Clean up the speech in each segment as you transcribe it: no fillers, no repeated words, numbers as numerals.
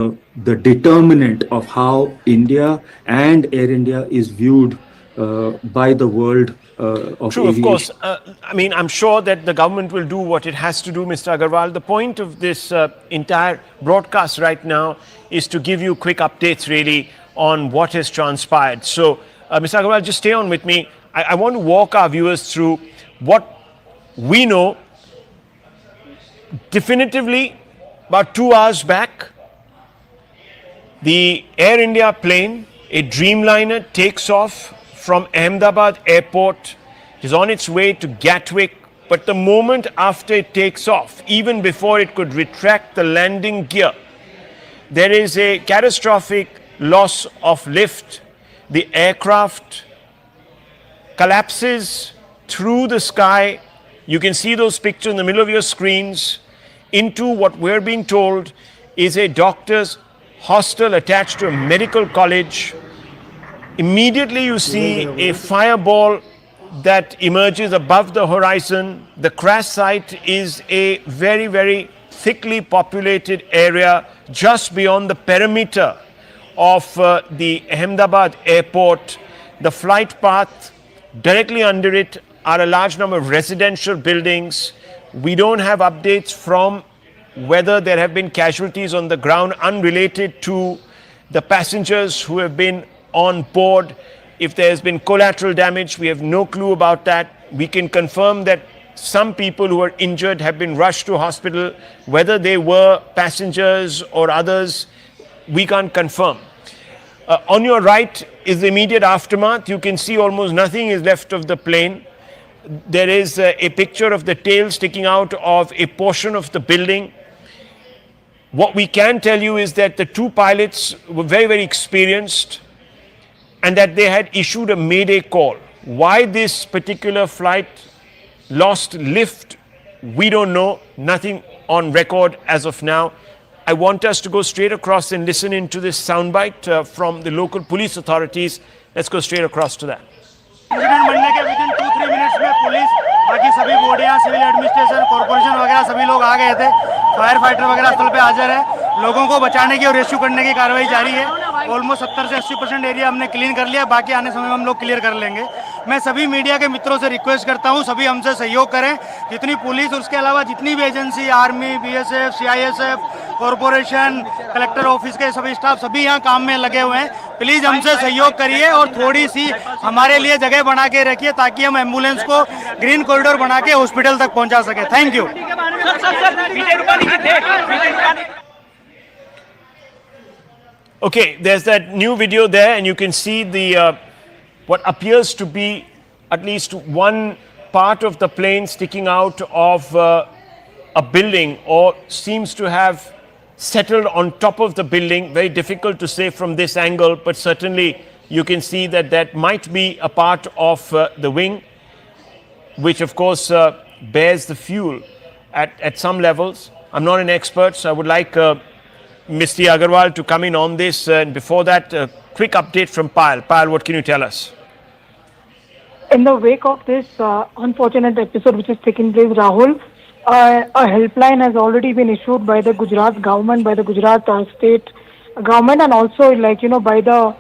the determinant of how India and Air India is viewed by the world of True, of course. aviation. I mean, I'm sure that the government will do what it has to do, Mr. Agarwal. The point of this entire broadcast right now is to give you quick updates, really, on what has transpired. So, Mr. Agarwal, just stay on with me. I want to walk our viewers through what we know definitively. About 2 hours back, the Air India plane, a Dreamliner, takes off from Ahmedabad airport. It is on its way to Gatwick, but the moment after it takes off, even before it could retract the landing gear, there is a catastrophic loss of lift. The aircraft collapses through the sky. You can see those pictures in the middle of your screens into what we're being told is a doctor's hostel attached to a medical college. Immediately you see a fireball that emerges above the horizon. The crash site is a very, very thickly populated area just beyond the perimeter of the Ahmedabad airport. The flight path directly under it are a large number of residential buildings. We don't have updates from whether there have been casualties on the ground unrelated to the passengers who have been on board. If there has been collateral damage, we have no clue about that. We can confirm that some people who are injured have been rushed to hospital. Whether they were passengers or others, we can't confirm. On your right is the immediate aftermath. You can see almost nothing is left of the plane. There is a picture of the tail sticking out of a portion of the building. What we can tell you is that the two pilots were very, very experienced and that they had issued a mayday call. Why this particular flight lost lift, we don't know. Nothing on record as of now. I want us to go straight across and listen into this soundbite from the local police authorities. Let's go straight across to that. Incident बनने के within 2-3 minutes में police बाकी सभी बॉडियां civil administration corporation वगैरह सभी लोग आ गए थे। फायर फाइटर वगैरह स्थल पे हाजिर है। लोगों को बचाने की और रेस्क्यू करने की कार्रवाई जारी है। ऑलमोस्ट 70 से 80% एरिया हमने क्लीन कर लिया, बाकी आने समय में हम लोग क्लियर कर लेंगे। मैं सभी मीडिया के मित्रों से रिक्वेस्ट करता हूं, सभी हमसे सहयोग करें। जितनी पुलिस और उसके अलावा जितनी भी agency, army, BSF, CISF, corporation, collector office के सभी स्टाफ सभी यहाँ काम में लगे हुए हैं। प्लीज़ हमसे सहयोग करिए और थोड़ी सी हमारे लिए जगह बना के रखिए ताकि हम एम्बुलेंस को ग्रीन कॉरिडोर बना के हॉस्पिटल तक पहुंचा सके। Thank you. Okay, there's that new video there, and you can see the what appears to be at least one part of the plane sticking out of a building, or seems to have settled on top of the building. Very difficult to say from this angle, but certainly you can see that that might be a part of the wing, which of course bears the fuel at some levels. I'm not an expert, so I would like Mr. Agarwal to come in on this. And before that, a quick update from Payal. Payal, what can you tell us? In the wake of this unfortunate episode which has taken place, Rahul, a helpline has already been issued by the Gujarat government, by the Gujarat state government, and also by the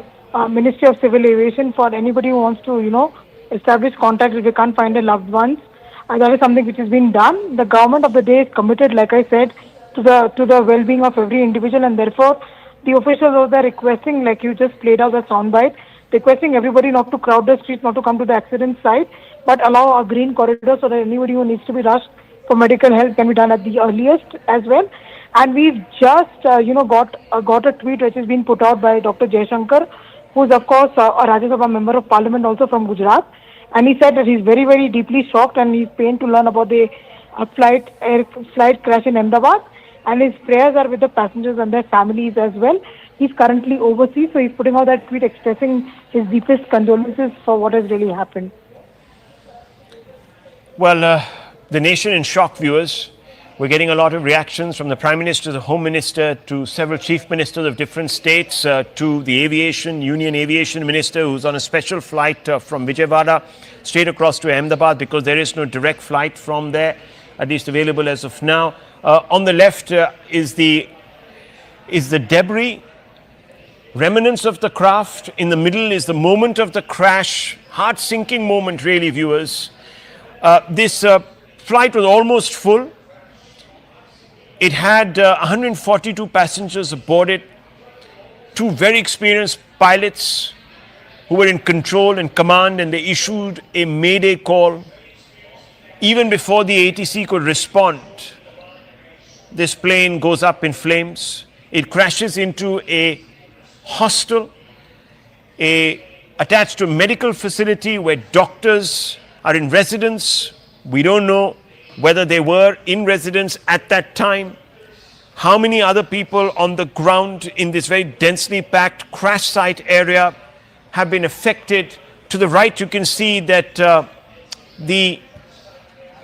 Ministry of Civil Aviation for anybody who wants to establish contact if they can't find their loved ones. And that is something which has been done. The government of the day is committed, like I said, to the well-being of every individual, and therefore the officials over there requesting, like you just played out the soundbite, requesting everybody not to crowd the streets, not to come to the accident site, but allow a green corridor so that anybody who needs to be rushed for medical help can be done at the earliest as well. And we've just got a tweet which has been put out by Dr. Jaishankar, who is of course a Rajya Sabha member of Parliament also from Gujarat, and he said that he's very, very deeply shocked and he's pained to learn about the flight crash in Ahmedabad, and his prayers are with the passengers and their families as well. He's currently overseas, so he's putting out that tweet expressing his deepest condolences for what has really happened. Well, the nation in shock, viewers. We're getting a lot of reactions from the Prime Minister, the Home Minister, to several Chief Ministers of different states, to the Union Aviation Minister, who's on a special flight from Vijayawada straight across to Ahmedabad because there is no direct flight from there, at least available as of now. On the left is the is the debris, remnants of the craft. In the middle is the moment of the crash, heart-sinking moment, really, viewers. This flight was almost full. It had 142 passengers aboard it, two very experienced pilots who were in control and command, and they issued a mayday call. Even before the ATC could respond, this plane goes up in flames. It crashes into a hostel, attached to a medical facility where doctors are in residence. We don't know whether they were in residence at that time. How many other people on the ground in this very densely packed crash site area have been affected? To the right, you can see that the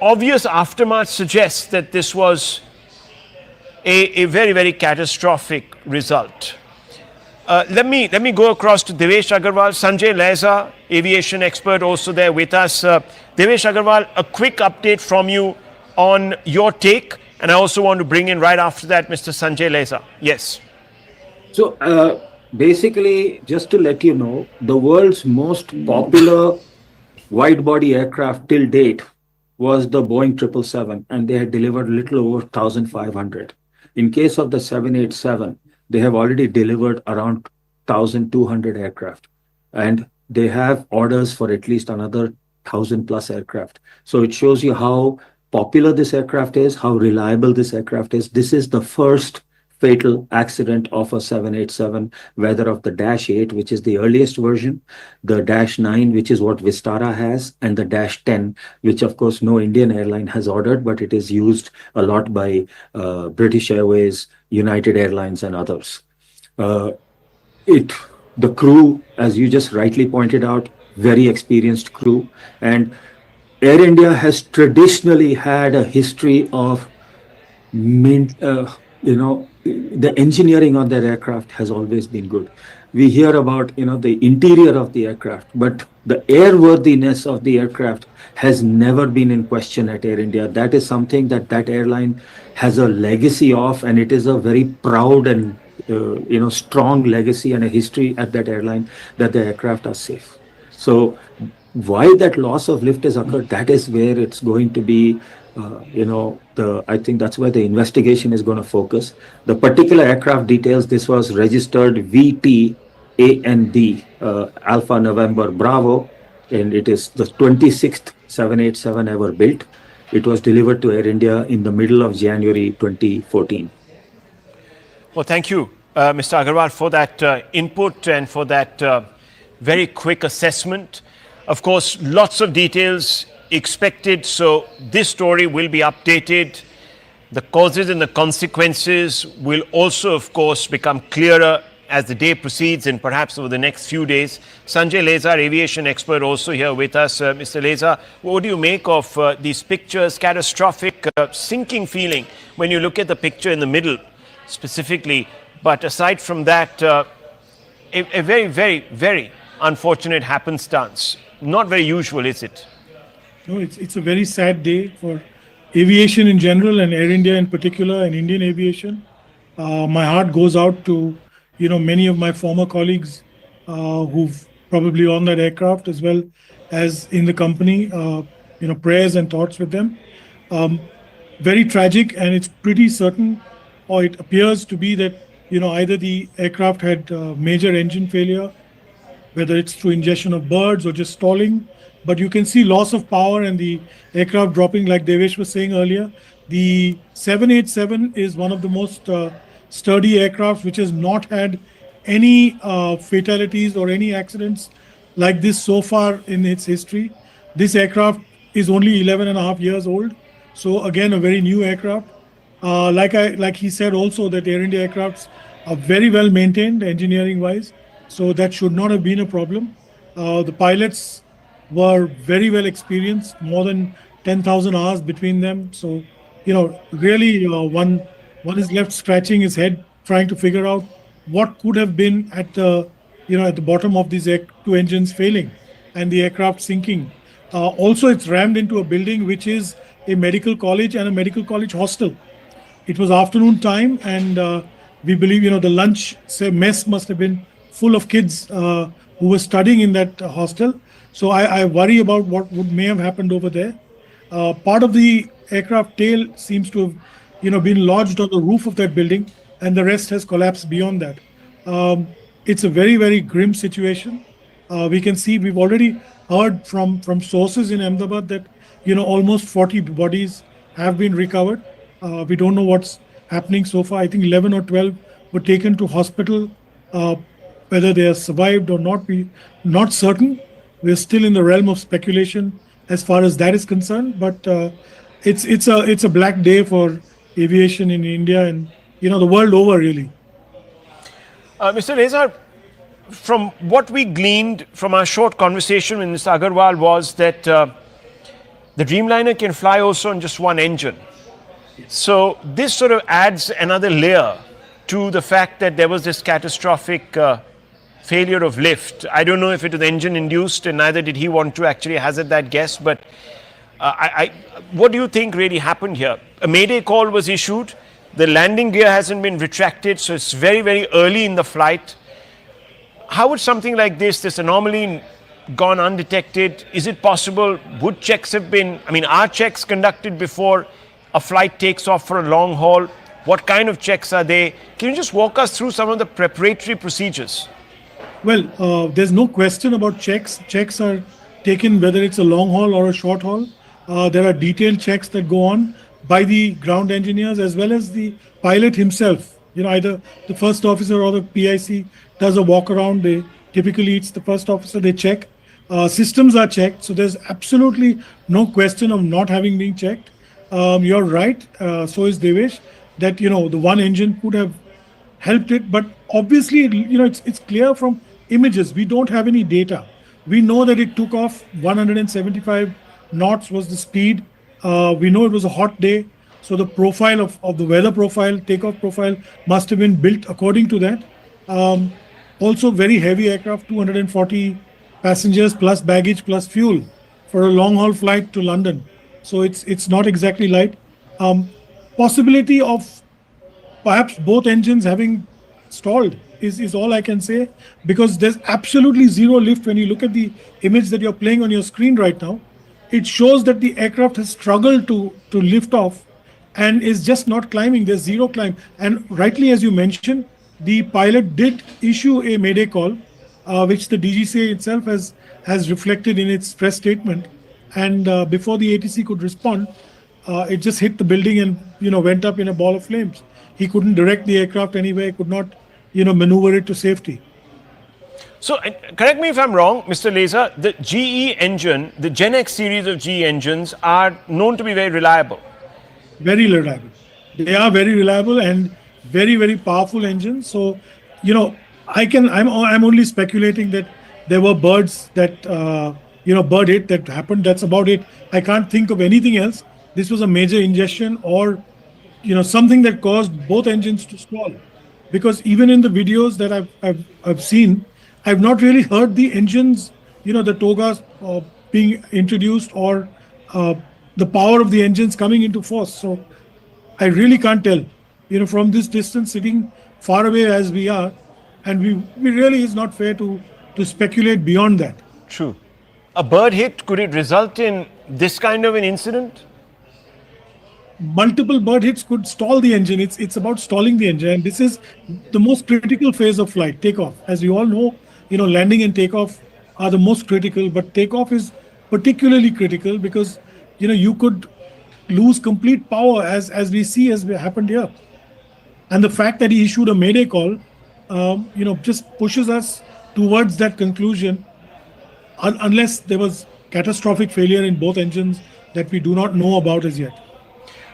obvious aftermath suggests that this was a very, very catastrophic result. Let me go across to Devesh Agarwal, Sanjay Leza, aviation expert, also there with us. Devesh Agarwal, a quick update from you on your take, and I also want to bring in right after that Mr. Sanjay Leza. Yes. So basically, just to let you know, the world's most popular wide-body aircraft till date was the Boeing 777, and they had delivered a little over 1,500. In case of the 787, they have already delivered around 1,200 aircraft, and they have orders for at least another 1,000 plus aircraft. So it shows you how popular this aircraft is, how reliable this aircraft is. This is the first fatal accident of a 787, whether of the Dash 8, which is the earliest version, the Dash 9, which is what Vistara has, and the Dash 10, which of course no Indian airline has ordered, but it is used a lot by British Airways, United Airlines, and others. The crew, as you just rightly pointed out, very experienced crew. And Air India has traditionally had a history of the engineering on their aircraft has always been good. We hear about, the interior of the aircraft, but the airworthiness of the aircraft has never been in question at Air India. That is something that airline has a legacy of, and it is a very proud and, strong legacy and a history at that airline that the aircraft are safe. So why that loss of lift has occurred, that is where it's going to be, I think that's where the investigation is going to focus. The particular aircraft details, this was registered VTANB, Alpha November Bravo, and it is the 26th 787 ever built. It was delivered to Air India in the middle of January 2014. Well, thank you, Mr. Agarwal, for that input and for that very quick assessment. Of course, lots of details expected, so this story will be updated. The causes and the consequences will also, of course, become clearer as the day proceeds and perhaps over the next few days. Sanjay Leza, aviation expert, also here with us. Mr. Leza, what do you make of these pictures? Catastrophic, sinking feeling when you look at the picture in the middle specifically. But aside from that, a very, very, very unfortunate happenstance. Not very usual, is it? No, it's a very sad day for aviation in general and Air India in particular and Indian aviation. My heart goes out to many of my former colleagues who've probably on that aircraft as well as in the company. Prayers and thoughts with them. Very tragic, and it's pretty certain, or it appears to be that either the aircraft had major engine failure, whether it's through ingestion of birds or just stalling. But you can see loss of power and the aircraft dropping, like Devesh was saying earlier. The 787 is one of the most sturdy aircraft which has not had any fatalities or any accidents like this so far in its history. This aircraft is only 11 and a half years old. So again, a very new aircraft. Like he said also, that Air India aircrafts are very well maintained engineering wise. So that should not have been a problem. The pilots were very well experienced, more than 10,000 hours between them. So, really one is left scratching his head trying to figure out what could have been at the bottom of these two engines failing and the aircraft sinking. Also, it's rammed into a building which is a medical college and a medical college hostel. It was afternoon time, and We believe, the lunch mess must have been full of kids who were studying in that hostel. So I worry about what may have happened over there. Part of the aircraft tail seems to have, been lodged on the roof of that building, and the rest has collapsed beyond that. It's a very, very grim situation. We can see we've already heard from sources in Ahmedabad that almost 40 bodies have been recovered. We don't know what's happening so far. I think 11 or 12 were taken to hospital. Whether they have survived or not, we not certain. We're still in the realm of speculation as far as that is concerned. But it's a black day for aviation in India and the world over, really. Mr. Reza, from what we gleaned from our short conversation with Mr. Agarwal was that the Dreamliner can fly also on just one engine. So this sort of adds another layer to the fact that there was this catastrophic failure of lift. I don't know if it was engine induced, and neither did he want to actually hazard that guess. But what do you think really happened here? A mayday call was issued. The landing gear hasn't been retracted, so it's very, very early in the flight. How would something like this anomaly, gone undetected? Is it possible? Would checks have been, are checks conducted before a flight takes off for a long haul? What kind of checks are they? Can you just walk us through some of the preparatory procedures? Well, there's no question about checks. Checks are taken whether it's a long haul or a short haul. There are detailed checks that go on by the ground engineers as well as the pilot himself. Either the first officer or the PIC does a walk around. Typically it's the first officer, they check. Systems are checked, so there's absolutely no question of not having been checked. You're right, so is Devesh, that the one engine could have helped it, but obviously it's clear from images. We don't have any data. We know that it took off 175 knots was the speed. We know it was a hot day, so the profile of the weather profile, takeoff profile must have been built according to that. Also very heavy aircraft, 240 passengers plus baggage plus fuel for a long haul flight to London. So it's not exactly light. Possibility of perhaps both engines having stalled is all I can say, because there's absolutely zero lift. When you look at the image that you're playing on your screen right now, it shows that the aircraft has struggled to lift off and is just not climbing. There's zero climb. And rightly, as you mentioned, the pilot did issue a mayday call, which the DGCA itself has reflected in its press statement. And before the ATC could respond, it just hit the building and went up in a ball of flames. He couldn't direct the aircraft anywhere, could not maneuver it to safety. So correct me if I'm wrong, Mr. Leza, the GE engine, the Gen X series of GE engines are known to be very reliable. Very reliable. They are very reliable and very, very powerful engines. So, I'm only speculating that there were birds that, bird hit that happened. That's about it. I can't think of anything else. This was a major ingestion or, something that caused both engines to stall. Because even in the videos that I've seen, I've not really heard the engines, the togas being introduced or the power of the engines coming into force. So I really can't tell, from this distance, sitting far away as we are, and we really is not fair to speculate beyond that. True. A bird hit, could it result in this kind of an incident? Multiple bird hits could stall the engine. It's about stalling the engine, and this is the most critical phase of flight, takeoff. As we all know, landing and takeoff are the most critical, but takeoff is particularly critical because you could lose complete power as we see as happened here. And the fact that he issued a mayday call, just pushes us towards that conclusion, unless there was catastrophic failure in both engines that we do not know about as yet.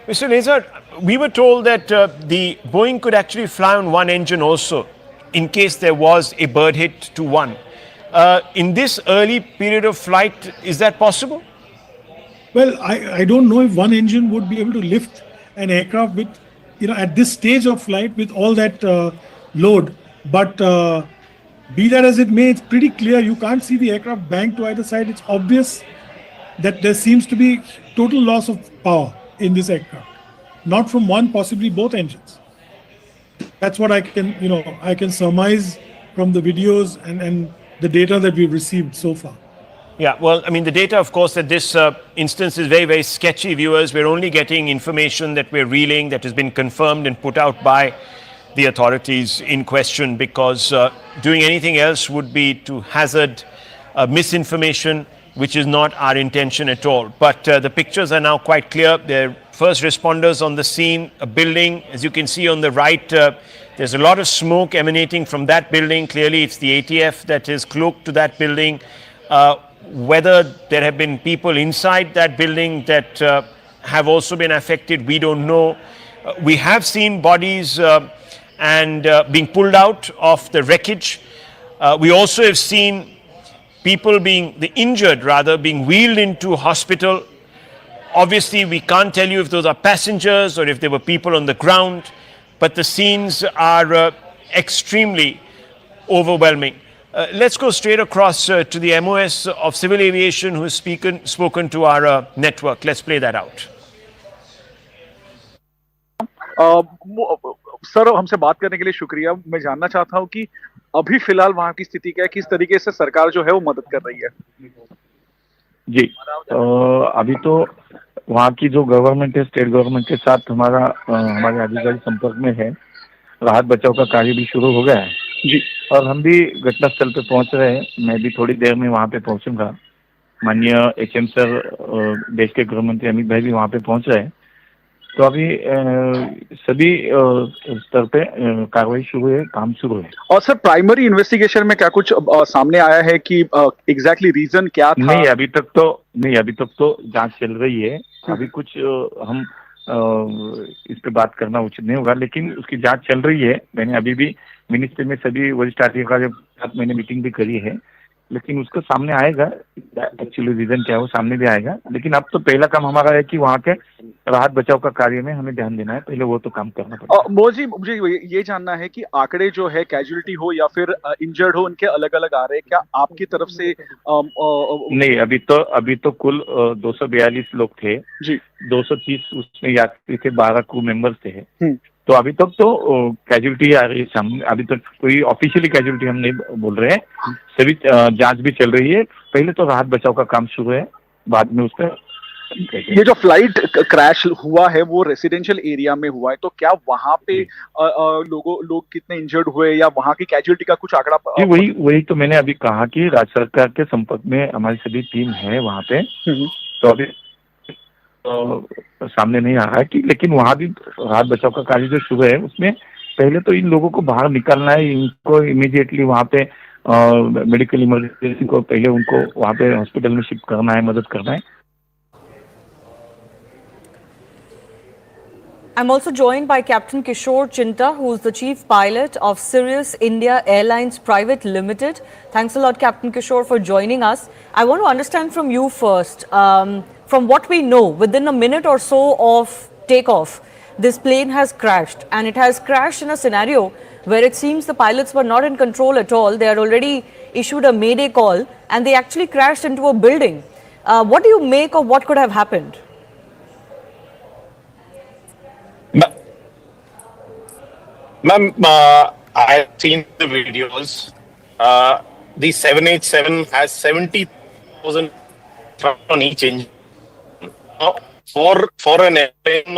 Mr. Leza, we were told that the Boeing could actually fly on one engine also, in case there was a bird hit to one. In this early period of flight, is that possible? Well, I don't know if one engine would be able to lift an aircraft with, at this stage of flight with all that load. But be that as it may, it's pretty clear. You can't see the aircraft bang to either side. It's obvious that there seems to be total loss of power in this aircraft. Not from one, possibly both engines. That's what I can surmise from the videos and the data that we've received so far. Yeah, well, I mean, the data, of course, at this instance is very, very sketchy, viewers. We're only getting information that we're reeling that has been confirmed and put out by the authorities in question, because doing anything else would be to hazard misinformation, which is not our intention at all. But the pictures are now quite clear. They're first responders on the scene, a building, as you can see on the right, there's a lot of smoke emanating from that building. Clearly, it's the ATF that is cloaked to that building. Whether there have been people inside that building that have also been affected, we don't know. We have seen bodies and being pulled out of the wreckage. We also have seen people the injured rather, being wheeled into hospital. Obviously, we can't tell you if those are passengers or if there were people on the ground, but the scenes are extremely overwhelming. Let's go straight across to the MOS of Civil Aviation, who has spoken to our network. Let's play that out. Sir, हमसे बात करने के लिए शुक्रिया। मैं जानना चाहता हूं कि अभी फिलहाल वहां की स्थिति क्या है, किस तरीके से सरकार जो है वो मदद कर रही है। जी, अभी तो वहाँ की जो गवर्नमेंट है, स्टेट गवर्नमेंट के साथ हमारे अधिकारी संपर्क में है। राहत बचाव का कार्य भी शुरू हो गया है जी, और हम भी घटनास्थल पे पहुंच रहे हैं। मैं भी थोड़ी देर में वहाँ पे पहुंचूंगा। माननीय HM सर, देश के गृह मंत्री अमित भाई भी वहाँ पे पहुंच रहे हैं। तो अभी सभी स्तर पे कार्रवाई शुरू है, काम शुरू है। और सर, प्राइमरी इन्वेस्टिगेशन में क्या कुछ सामने आया है कि एग्जैक्टली रीजन क्या था? नहीं, अभी तक तो जांच चल रही है। अभी कुछ हम इस पे बात करना उचित नहीं होगा, लेकिन उसकी जांच चल रही है। मैंने अभी भी मिनिस्ट्री में सभी वरिष्ठ अधिकारियों के साथ मैंने मीटिंग भी करी है, लेकिन उसका सामने आएगा एक्चुअली रीजन क्या है, वो सामने भी आएगा। लेकिन अब तो पहला काम हमारा है कि वहाँ के राहत बचाव का कार्य में हमें ध्यान देना है, पहले वो तो काम करना पड़ेगा। मोदी जी, मुझे ये जानना है कि आंकड़े जो है कैजुअलिटी हो या फिर इंजर्ड हो, उनके अलग अलग आ रहे हैं क्या आपकी तरफ से? नहीं, अभी तो कुल 242 लोग थे जी। 230 उसमें यात्री थे, 12 क्रू मेंबर्स थे। तो अभी तक तो कैजुअलिटी आ रही है सामने। अभी तक कोई ऑफिशियली कैजुअलिटी हम नहीं बोल रहे हैं। सभी जांच भी चल रही है। पहले तो राहत बचाव का काम शुरू है, बाद में उसका। ये जो फ्लाइट क्रैश हुआ है वो रेसिडेंशियल एरिया में हुआ है, तो क्या वहां पे लोग कितने इंजर्ड हुए या वहां की कैजुअलिटी का कुछ आंकड़ा? वही तो मैंने अभी कहा कि राज्य सरकार के संपर्क में हमारी सभी टीम है वहां पे। तो अभी सामने नहीं आ रहा है कि, लेकिन वहां भी राहत बचाव का कार्य जो शुरू है उसमें पहले तो इन लोगों को बाहर निकालना है। इनको इमीडिएटली वहां पे मेडिकल इमरजेंसी को पहले उनको वहां पे हॉस्पिटल में शिफ्ट करना है, मदद करना है। I'm also joined by Captain Kishore Chinta, who is the Chief Pilot of Sirius India Airlines Private Limited. Thanks a lot, Captain Kishore, for joining us. I want to understand from you first, from what we know, within a minute or so of takeoff, this plane has crashed, and it has crashed in a scenario where it seems the pilots were not in control at all. They had already issued a mayday call, and they actually crashed into a building. What do you make of what could have happened? Ma'am, I have seen the videos. The 787 has 70,000 on each engine. For an airplane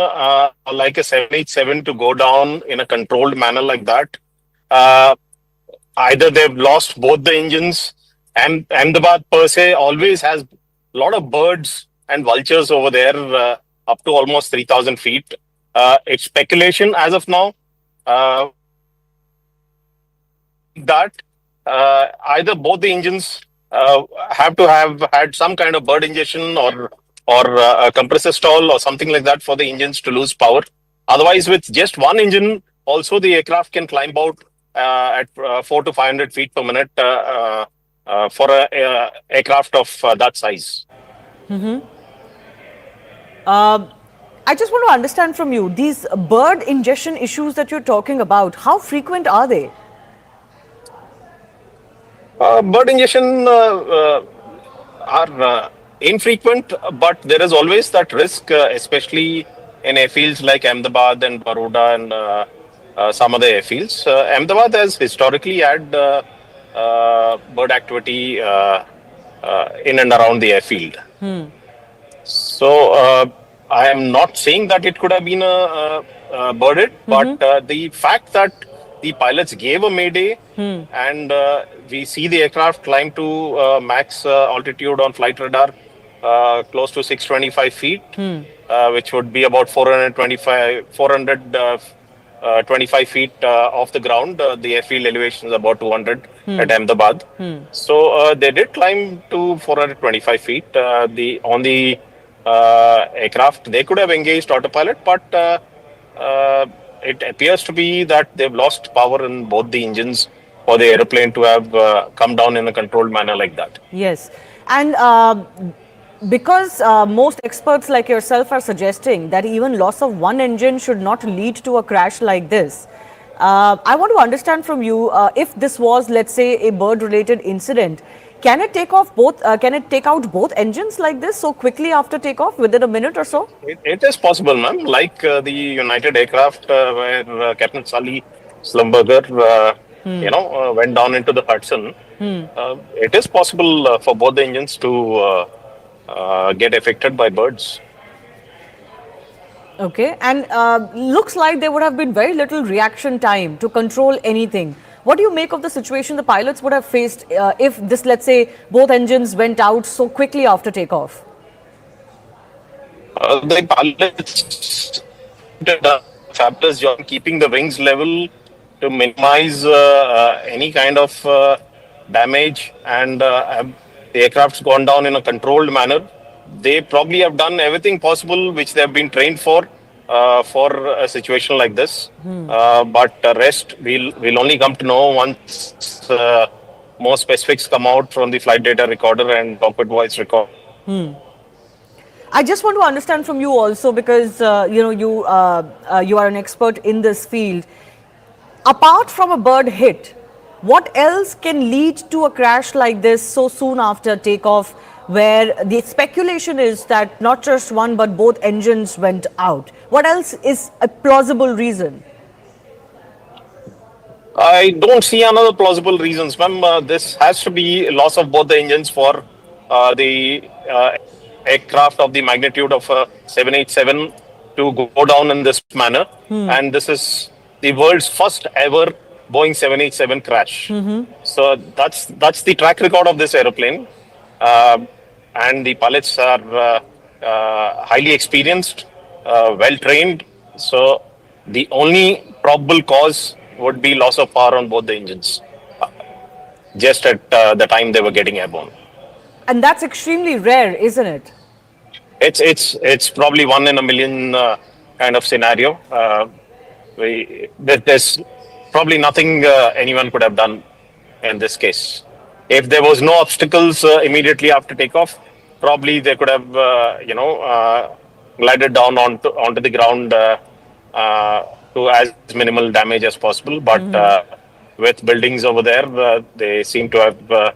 like a 787 to go down in a controlled manner like that, either they've lost both the engines, and Ahmedabad per se always has a lot of birds and vultures over there, up to almost 3,000 feet. It's speculation as of now. That either both the engines have to have had some kind of bird ingestion or a compressor stall or something like that for the engines to lose power. Otherwise, with just one engine, also the aircraft can climb out at 400 to 500 feet per minute for a aircraft of that size. I just want to understand from you, these bird ingestion issues that you're talking about, how frequent are they? Bird ingestion are infrequent, but there is always that risk, especially in airfields like Ahmedabad and Baroda and some other airfields. Ahmedabad has historically had bird activity in and around the airfield. So I am not saying that it could have been a bird hit, but the fact that the pilots gave a mayday and we see the aircraft climb to max altitude on flight radar close to 625 feet, which would be about 425 feet off the ground. The airfield elevation is about 200 at Ahmedabad. So they did climb to 425 feet. On the aircraft, they could have engaged autopilot, but it appears to be that they've lost power in both the engines for the aeroplane to have come down in a controlled manner like that. Yes. And because most experts like yourself are suggesting that even loss of one engine should not lead to a crash like this, I want to understand from you, if this was, let's say, a bird-related incident, can it take off both? Can it take out both engines like this so quickly after takeoff, within a minute or so? It is possible, ma'am. Like the United aircraft where Captain Sully Slumberger, went down into the Hudson. It is possible for both the engines to get affected by birds. Okay, and looks like there would have been very little reaction time to control anything. What do you make of the situation the pilots would have faced if this, let's say, both engines went out so quickly after takeoff? The pilots did a fabulous job keeping the wings level to minimize any kind of damage, and the aircraft's gone down in a controlled manner. They probably have done everything possible which they have been trained for a situation like this. But the rest we'll only come to know once more specifics come out from the flight data recorder and cockpit voice record. I just want to understand from you also, because you are an expert in this field. Apart from a bird hit, what else can lead to a crash like this so soon after takeoff, where the speculation is that not just one but both engines went out? What else is a plausible reason? I don't see another plausible reasons, ma'am. This has to be loss of both the engines for the aircraft of the magnitude of 787 to go down in this manner. And this is the world's first ever Boeing 787 crash. So that's the track record of this aeroplane. And the pilots are highly experienced, well trained. So the only probable cause would be loss of power on both the engines, just at the time they were getting airborne. And that's extremely rare, isn't it? It's probably 1 in a million kind of scenario. There's probably nothing anyone could have done in this case. If there was no obstacles immediately after takeoff, probably they could have, glided down onto the ground to as minimal damage as possible. But with buildings over there, they seem to have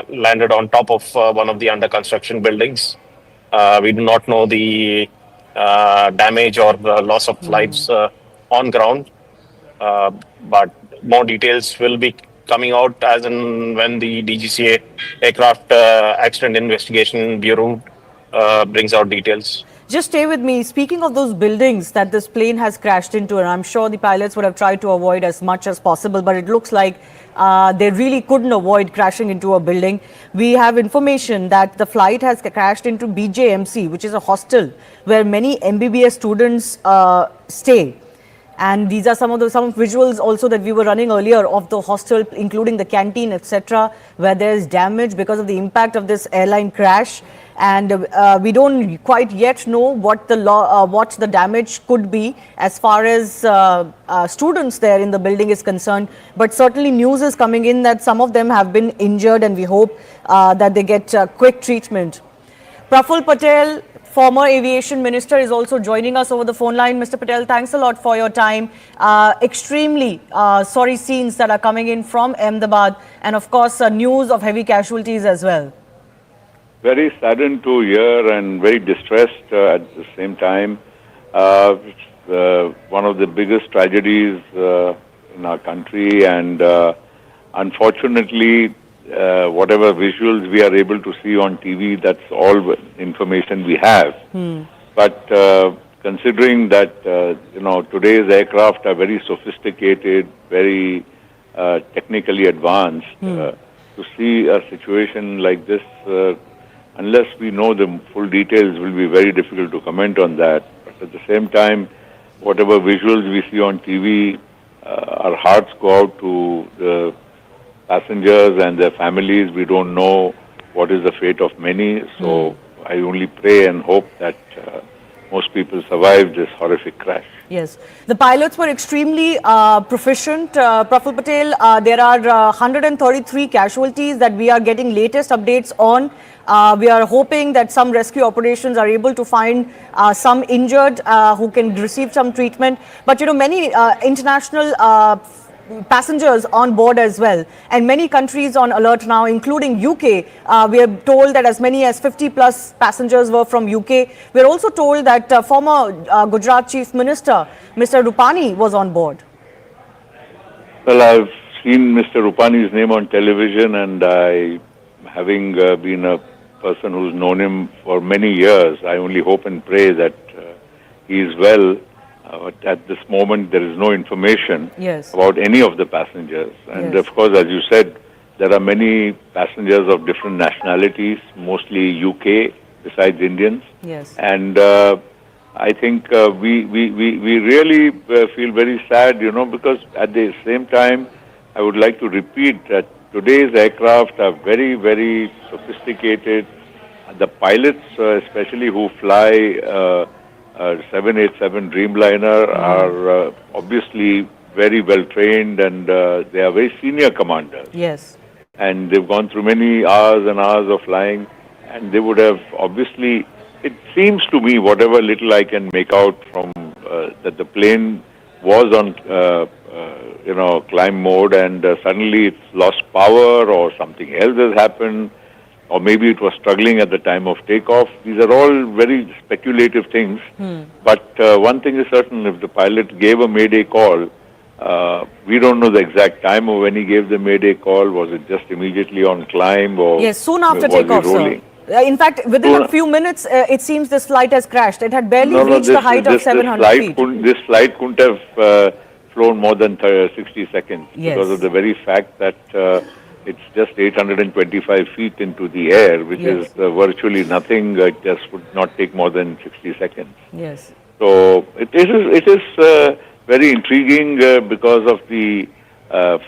landed on top of one of the under construction buildings. We do not know the damage or the loss of lives on ground, but more details will be coming out as and when the DGCA Aircraft Accident Investigation Bureau brings out details. Just stay with me. Speaking of those buildings that this plane has crashed into, and I'm sure the pilots would have tried to avoid as much as possible, but it looks like they really couldn't avoid crashing into a building. We have information that the flight has crashed into BJMC, which is a hostel where many MBBS students stay. And these are some visuals also that we were running earlier of the hostel, including the canteen, etc., where there is damage because of the impact of this airline crash. And we don't quite yet know what the damage could be as far as students there in the building is concerned. But certainly news is coming in that some of them have been injured, and we hope that they get quick treatment. Praful Patel, former aviation minister, is also joining us over the phone line. Mr. Patel, thanks a lot for your time. Extremely sorry scenes that are coming in from Ahmedabad, and of course news of heavy casualties as well. Very saddened to hear and very distressed at the same time. one of the biggest tragedies in our country, and unfortunately, whatever visuals we are able to see on TV, that's all information we have. But considering that today's aircraft are very sophisticated, very technically advanced, to see a situation like this, unless we know the full details, will be very difficult to comment on that. But at the same time, whatever visuals we see on TV, our hearts go out to the passengers and their families. We don't know what is the fate of many, so I only pray and hope that most people survive this horrific crash. Yes, the pilots were extremely proficient. Praful Patel, there are 133 casualties that we are getting latest updates on. We are hoping that some rescue operations are able to find some injured who can receive some treatment. But many international passengers on board as well, and many countries on alert now, including UK. We are told that as many as 50 plus passengers were from UK. We are also told that former Gujarat Chief Minister, Mr. Rupani, was on board. Well, I've seen Mr. Rupani's name on television, and having been a person who's known him for many years, I only hope and pray that he is well. But at this moment, there is no information about any of the passengers. And of course, as you said, there are many passengers of different nationalities, mostly UK, besides Indians. And I think we really feel very sad, because at the same time, I would like to repeat that today's aircraft are very, very sophisticated. The pilots, especially who fly 787 Dreamliner, are obviously very well trained, and they are very senior commanders. And they've gone through many hours and hours of flying, and they would have obviously, it seems to me, whatever little I can make out from that the plane was on climb mode, and suddenly it's lost power or something else has happened, or maybe it was struggling at the time of takeoff. These are all very speculative things. But one thing is certain, if the pilot gave a mayday call, we don't know the exact time of when he gave the mayday call. Was it just immediately on climb, or soon after takeoff, sir. In fact, within a few minutes, it seems this flight has crashed. It had barely reached the height of 700 feet. This flight couldn't have flown more than 60 seconds because of the very fact that it's just 825 feet into the air, which is virtually nothing. It just would not take more than 60 seconds. So it is very intriguing because of the,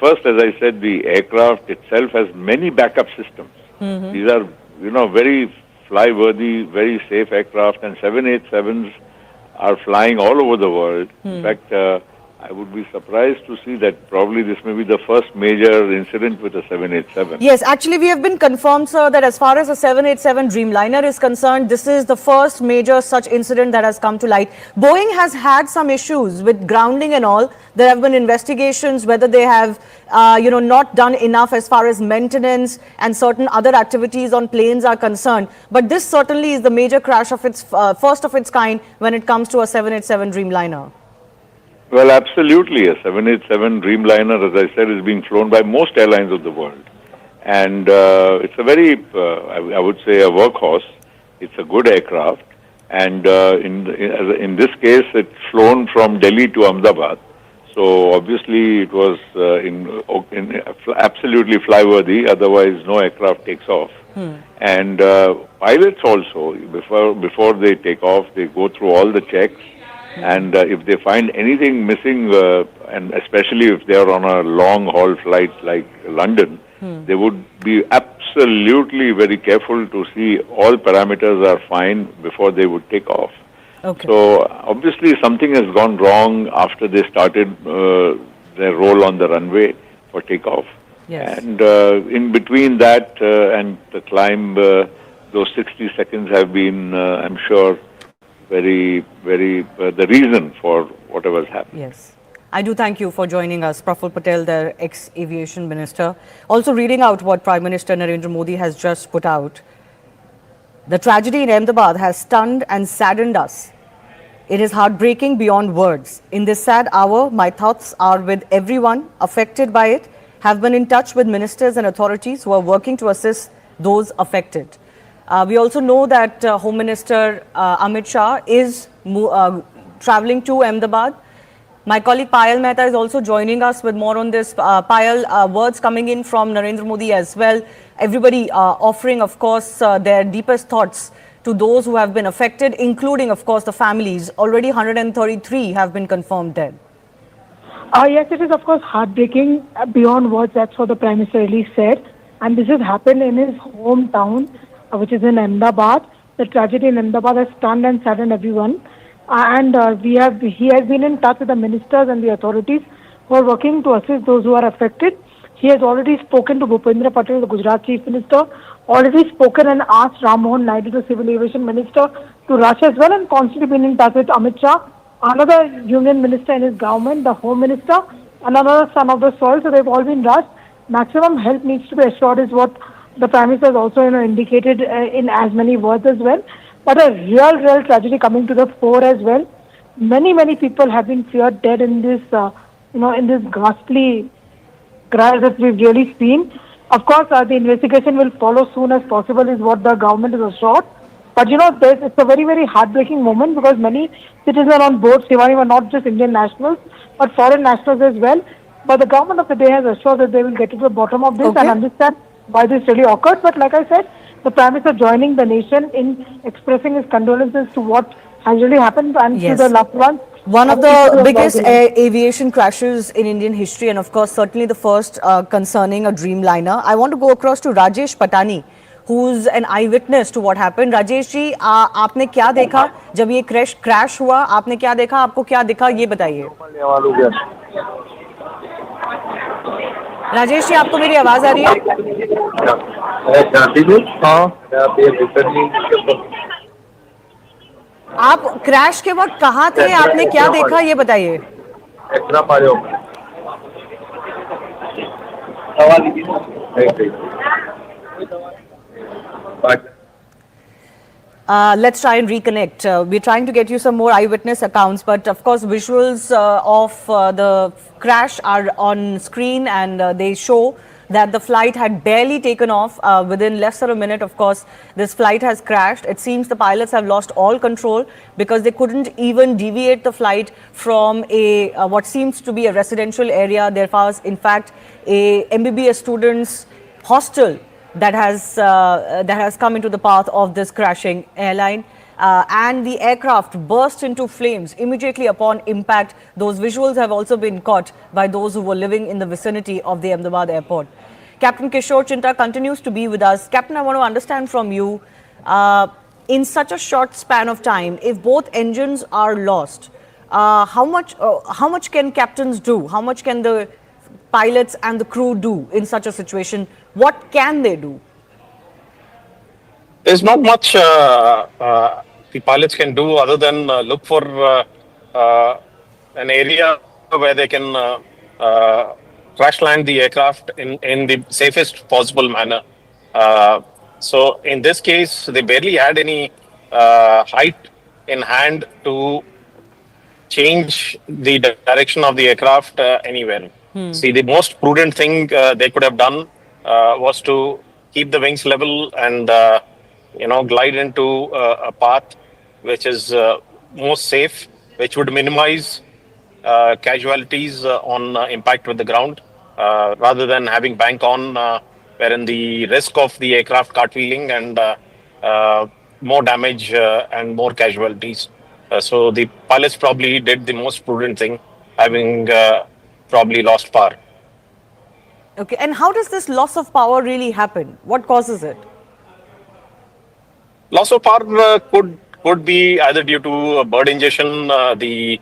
first, as I said, the aircraft itself has many backup systems. These are, very fly-worthy, very safe aircraft, and 787s are flying all over the world. In fact, I would be surprised to see that probably this may be the first major incident with a 787. Yes, actually we have been confirmed, sir, that as far as a 787 Dreamliner is concerned, this is the first major such incident that has come to light. Boeing has had some issues with grounding and all. There have been investigations whether they have, not done enough as far as maintenance and certain other activities on planes are concerned. But this certainly is the major crash of its first of its kind when it comes to a 787 Dreamliner. Well, absolutely. A 787 Dreamliner, as I said, is being flown by most airlines of the world. And it's a very, I would say, a workhorse. It's a good aircraft. And in this case, it's flown from Delhi to Ahmedabad. So obviously, it was absolutely flyworthy. Otherwise, no aircraft takes off. And pilots also, before they take off, they go through all the checks. And if they find anything missing, and especially if they are on a long-haul flight like London, they would be absolutely very careful to see all parameters are fine before they would take off. So obviously something has gone wrong after they started their roll on the runway for takeoff. And in between that and the climb, those 60 seconds have been, I'm sure, very, very the reason for whatever has happened. I do thank you for joining us, Praful Patel, the ex-aviation minister. Also reading out what Prime Minister Narendra Modi has just put out. The tragedy in Ahmedabad has stunned and saddened us. It is heartbreaking beyond words. In this sad hour, my thoughts are with everyone affected by it. Have been in touch with ministers and authorities who are working to assist those affected. We also know that Home Minister Amit Shah is traveling to Ahmedabad. My colleague Payal Mehta is also joining us with more on this. Payal, words coming in from Narendra Modi as well. Everybody offering, of course, their deepest thoughts to those who have been affected, including, of course, the families. Already 133 have been confirmed dead. Yes, it is of course heartbreaking beyond words. That's what the Prime Minister really said. And this has happened in his hometown, which is in Ahmedabad. The tragedy in Ahmedabad has stunned and saddened everyone. He has been in touch with the ministers and the authorities who are working to assist those who are affected. He has already spoken to Bhupendra Patel, the Gujarat Chief Minister, already spoken and asked Ram Mohan Naidu, the Civil Aviation Minister, to rush as well, and constantly been in touch with Amit Shah, another union minister in his government, the Home Minister, another son of the soil. So they've all been rushed. Maximum help needs to be assured is what the Prime Minister has also indicated in as many words as well. But a real tragedy coming to the fore as well. Many people have been feared dead in this, in this ghastly crash that we've really seen. Of course, the investigation will follow soon as possible is what the government is assured. But it's a very heartbreaking moment because many citizens on board Shivani were not just Indian nationals, but foreign nationals as well. But the government of the day has assured that they will get to the bottom of this and understand why this really occurred. But like I said, the Prime Minister joining the nation in expressing his condolences to what has really happened and to the loved ones. One of the biggest aviation crashes in Indian history, and of course certainly the first concerning a Dreamliner. I want to go across to Rajesh Patani, who's an eyewitness to what happened. Rajesh जी, आपने क्या देखा जब ये crash हुआ? आपने क्या देखा? आपको क्या दिखा? ये बताइए. राजेश जी, आपको मेरी आवाज आ रही है? आप क्रैश के वक्त कहाँ थे? आपने क्या देखा? ये बताइए. Let's try and reconnect. We're trying to get you some more eyewitness accounts, but of course visuals of the crash are on screen, and they show that the flight had barely taken off. Within less than a minute, of course, this flight has crashed. It seems the pilots have lost all control because they couldn't even deviate the flight from a what seems to be a residential area. There was, in fact, a MBBS students' hostel that has come into the path of this crashing airline, and the aircraft burst into flames immediately upon impact. Those visuals have also been caught by those who were living in the vicinity of the Ahmedabad airport. Captain Kishore Chinta continues to be with us. Captain, I want to understand from you, in such a short span of time, if both engines are lost, how much can captains do? How much can the pilots and the crew do in such a situation? What can they do? There's not much the pilots can do other than look for an area where they can crash land the aircraft in the safest possible manner. So in this case, they barely had any height in hand to change the direction of the aircraft anywhere. See, the most prudent thing they could have done was to keep the wings level and glide into a path which is most safe, which would minimize casualties on impact with the ground, rather than having bank on, wherein the risk of the aircraft cartwheeling and more damage and more casualties. So the pilots probably did the most prudent thing, having probably lost power. Okay, and how does this loss of power really happen? What causes it? Loss of power could be either due to bird ingestion, the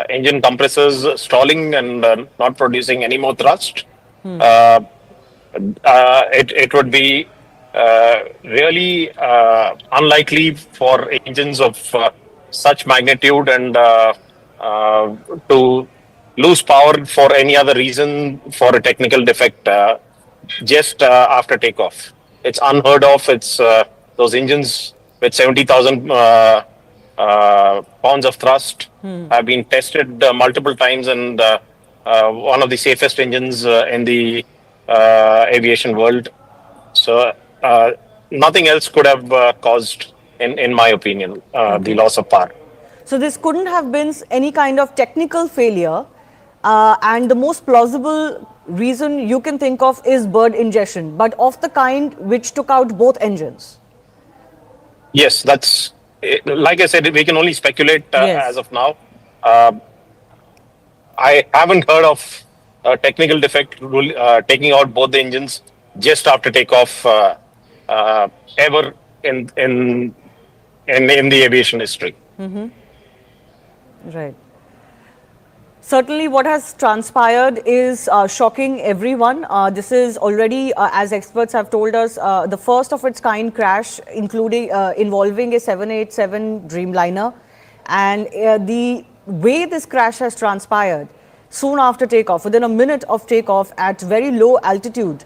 engine compressors stalling and not producing any more thrust. It would be really unlikely for engines of such magnitude and to lose power for any other reason for a technical defect just after takeoff. It's unheard of. It's those engines with 70,000 pounds of thrust have been tested multiple times, and one of the safest engines in the aviation world. So nothing else could have caused, in my opinion, the loss of power. So this couldn't have been any kind of technical failure, and the most plausible reason you can think of is bird ingestion, but of the kind which took out both engines. Yes, that's like I said, we can only speculate Yes. as of now. I haven't heard of a technical defect taking out both the engines just after takeoff ever in the aviation history. Right. Certainly, what has transpired is shocking everyone. This is already, as experts have told us, the first of its kind crash, including involving a 787 Dreamliner, and the way this crash has transpired, soon after takeoff, within a minute of takeoff at very low altitude,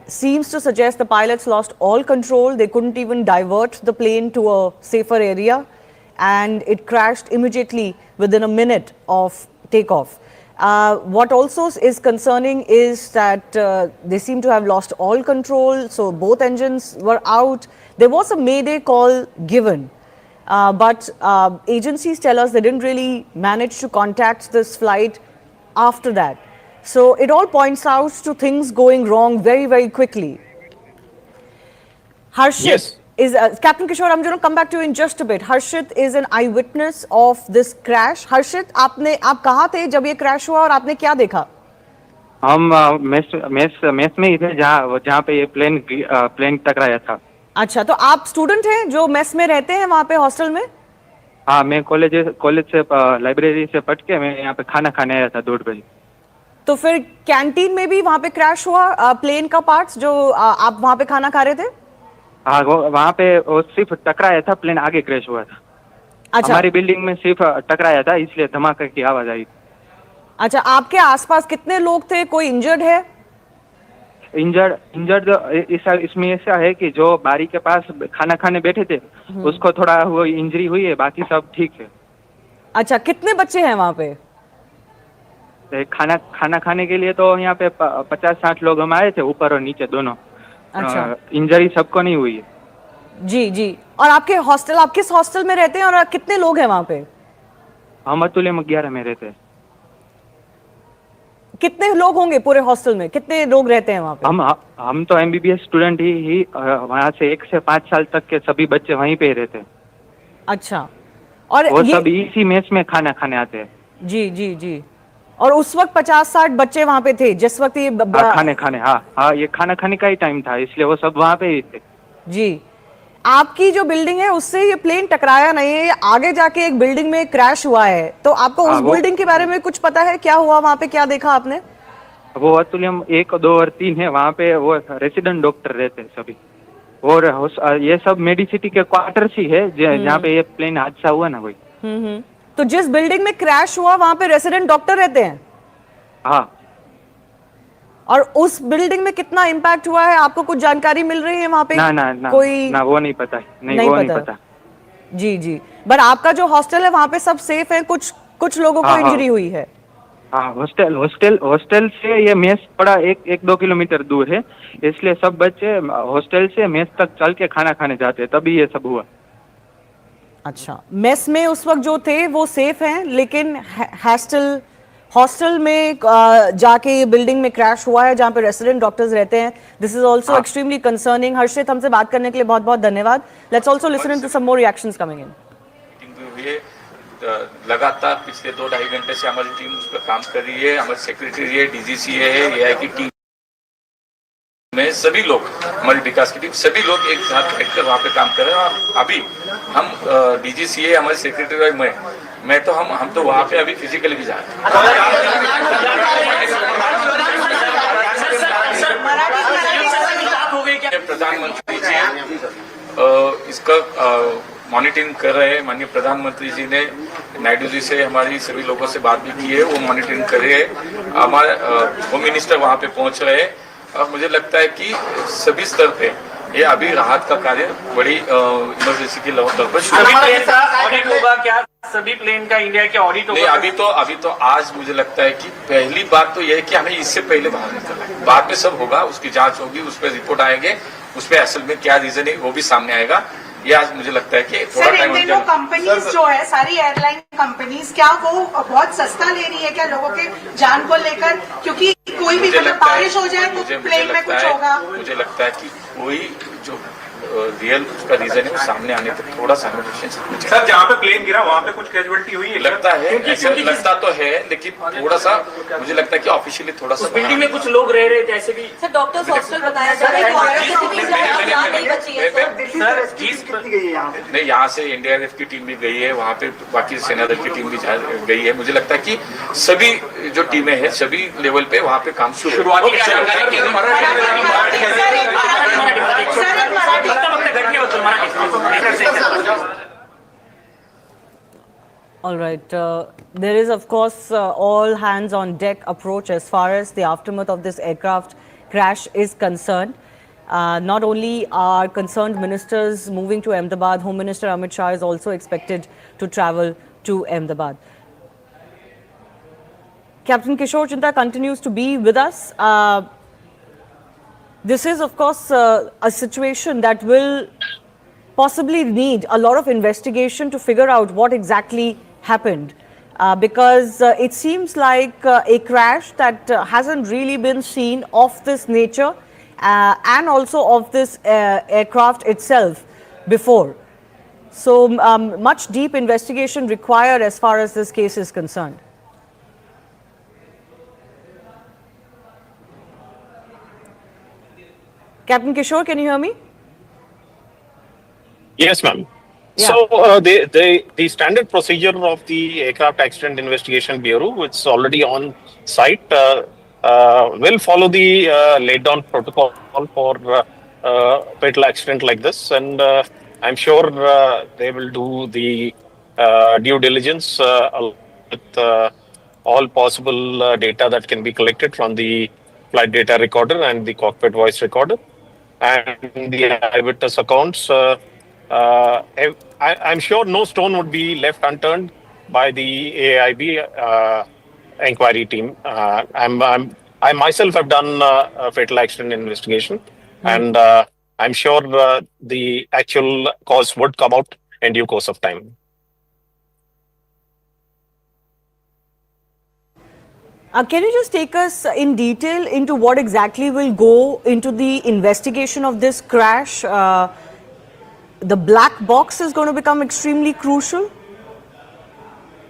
seems to suggest the pilots lost all control. They couldn't even divert the plane to a safer area, and it crashed immediately within a minute of takeoff. What also is concerning is that they seem to have lost all control, so both engines were out. There was a mayday call given, but agencies tell us they didn't really manage to contact this flight after that. So it all points out to things going wrong very, very quickly. Harshit Yes. is Captain Kishore. I'm going to come back to you in just a bit. Harshit is an eyewitness of this crash. Harshit, आप कहाँ थे जब ये crash हुआ और आपने क्या देखा? हम मेस में ही थे जहाँ पे ये प्लेन टकराया था। अच्छा, तो आप स्टूडेंट हैं जो मेस में रहते हैं वहाँ पे हॉस्टल में? हाँ, मैं कॉलेज से लाइब्रेरी से पढ़ के मैं यहाँ पे खाना खाने आया था 2 बजे। तो फिर कैंटीन में भी वहाँ पे क्रैश हुआ प्लेन का पार्ट्स जो आप वहाँ पे खाना खा रहे थे? हाँ, वहाँ पे वो सिर्फ टकराया था, प्लेन आगे क्रैश हुआ था। अच्छा, हमारी बिल्डिंग में सिर्फ टकराया था, इसलिए धमाके की आवाज आई। अच्छा, आपके आसपास कितने लोग थे? कोई इंजर्ड है? इंजर्ड इसमें ऐसा है कि जो बारी के पास खाना खाने बैठे थे उसको थोड़ा वो इंजरी हुई है, बाकी सब ठीक है। अच्छा, कितने बच्चे हैं वहाँ पे? खाना खाने के लिए तो यहाँ पे 50-60 लोग हम आए थे, ऊपर और नीचे दोनों। अच्छा, इंजरी सबको नहीं हुई है। जी जी। और आपके हॉस्टल, आप किस हॉस्टल में रहते हैं और कितने लोग हैं वहाँ पे? हम अतुल्य में 11 में रहते हैं। कितने लोग होंगे पूरे हॉस्टल में? कितने लोग रहते हैं वहाँ पे? हम तो MBBS स्टूडेंट ही वहाँ से 1 से 5 साल तक के सभी बच्चे वहीं पे ही रहते हैं। अच्छा, और वो सब इसी मेस में खाना खाने आते हैं। जी जी जी। और उस वक्त 50-60 बच्चे वहाँ पे थे जिस वक्त ये खाने हाँ, ये खाना खाने का ही टाइम था, इसलिए वो सब वहाँ पे ही थे। जी। आपकी जो बिल्डिंग है उससे ये प्लेन टकराया नहीं है, ये आगे जाके एक बिल्डिंग में क्रैश हुआ है, तो आपको उस बिल्डिंग के बारे में कुछ पता है? क्या हुआ वहाँ पे, क्या देखा आपने? वो अतुल्यम 1, 2 और 3 है, वहाँ पे वो रेसिडेंट डॉक्टर रहते हैं सभी, और ये सब मेडिसिटी के क्वार्टर्स ही है जहाँ पे ये प्लेन हादसा हुआ ना वही। तो जिस बिल्डिंग में क्रैश हुआ वहाँ पे रेसिडेंट डॉक्टर रहते हैं? हाँ। और उस बिल्डिंग में कितना इम्पैक्ट हुआ है, आपको कुछ जानकारी मिल रही है वहाँ पे? ना कोई वो नहीं पता। नहीं पता। जी जी। बट आपका जो हॉस्टल है वहाँ पे सब सेफ है? कुछ लोगों को इंजरी हुई है? हाँ, हॉस्टल से ये मेस थोड़ा 1-2 किलोमीटर दूर है, इसलिए सब बच्चे हॉस्टल से मेस तक चल के खाना खाने जाते हैं, तभी ये सब हुआ। अच्छा, मेस में उस वक्त जो थे वो सेफ हैं, लेकिन हॉस्टल में जाके ये बिल्डिंग में क्रैश हुआ है जहाँ पे रेसिडेंट डॉक्टर्स रहते हैं। This is also extremely concerning. Harshit, हमसे बात करने के लिए बहुत बहुत धन्यवाद। Let's also listen to some more reactions coming in. लगातार पिछले 2-2.5 घंटे से हमारी टीम उस पर काम कर रही है। हमारे सेक्रेटरी है, DGCA है, AI की टीम में सभी लोग, हमारी विकास की टीम, सभी लोग एक साथ बैठकर वहाँ पे काम कर रहे हैं। और अभी हम DGCA, हमारे सेक्रेटरी और मैं तो हम तो वहाँ पे अभी फिजिकली भी जा रहे हैं। प्रधानमंत्री जी इसका मॉनिटरिंग कर रहे हैं। माननीय प्रधानमंत्री जी ने नायडू जी से हमारी सभी लोगों से बात भी की है, वो मॉनिटरिंग कर रहे हैं। हमारे होम मिनिस्टर वहाँ पे पहुँच रहे हैं। और मुझे लगता है कि सभी स्तर पे ये अभी राहत का कार्य बड़ी इमरजेंसी के तौर पर सभी प्लेन का ऑडिट होगा क्या? सभी प्लेन का इंडिया के ऑडिट होगा? नहीं, अभी तो आज मुझे लगता है कि पहली बात तो यह है कि हमें इससे पहले बाहर निकलना है। बाद में सब होगा, उसकी जांच होगी, उस पर रिपोर्ट आएंगे, उस पर असल में क्या रीजन है वो भी सामने आएगा। ये आज मुझे लगता है कि थोड़ा टाइम कंपनीज जो है, सारी एयरलाइन कंपनीज, क्या वो बहुत सस्ता ले रही है क्या लोगों के जान को लेकर? क्योंकि कोई भी मतलब बारिश हो जाए तो प्लेन में कुछ होगा। मुझे लगता है कि कोई जो रियल उसका रीजन है वो सामने आने तक थोड़ा सा सर, जहाँ पे प्लेन गिरा वहाँ पे कुछ कैजुअलिटी हुई है? लगता है, लगता तो है, लेकिन थोड़ा सा मुझे लगता है कि ऑफिशियली थोड़ा सा बिल्डिंग में कुछ लोग रह रहे थे ऐसे भी। सर, डॉक्टर्स हॉस्टल बताया जा रहा है। नहीं, यहाँ से एनडीआरएफ की टीम भी गई है, वहाँ पे बाकी सेना दल की टीम भी गई है। मुझे लगता है कि सभी जो टीमें हैं सभी लेवल पे वहाँ पे काम शुरुआती All right. There is, of course, all hands on deck approach as far as the aftermath of this aircraft crash is concerned. Not only are concerned ministers moving to Ahmedabad, Home Minister Amit Shah is also expected to travel to Ahmedabad. Captain Kishore Chinta continues to be with us. This is, of course, a situation that will possibly need a lot of investigation to figure out what exactly happened. Because it seems like a crash that hasn't really been seen of this nature and also of this aircraft itself before. So much deep investigation required as far as this case is concerned. Captain Kishore, can you hear me? Yes, ma'am. Yeah. So the standard procedure of the Aircraft Accident Investigation Bureau, which is already on site, will follow the laid down protocol for fatal accident like this, and I'm sure they will do the due diligence with all possible data that can be collected from the flight data recorder and the cockpit voice recorder and the eyewitness accounts. I'm sure no stone would be left unturned by the AIB inquiry team. I myself have done a fatal accident investigation, and I'm sure the actual cause would come out in due course of time. Can you just take us in detail into what exactly will go into the investigation of this crash? The black box is going to become extremely crucial.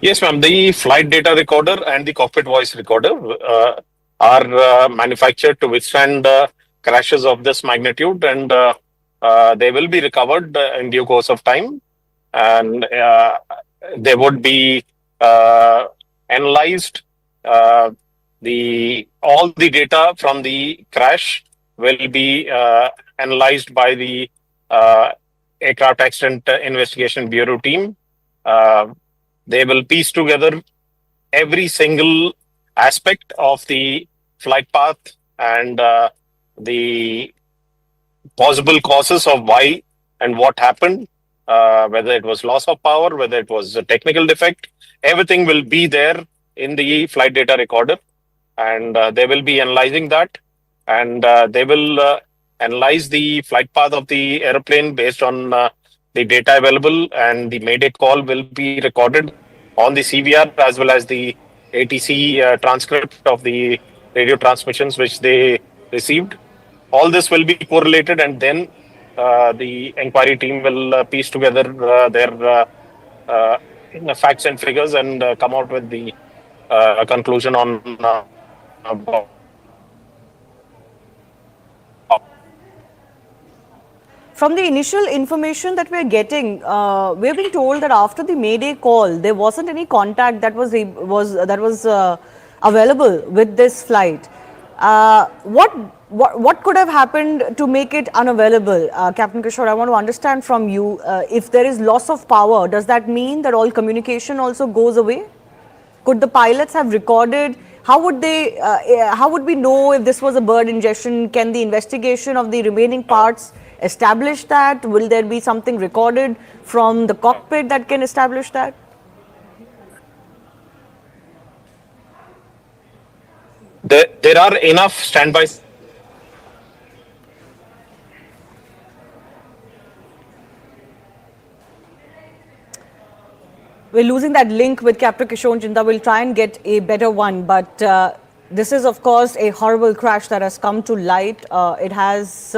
Yes, ma'am. The flight data recorder and the cockpit voice recorder are manufactured to withstand crashes of this magnitude, and they will be recovered in due course of time, and they would be analyzed. All the data from the crash will be analyzed by the Aircraft Accident Investigation Bureau team. They will piece together every single aspect of the flight path and the possible causes of why and what happened, whether it was loss of power, whether it was a technical defect. Everything will be there in the flight data recorder, and they will be analyzing that, and they will analyze the flight path of the airplane based on the data available, and the mayday call will be recorded on the CVR as well as the ATC transcript of the radio transmissions which they received. All this will be correlated, and then the inquiry team will piece together their facts and figures and come out with the conclusion on From the initial information that we're getting, we're being told that after the Mayday call, there wasn't any contact that was available with this flight. What could have happened to make it unavailable? Captain Kishore, I want to understand from you, if there is loss of power, does that mean that all communication also goes away? Could the pilots have recorded? How would we know if this was a bird ingestion? Can the investigation of the remaining parts establish that? Will there be something recorded from the cockpit that can establish that? There are enough standby. We're losing that link with Captain Kishore Chinda. We'll try and get a better one. But this is, of course, a horrible crash that has come to light. It has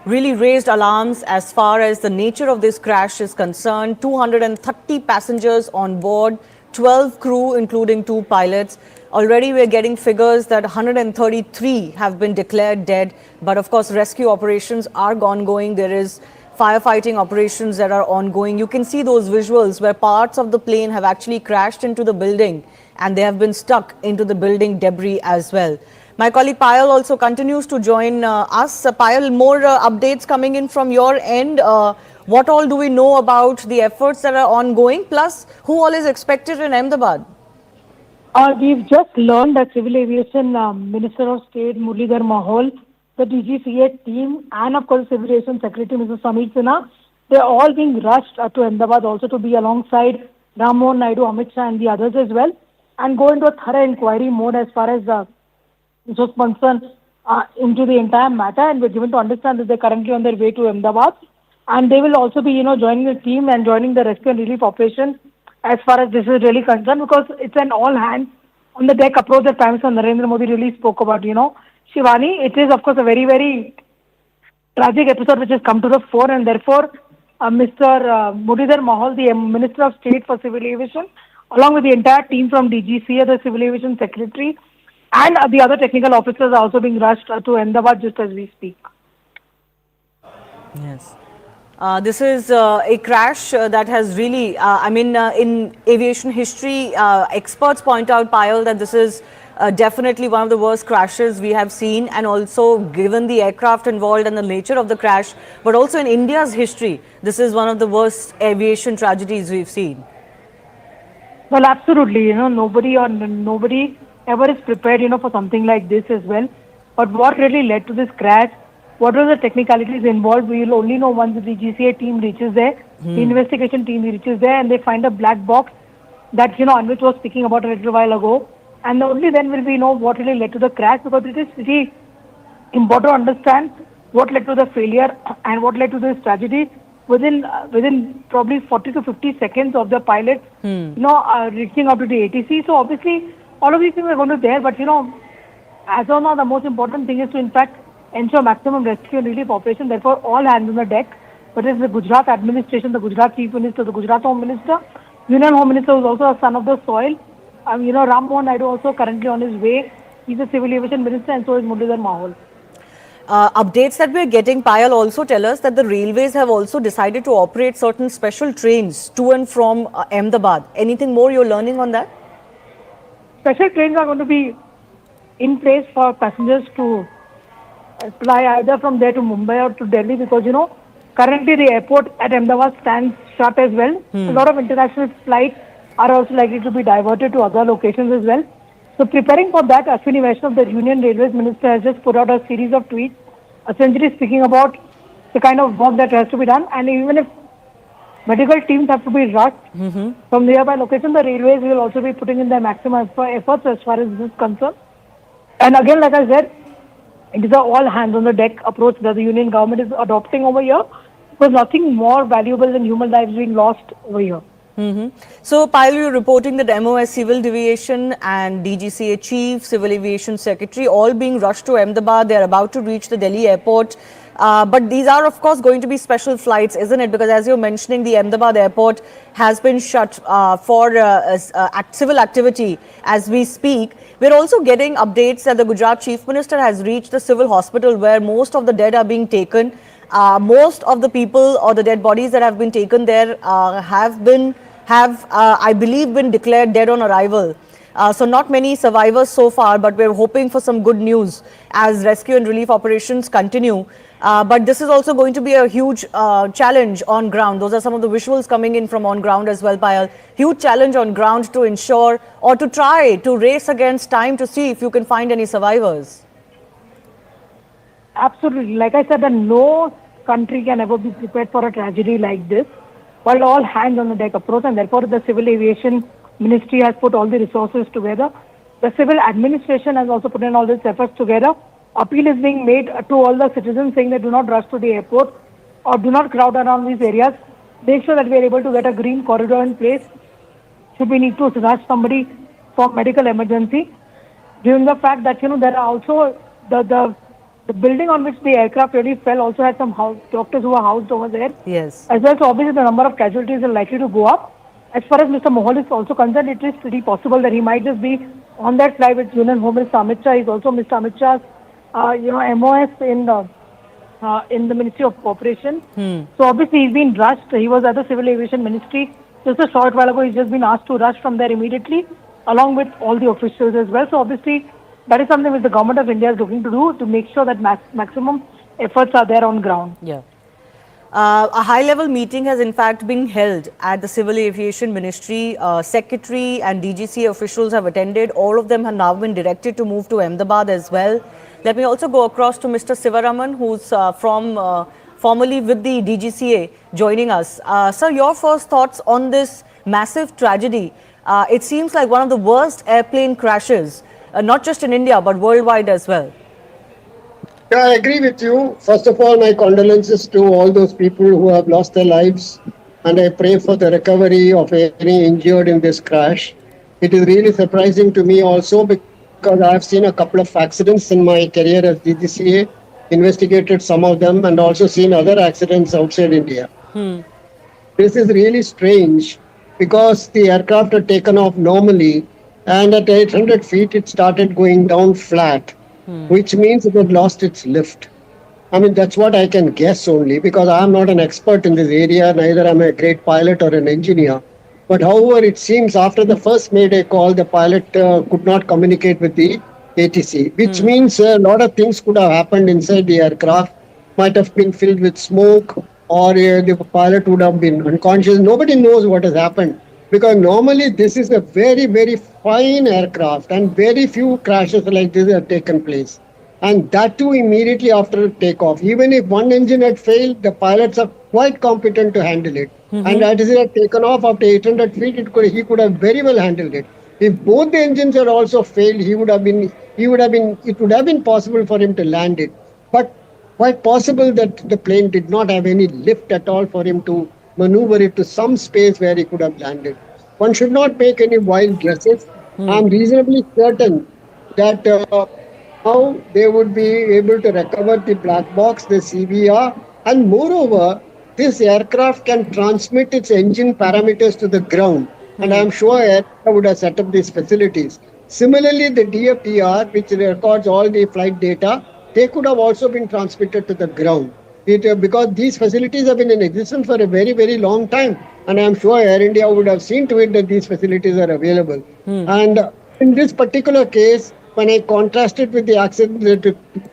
really raised alarms as far as the nature of this crash is concerned. 230 passengers on board, 12 crew, including 2 pilots. Already we're getting figures that 133 have been declared dead. But of course, rescue operations are ongoing. There is firefighting operations that are ongoing. You can see those visuals where parts of the plane have actually crashed into the building and they have been stuck into the building debris as well. My colleague Payal also continues to join us. Payal, more updates coming in from your end. What all do we know about the efforts that are ongoing? Plus, who all is expected in Ahmedabad? We've just learned that Civil Aviation Minister of State Muralidhar Mahol, the DGCA team, and of course Civil Aviation Secretary Mr. Samir Sinha, they're all being rushed to Ahmedabad also to be alongside Ram Mohan Naidu, Amit Shah and the others as well, and go into a thorough inquiry mode as far as this was concerned into the entire matter. And we're given to understand that they're currently on their way to Ahmedabad, and they will also be, joining the team and joining the rescue and relief operation as far as this is really concerned, because it's an all hands on the deck approach that Prime Minister Narendra Modi really spoke about. Shivani, it is of course a very, very tragic episode which has come to the fore, and therefore Mr. Muralidhar Mahol, the Minister of State for Civil Aviation, along with the entire team from DGCA, the Civil Aviation Secretary, and the other technical officers are also being rushed to Ahmedabad just as we speak. Yes. This is a crash that has really, in aviation history, experts point out, Payal, that this is definitely one of the worst crashes we have seen, and also given the aircraft involved and the nature of the crash, but also in India's history, this is one of the worst aviation tragedies we've seen. Well, absolutely. Nobody ever is prepared, for something like this as well. But what really led to this crash? What are the technicalities involved? We will only know once the DGCA team reaches there, the investigation team reaches there, and they find a black box that, Anvit was speaking about a little while ago. And only then will we know what really led to the crash, because it is really important to understand what led to the failure and what led to this tragedy within probably 40 to 50 seconds of the pilot, reaching out to the ATC. So obviously, all of these things are going to be there, but as of now, the most important thing is to in fact ensure maximum rescue and relief operation. Therefore, all hands on the deck, whether it's the Gujarat administration, the Gujarat Chief Minister, the Gujarat Home Minister, Union Home Minister, who is also a son of the soil. Ram Mohan Naidu also currently on his way. He's a Civil Aviation Minister, and so is Muralidhar Mahol. Updates that we're getting, Payal, also tell us that the railways have also decided to operate certain special trains to and from Ahmedabad. Anything more you're learning on that? Special trains are going to be in place for passengers to fly either from there to Mumbai or to Delhi, because currently the airport at Ahmedabad stands shut as well. A lot of international flights are also likely to be diverted to other locations as well. So preparing for that, Ashwini Vaishnav, the Union Railways Minister, has just put out a series of tweets, essentially speaking about the kind of work that has to be done. And even if medical teams have to be rushed from nearby locations, the railways will also be putting in their maximum efforts as far as this is concerned. And again, like I said, it is an all hands on the deck approach that the Union government is adopting over here, because nothing more valuable than human lives being lost over here. So, Payal, you're reporting that MOS Civil Aviation and DGCA Chief, Civil Aviation Secretary, all being rushed to Ahmedabad. They're about to reach the Delhi airport. But these are, of course, going to be special flights, isn't it? Because as you're mentioning, the Ahmedabad airport has been shut for civil activity as we speak. We're also getting updates that the Gujarat Chief Minister has reached the civil hospital where most of the dead are being taken. Most of the people or the dead bodies that have been taken there have, I believe, been declared dead on arrival. So not many survivors so far, but we're hoping for some good news as rescue and relief operations continue. But this is also going to be a huge challenge on ground. Those are some of the visuals coming in from on ground as well, Payal. Huge challenge on ground to ensure or to try to race against time to see if you can find any survivors. Absolutely. Like I said, no country can ever be prepared for a tragedy like this. While all hands on the deck approach, and therefore the Civil Aviation Ministry has put all the resources together. The civil administration has also put in all these efforts together. Appeal is being made to all the citizens saying that do not rush to the airport or do not crowd around these areas. Make sure that we are able to get a green corridor in place. Should we need to rush somebody for medical emergency, given the fact that there are also the building on which the aircraft really fell also had some doctors who were housed over there. Yes. As well, so obviously the number of casualties are likely to go up. As far as Mr. Mohal is also concerned, it is pretty possible that he might just be on that flight with Union Home Minister Amit Shah. He's also Mr. Amit Shah's, MOS in the Ministry of Cooperation. So obviously he's been rushed. He was at the Civil Aviation Ministry just a short while ago. He's just been asked to rush from there immediately, along with all the officials as well. So obviously that is something which the government of India is looking to do to make sure that maximum efforts are there on ground. Yeah. A high-level meeting has in fact been held at the Civil Aviation Ministry. Secretary and DGCA officials have attended. All of them have now been directed to move to Ahmedabad as well. Let me also go across to Mr. Sivaraman, who's formerly with the DGCA, joining us. Sir, your first thoughts on this massive tragedy? It seems like one of the worst airplane crashes, not just in India, but worldwide as well. Yeah, I agree with you. First of all, my condolences to all those people who have lost their lives, and I pray for the recovery of any injured in this crash. It is really surprising to me also because I have seen a couple of accidents in my career as DGCA, investigated some of them, and also seen other accidents outside India. This is really strange because the aircraft had taken off normally, and at 800 feet it started going down flat. Which means it had lost its lift. I mean, that's what I can guess only because I'm not an expert in this area, neither am I a great pilot or an engineer. But however, it seems after the first Mayday call, the pilot could not communicate with the ATC, which means a lot of things could have happened inside the aircraft, might have been filled with smoke, or the pilot would have been unconscious. Nobody knows what has happened. Because normally this is a very, very fine aircraft and very few crashes like this have taken place. And that too immediately after takeoff. Even if one engine had failed, the pilots are quite competent to handle it. And as it had taken off after 800 feet, he could have very well handled it. If both the engines had also failed, it would have been possible for him to land it. But quite possible that the plane did not have any lift at all for him to maneuver it to some space where he could have landed. One should not make any wild guesses. I'm reasonably certain that now they would be able to recover the black box, the CVR, and moreover, this aircraft can transmit its engine parameters to the ground. And I'm sure Air India would have set up these facilities. Similarly, the DFDR, which records all the flight data, they could have also been transmitted to the ground. Because these facilities have been in existence for a very, very long time. And I'm sure Air India would have seen to it that these facilities are available. And in this particular case, when I contrasted with the accident that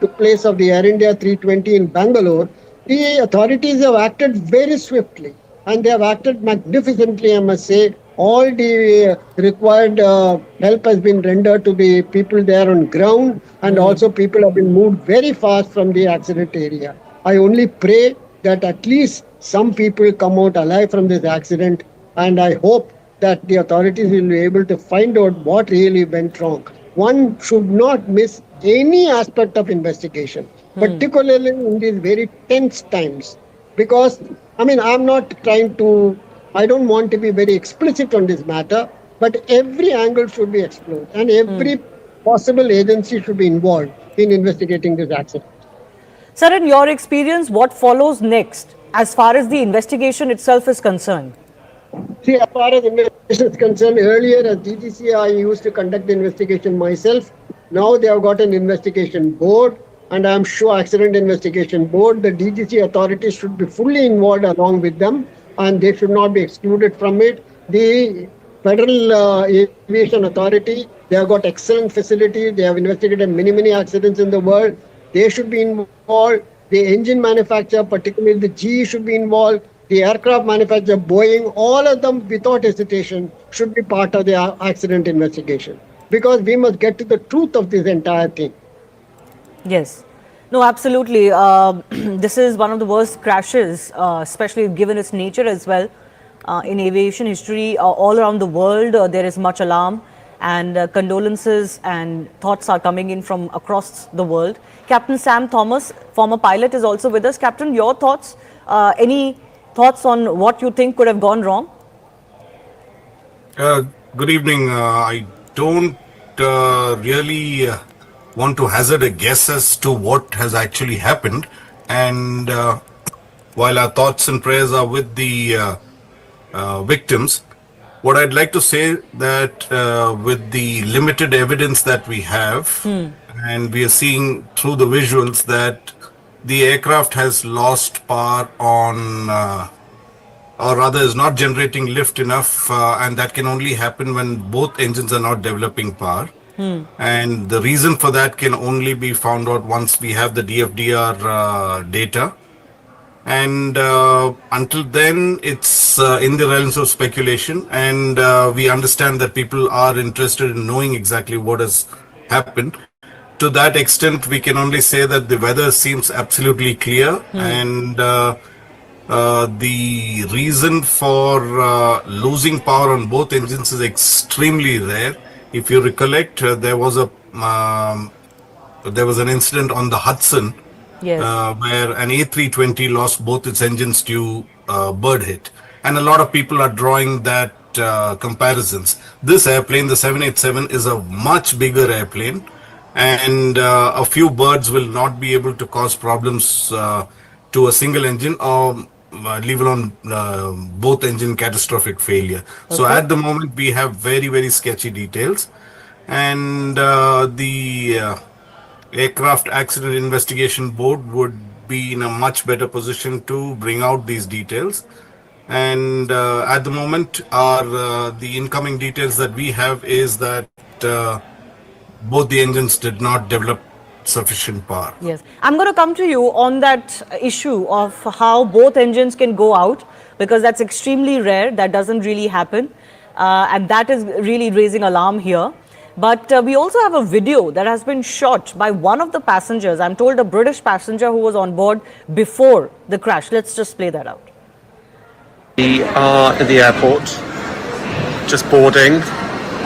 took place of the Air India 320 in Bangalore, the authorities have acted very swiftly. And they have acted magnificently, I must say. All the required help has been rendered to the people there on ground. And also people have been moved very fast from the accident area. I only pray that at least some people come out alive from this accident, and I hope that the authorities will be able to find out what really went wrong. One should not miss any aspect of investigation, particularly in these very tense times. Because, I mean, I don't want to be very explicit on this matter, but every angle should be explored, and every possible agency should be involved in investigating this accident. Sir, in your experience, what follows next as far as the investigation itself is concerned? See, as far as investigation is concerned, earlier as DGCA, I used to conduct the investigation myself. Now they have got an investigation board, and I'm sure accident investigation board, the DGCA authorities should be fully involved along with them, and they should not be excluded from it. The Federal Aviation Authority, they have got excellent facilities. They have investigated many, many accidents in the world. They should be involved. The engine manufacturer, particularly the GE, should be involved. The aircraft manufacturer, Boeing, all of them without hesitation should be part of the accident investigation. Because we must get to the truth of this entire thing. Yes. No, absolutely. This is one of the worst crashes, especially given its nature as well. In aviation history, all around the world, there is much alarm, and condolences and thoughts are coming in from across the world. Captain Sam Thomas, former pilot, is also with us. Captain, your thoughts? Any thoughts on what you think could have gone wrong? Good evening. I don't really want to hazard a guess as to what has actually happened. And while our thoughts and prayers are with the victims, what I'd like to say that with the limited evidence that we have, and we are seeing through the visuals that the aircraft has lost power on or rather is not generating lift enough, and that can only happen when both engines are not developing power. And the reason for that can only be found out once we have the DFDR data. And until then, it's in the realms of speculation. And we understand that people are interested in knowing exactly what has happened. To that extent, we can only say that the weather seems absolutely clear. And the reason for losing power on both engines is extremely rare. If you recollect, there was an incident on the Hudson where an A320 lost both its engines to bird hit, and a lot of people are drawing that comparisons. This airplane, the 787, is a much bigger airplane, and a few birds will not be able to cause problems to a single engine or leave alone both engine catastrophic failure. So at the moment we have very, very sketchy details, and the Aircraft Accident Investigation Board would be in a much better position to bring out these details. And at the moment, the incoming details that we have is that both the engines did not develop sufficient power. Yes. I'm going to come to you on that issue of how both engines can go out, because that's extremely rare. That doesn't really happen. And that is really raising alarm here. But we also have a video that has been shot by one of the passengers. I'm told a British passenger who was on board before the crash. Let's just play that out. We are at the airport, just boarding.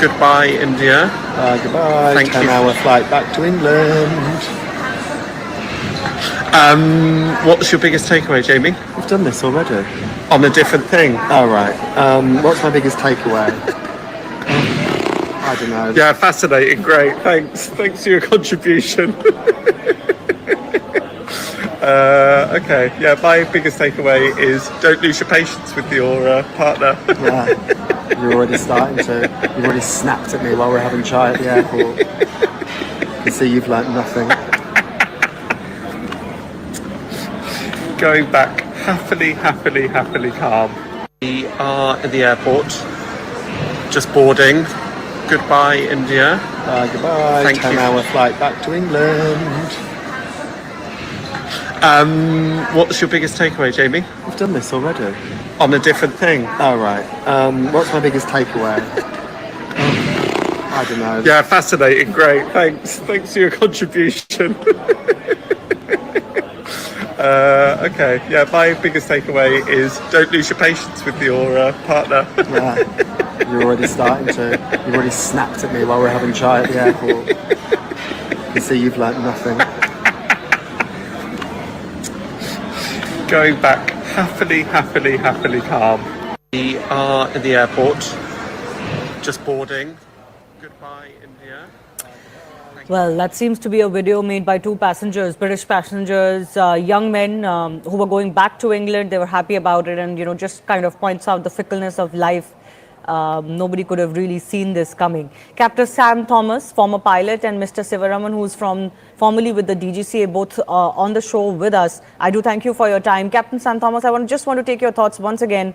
Goodbye, India. Goodbye. Thank 10-hour flight back to England. What's your biggest takeaway, Jamie? We've done this already. On a different thing. All right. What's my biggest takeaway? I don't know. Yeah, fascinating. Great. Thanks for your contribution. Okay. Yeah, my biggest takeaway is don't lose your patience with your partner. Yeah. You're already starting to. You've already snapped at me while we're having chai at the airport. You see, you've learnt nothing. Going back happily calm. We are at the airport, just boarding. Goodbye, India. Goodbye. 10-hour flight back to England. What's your biggest takeaway, Jamie? We've done this already. On a different thing. All right. What's my biggest takeaway? I don't know. Yeah, fascinating. Great. Thanks for your contribution. Okay. Yeah, my biggest takeaway is don't lose your patience with your partner. Yeah. You're already starting to. You've already snapped at me while we're having chai at the airport. You see, you've learnt nothing. Going back happily calm. We are at the airport, just boarding. Goodbye, India. Well, that seems to be a video made by two passengers, British passengers, young men who were going back to England. They were happy about it, and just kind of points out the fickleness of life. Nobody could have really seen this coming. Captain Sam Thomas, former pilot, and Mr. Sivaraman, who's formerly with the DGCA, both on the show with us. I do thank you for your time. Captain Sam Thomas, I just want to take your thoughts once again,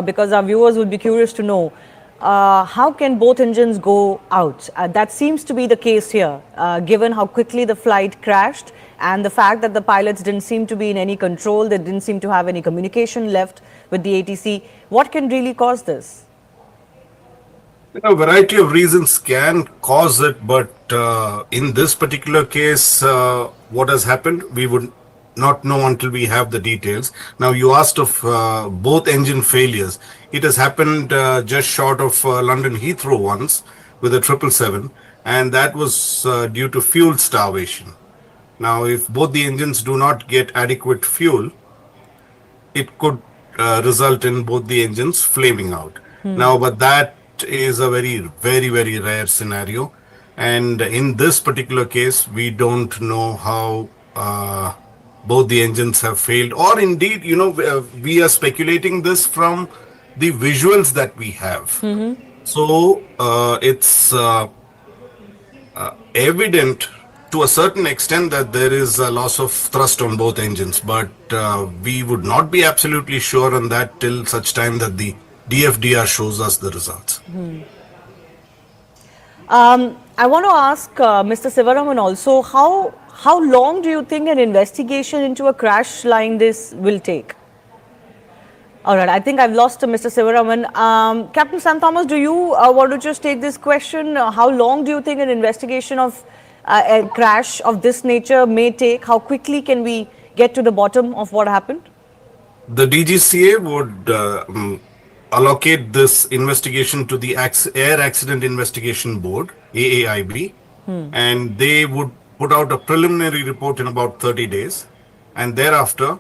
because our viewers would be curious to know, how can both engines go out? That seems to be the case here, given how quickly the flight crashed and the fact that the pilots didn't seem to be in any control. They didn't seem to have any communication left with the ATC. What can really cause this? A variety of reasons can cause it, but in this particular case, what has happened, we would not know until we have the details. Now, you asked of both engine failures. It has happened just short of London Heathrow once with a 777, and that was due to fuel starvation. Now, if both the engines do not get adequate fuel, it could result in both the engines flaming out. Now, but that is a very rare scenario. And in this particular case, we don't know how both the engines have failed, or indeed, we are speculating this from the visuals that we have. So it's evident to a certain extent that there is a loss of thrust on both engines, but we would not be absolutely sure on that till such time that the DFDR shows us the results. I want to ask Mr. Sivaraman also, how long do you think an investigation into a crash like this will take? All right, I think I've lost Mr. Sivaraman. Captain Sam Thomas, do you want to just take this question? How long do you think an investigation of a crash of this nature may take? How quickly can we get to the bottom of what happened? The DGCA would allocate this investigation to the Air Accident Investigation Board, AAIB, and they would put out a preliminary report in about 30 days. And thereafter,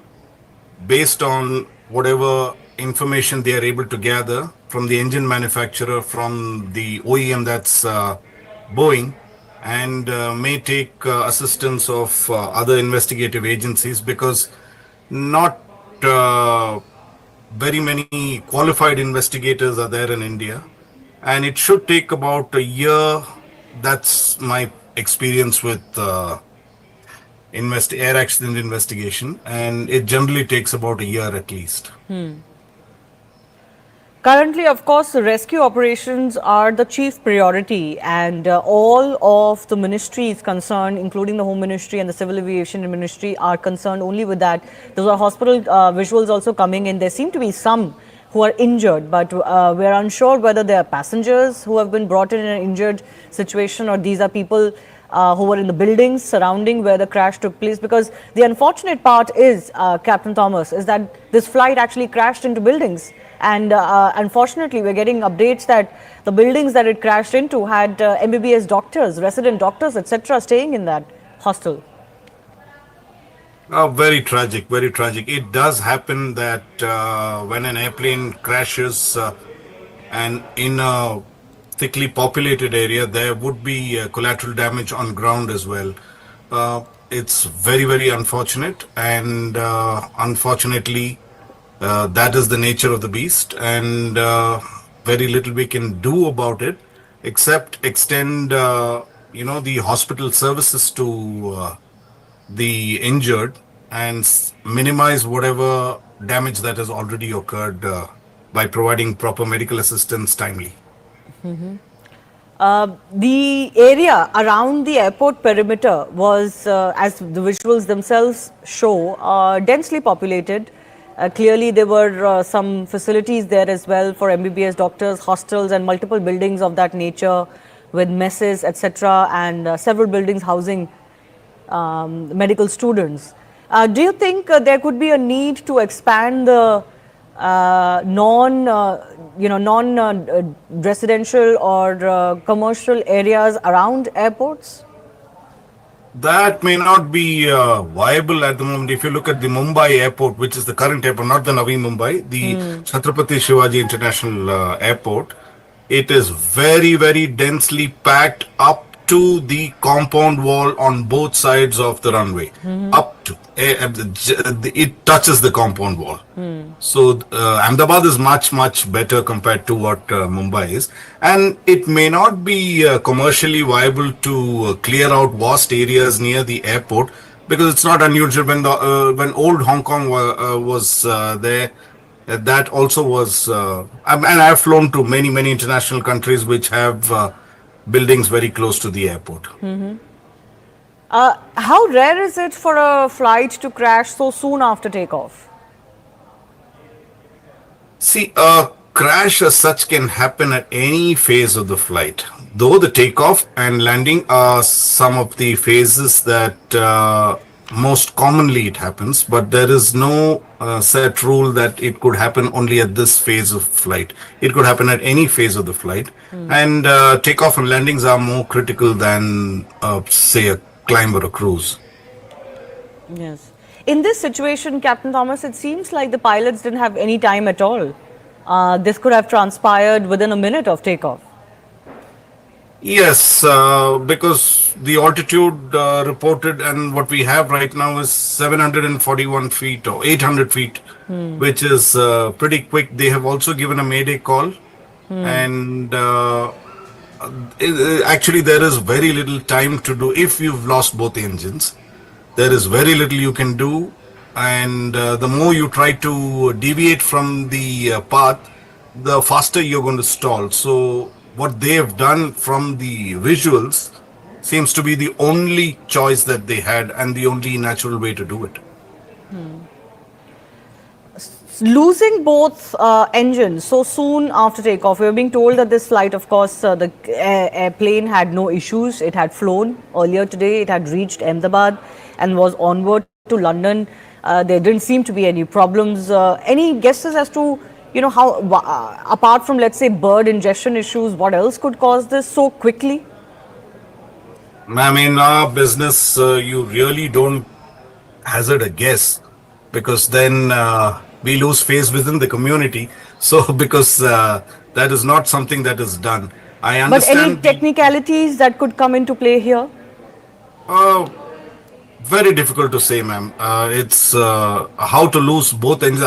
based on whatever information they are able to gather from the engine manufacturer, from the OEM, that's Boeing, and may take assistance of other investigative agencies, because not very many qualified investigators are there in India, and it should take about a year. That's my experience with air accident investigation, and it generally takes about a year at least. Currently, of course, rescue operations are the chief priority, and all of the ministries concerned, including the Home Ministry and the Civil Aviation Ministry, are concerned only with that. Those are hospital visuals also coming in. There seem to be some who are injured, but we're unsure whether they are passengers who have been brought in an injured situation, or these are people who were in the buildings surrounding where the crash took place. Because the unfortunate part is, Captain Thomas, is that this flight actually crashed into buildings. And unfortunately, we're getting updates that the buildings that it crashed into had MBBS doctors, resident doctors, etc., staying in that hostel. Very tragic, very tragic. It does happen that when an airplane crashes and in a thickly populated area, there would be collateral damage on ground as well. It's very unfortunate, and unfortunately, that is the nature of the beast, and very little we can do about it, except extend, the hospital services to the injured and minimize whatever damage that has already occurred by providing proper medical assistance timely. The area around the airport perimeter was, as the visuals themselves show, densely populated. Clearly, there were some facilities there as well for MBBS doctors, hostels, and multiple buildings of that nature with messes, etc., and several buildings housing medical students. Do you think there could be a need to expand the non-residential or commercial areas around airports? That may not be viable at the moment. If you look at the Mumbai airport, which is the current airport, not the Navi Mumbai, the Chhatrapati Shivaji International Airport, it is very densely packed up to the compound wall on both sides of the runway. Up to it touches the compound wall. So Ahmedabad is much better compared to what Mumbai is, and it may not be commercially viable to clear out vast areas near the airport, because it's not unusual when old Hong Kong was there. That also was, and I've flown to many international countries which have buildings very close to the airport. How rare is it for a flight to crash so soon after takeoff? See, crash as such can happen at any phase of the flight. Though the takeoff and landing are some of the phases that most commonly it happens, but there is no set rule that it could happen only at this phase of flight. It could happen at any phase of the flight. And takeoff and landings are more critical than, say, a climb or a cruise. Yes. In this situation, Captain Thomas, it seems like the pilots didn't have any time at all. This could have transpired within a minute of takeoff. Yes, because the altitude reported and what we have right now is 741 feet or 800 feet, which is pretty quick. They have also given a mayday call, and actually there is very little time to do if you've lost both engines. There is very little you can do, and the more you try to deviate from the path, the faster you're going to stall. So what they have done from the visuals seems to be the only choice that they had and the only natural way to do it. Losing both engines so soon after takeoff, we were being told that this flight, of course, the airplane had no issues. It had flown earlier today. It had reached Ahmedabad and was onward to London. There didn't seem to be any problems. Any guesses as to, you know, how, apart from, let's say, bird ingestion issues, what else could cause this so quickly? I mean, our business, you really don't hazard a guess, because then we lose face within the community. So, because that is not something that is done. I understand. But any technicalities that could come into play here? Very difficult to say, ma'am. It's how to lose both engines.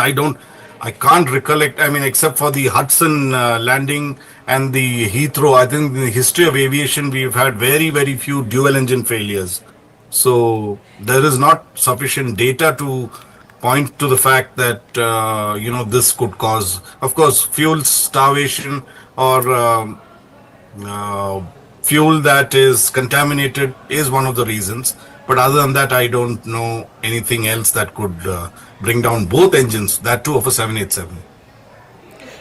I can't recollect. I mean, except for the Hudson landing and the Heathrow, I think in the history of aviation, we've had very, very few dual engine failures. So there is not sufficient data to point to the fact that, this could cause, of course, fuel starvation or fuel that is contaminated is one of the reasons. But other than that, I don't know anything else that could bring down both engines, that too of a 787.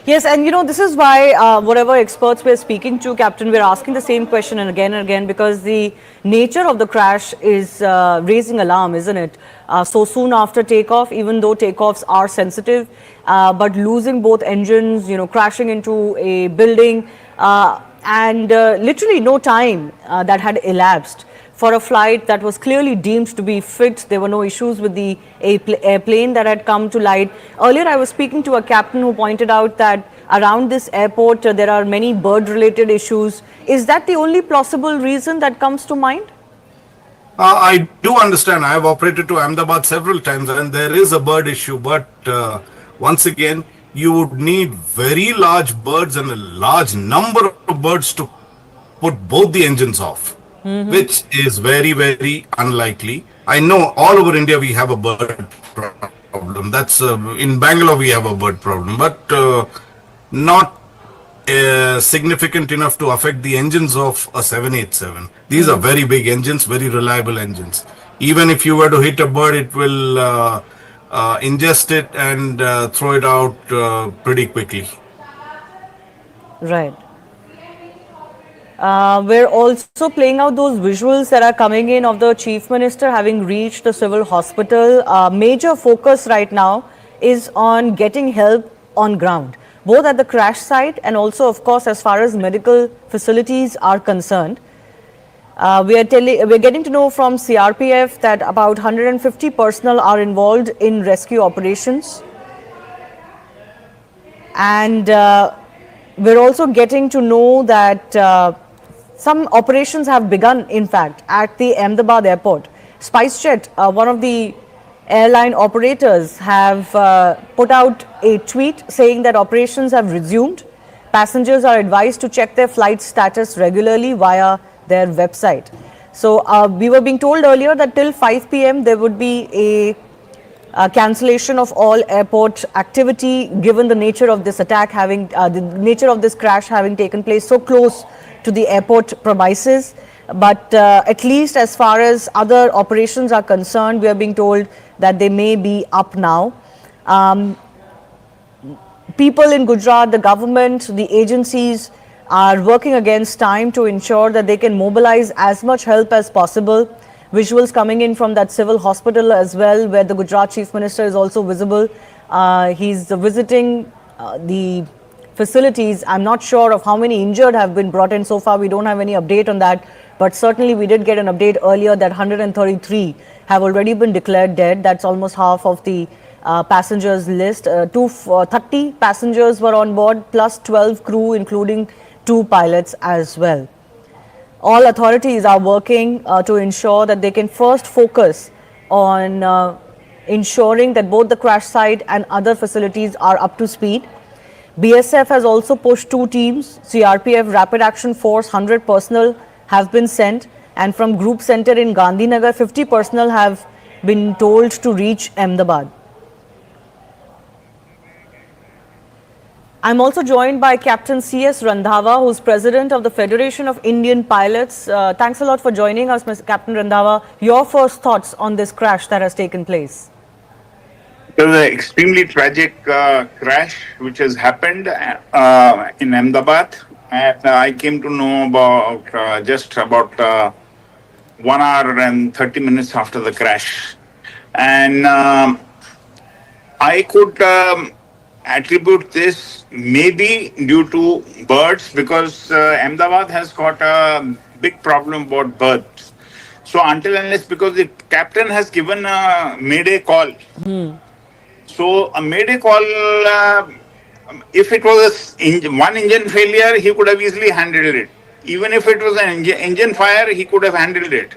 Yes, and you know, this is why whatever experts we're speaking to, Captain, we're asking the same question and again, because the nature of the crash is raising alarm, isn't it? So soon after takeoff, even though takeoffs are sensitive, but losing both engines, you know, crashing into a building and literally no time that had elapsed for a flight that was clearly deemed to be fit. There were no issues with the airplane that had come to light. Earlier, I was speaking to a captain who pointed out that around this airport, there are many bird-related issues. Is that the only plausible reason that comes to mind? I do understand. I have operated to Ahmedabad several times and there is a bird issue. But once again, you would need very large birds and a large number of birds to put both the engines off. Which is very, very unlikely. I know all over India we have a bird problem. That's in Bangalore we have a bird problem, but not significant enough to affect the engines of a 787. These are very big engines, very reliable engines. Even if you were to hit a bird, it will ingest it and throw it out pretty quickly. Right. We're also playing out those visuals that are coming in of the Chief Minister having reached the civil hospital. Major focus right now is on getting help on ground, both at the crash site and also, of course, as far as medical facilities are concerned. We're getting to know from CRPF that about 150 personnel are involved in rescue operations. And we're also getting to know that some operations have begun, in fact, at the Ahmedabad airport. SpiceJet, one of the airline operators, have put out a tweet saying that operations have resumed. Passengers are advised to check their flight status regularly via their website. So we were being told earlier that till 5 p.m. there would be a cancellation of all airport activity, given the nature of this attack having, the nature of this crash having taken place so close to the airport premises. But at least as far as other operations are concerned, we are being told that they may be up now. people in Gujarat, the government, the agencies are working against time to ensure that they can mobilize as much help as possible. Visuals coming in from that civil hospital as well, where the Gujarat Chief Minister is also visible. He's visiting the facilities. I'm not sure of how many injured have been brought in so far. We don't have any update on that. But certainly we did get an update earlier that 133 have already been declared dead. That's almost half of the passengers list. 30 passengers were on board, plus 12 crew, including 2 pilots as well. All authorities are working to ensure that they can first focus on ensuring that both the crash site and other facilities are up to speed. BSF has also pushed 2 teams. CRPF Rapid Action Force 100 personnel have been sent, and from Group Center in Gandhinagar 50 personnel have been told to reach Ahmedabad. I'm also joined by Captain C.S. Randhawa, who's president of the Federation of Indian Pilots. Thanks a lot for joining us, Mr. Captain Randhawa. Your first thoughts on this crash that has taken place? It was an extremely tragic crash which has happened in Ahmedabad, and I came to know about just about 1 hour and 30 minutes after the crash, and I could attribute this maybe due to birds, because Ahmedabad has got a big problem about birds. So until unless, because the captain has given a mayday call. So a mayday call, if it was one engine failure, he could have easily handled it. Even if it was an engine fire, he could have handled it.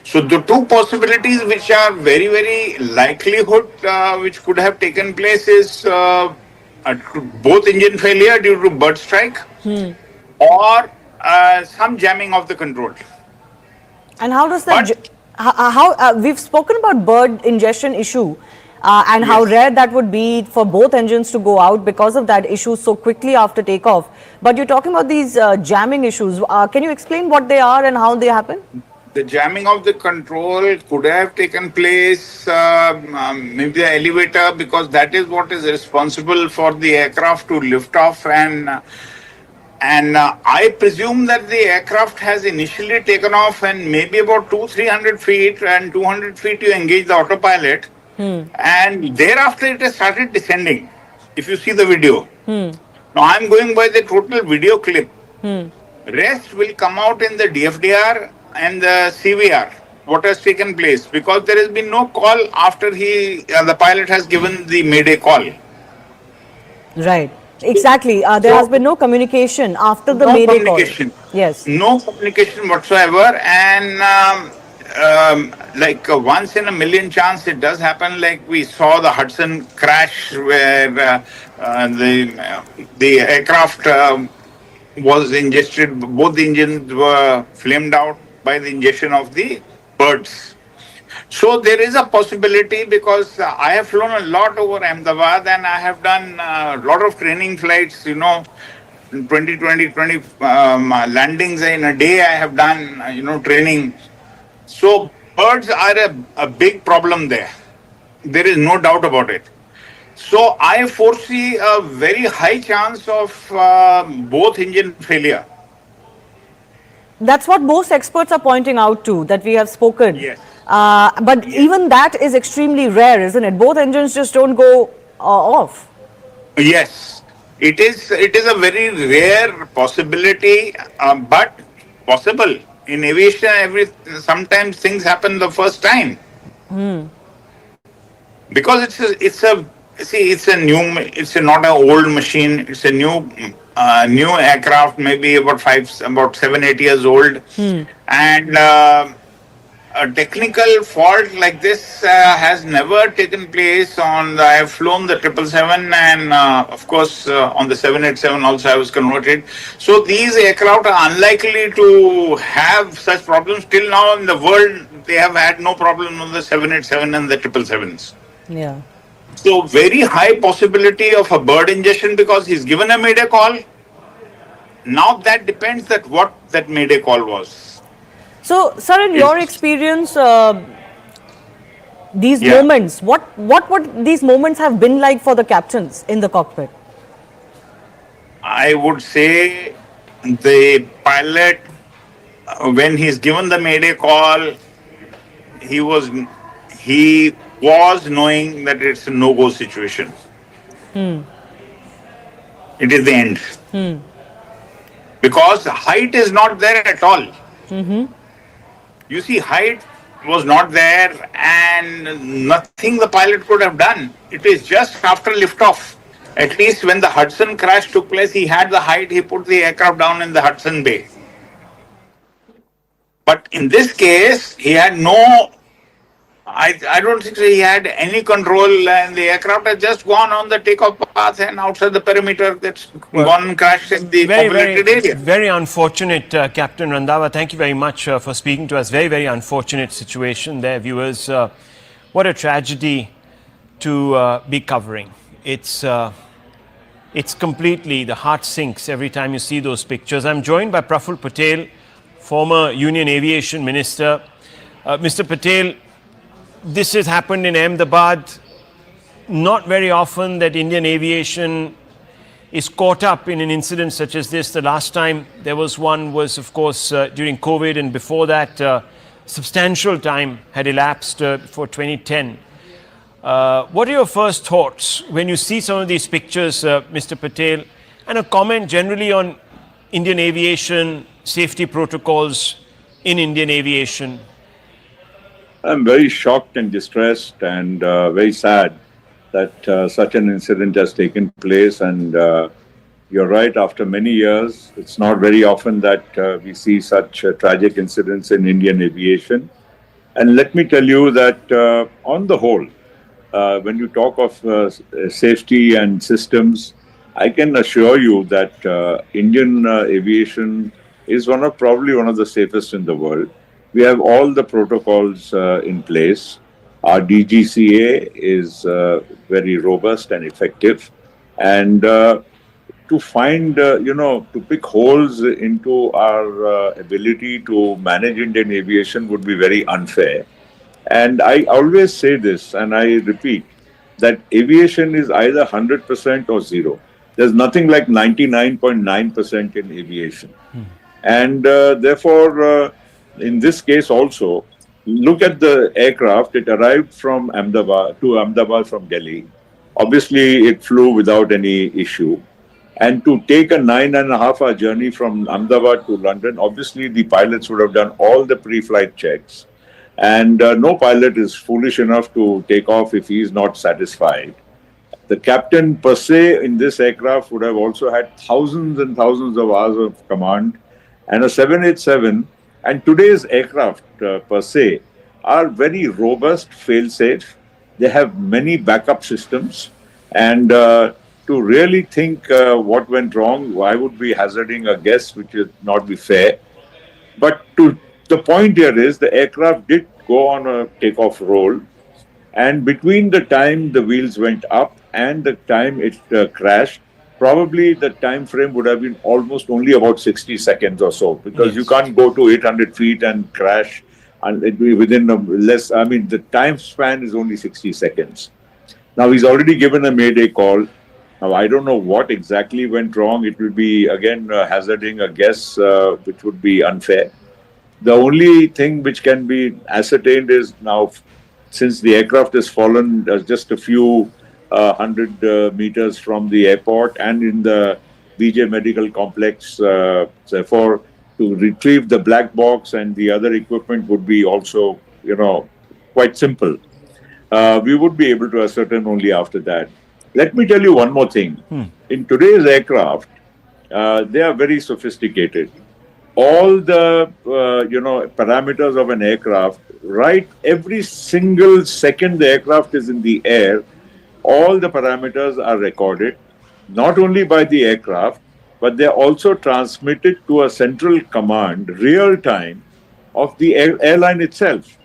So the 2 possibilities which are very, very likelihood which could have taken place is both engine failure due to bird strike or some jamming of the control. And how does that, we've spoken about bird ingestion issue and how rare that would be for both engines to go out because of that issue so quickly after takeoff. But you're talking about these jamming issues. Can you explain what they are and how they happen? The jamming of the control could have taken place, maybe the elevator, because that is what is responsible for the aircraft to lift off, and I presume that the aircraft has initially taken off and maybe about 200-300 feet, and 200 feet you engage the autopilot, and thereafter it has started descending, if you see the video. Now I'm going by the total video clip. Rest will come out in the DFDR and the CVR, what has taken place, because there has been no call after the pilot has given the mayday call. Right. Exactly. There has been no communication after the mayday call. Yes. No communication whatsoever, and like once in a million chance it does happen, like we saw the Hudson crash where the aircraft was ingested, both the engines were flamed out by the ingestion of the birds. So there is a possibility, because I have flown a lot over Ahmedabad and I have done a lot of training flights, 20 landings in a day I have done, training. So birds are a big problem there. There is no doubt about it. So I foresee a very high chance of both engine failure. That's what most experts are pointing out to, that we have spoken. Yes. But even that is extremely rare, isn't it? Both engines just don't go off. Yes, it is a very rare possibility, but possible. In aviation, sometimes things happen the first time. Because it's not an old machine. It's a new aircraft, maybe about 7-8 years old, and a technical fault like this has never taken place on I have flown the 777 and of course on the 787 also I was converted. So these aircraft are unlikely to have such problems. Till now in the world, they have had no problem on the 787 and the 777s. Yeah. So very high possibility of a bird ingestion, because he's given a mayday call. Now that depends that what that mayday call was. So, sir, in your experience, these moments, what would these moments have been like for the captains in the cockpit? I would say the pilot, when he's given the Mayday call, he was knowing that it's a no-go situation. It is the end. Because height is not there at all. You see, height was not there and nothing the pilot could have done. It is just after liftoff. At least when the Hudson crash took place, he had the height, he put the aircraft down in the Hudson Bay. But in this case, he had no, I don't think he had any control, and the aircraft had just gone on the takeoff path and outside the perimeter, that's gone and crashed in the populated area. Very unfortunate, Captain Randhawa. Thank you very much for speaking to us. Very, very unfortunate situation there, viewers. What a tragedy to be covering. It's completely, the heart sinks every time you see those pictures. I'm joined by Praful Patel, former Union Aviation Minister. Mr. Patel, this has happened in Ahmedabad. Not very often that Indian aviation is caught up in an incident such as this. The last time there was one was, of course, during COVID, and before that, substantial time had elapsed for 2010. What are your first thoughts when you see some of these pictures, Mr. Patel, and a comment generally on Indian aviation, safety protocols in Indian aviation? I'm very shocked and distressed and very sad that such an incident has taken place. And you're right, after many years, it's not very often that we see such tragic incidents in Indian aviation. And let me tell you that on the whole, when you talk of safety and systems, I can assure you that Indian aviation is probably one of the safest in the world. We have all the protocols in place. Our DGCA is very robust and effective. And to find, to pick holes into our ability to manage Indian aviation would be very unfair. And I always say this, and I repeat, that aviation is either 100% or zero. There's nothing like 99.9% in aviation. And therefore, in this case also, look at the aircraft. It arrived from Ahmedabad from Delhi. Obviously, it flew without any issue. And to take a 9.5-hour journey from Ahmedabad to London, obviously the pilots would have done all the pre-flight checks. And no pilot is foolish enough to take off if he is not satisfied. The captain per se in this aircraft would have also had thousands and thousands of hours of command. And a 787 and today's aircraft per se are very robust, fail-safe. They have many backup systems. And to really think what went wrong, I would be hazarding a guess, which would not be fair. But the point here is the aircraft did go on a takeoff roll. And between the time the wheels went up and the time it crashed, probably the time frame would have been almost only about 60 seconds or so, because you can't go to 800 feet and crash and it be within the time span is only 60 seconds. Now, he's already given a Mayday call. Now, I don't know what exactly went wrong. It will be, again, hazarding a guess, which would be unfair. The only thing which can be ascertained is now, since the aircraft has fallen just a few 100 meters from the airport and in the BJ Medical Complex, therefore, to retrieve the black box and the other equipment would be also, quite simple. We would be able to ascertain only after that. Let me tell you one more thing. In today's aircraft, they are very sophisticated. All the, parameters of an aircraft, right, every single second the aircraft is in the air, all the parameters are recorded, not only by the aircraft, but they're also transmitted to a central command, real time, of the airline itself.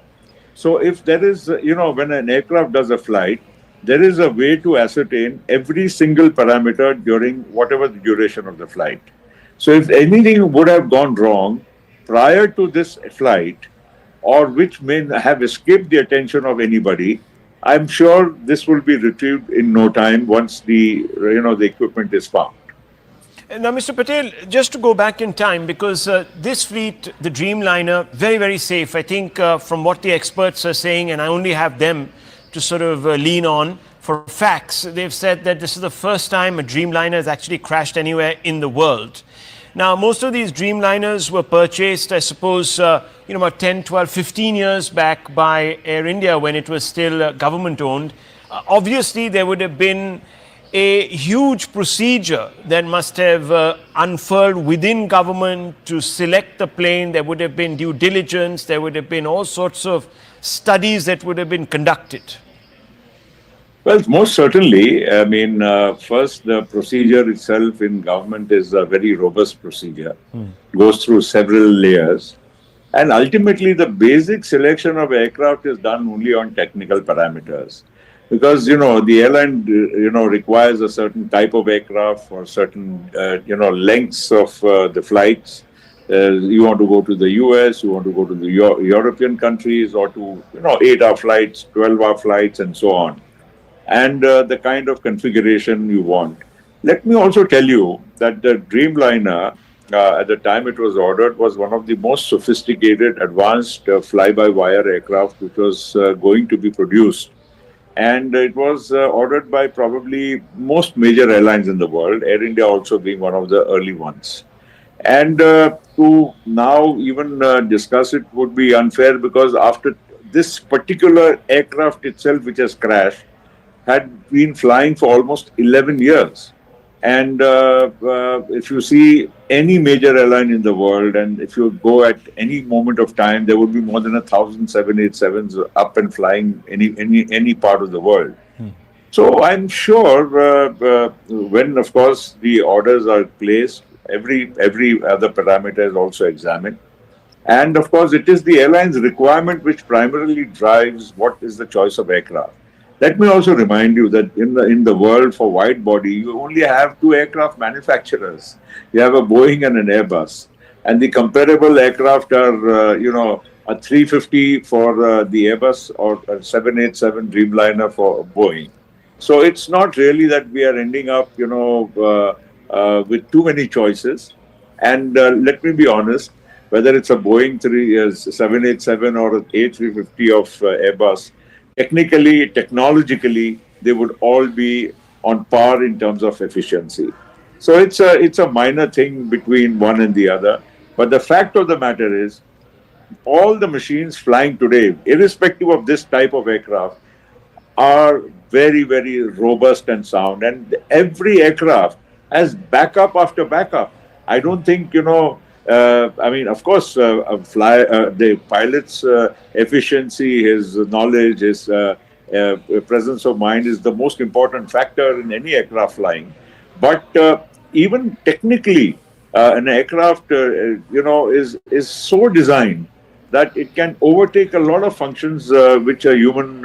So if there is, when an aircraft does a flight, there is a way to ascertain every single parameter during whatever the duration of the flight. So if anything would have gone wrong prior to this flight, or which may have escaped the attention of anybody, I'm sure this will be retrieved in no time once the equipment is found. Now, Mr. Patel, just to go back in time, because this fleet, the Dreamliner, very, very safe. I think from what the experts are saying, and I only have them to sort of lean on for facts, they've said that this is the first time a Dreamliner has actually crashed anywhere in the world. Now, most of these Dreamliners were purchased, I suppose, about 10, 12, 15 years back by Air India when it was still government owned. Obviously, there would have been a huge procedure that must have unfurled within government to select the plane. There would have been due diligence. There would have been all sorts of studies that would have been conducted. Well, most certainly. I mean, first, the procedure itself in government is a very robust procedure. Goes through several layers. And ultimately, the basic selection of aircraft is done only on technical parameters. Because, the airline, requires a certain type of aircraft for certain, lengths of the flights. You want to go to the US, you want to go to the European countries, or to, 8-hour flights, 12-hour flights, and so on. And the kind of configuration you want. Let me also tell you that the Dreamliner, at the time it was ordered, was one of the most sophisticated, advanced fly-by-wire aircraft which was going to be produced. And it was ordered by probably most major airlines in the world, Air India also being one of the early ones. And to now even discuss it would be unfair, because after this particular aircraft itself, which has crashed, had been flying for almost 11 years. And if you see any major airline in the world, and if you go at any moment of time, there would be more than 1,000 787s up and flying any part of the world. So I'm sure when, of course, the orders are placed, every other parameter is also examined. And of course, it is the airline's requirement which primarily drives what is the choice of aircraft. Let me also remind you that in the world for wide body, you only have two aircraft manufacturers. You have a Boeing and an Airbus. And the comparable aircraft are, a 350 for the Airbus or a 787 Dreamliner for Boeing. So it's not really that we are ending up, with too many choices. And let me be honest, whether it's a Boeing 787 or an A350 of Airbus, technically, technologically, they would all be on par in terms of efficiency. So it's a minor thing between one and the other. But the fact of the matter is, all the machines flying today, irrespective of this type of aircraft, are very, very robust and sound. And every aircraft has backup after backup. I don't think, of course, the pilot's efficiency, his knowledge, his presence of mind is the most important factor in any aircraft flying. But even technically, an aircraft, is so designed that it can overtake a lot of functions which a human,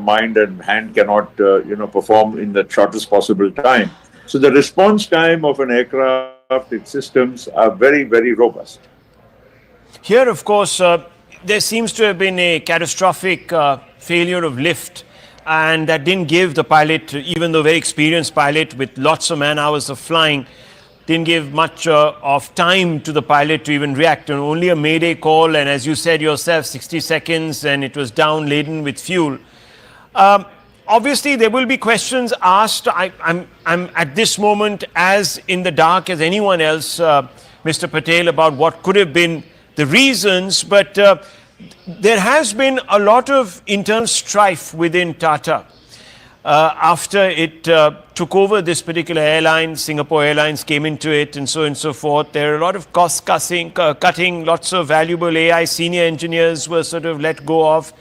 mind and hand cannot, perform in the shortest possible time. So the response time of an aircraft, its systems are very, very robust. Here, of course, there seems to have been a catastrophic failure of lift, and that didn't give the pilot, even though very experienced pilot with lots of man hours of flying, didn't give much of time to the pilot to even react. And only a mayday call, and as you said yourself, 60 seconds, and it was down laden with fuel. Obviously, there will be questions asked. I'm at this moment as in the dark as anyone else, Mr. Patel, about what could have been the reasons. But there has been a lot of internal strife within Tata. After it took over this particular airline, Singapore Airlines came into it, and so on and so forth. There are a lot of cost cutting, lots of valuable AI senior engineers were sort of let go of.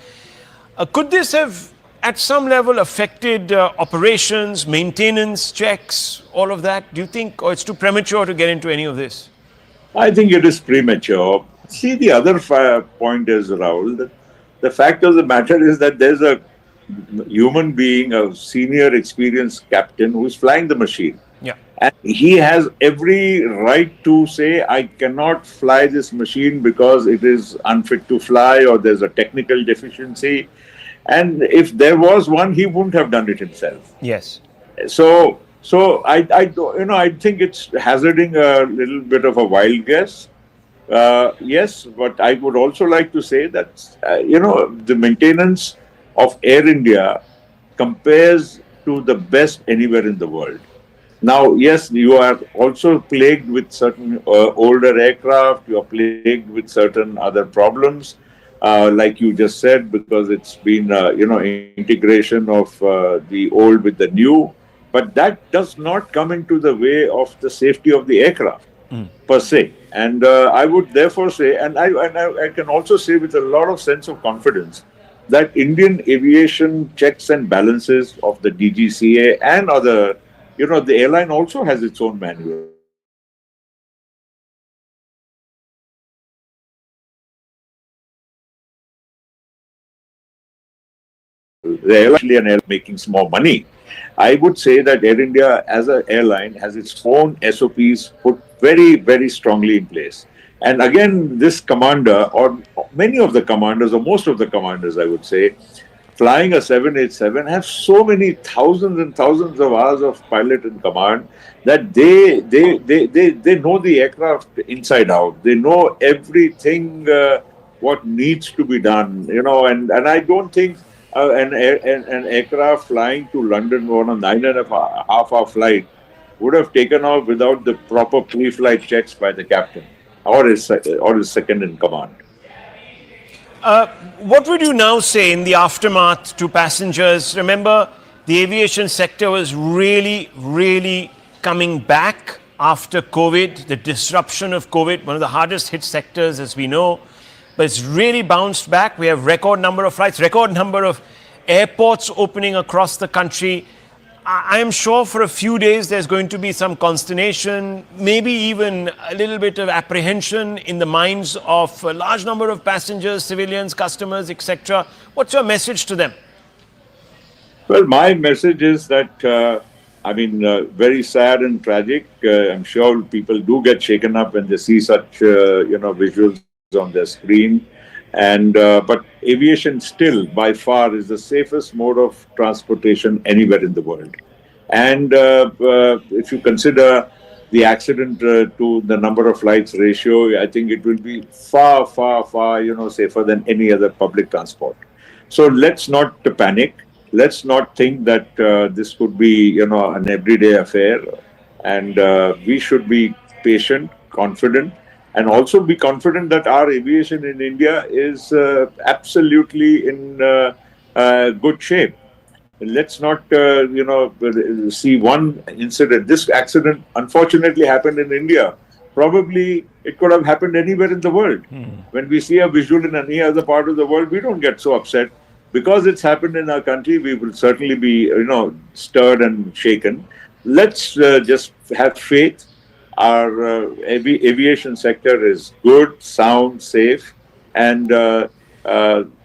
Could this have at some level affected operations, maintenance, checks, all of that? Do you think, or it's too premature to get into any of this? I think it is premature. See, the other point is, Rahul, that the fact of the matter is that there's a human being, a senior experienced captain who is flying the machine. Yeah. And he has every right to say, I cannot fly this machine because it is unfit to fly or there's a technical deficiency. And if there was one, he wouldn't have done it himself. Yes. So So I think it's hazarding a little bit of a wild guess. Yes, but I would also like to say that the maintenance of Air India compares to the best anywhere in the world. Now, yes, you are also plagued with certain older aircraft. You are plagued with certain other problems, like you just said, because it's been integration of the old with the new. But that does not come into the way of the safety of the aircraft per se. And I would therefore say, and I can also say with a lot of sense of confidence, that Indian aviation checks and balances of the DGCA and other, the airline also has its own manual. The airline actually an airline making some more money. I would say that Air India as an airline has its own SOPs put very, very strongly in place. And again, this commander, or many of the commanders, or most of the commanders, I would say, flying a 787 have so many thousands and thousands of hours of pilot and command that they know the aircraft inside out. They know everything what needs to be done. And I don't think an aircraft flying to London on a 9.5 hour flight would have taken off without the proper pre-flight checks by the captain or his second in command. What would you now say in the aftermath to passengers? Remember, the aviation sector was really, really coming back after COVID, the disruption of COVID, one of the hardest hit sectors, as we know. But it's really bounced back. We have record number of flights, record number of airports opening across the country. I am sure for a few days there's going to be some consternation, maybe even a little bit of apprehension in the minds of a large number of passengers, civilians, customers, etc. What's your message to them? Well, my message is that, very sad and tragic. I'm sure people do get shaken up when they see such, visuals on their screen. But aviation still, by far, is the safest mode of transportation anywhere in the world. And if you consider the accident to the number of flights ratio, I think it will be far, far, far, safer than any other public transport. So let's not panic. Let's not think that this could be, an everyday affair. And we should be patient, confident, and also be confident that our aviation in India is absolutely in good shape. Let's not, see one incident. This accident unfortunately happened in India. Probably it could have happened anywhere in the world. When we see a visual in any other part of the world, we don't get so upset. Because it's happened in our country, we will certainly be, stirred and shaken. Let's just have faith. Our aviation sector is good, sound, safe, and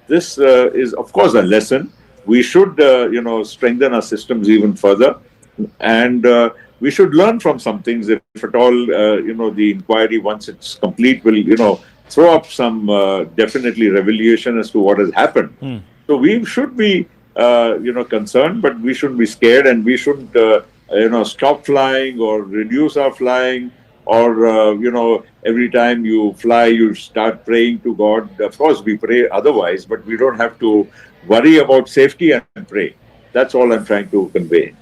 this is, of course, a lesson. We should, strengthen our systems even further, and we should learn from some things. If at all, the inquiry, once it's complete, will, throw up some definitely revelation as to what has happened. So we should be, concerned, but we shouldn't be scared, and we shouldn't. Stop flying or reduce our flying, or, every time you fly, you start praying to God. Of course, we pray otherwise, but we don't have to worry about safety and pray. That's all I'm trying to convey.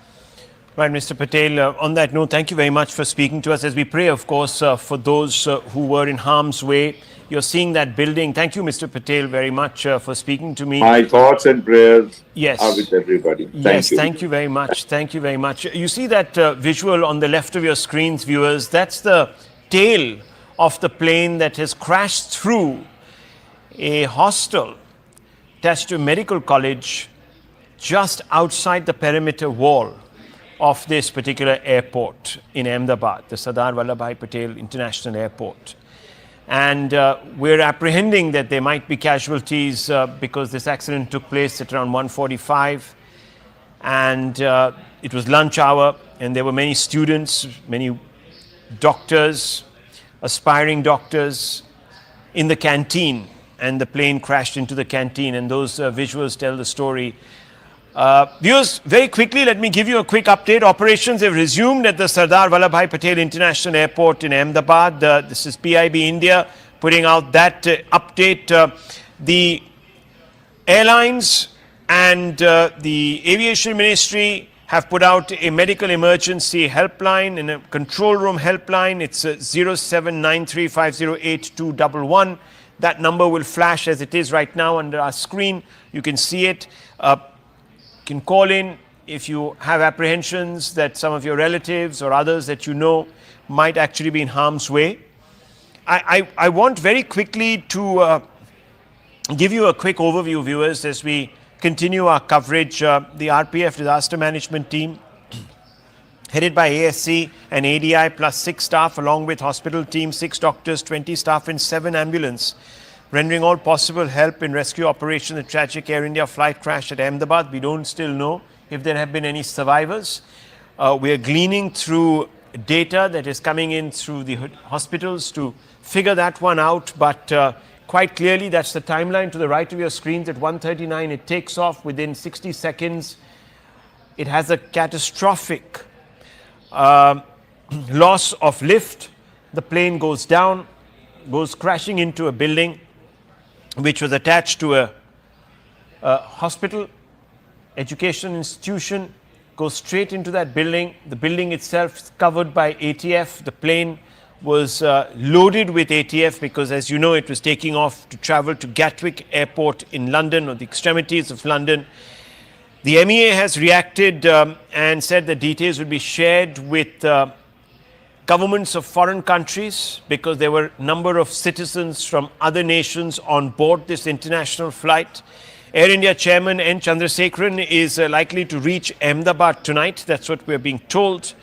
Right, Mr. Patel, on that note, thank you very much for speaking to us as we pray, of course, for those who were in harm's way. You're seeing that building. Thank you, Mr. Patel, very much for speaking to me. My thoughts and prayers yes. are with everybody. Thank you. Thank you very much. Thank you very much. You see that visual on the left of your screens, viewers? That's the tail of the plane that has crashed through a hostel attached to a medical college just outside the perimeter wall of this particular airport in Ahmedabad, the Sardar Vallabhbhai Patel International Airport. And we're apprehending that there might be casualties because this accident took place at around 1:45, and it was lunch hour, and there were many students, many doctors, aspiring doctors in the canteen, and the plane crashed into the canteen, and those visuals tell the story. Viewers, very quickly, let me give you a quick update. Operations have resumed at the Sardar Vallabhbhai Patel International Airport in Ahmedabad. This is PIB India putting out that update. The airlines and the aviation ministry have put out a medical emergency helpline and a control room helpline. It's 0793508211. That number will flash as it is right now under our screen. You can see it. You can call in if you have apprehensions that some of your relatives or others that you know might actually be in harm's way. I want very quickly to give you a quick overview, viewers, as we continue our coverage. The RPF disaster management team, headed by ASC and ADI, plus 6 staff, along with hospital team, 6 doctors, 20 staff, and 7 ambulance, rendering all possible help in rescue operation. The tragic Air India flight crash at Ahmedabad. We don't still know if there have been any survivors. We are gleaning through data that is coming in through the hospitals to figure that one out, but quite clearly, that's the timeline to the right of your screens. At 1:39, it takes off. Within 60 seconds, it has a catastrophic loss of lift. The plane goes down, goes crashing into a building which was attached to a hospital, education institution, goes straight into that building. The building itself is covered by ATF. The plane was loaded with ATF because, as you know, it was taking off to travel to Gatwick Airport in London, or the extremities of London. The MEA has reacted and said that details will be shared with governments of foreign countries, because there were a number of citizens from other nations on board this international flight. Air India chairman N. Chandrasekaran is likely to reach Ahmedabad tonight. That's what we're being told.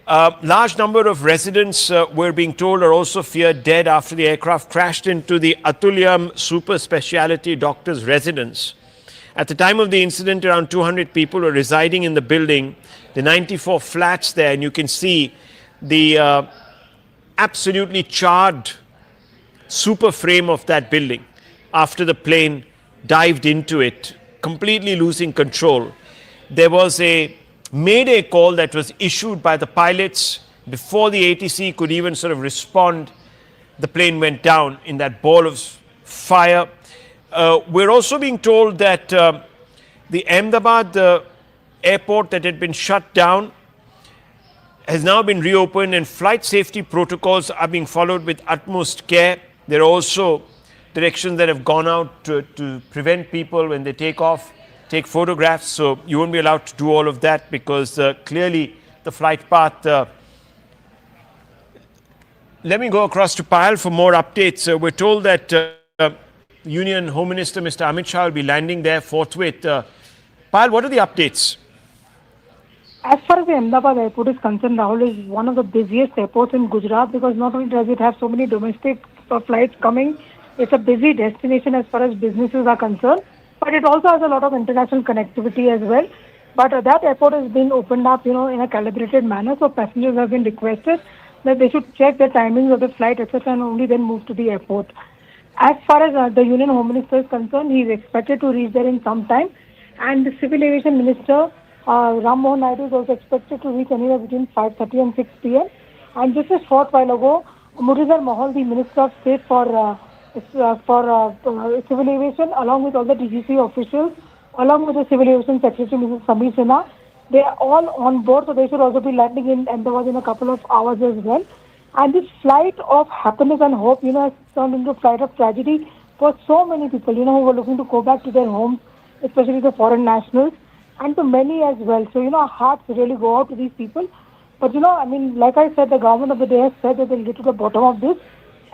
Large number of residents, we're being told, are also feared dead after the aircraft crashed into the Atulyam super speciality doctor's residence. At the time of the incident, around 200 people were residing in the building, the 94 flats there, and you can see the absolutely charred super frame of that building after the plane dived into it, completely losing control. There was a mayday call that was issued by the pilots before the ATC could even sort of respond. The plane went down in that ball of fire. We're also being told that the Ahmedabad airport that had been shut down has now been reopened, and flight safety protocols are being followed with utmost care. There are also directions that have gone out to prevent people when they take off, take photographs, so you won't be allowed to do all of that, because clearly the flight path. Let me go across to Payal for more updates. We're told that Union Home Minister Mr. Amit Shah will be landing there forthwith. Payal, what are the updates? As far as the Ahmedabad airport is concerned, Rahul, is one of the busiest airports in Gujarat, because not only does it have so many domestic flights coming, it's a busy destination as far as businesses are concerned, but it also has a lot of international connectivity as well. But that airport has been opened up, in a calibrated manner, so passengers have been requested that they should check the timings of the flight, etc., and only then move to the airport. As far as the Union Home Minister is concerned, he is expected to reach there in some time, and the Civil Aviation Minister Ram Mohan Naidu is also expected to reach anywhere between 5:30 and 6 p.m. And just a short while ago, Muralidhar Mohal, the Minister of State for Civil Aviation, along with all the DGC officials, along with the Civil Aviation Secretary Mrs. Samir Sinha, they are all on board, so they should also be landing in Ahmedabad in a couple of hours as well. And this flight of happiness and hope, has turned into a flight of tragedy for so many people, who were looking to go back to their homes, especially the foreign nationals, and to many as well. So, our hearts really go out to these people. But, like I said, the government of the day has said that they'll get to the bottom of this,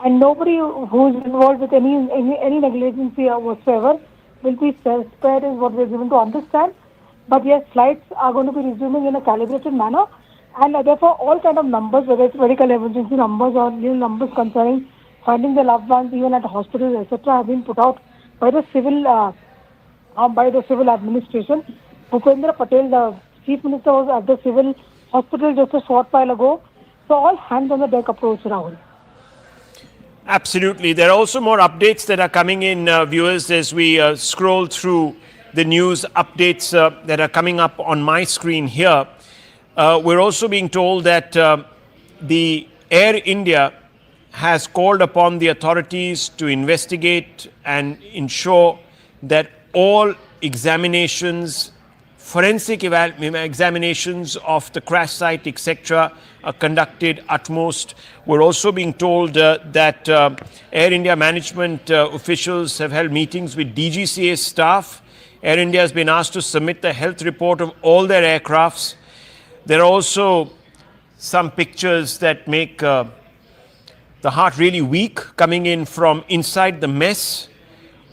and nobody who is involved with any negligence whatsoever will be spared, is what we're given to understand. But yes, flights are going to be resuming in a calibrated manner, and therefore all kind of numbers, whether it's medical emergency numbers or new numbers concerning finding the loved ones even at hospitals, etc., have been put out by the civil administration. Bhupendra Patel, the Chief Minister, was at the civil hospital just a short while ago. So all hands on the deck approach, Rahul. Absolutely. There are also more updates that are coming in, viewers, as we scroll through the news updates that are coming up on my screen here, we're also being told that the Air India has called upon the authorities to investigate and ensure that all examinations, forensic examinations of the crash site, etc., are conducted utmost. We're also being told that Air India management officials have held meetings with DGCA staff. Air India has been asked to submit the health report of all their aircrafts. There are also some pictures that make the heart really weak coming in from inside the mess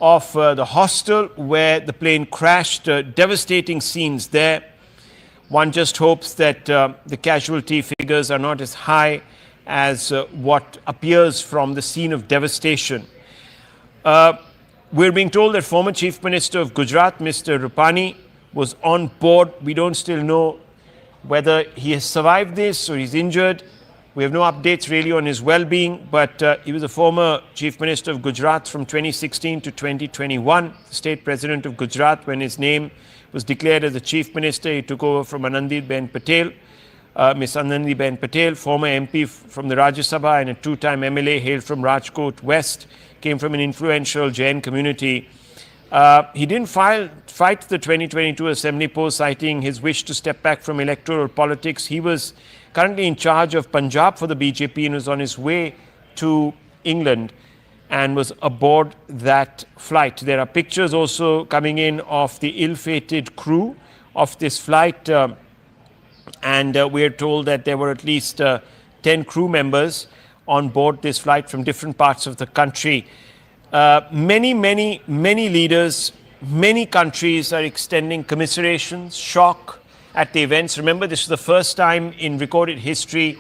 of the hostel where the plane crashed. Devastating scenes there. One just hopes that the casualty figures are not as high as what appears from the scene of devastation. We're being told that former Chief Minister of Gujarat, Mr. Rupani, was on board. We don't still know whether he has survived this or he's injured. We have no updates really on his well-being, but he was a former Chief Minister of Gujarat from 2016 to 2021, State President of Gujarat. When his name was declared as the Chief Minister, he took over from Anandiben Patel, Miss Anandiben Patel, former MP from the Rajya Sabha and a two-time MLA, hailed from Rajkot West, came from an influential Jain community. He didn't fight the 2022 Assembly poll, citing his wish to step back from electoral politics. He was currently in charge of Punjab for the BJP and was on his way to England and was aboard that flight. There are pictures also coming in of the ill-fated crew of this flight, and we are told that there were at least 10 crew members on board this flight from different parts of the country. Many leaders, many countries are extending commiserations, shock at the events. Remember, this is the first time in recorded history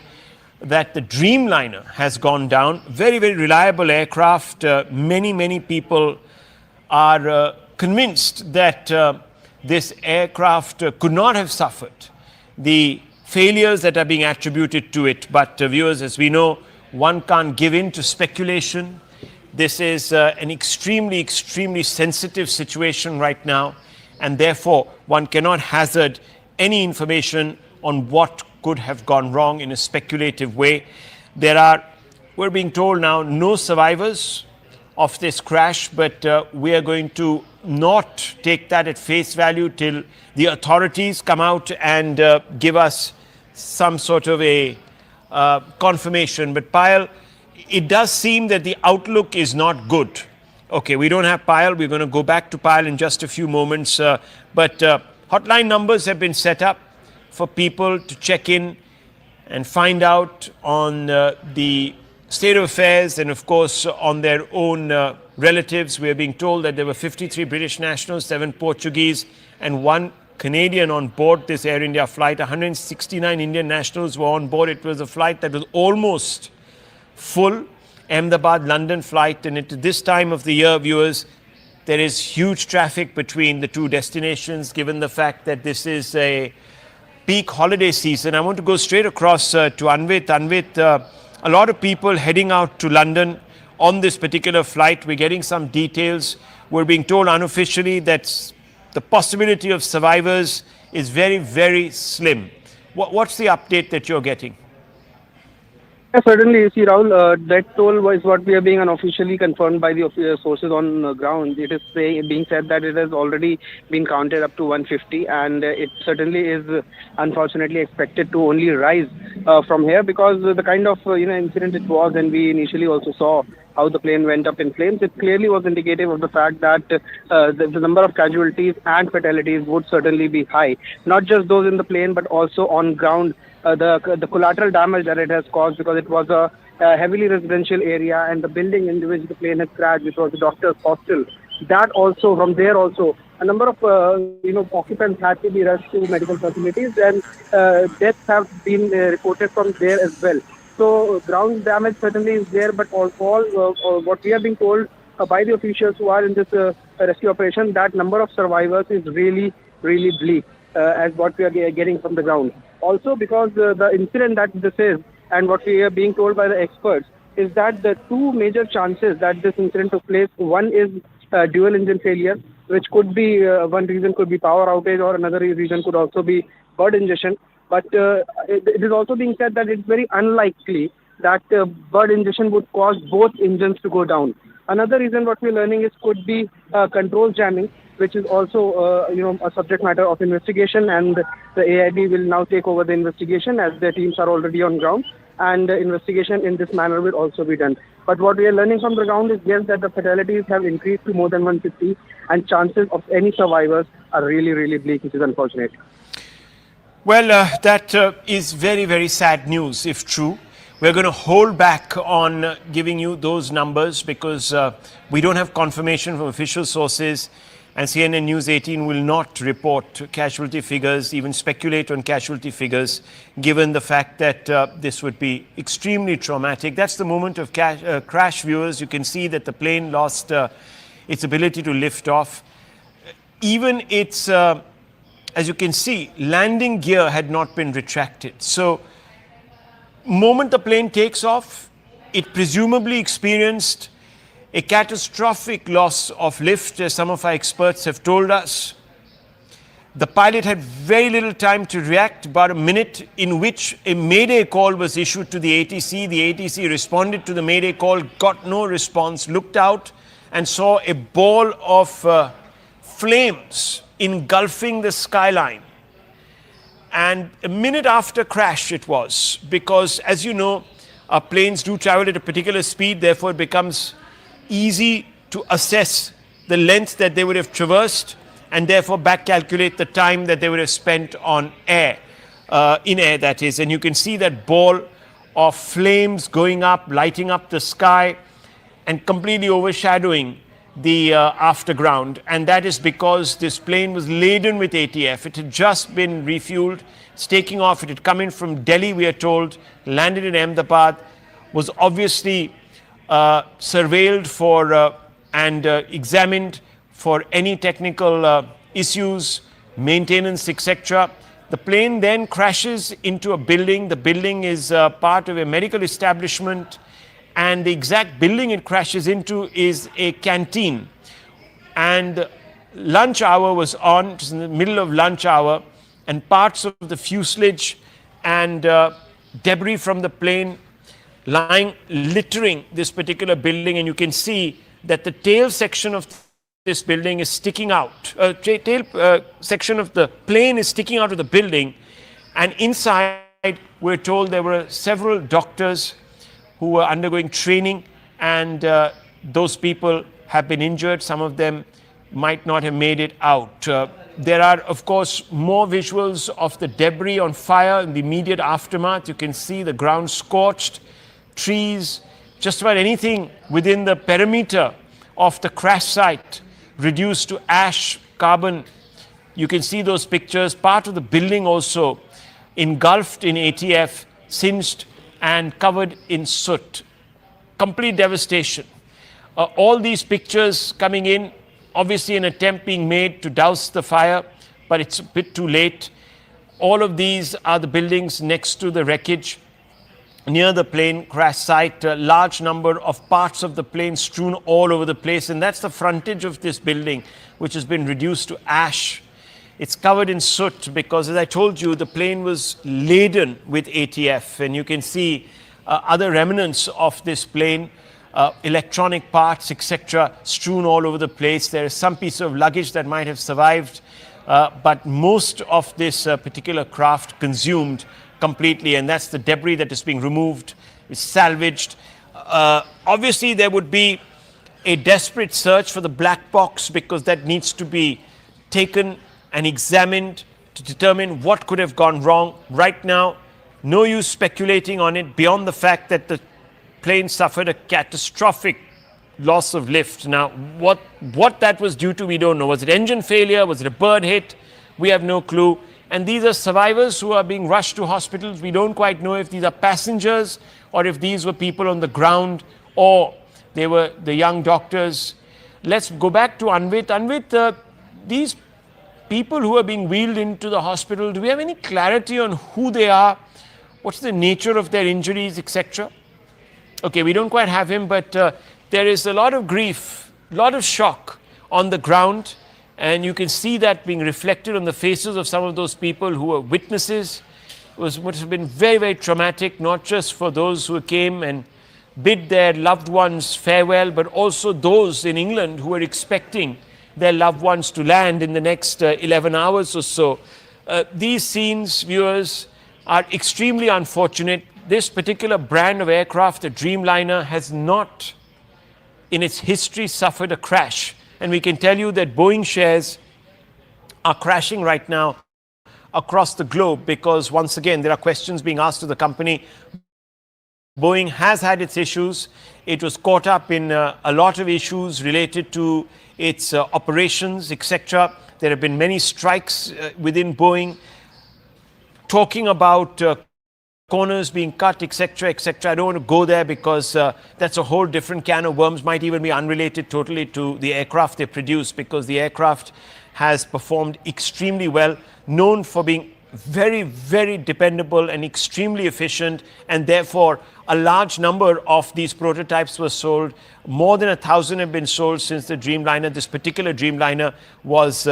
that the Dreamliner has gone down. Very reliable aircraft. Many people are convinced that this aircraft could not have suffered the failures that are being attributed to it. But viewers, as we know, one can't give in to speculation. This is an extremely sensitive situation right now, and therefore one cannot hazard any information on what could have gone wrong in a speculative way. We're being told now, no survivors of this crash, but we are going to not take that at face value till the authorities come out and give us some sort of a confirmation. But Payal, it does seem that the outlook is not good. Okay, we don't have Payal. We're going to go back to Payal in just a few moments. But hotline numbers have been set up for people to check in and find out on the state of affairs and, of course, on their own relatives. We are being told that there were 53 British nationals, 7 Portuguese, and 1 Canadian on board this Air India flight. 169 Indian nationals were on board. It was a flight that was almost full, Ahmedabad, London flight, and at this time of the year, viewers, there is huge traffic between the two destinations, given the fact that this is a peak holiday season. I want to go straight across to Anvit. Anvit, a lot of people heading out to London on this particular flight. We're getting some details. We're being told unofficially that the possibility of survivors is very slim. What's the update that you're getting? Yeah, certainly, you see, Rahul, that toll was what we are being unofficially confirmed by the sources on ground. It is being said that it has already been counted up to 150, and it certainly is unfortunately expected to only rise from here, because the kind of incident it was, and we initially also saw how the plane went up in flames. It clearly was indicative of the fact that the number of casualties and fatalities would certainly be high. Not just those in the plane, but also on ground. The collateral damage that it has caused, because it was a heavily residential area, and the building in which the plane had crashed, which was the doctor's hostel, that also, from there also, a number of occupants had to be rushed to medical facilities, and deaths have been reported from there as well. So ground damage certainly is there, but all what we are being told by the officials who are in this rescue operation, that number of survivors is really bleak, as what we are getting from the ground. Also, because the incident that this is, and what we are being told by the experts, is that the two major chances that this incident took place, one is dual engine failure, which could be one reason could be power outage, or another reason could also be bird ingestion. But it is also being said that it's very unlikely that bird ingestion would cause both engines to go down. Another reason what we're learning is could be control jamming, which is also a subject matter of investigation, and the AIB will now take over the investigation as their teams are already on ground, and investigation in this manner will also be done. But what we are learning from the ground is yes, that the fatalities have increased to more than 150, and chances of any survivors are really, really bleak, which is unfortunate. Well, that is very, very sad news, if true. We're going to hold back on giving you those numbers because we don't have confirmation from official sources, and CNN News 18 will not report casualty figures, even speculate on casualty figures, given the fact that this would be extremely traumatic. That's the moment of crash, viewers. You can see that the plane lost its ability to lift off. Even its, as you can see, landing gear had not been retracted. So, moment the plane takes off, it presumably experienced a catastrophic loss of lift, as some of our experts have told us. The pilot had very little time to react, about a minute, in which a mayday call was issued to the ATC. The ATC responded to the mayday call, got no response, looked out and saw a ball of flames engulfing the skyline. And a minute after crash it was, because as you know, our planes do travel at a particular speed, therefore it becomes easy to assess the length that they would have traversed and therefore back calculate the time that they would have spent on air, in air that is. And you can see that ball of flames going up, lighting up the sky and completely overshadowing the afterground, and that is because this plane was laden with ATF. It had just been refueled. It's taking off. It had come in from Delhi, we are told, landed in Ahmedabad, was obviously surveilled for and examined for any technical issues, maintenance, etc. The plane then crashes into a building. The building is part of a medical establishment, and the exact building it crashes into is a canteen. And lunch hour was on, it was in the middle of lunch hour, and parts of the fuselage and debris from the plane lying, littering this particular building. And you can see that the tail section of this building is sticking out. Tail section of the plane is sticking out of the building, and inside we're told there were several doctors who were undergoing training, and those people have been injured. Some of them might not have made it out. There are, of course, more visuals of the debris on fire in the immediate aftermath. You can see the ground scorched, trees, just about anything within the perimeter of the crash site reduced to ash, carbon. You can see those pictures. Part of the building also engulfed in ATF, singed and covered in soot. Complete devastation. All these pictures coming in, obviously an attempt being made to douse the fire, but it's a bit too late. All of these are the buildings next to the wreckage near the plane crash site. A large number of parts of the plane strewn all over the place, and that's the frontage of this building, which has been reduced to ash. It's covered in soot because, as I told you, the plane was laden with ATF, and you can see other remnants of this plane, electronic parts, etc., strewn all over the place. There is some piece of luggage that might have survived, but most of this particular craft consumed completely, and that's the debris that is being removed, is salvaged. Obviously, there would be a desperate search for the black box, because that needs to be taken and examined to determine what could have gone wrong. Right now, no use speculating on it beyond the fact that the plane suffered a catastrophic loss of lift. Now, what that was due to, we don't know. Was it engine failure? Was it a bird hit? We have no clue. And these are survivors who are being rushed to hospitals. We don't quite know if these are passengers or if these were people on the ground or they were the young doctors. Let's go back to Anvit. Anvit, these people who are being wheeled into the hospital, do we have any clarity on who they are? What's the nature of their injuries, etc.? Okay, we don't quite have him, but there is a lot of grief, a lot of shock on the ground. And you can see that being reflected on the faces of some of those people who were witnesses. It must have been very, very traumatic, not just for those who came and bid their loved ones farewell, but also those in England who were expecting their loved ones to land in the next 11 hours or so. These scenes, viewers, are extremely unfortunate. This particular brand of aircraft, the Dreamliner, has not in its history suffered a crash. And we can tell you that Boeing shares are crashing right now across the globe because, once again, there are questions being asked of the company. Boeing has had its issues. It was caught up in a lot of issues related to its operations, etc. There have been many strikes within Boeing, talking about corners being cut, etc., etc. I don't want to go there because that's a whole different can of worms, might even be unrelated totally to the aircraft they produce, because the aircraft has performed extremely well, known for being very, very dependable and extremely efficient, and therefore a large number of these prototypes were sold. More than 1,000 have been sold since the Dreamliner, this particular Dreamliner, was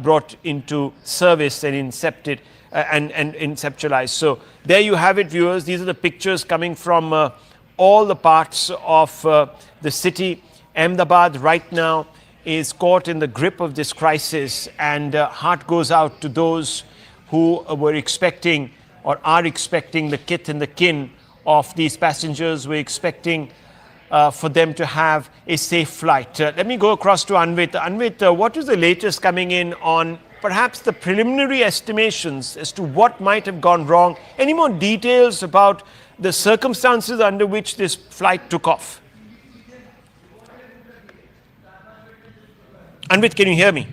brought into service and incepted and inceptualized. So there you have it, viewers. These are the pictures coming from all the parts of the city. Ahmedabad right now is caught in the grip of this crisis, and heart goes out to those who were expecting or are expecting the kith and the kin of these passengers. We're expecting for them to have a safe flight. Let me go across to Anvit. Anvit, what is the latest coming in on perhaps the preliminary estimations as to what might have gone wrong? Any more details about the circumstances under which this flight took off? Anvit, can you hear me?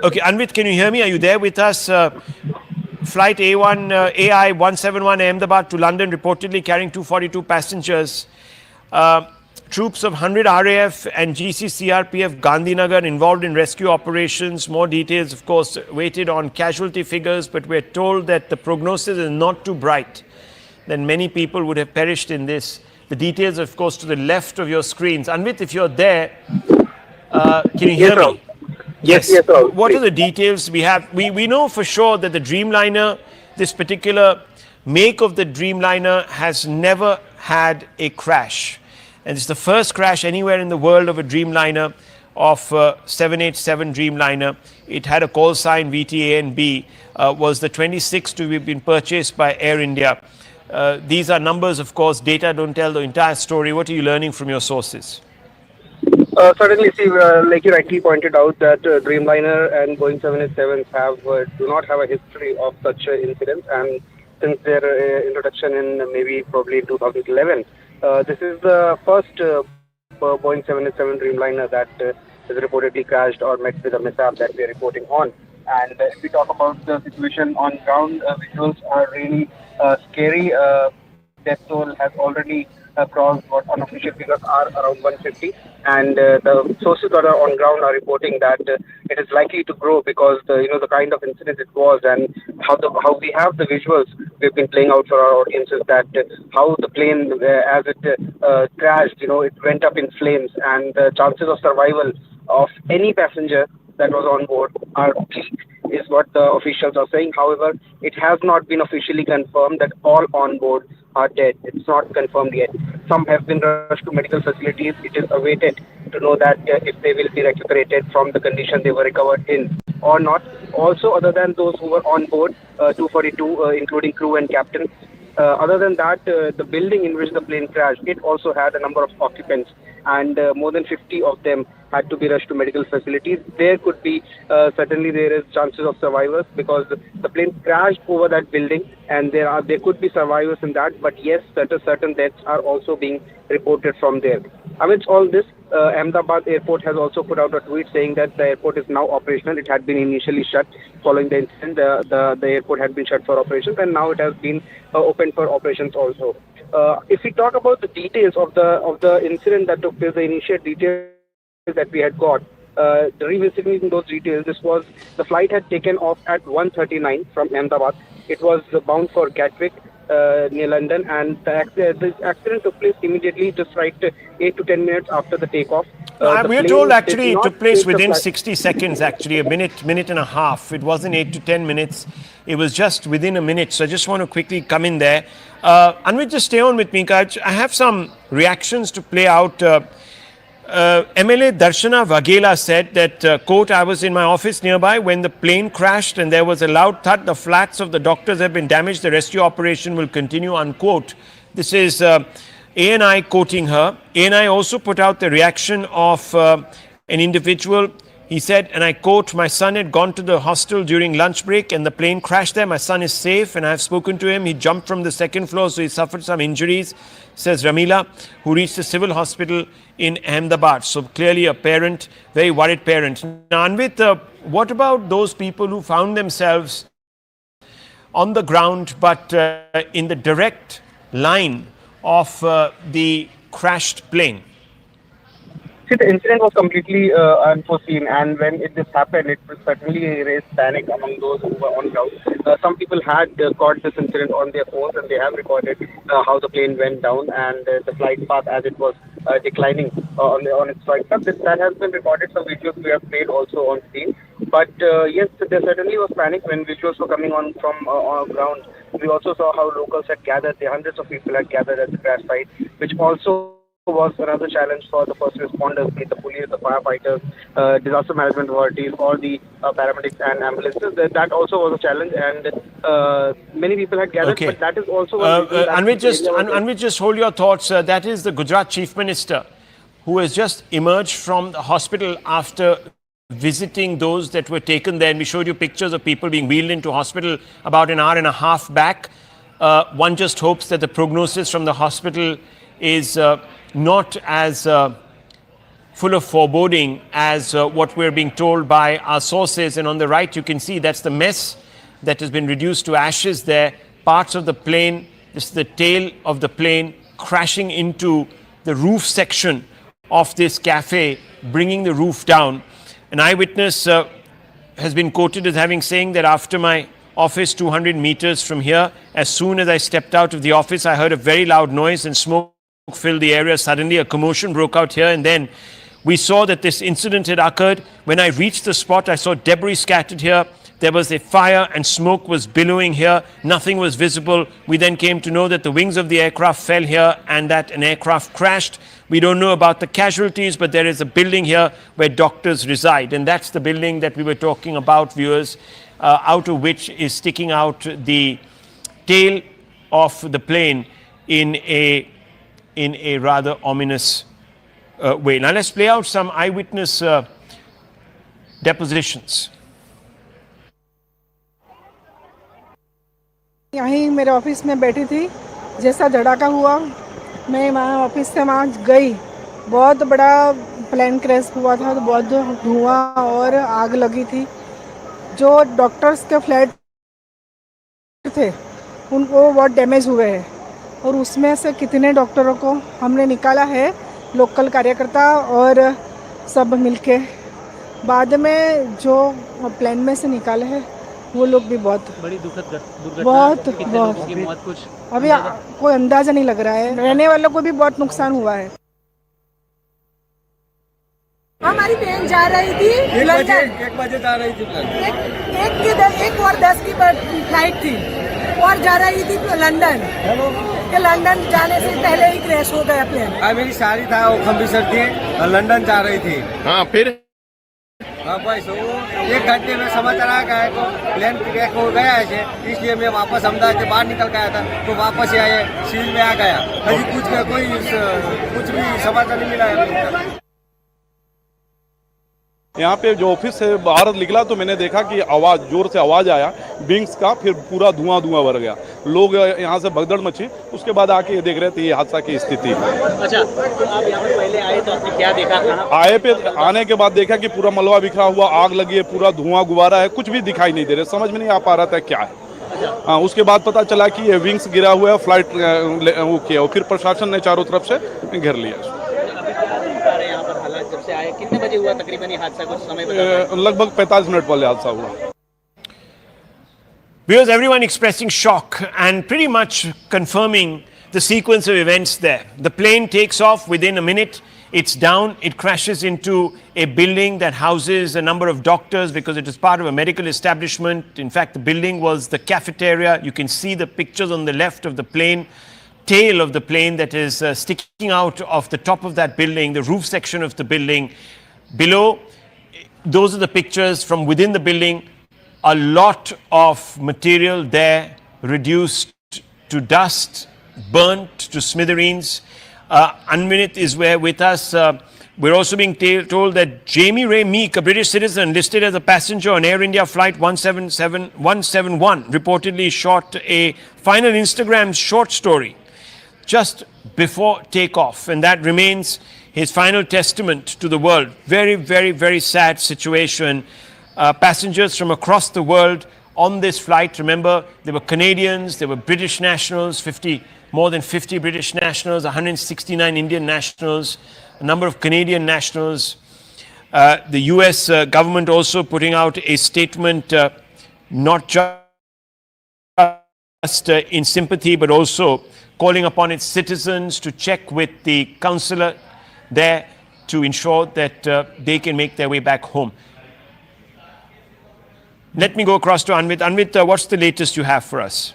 Okay, Anvit, can you hear me? Are you there with us? Flight AI 171 Ahmedabad to London, reportedly carrying 242 passengers. Troops of 100 RAF and GCCRPF Gandhinagar involved in rescue operations. More details, of course, waited on casualty figures, but we're told that the prognosis is not too bright, that many people would have perished in this. The details, of course, to the left of your screens. Anvit, if you're there, can you hear me? Yes, sir. What are the details we have? We know for sure that the Dreamliner, this particular make of the Dreamliner, has never had a crash. And it's the first crash anywhere in the world of a Dreamliner, of 787 Dreamliner. It had a call sign VTA and B, was the 26th to have been purchased by Air India. These are numbers, of course. Data don't tell the entire story. What are you learning from your sources? Certainly, see, like you rightly pointed out, that Dreamliner and Boeing 787s do not have a history of such incidents, and since their introduction in probably 2011, this is the first Boeing 787 Dreamliner that is reportedly crashed or met with a mishap that we are reporting on. And if we talk about the situation on ground, visuals are really scary. Death toll has already crossed what unofficial figures are around 150, and the sources that are on ground are reporting that it is likely to grow because the kind of incident it was, and how we have the visuals we've been playing out for our audiences, that how the plane as it crashed, it went up in flames, and the chances of survival of any passenger that was on board are bleak, is what the officials are saying. However, it has not been officially confirmed that all on board are dead. It's not confirmed yet. Some have been rushed to medical facilities. It is awaited to know that if they will be recuperated from the condition they were recovered in or not. Also, other than those who were on board, 242, including crew and captain, other than that, the building in which the plane crashed, it also had a number of occupants, and more than 50 of them had to be rushed to medical facilities. There could be, certainly there is chances of survivors because the plane crashed over that building, and there could be survivors in that, but yes, certain deaths are also being reported from there. Amidst all this, Ahmedabad airport has also put out a tweet saying that the airport is now operational. It had been initially shut following the incident. The airport had been shut for operations, and now it has been open for operations also. If we talk about the details of the incident that took place, the initial details that we had got, revisiting those details, the flight had taken off at 1:39 from Ahmedabad. It was bound for Gatwick, near London, and this accident took place immediately, just right 8 to 10 minutes after the takeoff. We are told actually it took place within 60 seconds, actually, a minute and a half. It wasn't 8 to 10 minutes. It was just within a minute. So I just want to quickly come in there. Anvit, just stay on with me. I have some reactions to play out. MLA Darshana Vaghela said that, quote, I was in my office nearby when the plane crashed and there was a loud thud. The flats of the doctors have been damaged. The rescue operation will continue, unquote. This is ANI quoting her. ANI also put out the reaction of an individual. He said, and I quote, my son had gone to the hostel during lunch break and the plane crashed there. My son is safe and I have spoken to him. He jumped from the second floor, so he suffered some injuries, says Ramila, who reached the civil hospital in Ahmedabad. So clearly a parent, very worried parent. Now, Anvit, what about those people who found themselves on the ground but in the direct line of the crashed plane? See, the incident was completely unforeseen, and when this happened, it certainly raised panic among those who were on ground. Some people had caught this incident on their phones, and they have recorded how the plane went down and the flight path as it was declining on its flight path. That has been recorded. Some videos we have played also on scene. But yes, there certainly was panic when visuals were coming on from ground. We also saw how locals had gathered. The hundreds of people had gathered at the crash site, which also was another challenge for the first responders, be it the police, the firefighters, disaster management authorities, or the paramedics and ambulances. That also was a challenge, and many people had gathered. Okay. But that is also Anvit, just hold your thoughts. That is the Gujarat Chief Minister, who has just emerged from the hospital after visiting those that were taken there. And we showed you pictures of people being wheeled into hospital about an hour and a half back. One just hopes that the prognosis from the hospital is not as full of foreboding as what we're being told by our sources. And on the right, you can see that's the mess that has been reduced to ashes there. Parts of the plane, this is the tail of the plane crashing into the roof section of this cafe, bringing the roof down. An eyewitness has been quoted as having saying that after my office 200 meters from here, as soon as I stepped out of the office, I heard a very loud noise and smoke filled the area. Suddenly a commotion broke out here, and then we saw that this incident had occurred. When I reached the spot, I saw debris scattered here. There was a fire and smoke was billowing here. Nothing was visible. We then came to know that the wings of the aircraft fell here and that an aircraft crashed. We don't know about the casualties, but there is a building here where doctors reside, and that's the building that we were talking about, viewers, out of which is sticking out the tail of the plane in a rather ominous way. Now let's play out some eyewitness depositions. यहीं मेरे office में बैठी थी, जैसा धड़ाका हुआ मैं वहाँ office से वहाँ गई। बहुत बड़ा प्लेन क्रैश हुआ था, तो बहुत धुआं और आग लगी थी। जो डॉक्टर्स के फ्लैट थे उनको बहुत डैमेज हुए हैं, और उसमें से कितने डॉक्टरों को हमने निकाला है, लोकल कार्यकर्ता और सब मिलके। बाद में जो प्लेन में से निकाले हैं वो लोग भी बहुत बड़ी दुखद दुर्घटना, बहुत मौत कुछ अभी कोई अंदाजा नहीं लग रहा है। रहने वालों को भी बहुत नुकसान हुआ है। हमारी बहन जा रही थी लंदन, 1 बजे जा रही थी। 1:10 की फ्लाइट थी और जा रही थी लंदन। कि लंदन जाने से पहले ही क्रैश हो गया प्लेन। मेरी सारी था वो खम्बीसर थी, लंदन जा रही थी। हाँ, फिर बस वो 1 घंटे में समाचार आ गया तो प्लेन क्रैश हो गया है, इसलिए मैं वापस अहमदाबाद से बाहर निकल गया था, तो वापस ही आए सील में आ गया। अभी कुछ भी समाचार नहीं मिला है। यहाँ पे जो ऑफिस से बाहर निकला तो मैंने देखा कि आवाज़ जोर से आवाज़ आया विंग्स का, फिर पूरा धुआं भर गया। लोग यहाँ से भगदड़ मची। उसके बाद आके देख रहे थे ये हादसा की स्थिति। अच्छा, तो आप यहाँ पर पहले आए तो आपने क्या देखा? आने के बाद देखा कि पूरा मलबा बिखरा हुआ, आग लगी है, पूरा धुआं गुबारा है, कुछ भी दिखाई नहीं दे रहा, समझ में नहीं आ पा रहा था क्या है। हाँ, उसके बाद पता चला कि ये विंग्स गिरा हुआ है, फ्लाइट वो किया, और फिर प्रशासन ने चारों तरफ से घेर लिया। जब से आए कितने बजे हुआ तकरीबन ये हादसा, कुछ समय बता? लगभग 45 मिनट पहले हादसा हुआ। Because everyone expressing shock and pretty much confirming the sequence of events there. The plane takes off within a minute. It's down, it crashes into a building that houses a number of doctors because it is part of a medical establishment. In fact, the building was the cafeteria. You can see the pictures on the left of the plane, tail of the plane that is sticking out of the top of that building, the roof section of the building. Below, those are the pictures from within the building. A lot of material there reduced to dust, burnt to smithereens. Anvinit is with us. We're also being told that Jamie Ray Meek, a British citizen listed as a passenger on Air India flight 171, reportedly shot a final Instagram short story just before takeoff, and that remains his final testament to the world. Very, very, very sad situation. Passengers from across the world on this flight. Remember, there were Canadians, there were British nationals, more than 50 British nationals, 169 Indian nationals, a number of Canadian nationals. The US government also putting out a statement, not just in sympathy, but also calling upon its citizens to check with the consulate there to ensure that they can make their way back home. Let me go across to Anvit. Anvit, what's the latest you have for us?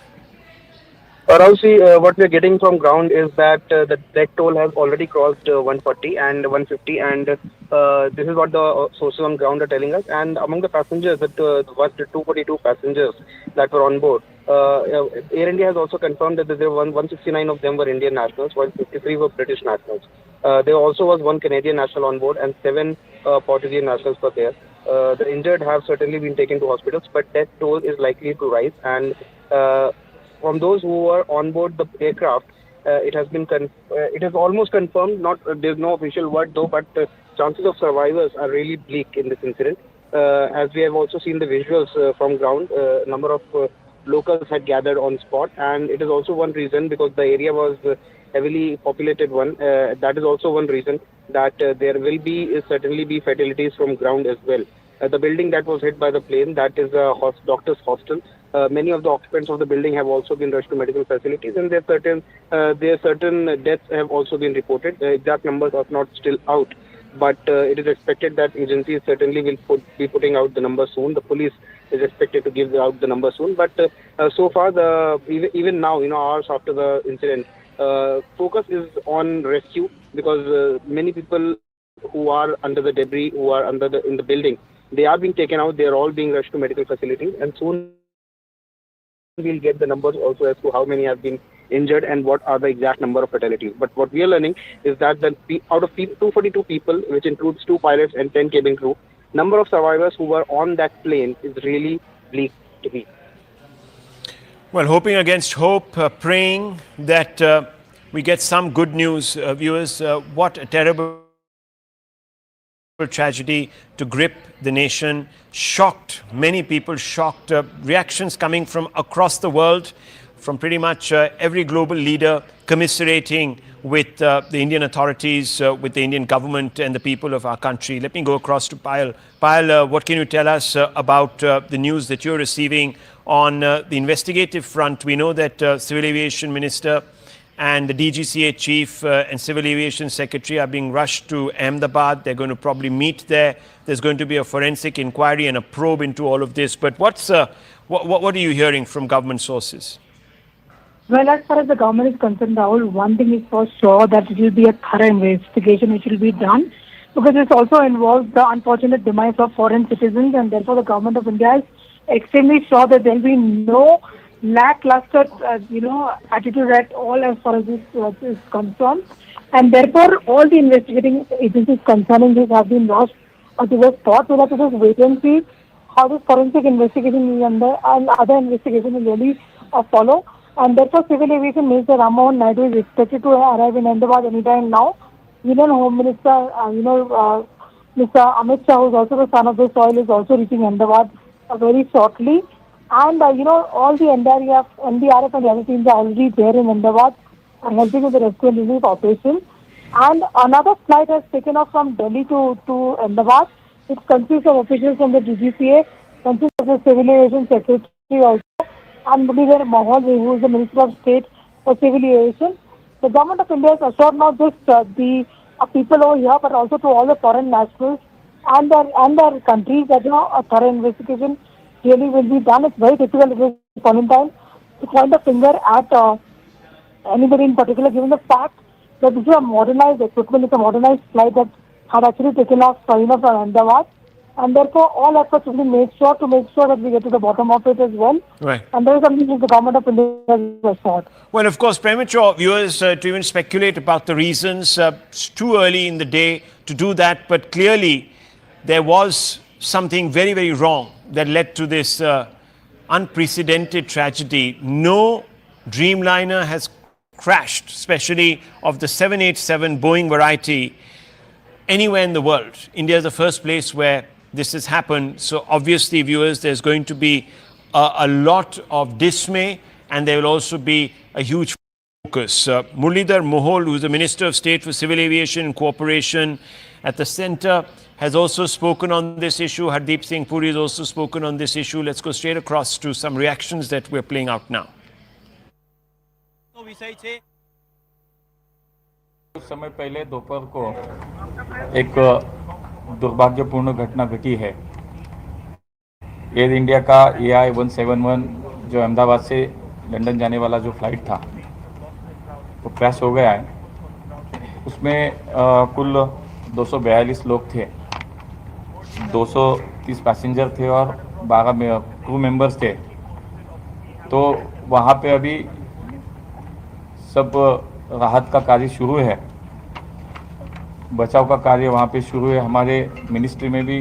Rahul, what we are getting from ground is that the death toll has already crossed 140 and 150, and this is what the sources on ground are telling us. And among the passengers, that was the 242 passengers that were on board. Air India has also confirmed that there were 169 of them were Indian nationals, while 53 were British nationals. There also was one Canadian national on board, and 7 Portuguese nationals were there. The injured have certainly been taken to hospitals, but death toll is likely to rise. And from those who were on board the aircraft, it has been it is almost confirmed. There's no official word though, but chances of survivors are really bleak in this incident. As we have also seen the visuals from ground, a number of locals had gathered on spot, and it is also one reason because the area was heavily populated one. That is also one reason that there will be certainly be fatalities from ground as well. The building that was hit by the plane, that is a doctor's hostel. Many of the occupants of the building have also been rushed to medical facilities, and there certain deaths have also been reported. The exact numbers are not still out, but it is expected that agencies certainly will be putting out the numbers soon. The police is expected to give out the numbers soon. But so far, even now, hours after the incident, focus is on rescue because many people who are under the debris, who are in the building, they are being taken out. They are all being rushed to medical facilities, and soon we'll get the numbers also as to how many have been injured and what are the exact number of fatalities. But what we are learning is that out of 242 people, which includes 2 pilots and 10 cabin crew, number of survivors who were on that plane is really bleak to me. Well, hoping against hope, praying that we get some good news, viewers. What a terrible tragedy to grip the nation. Shocked, many people shocked. Reactions coming from across the world, from pretty much every global leader commiserating with the Indian authorities, with the Indian government and the people of our country. Let me go across to Payal. Payal, what can you tell us about the news that you're receiving on the investigative front? We know that Civil Aviation Minister and the DGCA chief and Civil Aviation Secretary are being rushed to Ahmedabad. They're going to probably meet there. There's going to be a forensic inquiry and a probe into all of this. But what are you hearing from government sources? Well, as far as the government is concerned, Rahul, one thing is for sure that it will be a thorough investigation which will be done, because this also involves the unfortunate demise of foreign citizens, and therefore the government of India is extremely sure that there will be no lackluster, attitude at all as far as this is concerned. And therefore, all the investigating agencies concerning this have been lost towards thought, so that it is wait and see how this forensic investigation and other investigation will really follow. And therefore, Civil Aviation Minister Rammohan Naidu is expected to arrive in Ahmedabad anytime now. Union Home Minister, Mr. Amit Shah, who is also the son of the soil, is also reaching Ahmedabad very shortly. And, all the NDRF and the other teams are already there in Ahmedabad and helping with the rescue and relief operation. And another flight has taken off from Delhi to Ahmedabad. It consists of officials from the DGCA, consists of the Civil Aviation Secretary also, and Mudir Mahal, who is the Minister of State for Civil Aviation. The Government of India has assured not just the people over here, but also to all the foreign nationals and their countries that a thorough investigation really will be done. It's very difficult at this point in time to point a finger at anybody in particular, given the fact that this is a modernized equipment, it's a modernized flight that had actually taken off from Ahmedabad, and therefore all efforts will be made sure that we get to the bottom of it as well. Right. And there is something that the government of India has sought. Well, of course, premature viewers to even speculate about the reasons. It's too early in the day to do that, but clearly there was something very, very wrong that led to this unprecedented tragedy. No Dreamliner has crashed, especially of the 787 Boeing variety, anywhere in the world. India is the first place where this has happened. So obviously, viewers, there's going to be a lot of dismay, and there will also be a huge focus. Muralidhar Mohol, who is the Minister of State for Civil Aviation and Cooperation at the centre, has also spoken on this issue. Hardeep Singh Puri has also spoken on this issue. Let's go straight across to some reactions that we're playing out now. कुछ समय पहले दोपहर को एक दुर्भाग्यपूर्ण घटना घटी है। एयर इंडिया का AI-171 जो अहमदाबाद से लंदन जाने वाला जो फ्लाइट था वो क्रैश हो गया है। उसमें कुल 242 लोग थे, 230 पैसेंजर थे और 12 क्रू मेंबर्स थे। तो वहाँ पे अभी सब राहत का कार्य शुरू है, बचाव का कार्य वहाँ पे शुरू है। हमारे मिनिस्ट्री में भी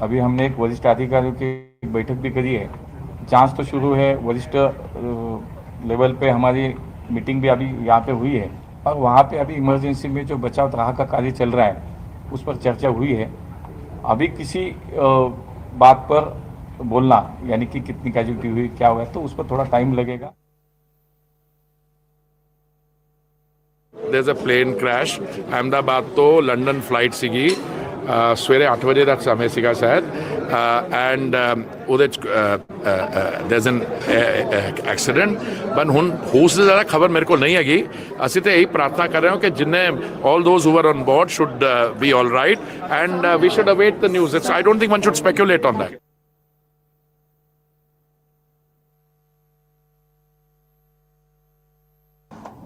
अभी हमने एक वरिष्ठ अधिकारियों की बैठक भी करी है। जांच तो शुरू है, वरिष्ठ लेवल पे हमारी मीटिंग भी अभी यहाँ पे हुई है और वहाँ पे अभी इमरजेंसी में जो बचाव राहत का कार्य चल रहा है उस पर चर्चा हुई है। अभी किसी बात पर बोलना यानी कि कितनी कैजुअल्टी हुई, क्या हुआ, तो उस पर थोड़ा टाइम लगेगा। There's a plane crash. Ahmedabad तो लंदन फ्लाइट सीगी सवेरे 8 बजे तक समय सीगा शायद एंड ਉਹਦੇ there's an accident but ਹੁਣ ਉਸ ਦੀ ਜ਼ਿਆਦਾ ਖਬਰ ਮੇਰੇ ਕੋਲ ਨਹੀਂ ਹੈਗੀ। ਅਸੀਂ ਤੇ ਇਹੀ ਪ੍ਰਾਰਥਨਾ ਕਰ ਰਹੇ ਹਾਂ ਕਿ ਜਿੰਨੇ all those who were on board should be all right and we should await the news. I don't think one should speculate on that.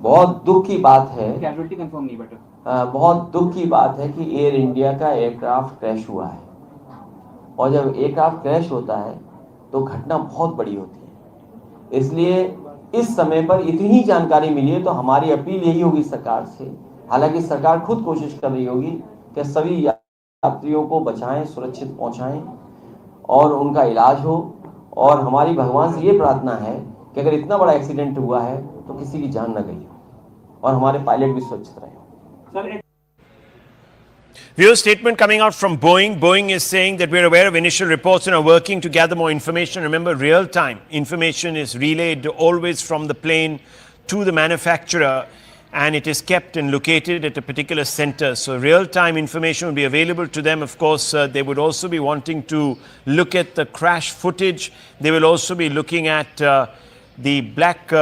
बहुत दुख की बात है, कैजुअल्टी कंफर्म नहीं बटा, बहुत दुख की बात है कि एयर इंडिया का एयरक्राफ्ट क्रैश हुआ है और जब एयरक्राफ्ट क्रैश होता है तो घटना बहुत बड़ी होती है। इसलिए इस समय पर इतनी जानकारी मिली है तो हमारी अपील यही होगी सरकार से, हालांकि सरकार खुद कोशिश कर रही होगी कि सभी यात्रियों को बचाएं, सुरक्षित पहुंचाएं और उनका इलाज हो। और हमारी भगवान से ये प्रार्थना है कि अगर इतना बड़ा एक्सीडेंट हुआ है तो किसी की जान न गई हो और हमारे पायलट भी सुरक्षित रहे। Viewer statement coming out from Boeing. Boeing is saying that we're aware of initial reports and are working to gather more information. Remember, real-time information is relayed always from the plane to the manufacturer, and it is kept and located at a particular center. So real-time information will be available to them. Of course, they would also be wanting to look at the crash footage. They will also be looking at the black...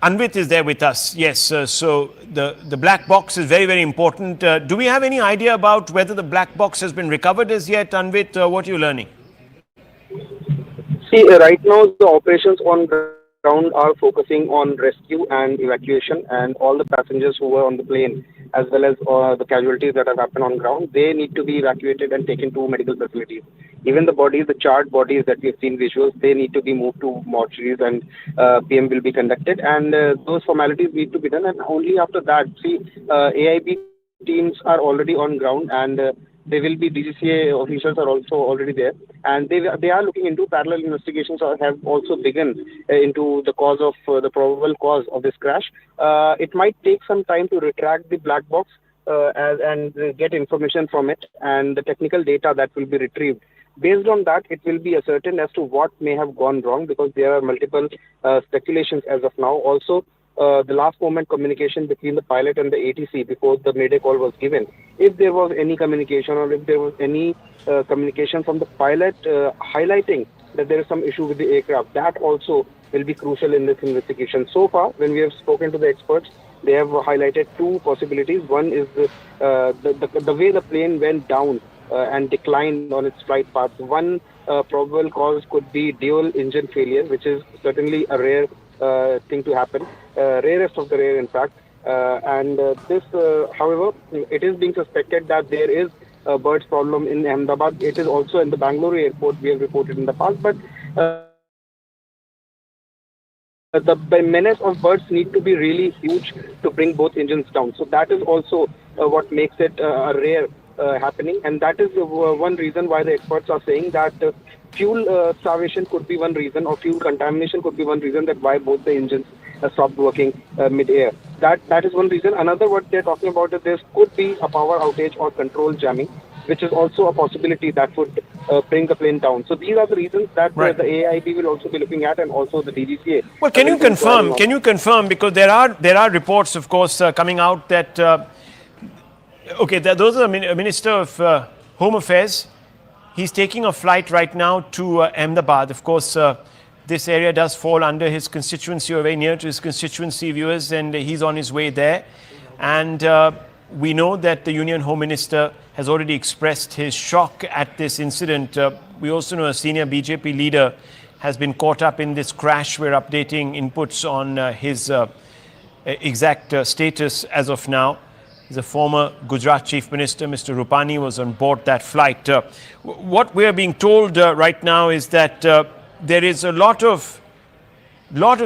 Anvit is there with us. Yes, so the black box is very, very important. Do we have any idea about whether the black box has been recovered as yet, Anvit? What are you learning? See, right now the operations on ground are focusing on rescue and evacuation, and all the passengers who were on the plane as well as the casualties that have happened on ground, they need to be evacuated and taken to medical facilities. Even the bodies, the charred bodies that we've seen visuals, they need to be moved to mortuaries and PM will be conducted, and those formalities need to be done. And only after that, see, AIB teams are already on ground, and there will be DGCA officials are also already there, and they are looking into parallel investigations or have also begun into the cause of the probable cause of this crash. It might take some time to retract the black box and get information from it and the technical data that will be retrieved. Based on that, it will be ascertained as to what may have gone wrong, because there are multiple speculations as of now. Also, the last moment communication between the pilot and the ATC before the mayday call was given. If there was any communication or if there was any communication from the pilot highlighting that there is some issue with the aircraft, that also will be crucial in this investigation. So far, when we have spoken to the experts, they have highlighted two possibilities. One is the way the plane went down and declined on its flight path. One probable cause could be dual engine failure, which is certainly a rare thing to happen, rarest of the rare, in fact. However, it is being suspected that there is a birds problem in Ahmedabad. It is also in the Bangalore airport, we have reported in the past, but the menace of birds need to be really huge to bring both engines down. So that is also what makes it a rare happening, and that is one reason why the experts are saying that fuel starvation could be one reason, or fuel contamination could be one reason that why both the engines stopped working mid-air. That is one reason. Another, what they're talking about, is there could be a power outage or control jamming, which is also a possibility that would bring the plane down. So these are the reasons that the AIB will also be looking at, and also the DGCA. Well, can you confirm? Can you confirm? Because there are reports, of course, coming out that those are the Minister of Home Affairs. He's taking a flight right now to Ahmedabad. Of course, this area does fall under his constituency, or very near to his constituency, viewers, and he's on his way there. And we know that the Union Home Minister has already expressed his shock at this incident. We also know a senior BJP leader has been caught up in this crash. We're updating inputs on his exact status as of now. He's a former Gujarat Chief Minister. Mr. Rupani was on board that flight. What we are being told right now is that there is a lot of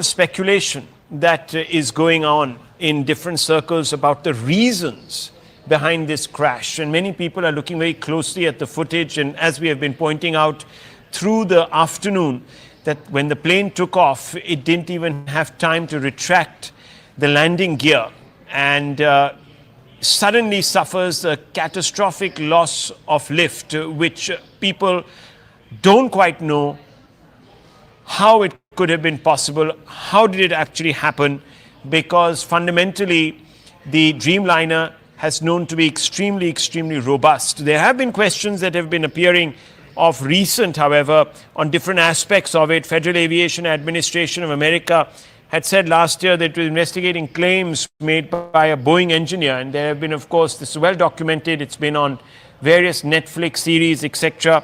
speculation that is going on in different circles about the reasons behind this crash, and many people are looking very closely at the footage. And as we have been pointing out through the afternoon, that when the plane took off, it didn't even have time to retract the landing gear, and suddenly suffers a catastrophic loss of lift, which people don't quite know how it could have been possible. How did it actually happen? Because fundamentally, the Dreamliner has known to be extremely, extremely robust. There have been questions that have been appearing of recent, however, on different aspects of it. Federal Aviation Administration of America had said last year that it was investigating claims made by a Boeing engineer. And there have been, of course, this is well documented. It's been on various Netflix series, etc.,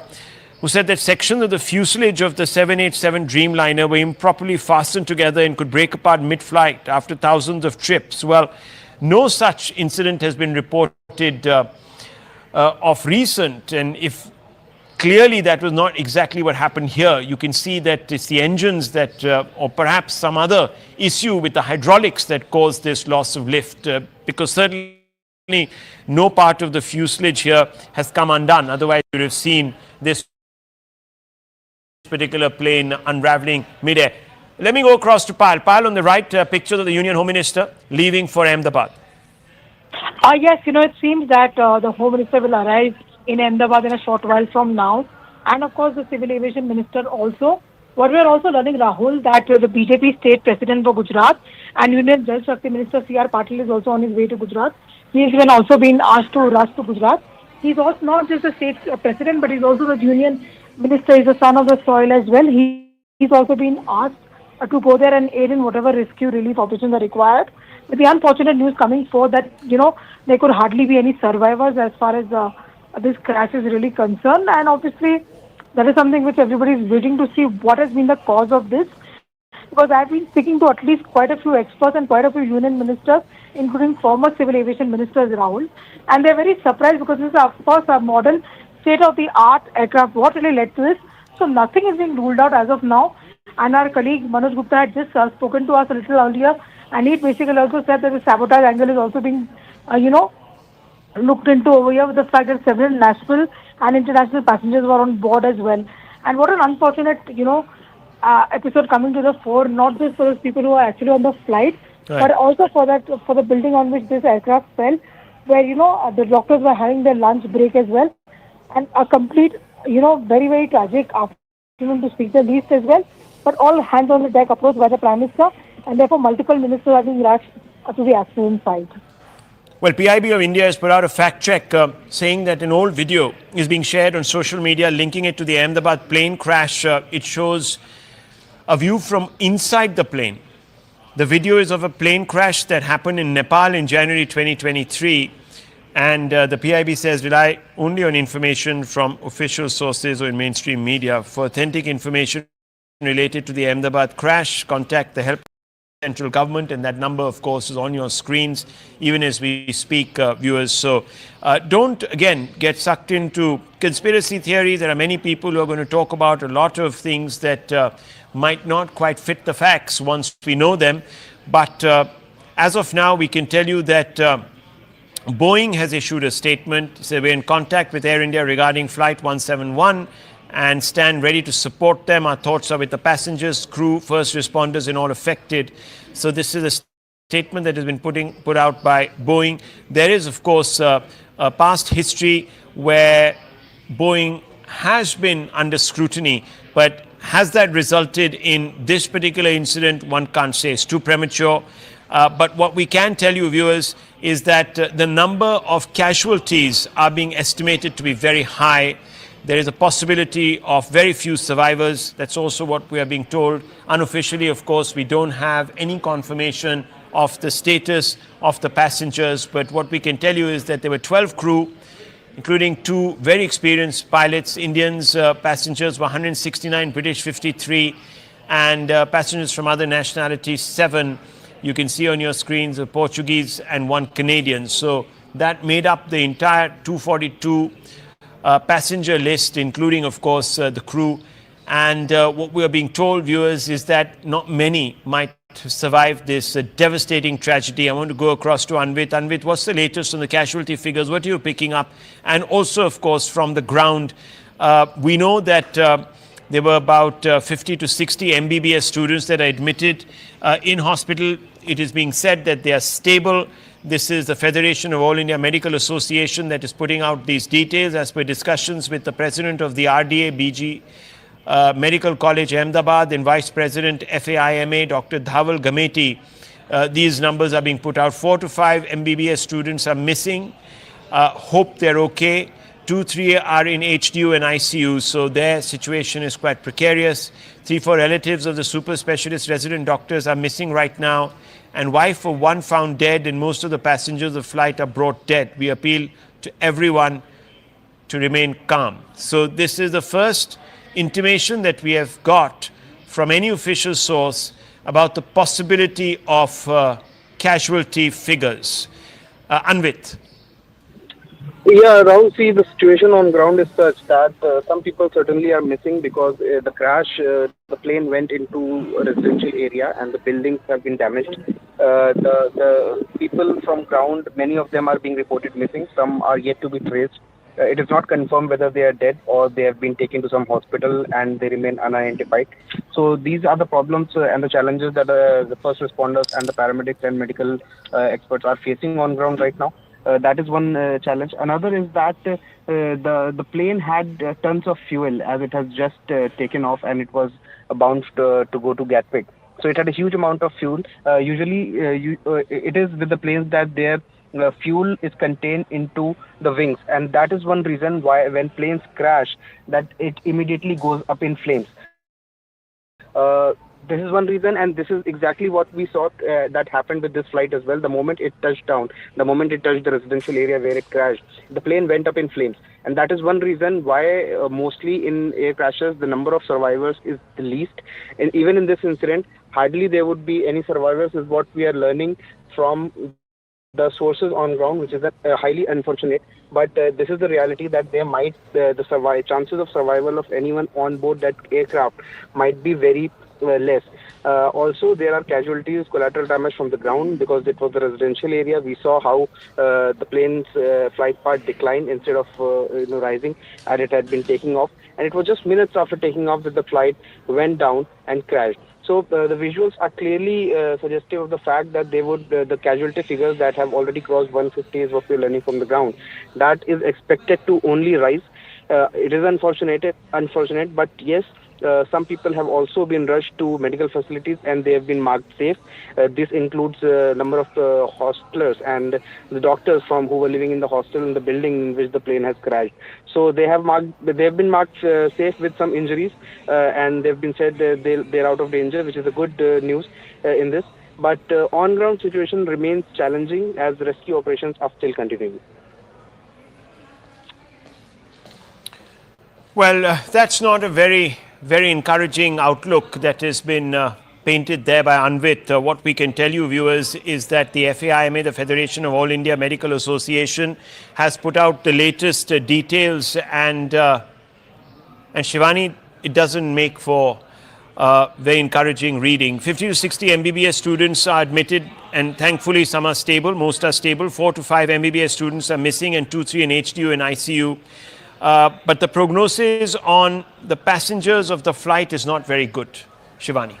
who said that sections of the fuselage of the 787 Dreamliner were improperly fastened together and could break apart mid-flight after thousands of trips. Well, no such incident has been reported of recent. And if clearly that was not exactly what happened here, you can see that it's the engines that, or perhaps some other issue with the hydraulics that caused this loss of lift, because certainly no part of the fuselage here has come undone. Otherwise, you would have seen this particular plane unraveling mid-air. Let me go across to Pal. Pal, on the right, picture of the Union Home Minister leaving for Ahmedabad. Yes, it seems that the Home Minister will arrive in Ahmedabad in a short while from now. And of course, the Civil Aviation Minister also. What we are also learning, Rahul, that the BJP State President for Gujarat and Union Jal Shakti Minister C.R. Patil is also on his way to Gujarat. He has even also been asked to rush to Gujarat. He's also not just the state president, but he's also the Union Minister. He's a son of the soil as well. He's also been asked to go there and aid in whatever rescue relief operations are required. With the unfortunate news coming forth that, there could hardly be any survivors as far as this crash is really concerned. And obviously, that is something which everybody is waiting to see what has been the cause of this. Because I've been speaking to at least quite a few experts and quite a few union ministers, including former civil aviation ministers, Rahul. And they're very surprised because this is, of course, a modern state-of-the-art aircraft. What really led to this? So nothing is being ruled out as of now. And our colleague Manoj Gupta had just spoken to us a little earlier, and he basically also said that the sabotage angle is also being, looked into over here, with the fact that several national and international passengers were on board as well. And what an unfortunate, episode coming to the fore, not just for those people who are actually on the flight, but also for the building on which this aircraft fell, where, the doctors were having their lunch break as well. And a complete, very, very tragic afternoon to speak the least as well. But all hands on the deck approach by the Prime Minister, and therefore multiple ministers are being rushed to the accident site. Well, PIB of India has put out a fact check saying that an old video is being shared on social media linking it to the Ahmedabad plane crash. It shows a view from inside the plane The video is of a plane crash that happened in Nepal in January 2023. And the PIB says rely only on information from official sources or in mainstream media. For authentic information related to the Ahmedabad crash, contact the help central government, and that number, of course, is on your screens even as we speak, viewers. So don't, again, get sucked into conspiracy theories. There are many people who are going to talk about a lot of things that might not quite fit the facts once we know them. But as of now, we can tell you that Boeing has issued a statement. So we're in contact with Air India regarding Flight 171 and stand ready to support them. Our thoughts are with the passengers, crew, first responders and all affected. So this is a statement that has been put out by Boeing. There is, of course, a past history where Boeing has been under scrutiny, but has that resulted in this particular incident? One can't say. It's too premature. But what we can tell you, viewers, is that the number of casualties are being estimated to be very high. There is a possibility of very few survivors. That's also what we are being told. Unofficially, of course, we don't have any confirmation of the status of the passengers. But what we can tell you is that there were 12 crew, including 2 very experienced pilots. Indians, passengers were 169, British 53, and passengers from other nationalities 7. You can see on your screens a Portuguese and 1 Canadian. So that made up the entire 242 passenger list, including, of course, the crew. And what we are being told, viewers, is that not many might survive this devastating tragedy. I want to go across to Anvit. Anvit, what's the latest on the casualty figures? What are you picking up? And also, of course, from the ground, we know that there were about 50 to 60 MBBS students that are admitted in hospital. It is being said that they are stable. This is the Federation of All India Medical Association that is putting out these details as per discussions with the president of the RDA BG Medical College Ahmedabad and Vice President FAIMA Dr. Dhaval Gameti. These numbers are being put out. 4 to 5 MBBS students are missing. Hope they're okay. 2-3 are in HDU and ICU, so their situation is quite precarious. 3-4 relatives of the super specialist resident doctors are missing right now, and wife of 1 found dead, and most of the passengers of the flight are brought dead. We appeal to everyone to remain calm. So this is the first intimation that we have got from any official source about the possibility of casualty figures. Anvit. Yeah, Rahul, see, the situation on ground is such that some people certainly are missing because the crash, the plane went into a residential area and the buildings have been damaged. The people from ground, many of them are being reported missing. Some are yet to be traced. It is not confirmed whether they are dead or they have been taken to some hospital and they remain unidentified. So these are the problems and the challenges that the first responders and the paramedics and medical experts are facing on ground right now. That is one challenge. Another is that the plane had tons of fuel as it has just taken off and it was bound to go to Gatwick. So it had a huge amount of fuel. Usually it is with the planes that their fuel is contained into the wings, and that is one reason why when planes crash that it immediately goes up in flames. This is one reason, and this is exactly what we saw that happened with this flight as well. The moment it touched down, the moment it touched the residential area where it crashed, the plane went up in flames. And that is one reason why mostly in air crashes, the number of survivors is the least. And even in this incident, hardly there would be any survivors is what we are learning from the sources on ground, which is highly unfortunate. But this is the reality that there might, the chances of survival of anyone on board that aircraft might be very less. Also, there are casualties, collateral damage from the ground because it was a residential area. We saw how the plane's flight path declined instead of rising, and it had been taking off. And it was just minutes after taking off that the flight went down and crashed. So the visuals are clearly suggestive of the fact that they would the casualty figures that have already crossed 150 is what we're learning from the ground. That is expected to only rise. It is unfortunate, but yes. Some people have also been rushed to medical facilities and they have been marked safe. This includes a number of hostelers and the doctors who were living in the hostel in the building in which the plane has crashed. So they have been marked safe with some injuries and they've been said they're out of danger, which is a good news in this. but on-ground situation remains challenging as rescue operations are still continuing. Well, that's not a very encouraging outlook that has been painted there by Anvit. What we can tell you, viewers, is that the FAIMA, the Federation of All India Medical Association, has put out the latest details, and Shivani, it doesn't make for very encouraging reading. 50 to 60 MBBS students are admitted, and thankfully some are stable, most are stable. 4 to 5 MBBS students are missing, and 2-3 in HDU and ICU. But the prognosis on the passengers of the flight is not very good. Shivani.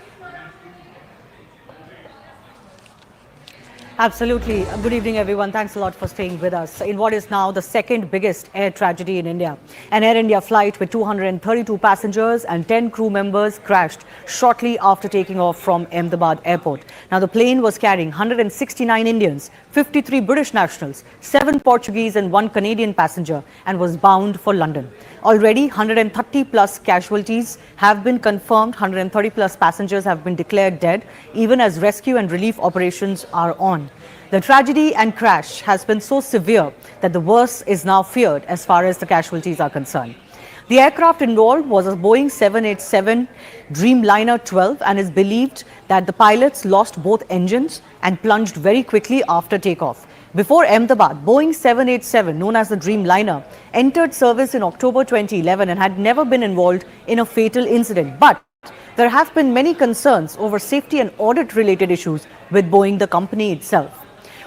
Absolutely. Good evening, everyone. Thanks a lot for staying with us. In what is now the second biggest air tragedy in India, an Air India flight with 232 passengers and 10 crew members crashed shortly after taking off from Ahmedabad airport. Now, the plane was carrying 169 Indians, 53 British nationals, 7 Portuguese and 1 Canadian passenger, and was bound for London. Already, 130 plus casualties have been confirmed. 130 plus passengers have been declared dead, even as rescue and relief operations are on. The tragedy and crash has been so severe that the worst is now feared as far as the casualties are concerned. The aircraft involved was a Boeing 787 Dreamliner 12 and is believed that the pilots lost both engines and plunged very quickly after takeoff. Before Ahmedabad, Boeing 787, known as the Dreamliner, entered service in October 2011 and had never been involved in a fatal incident. But there have been many concerns over safety and audit-related issues with Boeing, the company itself.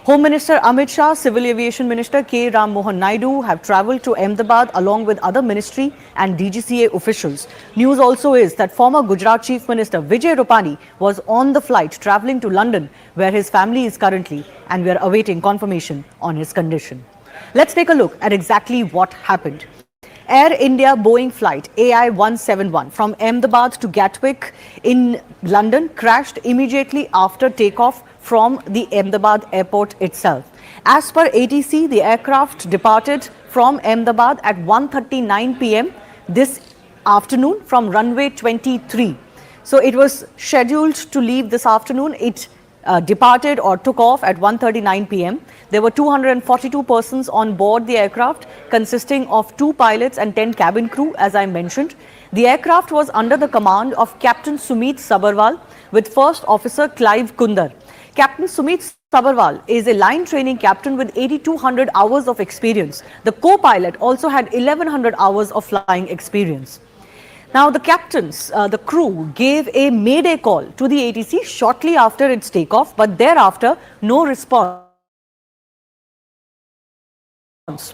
Home Minister Amit Shah, Civil Aviation Minister K. Ram Mohan Naidu have travelled to Ahmedabad along with other ministry and DGCA officials. News also is that former Gujarat Chief Minister Vijay Rupani was on the flight travelling to London, where his family is currently, and we are awaiting confirmation on his condition. Let's take a look at exactly what happened. Air India Boeing flight AI-171 from Ahmedabad to Gatwick in London crashed immediately after takeoff from the Ahmedabad airport itself. As per ATC, the aircraft departed from Ahmedabad at 1:39 p.m. this afternoon from runway 23. So it was scheduled to leave this afternoon. It departed or took off at 1:39 p.m. There were 242 persons on board the aircraft, consisting of 2 pilots and 10 cabin crew, as I mentioned. The aircraft was under the command of Captain Sumit Sabharwal with First Officer Clive Kundar. Captain Sumit Sabharwal is a line training captain with 8,200 hours of experience. The co-pilot also had 1,100 hours of flying experience. Now, the captains, the crew gave a mayday call to the ATC shortly after its takeoff, but thereafter, no response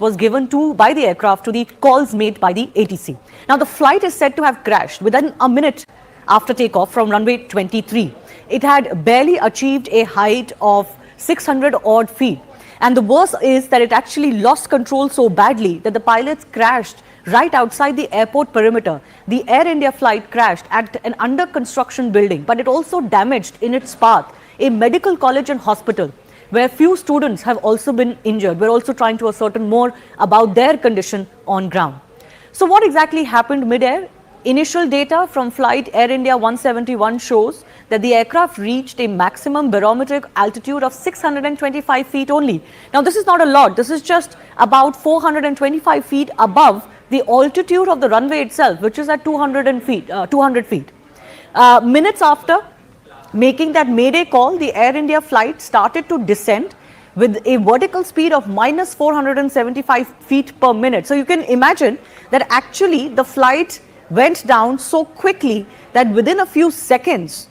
was given by the aircraft to the calls made by the ATC. Now, the flight is said to have crashed within a minute after takeoff from runway 23. It had barely achieved a height of 600 odd feet. And the worst is that it actually lost control so badly that the pilots crashed right outside the airport perimeter. The Air India flight crashed at an under construction building, but it also damaged in its path a medical college and hospital, where few students have also been injured. We're also trying to ascertain more about their condition on ground. So what exactly happened mid-air? Initial data from flight Air India 171 shows that the aircraft reached a maximum barometric altitude of 625 feet only. Now, this is not a lot. This is just about 425 feet above the altitude of the runway itself, which is at 200 feet. Minutes after making that mayday call, the Air India flight started to descend with a vertical speed of minus 475 feet per minute. So you can imagine that actually the flight went down so quickly that within a few seconds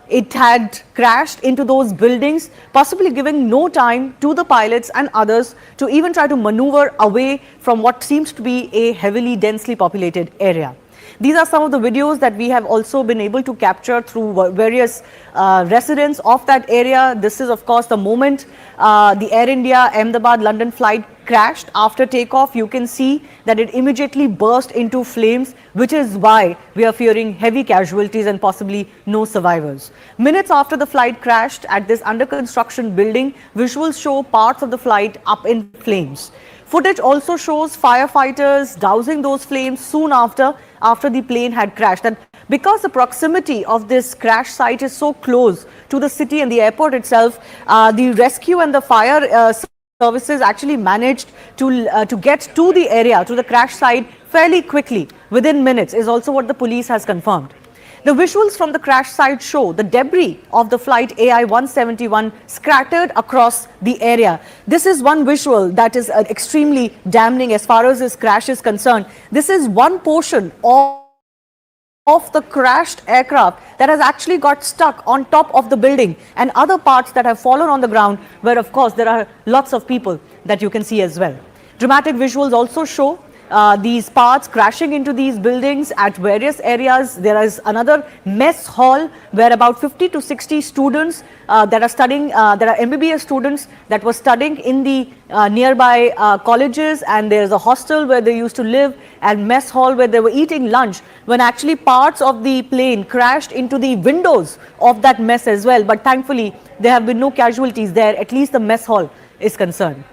it had crashed into those buildings, possibly giving no time to the pilots and others to even try to maneuver away from what seems to be a heavily densely populated area. These are some of the videos that we have also been able to capture through various residents of that area. This is, of course, the moment the Air India Ahmedabad London flight crashed. After takeoff, you can see that it immediately burst into flames, which is why we are fearing heavy casualties and possibly no survivors. Minutes after the flight crashed at this under construction building, visuals show parts of the flight up in flames. Footage also shows firefighters dousing those flames soon after, after the plane had crashed. And because the proximity of this crash site is so close to the city and the airport itself, the rescue and the fire services actually managed to get to the area, to the crash site fairly quickly, within minutes, is also what the police has confirmed. The visuals from the crash site show the debris of the flight AI-171 scattered across the area. This is one visual that is extremely damning as far as this crash is concerned. This is one portion of the crashed aircraft that has actually got stuck on top of the building, and other parts that have fallen on the ground, where of course there are lots of people that you can see as well. Dramatic visuals also show these parts crashing into these buildings at various areas. There is another mess hall where about 50 to 60 students that are studying, there are MBBS students that were studying in the nearby colleges, and there's a hostel where they used to live, and mess hall where they were eating lunch, when actually parts of the plane crashed into the windows of that mess as well. But thankfully, there have been no casualties there, at least the mess hall is concerned.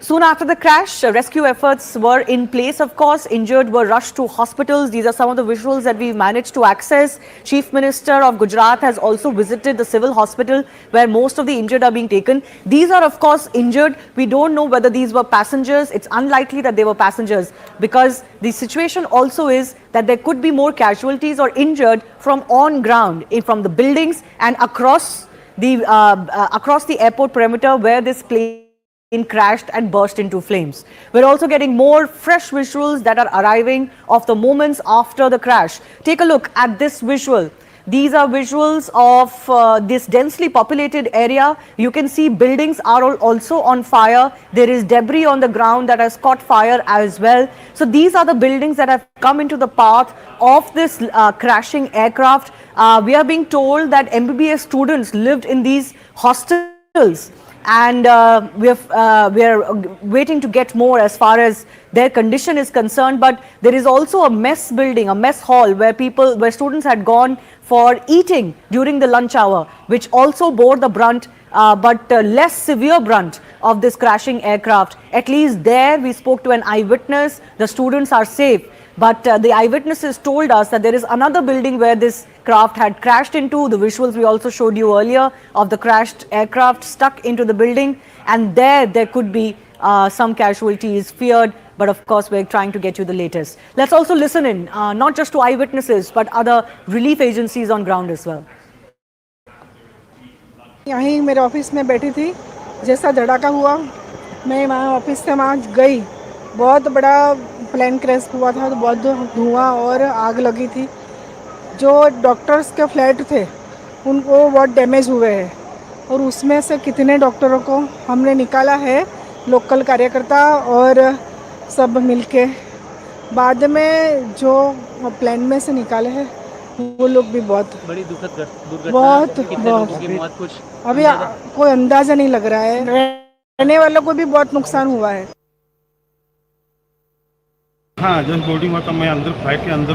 Soon after the crash, rescue efforts were in place, of course. Injured were rushed to hospitals. These are some of the visuals that we've managed to access. Chief Minister of Gujarat has also visited the civil hospital where most of the injured are being taken. These are, of course, injured. We don't know whether these were passengers. It's unlikely that they were passengers, because the situation also is that there could be more casualties or injured from on ground, from the buildings and across the airport perimeter where this plane crashed and burst into flames. We're also getting more fresh visuals that are arriving of the moments after the crash. Take a look at this visual. These are visuals of this densely populated area. You can see buildings are also on fire. There is debris on the ground that has caught fire as well. So these are the buildings that have come into the path of this crashing aircraft. We are being told that MBBS students lived in these hostels, and we are waiting to get more as far as their condition is concerned. But there is also a mess building, a mess hall where students had gone for eating during the lunch hour, which also bore the brunt, but less severe brunt of this crashing aircraft. At least there we spoke to an eyewitness. The students are safe. But the eyewitnesses told us that there is another building where this craft had crashed into. The visuals we also showed you earlier of the crashed aircraft stuck into the building. And there could be some casualties feared. But of course, we're trying to get you the latest. Let's also listen in, not just to eyewitnesses, but other relief agencies on ground as well. यहीं मेरे office में बैठी थी, जैसा धड़ाका हुआ मैं वहाँ office से वहाँ गई। बहुत बड़ा प्लेन क्रैश हुआ था, तो बहुत धुआं और आग लगी थी। जो डॉक्टर्स के फ्लैट थे उनको बहुत डैमेज हुए हैं, और उसमें से कितने डॉक्टरों को हमने निकाला है, लोकल कार्यकर्ता और सब मिलके। बाद में जो प्लेन में से निकाले हैं वो लोग भी बहुत बड़ी दुखद दुर्घटना, बहुत अभी कोई अंदाजा नहीं लग रहा है। रहने वालों को भी बहुत नुकसान हुआ है। हाँ, जब बोर्डिंग हुआ तो मैं अंदर फ्लाइट के अंदर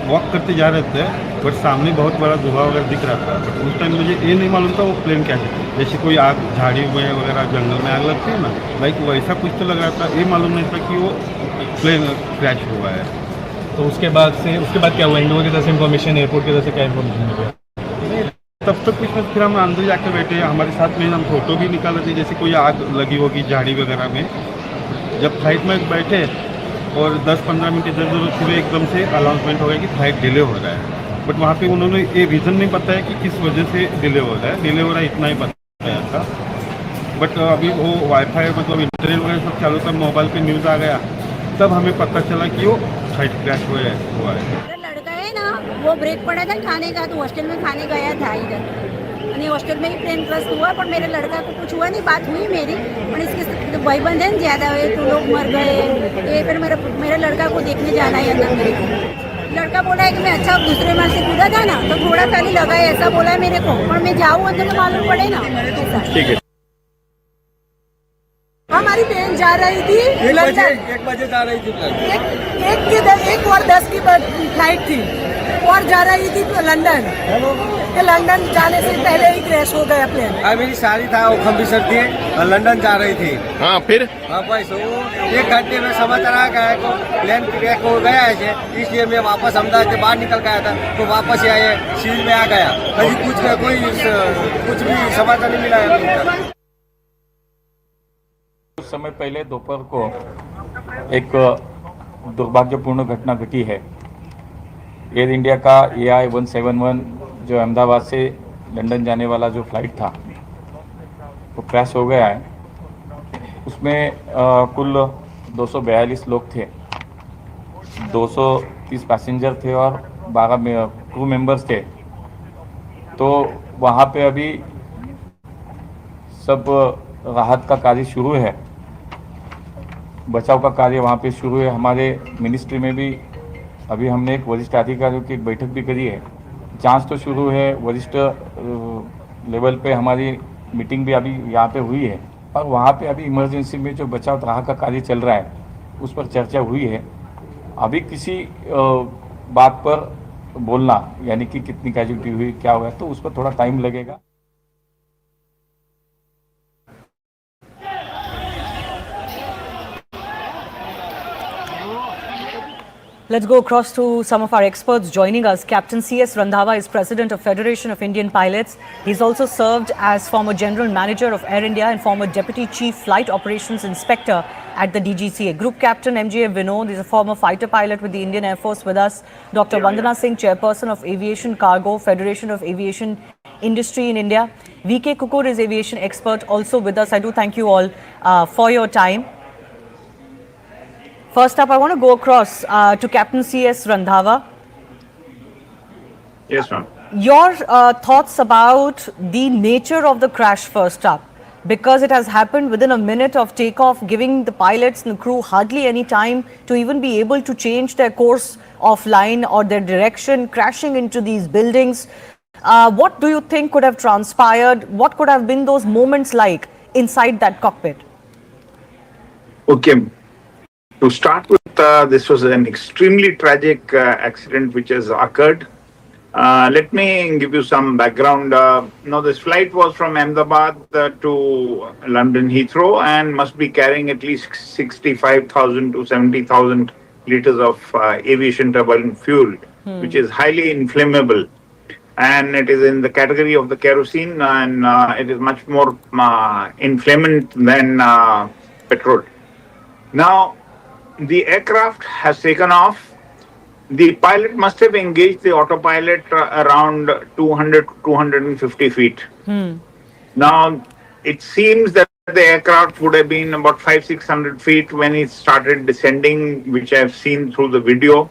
वॉक करते जा रहे थे, बट सामने बहुत बड़ा धुआं वगैरह दिख रहा था। बट उस टाइम मुझे ये नहीं मालूम था वो प्लेन क्या है। जैसे कोई आग झाड़ी में वगैरह जंगल में आग लगती है ना, लाइक वैसा कुछ तो लग रहा था। ये मालूम नहीं था कि वो प्लेन क्रैश हुआ है। तो उसके बाद क्या हुआ? इन लोगों की तरफ से इन्फॉर्मेशन, एयरपोर्ट की तरफ से क्या इन्फॉर्मेशन मिल गया? तब तक कुछ फिर हम अंदर जाके बैठे, हमारे साथ में हम फोटो भी निकाले थे, जैसे कोई आग लगी होगी झाड़ी वगैरह में। जब फ्लाइट में बैठे और 10-15 मिनट इधर उधर फिर एकदम से अनाउंसमेंट हो गया कि फ्लाइट डिले हो रहा है। बट वहाँ पे उन्होंने ये रीज़न नहीं बताया कि किस वजह से डिले हो रहा है। डिले हो रहा है इतना ही बताया था। बट अभी वो वाईफाई मतलब इंटरनेट वगैरह सब चालू था, मोबाइल पे न्यूज़ आ गया, तब हमें पता चला कि वो फ्लाइट क्रैश हुआ है। लड़का है ना, वो ब्रेक पड़ा था खाने का, तो हॉस्टल में खाने गया था इधर, हॉस्टल में ही प्लेन क्रैश हुआ। पर मेरे लड़का को कुछ हुआ नहीं, बात हुई मेरी। पर इसके भाईबंद है ज़्यादा हुए तो लोग मर गए। ये फिर मेरे लड़का को देखने जाना है अंदर। मेरे को लड़का बोला है कि मैं अच्छा दूसरे माल से कूदा था ना, तो थोड़ा खाली लगा है, ऐसा बोला है मेरे को। और मैं जाऊँ अंदर तो मालूम पड़े ना। ठीक है। हमारी ट्रेन जा रही थी, 1 बजे जा रही थी। 1:10 की फ्लाइट थी और जा रही थी लंदन। कि लंदन जाने से पहले ही क्रैश हो गया प्लेन। मेरी साली था वो खम्बिसर थी और लंदन जा रही थी। हाँ फिर हाँ भाई सो 1 घंटे में समाचार आ गया को प्लेन क्रैश हो गया है, इसलिए मैं वापस अहमदाबाद से बाहर निकल गया था, तो वापस आए सिविल में आ गया। अभी कुछ भी समाचार नहीं मिला है। कुछ समय पहले दोपहर को एक दुर्भाग्यपूर्ण घटना घटी है। एयर इंडिया का AI-171 जो अहमदाबाद से लंदन जाने वाला जो फ्लाइट था वो क्रैश हो गया है। उसमें कुल 242 लोग थे, 230 पैसेंजर थे और 12 क्रू मेंबर्स थे। तो वहाँ पे अभी सब राहत का कार्य शुरू है, बचाव का कार्य वहाँ पे शुरू है। हमारे मिनिस्ट्री में भी अभी हमने एक वरिष्ठ अधिकारियों की एक बैठक भी करी है। जांच तो शुरू है, वरिष्ठ लेवल पे हमारी मीटिंग भी अभी यहाँ पे हुई है, और वहाँ पे अभी इमरजेंसी में जो बचाव राहत का कार्य चल रहा है उस पर चर्चा हुई है। अभी किसी बात पर बोलना यानी कि कितनी कैजुअल्टी हुई, क्या हुआ, तो उस पर थोड़ा टाइम लगेगा। Let's go across to some of our experts joining us. Captain C.S. Randhawa is President of Federation of Indian Pilots. He's also served as former General Manager of Air India and former Deputy Chief Flight Operations Inspector at the DGCA. Group Captain M.J. Vinod is a former fighter pilot with the Indian Air Force with us. Dr. Vandana Singh, Chairperson of Aviation Cargo, Federation of Aviation Industry in India. V.K. Kukur is aviation expert also with us. I do thank you all for your time. First up, I want to go across to Captain C.S. Randhawa. Yes, ma'am. Your thoughts about the nature of the crash first up, because it has happened within a minute of takeoff, giving the pilots and the crew hardly any time to even be able to change their course of line or their direction, crashing into these buildings. What do you think could have transpired? What could have been those moments like inside that cockpit? Okay. To start with, this was an extremely tragic accident which has occurred. Let me give you some background. Now, this flight was from Ahmedabad to London Heathrow and must be carrying at least 65,000 to 70,000 liters of aviation turbine fuel, which is highly inflammable. And it is in the category of the kerosene, and it is much more inflammant than petrol. Now, the aircraft has taken off. The pilot must have engaged the autopilot around 200 to 250 feet. Now, it seems that the aircraft would have been about 500-600 feet when it started descending, which I have seen through the video.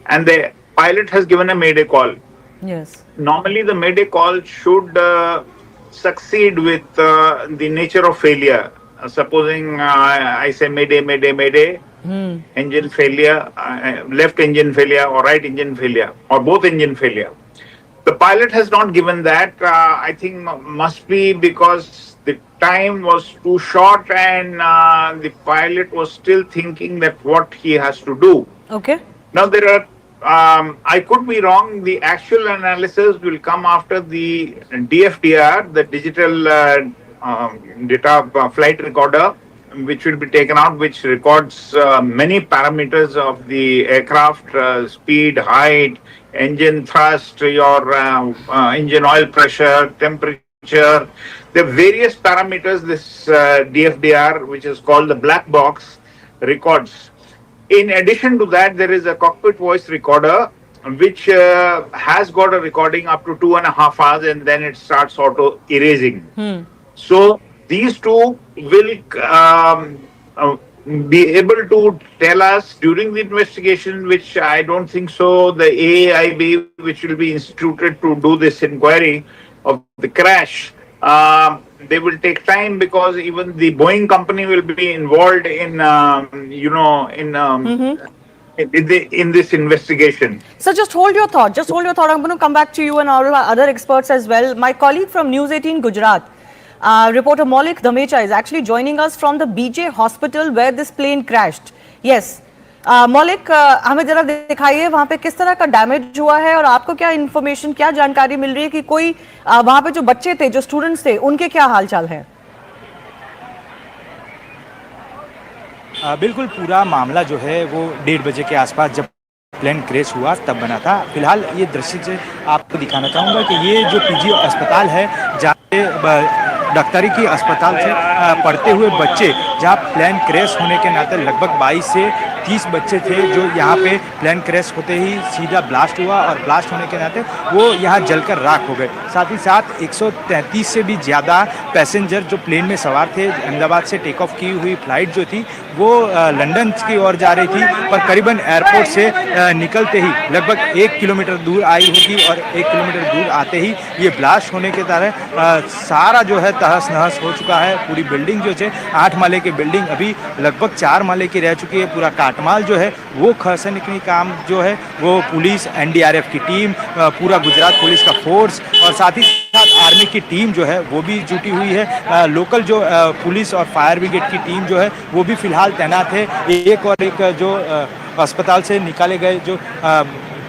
And the pilot has given a mayday call. Yes. Normally, the mayday call should succeed with the nature of failure. Supposing I say mayday, mayday, mayday, engine failure, left engine failure or right engine failure or both engine failure. The pilot has not given that. I think must be because the time was too short and the pilot was still thinking that what he has to do. Okay. Now there are, I could be wrong. The actual analysis will come after the DFDR, the digital data flight recorder, which will be taken out, which records many parameters of the aircraft, speed, height, engine thrust, your engine oil pressure, temperature. There are various parameters this DFDR, which is called the black box, records. In addition to that, there is a cockpit voice recorder, which has got a recording up to 2.5 hours, and then it starts auto erasing. So these two will be able to tell us during the investigation, which I don't think so, the AAIB, which will be instituted to do this inquiry of the crash, they will take time because even the Boeing company will be involved in, in this investigation. So just hold your thought. Just hold your thought. I'm going to come back to you and our other experts as well. My colleague from News 18 Gujarat, reporter Maulik Dhamecha, is actually joining us from the BJ hospital where this plane crashed. Yes, मौलिक, हमें जरा दिखाइए वहां पे किस तरह का damage हुआ है और आपको क्या इन्फॉर्मेशन, क्या जानकारी मिल रही है कि कोई वहां पे जो बच्चे थे, जो स्टूडेंट्स थे, उनके क्या हालचाल है? बिल्कुल, पूरा मामला जो है वो 1:30 बजे के आसपास जब प्लेन क्रैश हुआ तब बना था। फिलहाल ये दृश्य से आपको दिखाना चाहूँगा कि ये जो पीजी अस्पताल है, जहाँ पे डॉक्टरी की अस्पताल से पढ़ते हुए बच्चे, जहाँ प्लेन क्रैश होने के नाते लगभग 22 से 30 बच्चे थे, जो यहाँ पे प्लेन क्रैश होते ही सीधा ब्लास्ट हुआ और ब्लास्ट होने के नाते वो यहाँ जलकर राख हो गए। साथ ही साथ 133 से भी ज़्यादा पैसेंजर जो प्लेन में सवार थे, अहमदाबाद से टेक ऑफ की हुई फ्लाइट जो थी वो लंदन की ओर जा रही थी, पर करीबन एयरपोर्ट से निकलते ही लगभग 1 किलोमीटर दूर आई होगी और 1 किलोमीटर दूर आते ही ये ब्लास्ट होने के कारण सारा जो है तहस नहस हो चुका है। पूरी बिल्डिंग जो है 8 माले की बिल्डिंग अभी लगभग 4 माले की रह चुकी है। पूरा काटमाल जो है वो खसने की काम जो है वो पुलिस, एनडीआरएफ की टीम, पूरा गुजरात पुलिस का फोर्स और साथ ही साथ आर्मी की टीम जो है वो भी जुटी हुई है। लोकल जो पुलिस और फायर ब्रिगेड की टीम जो है वो भी फिलहाल तैनात है। एक और एक जो अस्पताल से निकाले गए जो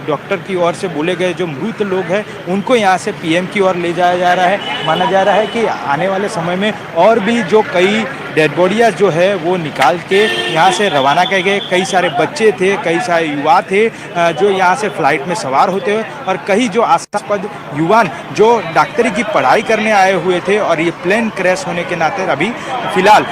डॉक्टर की ओर से बोले गए जो मृत लोग हैं उनको यहाँ से पीएम की ओर ले जाया जा रहा है। माना जा रहा है कि आने वाले समय में और भी जो कई डेड बॉडियाँ जो है वो निकाल के यहाँ से रवाना किए गए। कई सारे बच्चे थे, कई सारे युवा थे जो यहाँ से फ्लाइट में सवार होते हुए और कई जो आशास्पद युवान जो डॉक्टरी की पढ़ाई करने आए हुए थे और ये प्लेन क्रैश होने के नाते अभी फिलहाल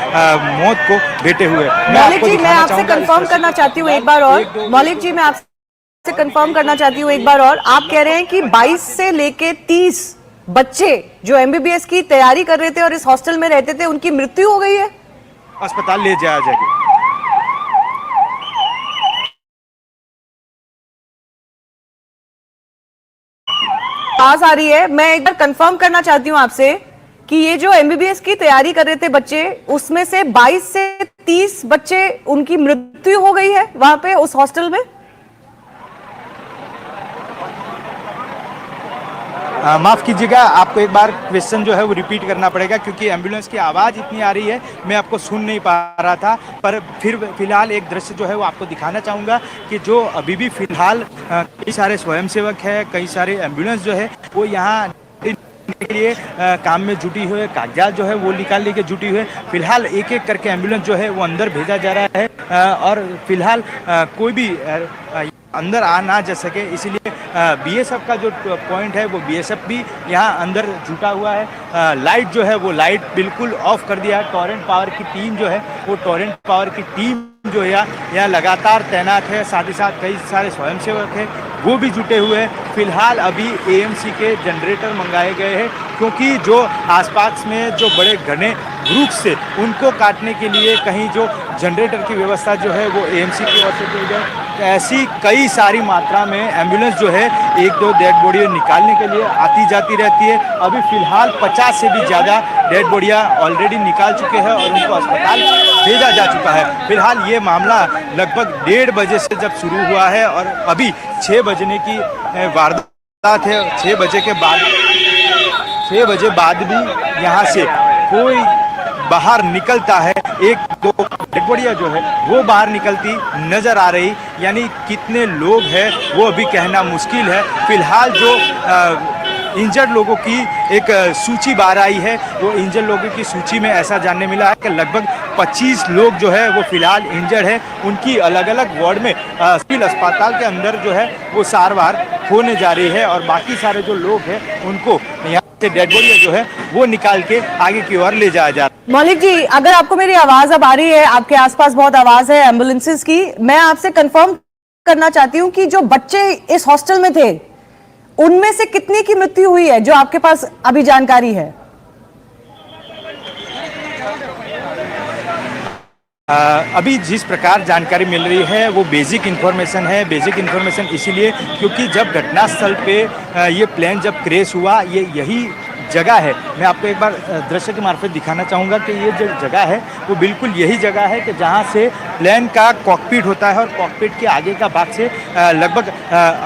मौत को भेटे हुए। मौलिक जी, मैं आपसे कंफर्म करना चाहती हूँ एक बार और। मौलिक जी, मैं आपसे कंफर्म करना चाहती हूँ एक बार और। आप कह रहे हैं कि 22 से लेके 30 बच्चे जो एमबीबीएस की तैयारी कर रहे थे और इस हॉस्टल में रहते थे, उनकी मृत्यु हो गई है? अस्पताल ले जाया जाएगा। आवाज आ रही है। मैं एक बार कंफर्म करना चाहती हूँ आपसे कि ये जो एमबीबीएस की तैयारी कर रहे थे बच्चे, उसमें से 22 से 30 बच्चे, उनकी मृत्यु हो गई है वहां पे उस हॉस्टल में? माफ़ कीजिएगा, आपको एक बार क्वेश्चन जो है वो रिपीट करना पड़ेगा क्योंकि एम्बुलेंस की आवाज़ इतनी आ रही है, मैं आपको सुन नहीं पा रहा था। पर फिलहाल एक दृश्य जो है वो आपको दिखाना चाहूँगा कि जो अभी भी फिलहाल कई सारे स्वयंसेवक हैं, कई सारे एम्बुलेंस जो है वो यहाँ के लिए काम में जुटी हुई है, कागजात जो है वो निकालने के जुटी हुई है। फिलहाल एक एक करके एम्बुलेंस जो है वो अंदर भेजा जा रहा है और फिलहाल कोई भी अंदर आ ना जा सके, इसलिए बीएसएफ का जो पॉइंट है वो बीएसएफ भी यहाँ अंदर जुटा हुआ है। लाइट जो है वो लाइट बिल्कुल ऑफ कर दिया है। टॉरेंट पावर की टीम जो है वो टॉरेंट पावर की टीम जो है यहाँ लगातार तैनात है। साथ ही साथ कई सारे स्वयंसेवक हैं वो भी जुटे हुए हैं। फिलहाल अभी एएमसी के जनरेटर मंगाए गए हैं क्योंकि जो आसपास में जो बड़े घने वृक्ष से उनको काटने के लिए कहीं जो जनरेटर की व्यवस्था जो है वो एएमसी की ओर से की गई। ऐसी कई सारी मात्रा में एम्बुलेंस जो है एक दो डेड बॉडी निकालने के लिए आती जाती रहती है। अभी फिलहाल 50 से भी ज़्यादा डेड बॉडियाँ ऑलरेडी निकाल चुके हैं और उनको अस्पताल भेजा जा चुका है। फिलहाल ये मामला लगभग 1:30 बजे से जब शुरू हुआ है और अभी 6 बजने की वारदात है। 6 बजे के बाद 6 बजे बाद भी यहाँ से कोई बाहर निकलता है, एक दो डेड बॉडियाँ जो है वो बाहर निकलती नजर आ रही। यानी कितने लोग हैं वो अभी कहना मुश्किल है। फिलहाल जो इंजर्ड लोगों की एक सूची बाहर आई है, वो इंजर्ड लोगों की सूची में ऐसा जानने मिला है कि लगभग 25 लोग जो है वो फिलहाल इंजर्ड है। उनकी अलग अलग वार्ड में सिविल अस्पताल के अंदर जो है वो सारवार होने जा रही है और बाकी सारे जो लोग हैं उनको यहाँ से डेड बॉडी जो है वो निकाल के आगे की ओर ले जाया जा रहा है। मौलिक जी, अगर आपको मेरी आवाज अब आ रही है, आपके आसपास बहुत आवाज है एम्बुलेंसेस की, मैं आपसे कंफर्म करना चाहती हूँ कि जो बच्चे इस हॉस्टल में थे उनमें से कितने की मृत्यु हुई है, जो आपके पास अभी जानकारी है? अभी जिस प्रकार जानकारी मिल रही है वो बेसिक इन्फॉर्मेशन है। बेसिक इन्फॉर्मेशन इसीलिए क्योंकि जब घटनास्थल पे ये प्लेन जब क्रैश हुआ, ये यही जगह है, मैं आपको एक बार दृश्य के मार्फत दिखाना चाहूँगा कि ये जो जगह है वो बिल्कुल यही जगह है कि जहाँ से प्लेन का कॉकपिट होता है और कॉकपिट के आगे का भाग से लगभग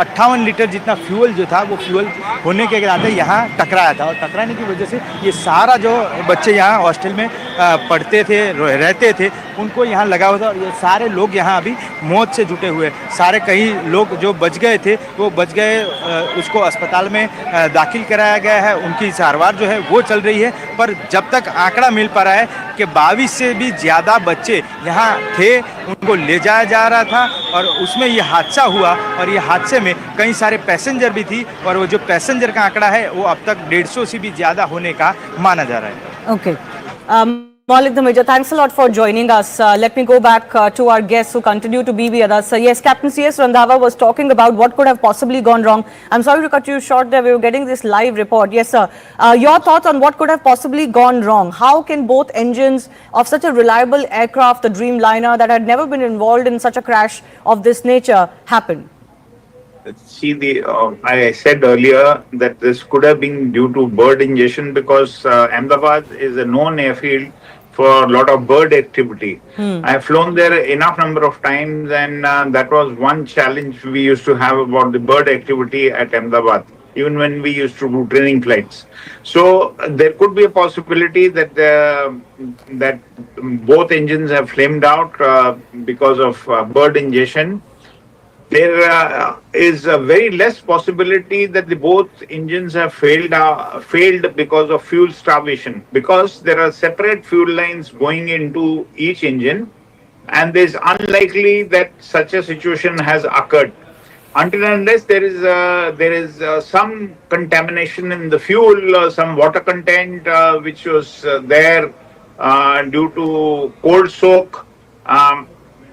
58 लीटर जितना फ्यूल जो था वो फ्यूल होने के नाते यहाँ टकराया था, और टकराने की वजह से ये सारा जो बच्चे यहाँ हॉस्टल में पढ़ते थे, रहते थे, उनको यहाँ लगा हुआ था, और ये सारे लोग यहाँ अभी मौत से जुटे हुए, सारे कई लोग जो बच गए थे वो बच गए, उसको अस्पताल में दाखिल कराया गया है, उनकी सारवार जो है वो चल रही है। पर जब तक आंकड़ा मिल पा रहा है कि 22 से भी ज़्यादा बच्चे यहाँ थे, उनको ले जाया जा रहा था, और उसमें ये हादसा हुआ, और ये हादसे में कई सारे पैसेंजर भी थी, और वो जो पैसेंजर का आंकड़ा है वो अब तक 150 से भी ज़्यादा होने का माना जा रहा है। Okay. Maulik Dhameja, thanks a lot for joining us. Let me go back to our guests who continue to be with us. Yes, Captain C.S. Randhawa was talking about what could have possibly gone wrong. I'm sorry to cut you short there. We were getting this live report. Yes, sir. Your thoughts on what could have possibly gone wrong? How can both engines of such a reliable aircraft, the Dreamliner, that had never been involved in such a crash of this nature, happen? See, I said earlier that this could have been due to bird ingestion because Ahmedabad is a known airfield for a lot of bird activity. I have flown there enough number of times, and that was one challenge we used to have about the bird activity at Ahmedabad, even when we used to do training flights. So there could be a possibility that that both engines have flamed out because of bird ingestion. There is a very less possibility that the both engines have failed because of fuel starvation, because there are separate fuel lines going into each engine, and it is unlikely that such a situation has occurred until and unless there is some contamination in the fuel, some water content which was there due to cold soak.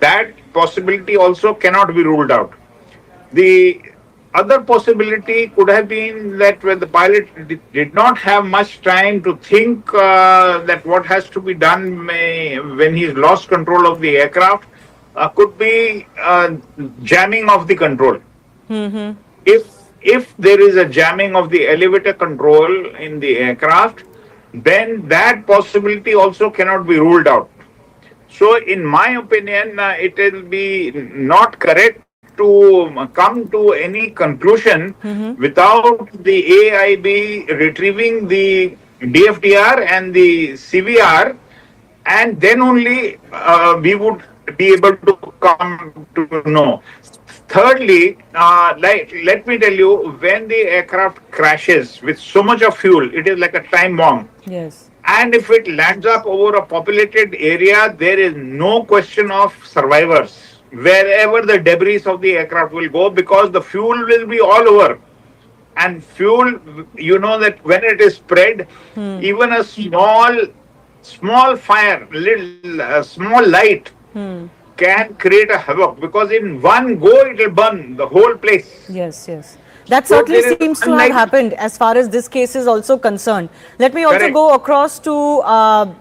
That possibility also cannot be ruled out. The other possibility could have been that when the pilot did not have much time to think that what has to be done when he's lost control of the aircraft, could be jamming of the control. If there is a jamming of the elevator control in the aircraft, then that possibility also cannot be ruled out. So, in my opinion, it will be not correct to come to any conclusion without the AIB retrieving the DFDR and the CVR, and then only we would be able to come to know. Thirdly, let me tell you, when the aircraft crashes with so much of fuel, it is like a time bomb. Yes. And if it lands up over a populated area, there is no question of survivors wherever the debris of the aircraft will go, because the fuel will be all over. And fuel, you know that when it is spread, even a small fire, small light can create a havoc, because in one go it will burn the whole place. Yes, yes. That certainly seems to have happened as far as this case is also concerned. Let me also go across to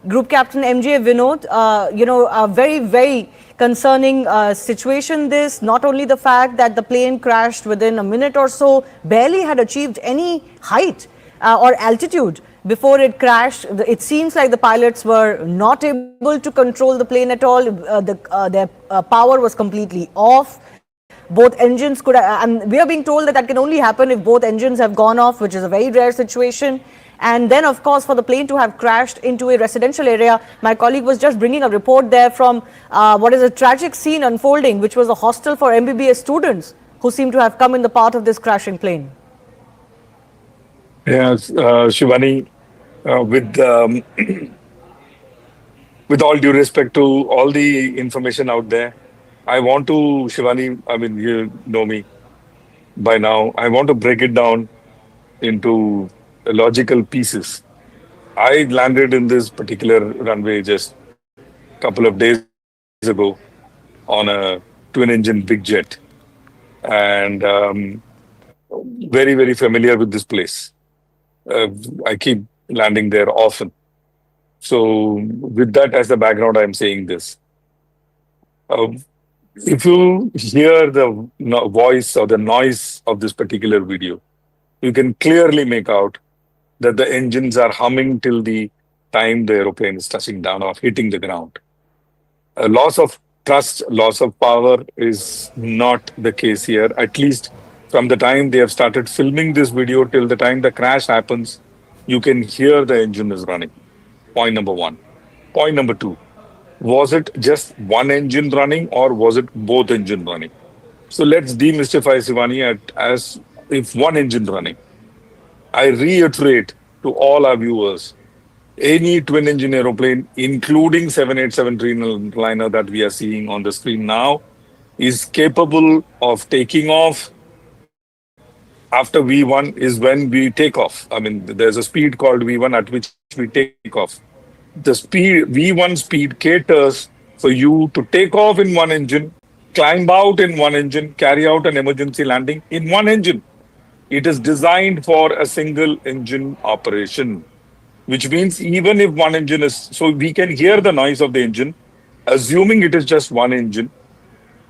Group Captain MJ Vinod. A very, very concerning situation this. Not only the fact that the plane crashed within a minute or so, barely had achieved any height or altitude before it crashed. It seems like the pilots were not able to control the plane at all. Their power was completely off. Both engines could have, and we are being told that can only happen if both engines have gone off, which is a very rare situation. And then, of course, for the plane to have crashed into a residential area, my colleague was just bringing a report there from what is a tragic scene unfolding, which was a hostel for MBBS students who seem to have come in the path of this crashing plane. Yes, Shivani, with all due respect to all the information out there, I want to, Shivani, I mean, you know me by now, I want to break it down into logical pieces. I landed in this particular runway just a couple of days ago on a twin-engine big jet, and very, very familiar with this place. I keep landing there often. So with that as the background, I'm saying this. If you hear the voice or the noise of this particular video, you can clearly make out that the engines are humming till the time the aeroplane is touching down or hitting the ground. A loss of thrust, loss of power is not the case here. At least from the time they have started filming this video till the time the crash happens, you can hear the engine is running. Point number one. Point number two. Was it just one engine running or was it both engine running? So let's demystify Shivani as if one engine running. I reiterate to all our viewers, any twin engine aeroplane, including 787 Dreamliner that we are seeing on the screen now, is capable of taking off after V1 is when we take off. I mean, there's a speed called V1 at which we take off. The speed V1 speed caters for you to take off in one engine, climb out in one engine, carry out an emergency landing in one engine. It is designed for a single engine operation, which means even if one engine is, so we can hear the noise of the engine, assuming it is just one engine.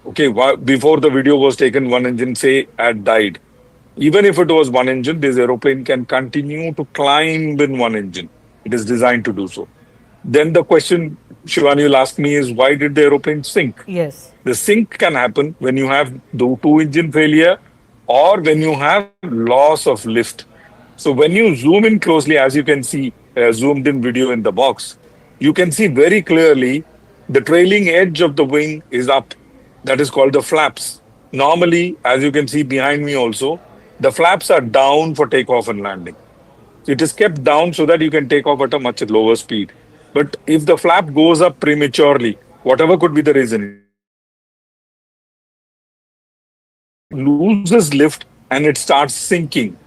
Okay, before the video was taken, one engine, say, had died. Even if it was one engine, this aeroplane can continue to climb in one engine. It is designed to do so. Then the question, Shivani, will ask me is, why did the aeroplane sink? Yes. The sink can happen when you have the two-engine failure or when you have loss of lift. So when you zoom in closely, as you can see, zoomed in video in the box, you can see very clearly the trailing edge of the wing is up. That is called the flaps. Normally, as you can see behind me also, the flaps are down for takeoff and landing. It is kept down so that you can take off at a much lower speed. But if the flap goes up prematurely, whatever could be the reason, it loses lift and it starts sinking.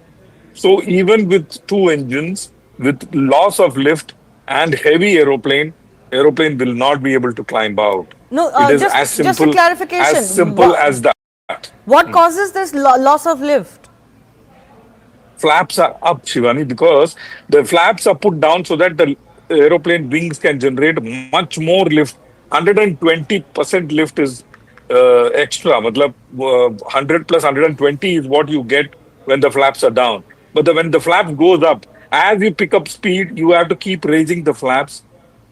So even with two engines, with loss of lift and heavy aeroplane will not be able to climb out. No, it is just a clarification. As simple as that. What causes this loss of lift? Flaps are up, Shivani, because the flaps are put down so that the aeroplane wings can generate much more lift. 120% lift is extra. Matlab, 100 plus 120 is what you get when the flaps are down. But when the flap goes up, as you pick up speed, you have to keep raising the flaps.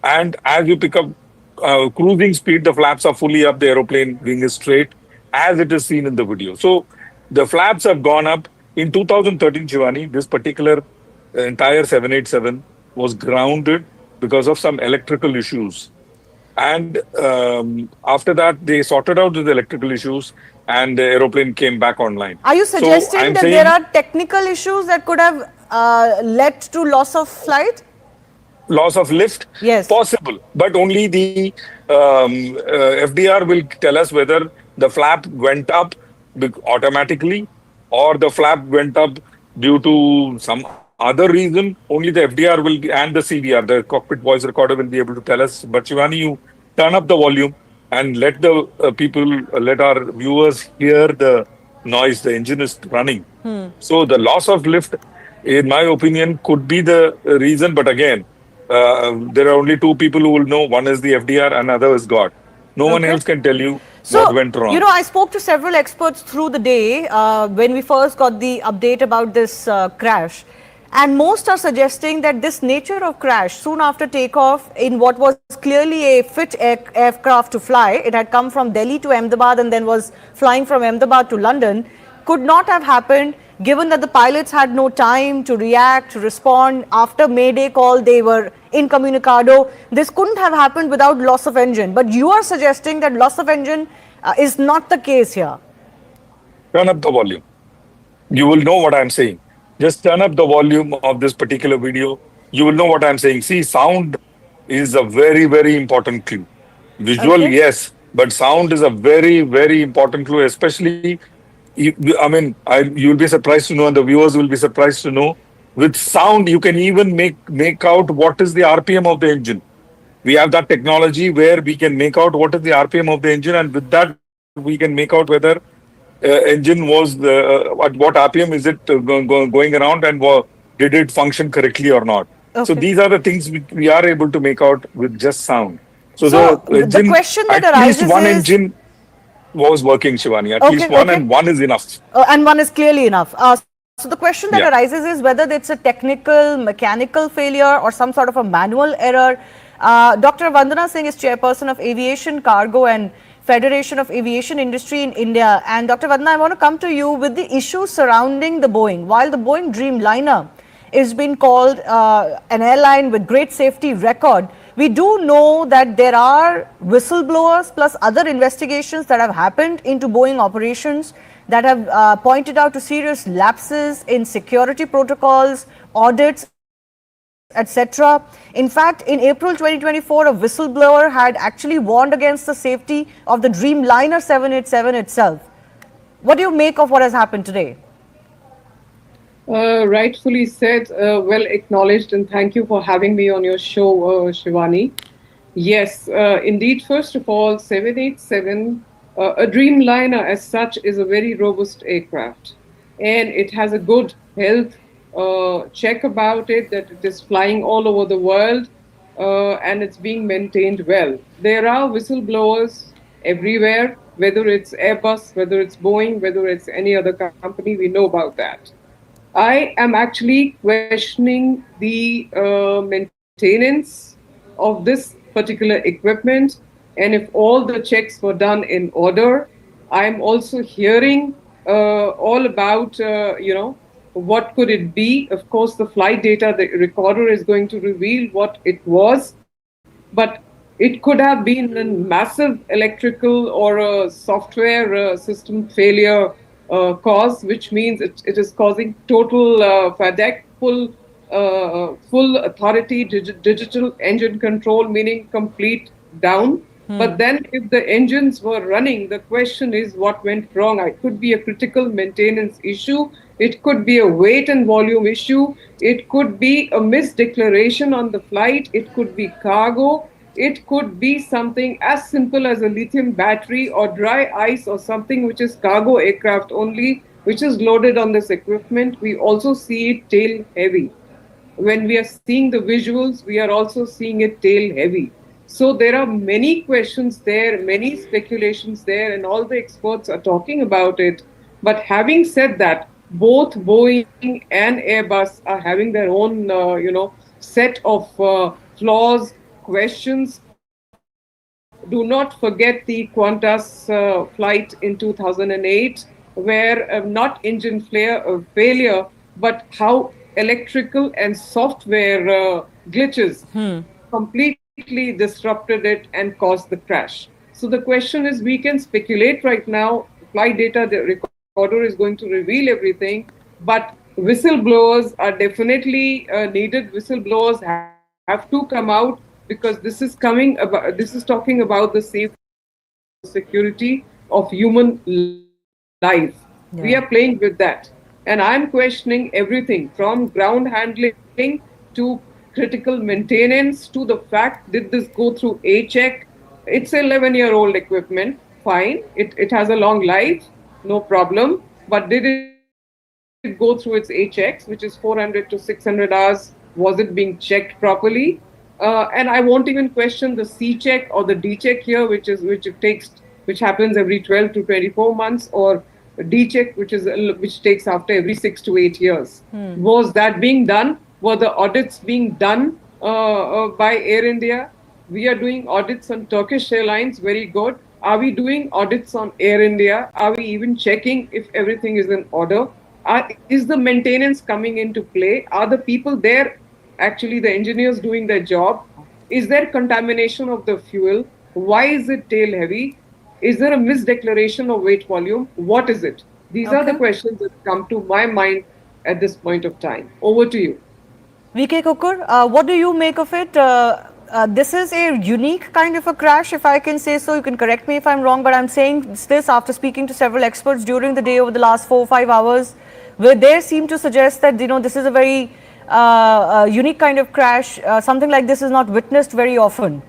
And as you pick up cruising speed, the flaps are fully up, the aeroplane wing is straight, as it is seen in the video. So the flaps have gone up. In 2013, Shivani, this particular entire 787 was grounded because of some electrical issues. And after that, they sorted out the electrical issues and the aeroplane came back online. Are you suggesting that there are technical issues that could have led to loss of flight? Loss of lift? Yes. Possible. But only the FDR will tell us whether the flap went up automatically or the flap went up due to some other reason. Only the FDR will, and the CVR, the cockpit voice recorder, will be able to tell us. But Shivani, you turn up the volume and let the let our viewers hear the noise. The engine is running. So the loss of lift, in my opinion, could be the reason. But again, there are only two people who will know. One is the FDR, another is God. No one else can tell you what went wrong. You know, I spoke to several experts through the day when we first got the update about this crash. And most are suggesting that this nature of crash soon after takeoff in what was clearly a fit aircraft to fly, it had come from Delhi to Ahmedabad and then was flying from Ahmedabad to London, could not have happened given that the pilots had no time to react, to respond. After Mayday call, they were incommunicado. This couldn't have happened without loss of engine. But you are suggesting that loss of engine is not the case here. Turn up the volume. You will know what I'm saying. Just turn up the volume of this particular video. You will know what I'm saying. See, sound is a very, very important clue. Visual, yes, but sound is a very, very important clue, especially, you'll be surprised to know, and the viewers will be surprised to know, with sound, you can even make out what is the RPM of the engine. We have that technology where we can make out what is the RPM of the engine, and with that, we can make out whether engine was at what RPM is it going around, and did it function correctly or not. So these are the things we are able to make out with just sound. So the engine, the question that at arises least one is, engine was working, Shivani. At least one, and one is enough. And one is clearly enough. So the question that Yeah. arises is whether it's a technical, mechanical failure or some sort of a manual error. Dr. Vandana Singh is chairperson of Aviation Cargo and Federation of Aviation Industry in India. And Dr. Vandana, I want to come to you with the issues surrounding the Boeing. While the Boeing Dreamliner is being called an airline with great safety record, we do know that there are whistleblowers plus other investigations that have happened into Boeing operations that have pointed out to serious lapses in security protocols, audits, etc. In fact, in April 2024, a whistleblower had actually warned against the safety of the Dreamliner 787 itself. What do you make of what has happened today? Rightfully said, well acknowledged, and thank you for having me on your show, Shivani. Yes, indeed, first of all, 787, a Dreamliner as such is a very robust aircraft, and it has a good health check about it, that it is flying all over the world, and it's being maintained well. There are whistleblowers everywhere, whether it's Airbus, whether it's Boeing, whether it's any other company, we know about that. I am actually questioning the maintenance of this particular equipment, and if all the checks were done in order. I'm also hearing all about, what could it be? Of course, the flight data, the recorder is going to reveal what it was, but it could have been a massive electrical or a software system failure cause, which means it is causing total FADEC, full authority, digital engine control, meaning complete down. But then if the engines were running, the question is what went wrong? It could be a critical maintenance issue. It could be a weight and volume issue. It could be a misdeclaration on the flight. It could be cargo. It could be something as simple as a lithium battery or dry ice or something which is cargo aircraft only, which is loaded on this equipment. We also see it tail heavy. When we are seeing the visuals, we are also seeing it tail heavy. So there are many questions there, many speculations there, and all the experts are talking about it. But having said that, both Boeing and Airbus are having their own, set of flaws, questions. Do not forget the Qantas flight in 2008, where not engine failure, but how electrical and software glitches completely disrupted it and caused the crash. So the question is, we can speculate right now. Flight data, the recorder is going to reveal everything, but whistleblowers are definitely needed. Whistleblowers have to come out, because this is talking about the safety, security of human life. Yeah. We are playing with that. And I'm questioning everything from ground handling to critical maintenance to the fact, did this go through a check? It's 11-year-old equipment, fine. It has a long life, no problem. But did it go through its A checks, which is 400 to 600 hours? Was it being checked properly? And I won't even question the C check or the D check here, which happens every 12 to 24 months, or D check, which takes after every 6 to 8 years. Was that being done? Were the audits being done by Air India? We are doing audits on Turkish Airlines, very good. Are we doing audits on Air India? Are we even checking if everything is in order? Is the maintenance coming into play? Are the people there, actually the engineers, doing their job? Is there contamination of the fuel? Why is it tail heavy? Is there a misdeclaration of weight volume? What is it? These are the questions that come to my mind at this point of time. Over to you. VK Kukur, what do you make of it? This is a unique kind of a crash, if I can say so. You can correct me if I'm wrong, but I'm saying this after speaking to several experts during the day over the last 4 or 5 hours, where they seem to suggest that, this is a very unique kind of crash. Something like this is not witnessed very often.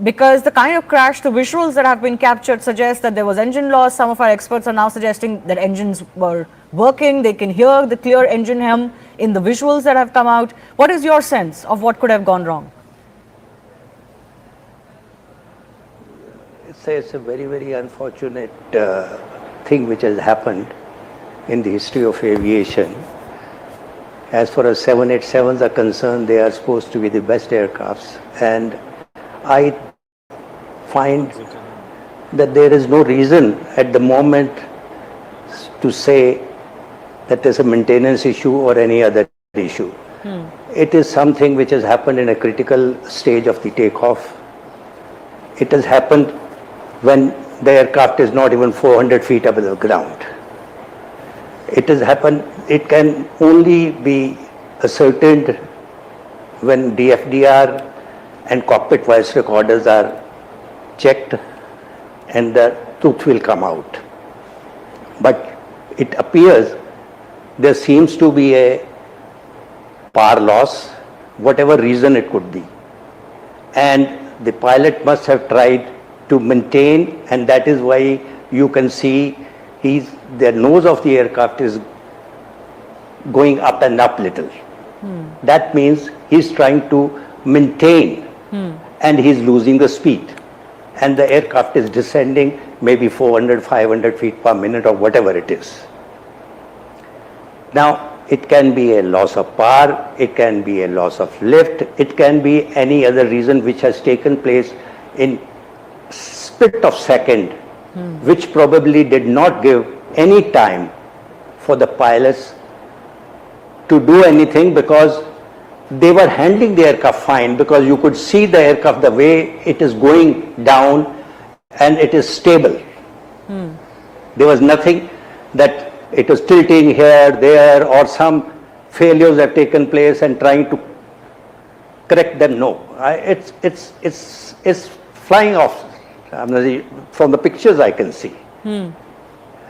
Because the kind of crash, the visuals that have been captured suggest that there was engine loss. Some of our experts are now suggesting that engines were working. They can hear the clear engine hum in the visuals that have come out. What is your sense of what could have gone wrong? It's a very, very unfortunate thing which has happened. in the history of aviation. As far as 787s are concerned, they are supposed to be the best aircrafts. And I find that there is no reason at the moment to say that there's a maintenance issue or any other issue. It is something which has happened in a critical stage of the takeoff. It has happened when the aircraft is not even 400 feet above the ground. It has happened, it can only be ascertained when DFDR and cockpit voice recorders are checked and the truth will come out. But it appears there seems to be a power loss, whatever reason it could be. And the pilot must have tried to maintain, and that is why you can see the nose of the aircraft is going up and up little. That means he's trying to maintain and he's losing the speed. And the aircraft is descending maybe 400, 500 feet per minute or whatever it is. Now, it can be a loss of power, it can be a loss of lift, it can be any other reason which has taken place in split of second, which probably did not give any time for the pilots to do anything, because they were handling the aircraft fine, because you could see the aircraft the way it is going down and it is stable. There was nothing that it was tilting here, there, or some failures have taken place and trying to correct them. No, it's flying off. From the pictures I can see.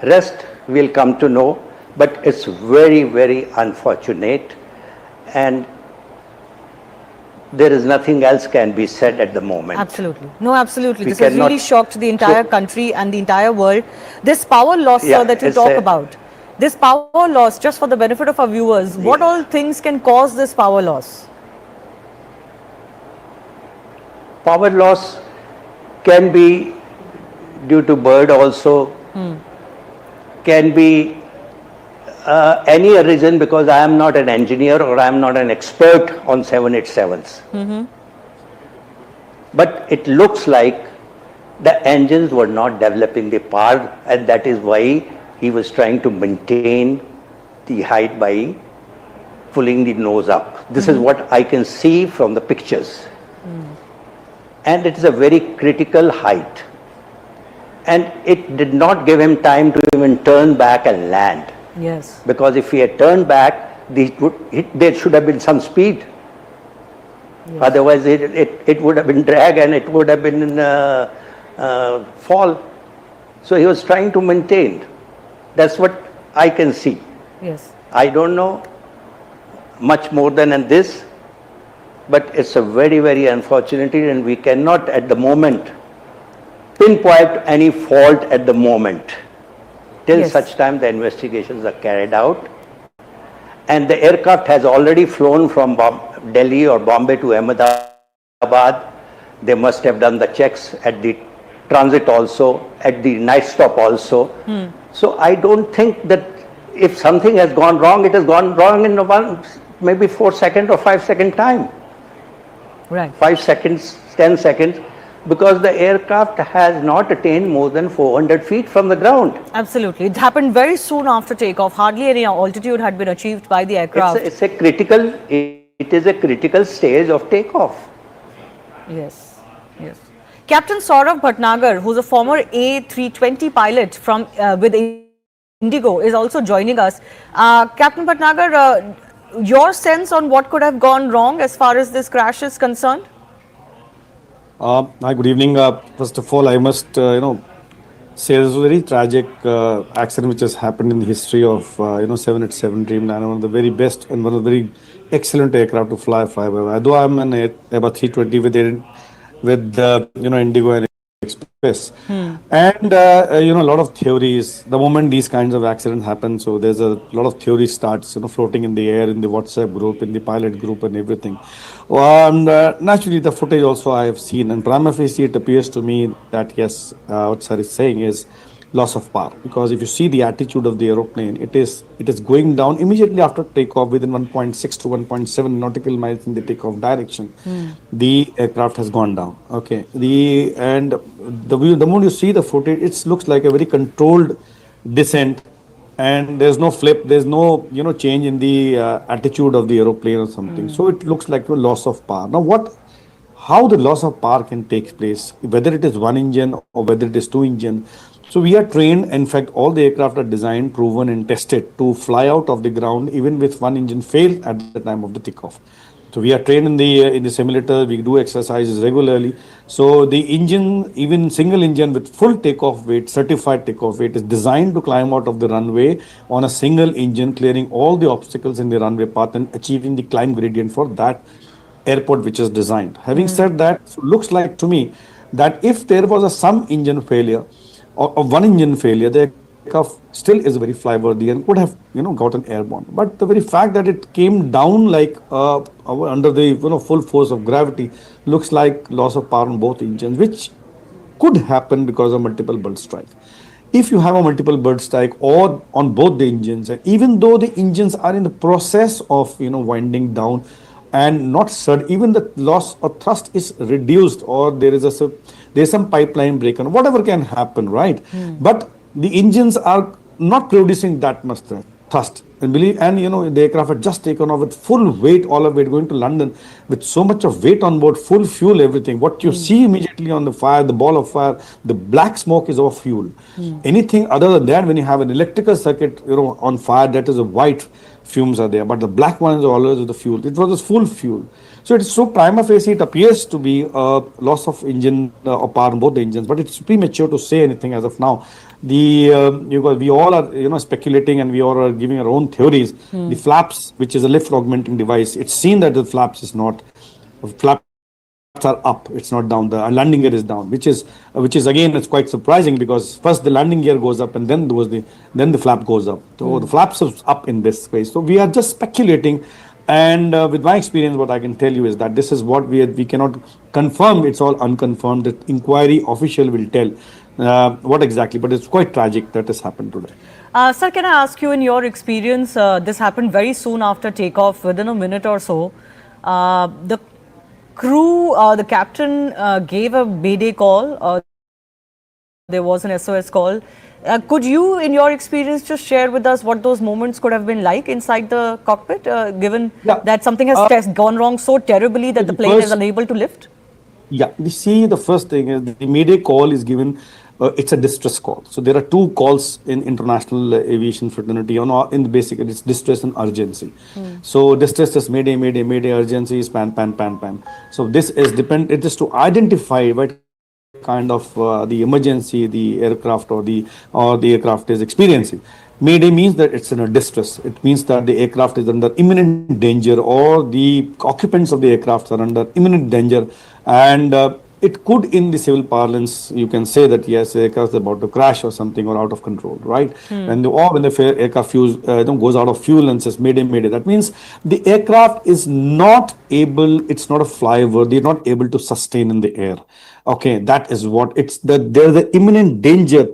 Rest we'll come to know, but it's very, very unfortunate, and there is nothing else can be said at the moment. Absolutely. No, absolutely. This has really shocked the entire country and the entire world. This power loss, sir, that you talk about, this power loss, just for the benefit of our viewers, what all things can cause this power loss? Power loss can be due to bird also, can be any reason, because I am not an engineer or I am not an expert on 787s. But it looks like the engines were not developing the power, and that is why he was trying to maintain the height by pulling the nose up. This is what I can see from the pictures. And it is a very critical height. And it did not give him time to even turn back and land. Yes. Because if he had turned back, there should have been some speed. Yes. Otherwise, it would have been drag and it would have been fall. So he was trying to maintain. That's what I can see. Yes. I don't know much more than this, but it's a very, very unfortunate, and we cannot at the moment pinpoint any fault at the moment, till such time the investigations are carried out. And the aircraft has already flown from Delhi or Bombay to Ahmedabad. They must have done the checks at the transit also, at the night stop also. So I don't think that if something has gone wrong, it has gone wrong in maybe 4 second or 5 second time. Right. 5 seconds, 10 seconds, because the aircraft has not attained more than 400 feet from the ground. Absolutely. It happened very soon after takeoff. Hardly any altitude had been achieved by the aircraft. It is a critical stage of takeoff. Yes, yes. Captain Saurabh Bhatnagar, who's a former A320 pilot from with Indigo, is also joining us. Captain Bhatnagar, your sense on what could have gone wrong as far as this crash is concerned? Hi, good evening. First of all, I must, say this was a very tragic accident which has happened in the history of, 787 Dreamliner, one of the very best and one of the very excellent aircraft to fly by. Though I'm an Airbus 320 with Indigo and Express. And, a lot of theories, the moment these kinds of accidents happen, so there's a lot of theory starts, floating in the air, in the WhatsApp group, in the pilot group and everything. And naturally, the footage also I have seen, and prima facie, it appears to me that yes, what sir is saying is loss of power, because if you see the attitude of the aeroplane, it is going down immediately after takeoff within 1.6 to 1.7 nautical miles in the takeoff direction. The aircraft has gone down. Okay, the moment you see the footage, it looks like a very controlled descent, and there's no flip, there's no change in the attitude of the aeroplane or something. So it looks like a loss of power. Now how the loss of power can take place, whether it is one engine or whether it is two engine. So we are trained. In fact, all the aircraft are designed, proven, and tested to fly out of the ground even with one engine failed at the time of the takeoff. So we are trained in the simulator. We do exercises regularly. So the engine, even single engine with full takeoff weight, certified takeoff weight, is designed to climb out of the runway on a single engine, clearing all the obstacles in the runway path and achieving the climb gradient for that airport which is designed. Having said that, so looks like to me that if there was some engine failure or one engine failure, the aircraft still is very flyworthy and could have gotten airborne. But the very fact that it came down like under the full force of gravity looks like loss of power on both engines, which could happen because of multiple bird strike. If you have a multiple bird strike or on both the engines, and even though the engines are in the process of winding down and not even the loss or thrust is reduced, or there's some pipeline break on whatever can happen, right? But the engines are not producing that much thrust. And the aircraft had just taken off with full weight, all of it going to London with so much of weight on board, full fuel, everything. What you see immediately on the fire, the ball of fire, the black smoke is of fuel. Anything other than that, when you have an electrical circuit, on fire, that is a white fumes are there, but the black one is always with the fuel. It was a full fuel. So it's so prima facie, it appears to be a loss of engine or power on both the engines, but it's premature to say anything as of now. We all are speculating, and we all are giving our own theories. The flaps, which is a lift augmenting device, it's seen that the flaps are up, it's not down. The landing gear is down, which is again, it's quite surprising, because first the landing gear goes up and then the flap goes up. So the flaps are up in this space. So we are just speculating, and with my experience, what I can tell you is that this is what we cannot confirm. It's all unconfirmed. The inquiry official will tell what exactly, but it's quite tragic that has happened today. Sir, can I ask you, in your experience, this happened very soon after takeoff, within a minute or so. The crew, the captain gave a mayday call. There was an SOS call. Could you, in your experience, just share with us what those moments could have been like inside the cockpit, given that something has gone wrong so terribly that the plane is unable to lift? Yeah, we see the first thing is the mayday call is given. It's a distress call. So there are two calls in international aviation fraternity. In the basic, it's distress and urgency. So distress is mayday, mayday, mayday. Urgency is pan, pan, pan, pan. So this is it is to identify what kind of the emergency the aircraft or the aircraft is experiencing. Mayday means that it's in a distress. It means that the aircraft is under imminent danger, or the occupants of the aircraft are under imminent danger, and it could, in the civil parlance, you can say that yes, the aircraft is about to crash or something, or out of control, right? When the aircraft goes out of fuel and says mayday, mayday, that means the aircraft is not able. It's not a flyover. They're not able to sustain in the air. Okay, that is what it's. There's the imminent danger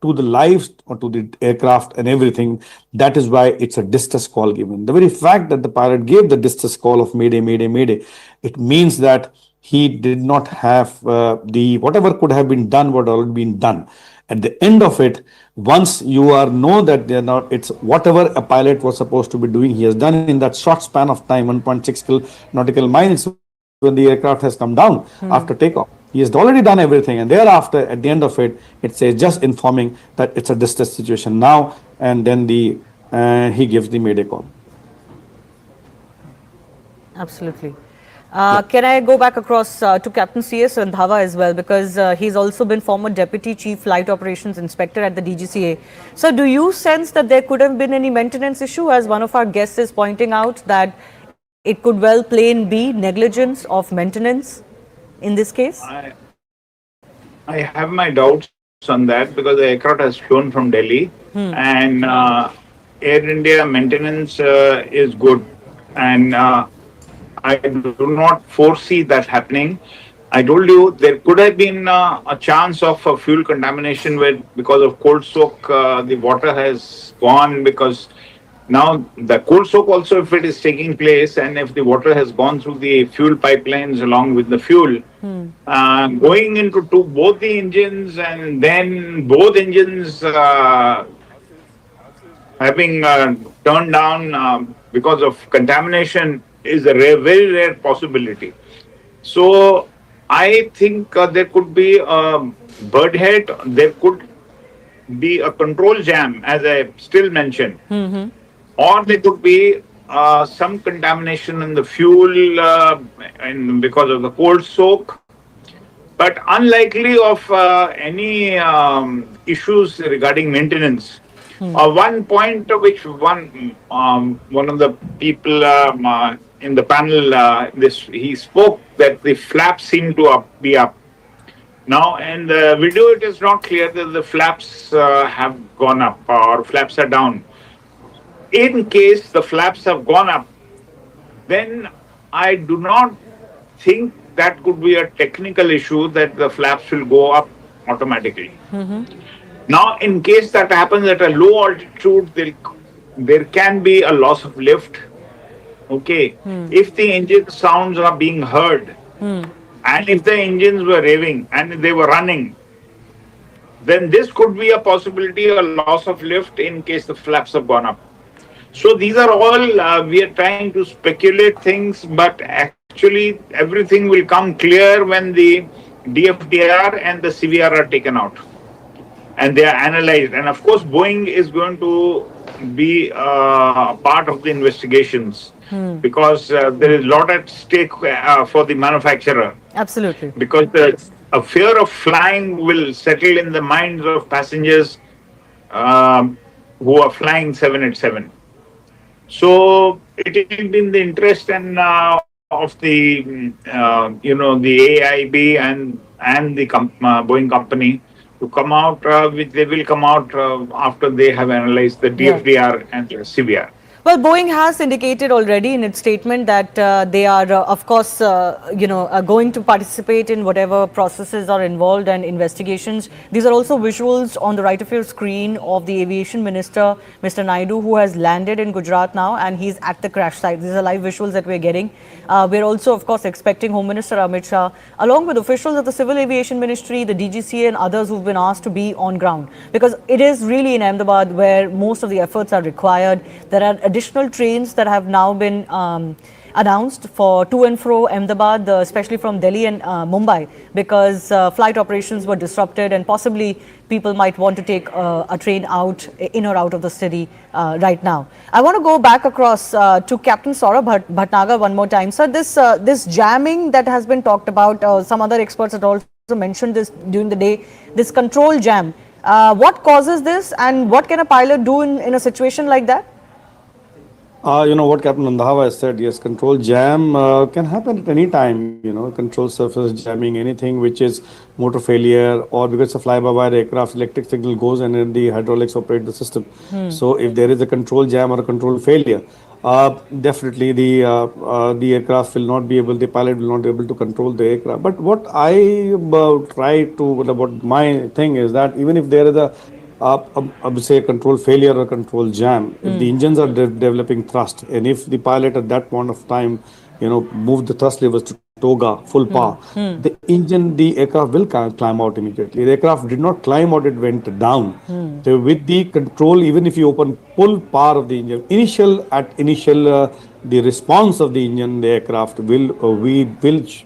to the lives or to the aircraft and everything. That is why it's a distress call given. The very fact that the pilot gave the distress call of mayday, mayday, mayday, it means that he did not have whatever could have been done, what already been done. At the end of it, once you know that they're not, it's whatever a pilot was supposed to be doing, he has done in that short span of time, 1.6 nautical miles, when the aircraft has come down after takeoff. He has already done everything, and thereafter, at the end of it, it says just informing that it's a distress situation now, and then he gives the mayday call. Absolutely. Can I go back across to Captain C.S. Randhawa as well, because he's also been former Deputy Chief Flight Operations Inspector at the DGCA. So do you sense that there could have been any maintenance issue, as one of our guests is pointing out, that it could well plain be negligence of maintenance in this case? I have my doubts on that, because the aircraft has flown from Delhi, and Air India maintenance is good, and I do not foresee that happening. I told you there could have been a chance of fuel contamination where because of cold soak the water has gone because now the cold soak also if it is taking place and if the water has gone through the fuel pipelines along with the fuel going into both the engines and then both engines having turned down because of contamination is a very rare possibility. So I think there could be a bird head, there could be a control jam, as I still mentioned, or there could be some contamination in the fuel and because of the cold soak, but unlikely of any issues regarding maintenance. One point which one of the people in the panel he spoke that the flaps seem to be up. Now in the video it is not clear that the flaps have gone up or flaps are down. In case the flaps have gone up, then I do not think that could be a technical issue that the flaps will go up automatically. Now, in case that happens at a low altitude, there can be a loss of lift. Okay. If the engine sounds are being heard and if the engines were revving and they were running, then this could be a possibility, a loss of lift in case the flaps have gone up. So these are all, we are trying to speculate things, but actually everything will come clear when the DFDR and the CVR are taken out and they are analyzed. And of course, Boeing is going to be part of the investigations because there is a lot at stake for the manufacturer. Absolutely. Because a fear of flying will settle in the minds of passengers who are flying 787. So it will be in the interest and of the the AIB and the Boeing company to come out they will come out after they have analyzed the DFDR and the CVR. Well, Boeing has indicated already in its statement that they are, of course, going to participate in whatever processes are involved and investigations. These are also visuals on the right of your screen of the aviation minister, Mr. Naidu, who has landed in Gujarat now, and he's at the crash site. These are live visuals that we're getting. We're also, of course, expecting Home Minister Amit Shah, along with officials of the Civil Aviation Ministry, the DGCA, and others who've been asked to be on ground, because it is really in Ahmedabad where most of the efforts are required. There are additional trains that have now been announced for to and fro Ahmedabad, especially from Delhi and Mumbai, because flight operations were disrupted and possibly people might want to take a train out, in or out of the city right now. I want to go back across to Captain Saurabh Bhatnagar one more time. Sir, this jamming that has been talked about, some other experts had also mentioned this during the day, this control jam. What causes this and what can a pilot do in a situation like that? What Captain Nandahava has said, yes, control jam can happen at any time, control surface jamming, anything which is motor failure or because it's a fly-by-wire aircraft, electric signal goes and then the hydraulics operate the system. So if there is a control jam or a control failure, definitely the aircraft will not be able, the pilot will not be able to control the aircraft. But what I what my thing is that even if there is I would say a control failure or control jam, if the engines are developing thrust and if the pilot at that point of time, move the thrust levers to toga, full power, the aircraft will climb out immediately. The aircraft did not climb out, it went down. So with the control, even if you open full power of the engine, the response of the engine, the aircraft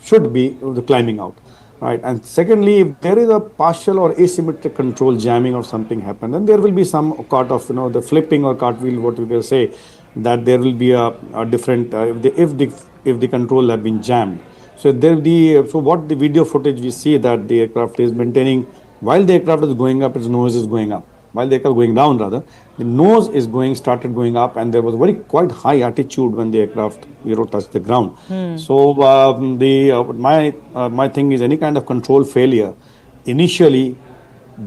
should be the climbing out. Right. And secondly, if there is a partial or asymmetric control jamming or something happen, then there will be some part of, the flipping or cartwheel, what we will say, that there will be a different, if the control have been jammed. So what the video footage we see that the aircraft is maintaining, while the aircraft is going up, its nose is going up. While the aircraft going down, rather, the nose is started going up, and there was quite high altitude when the aircraft touched the ground. So my thing is any kind of control failure initially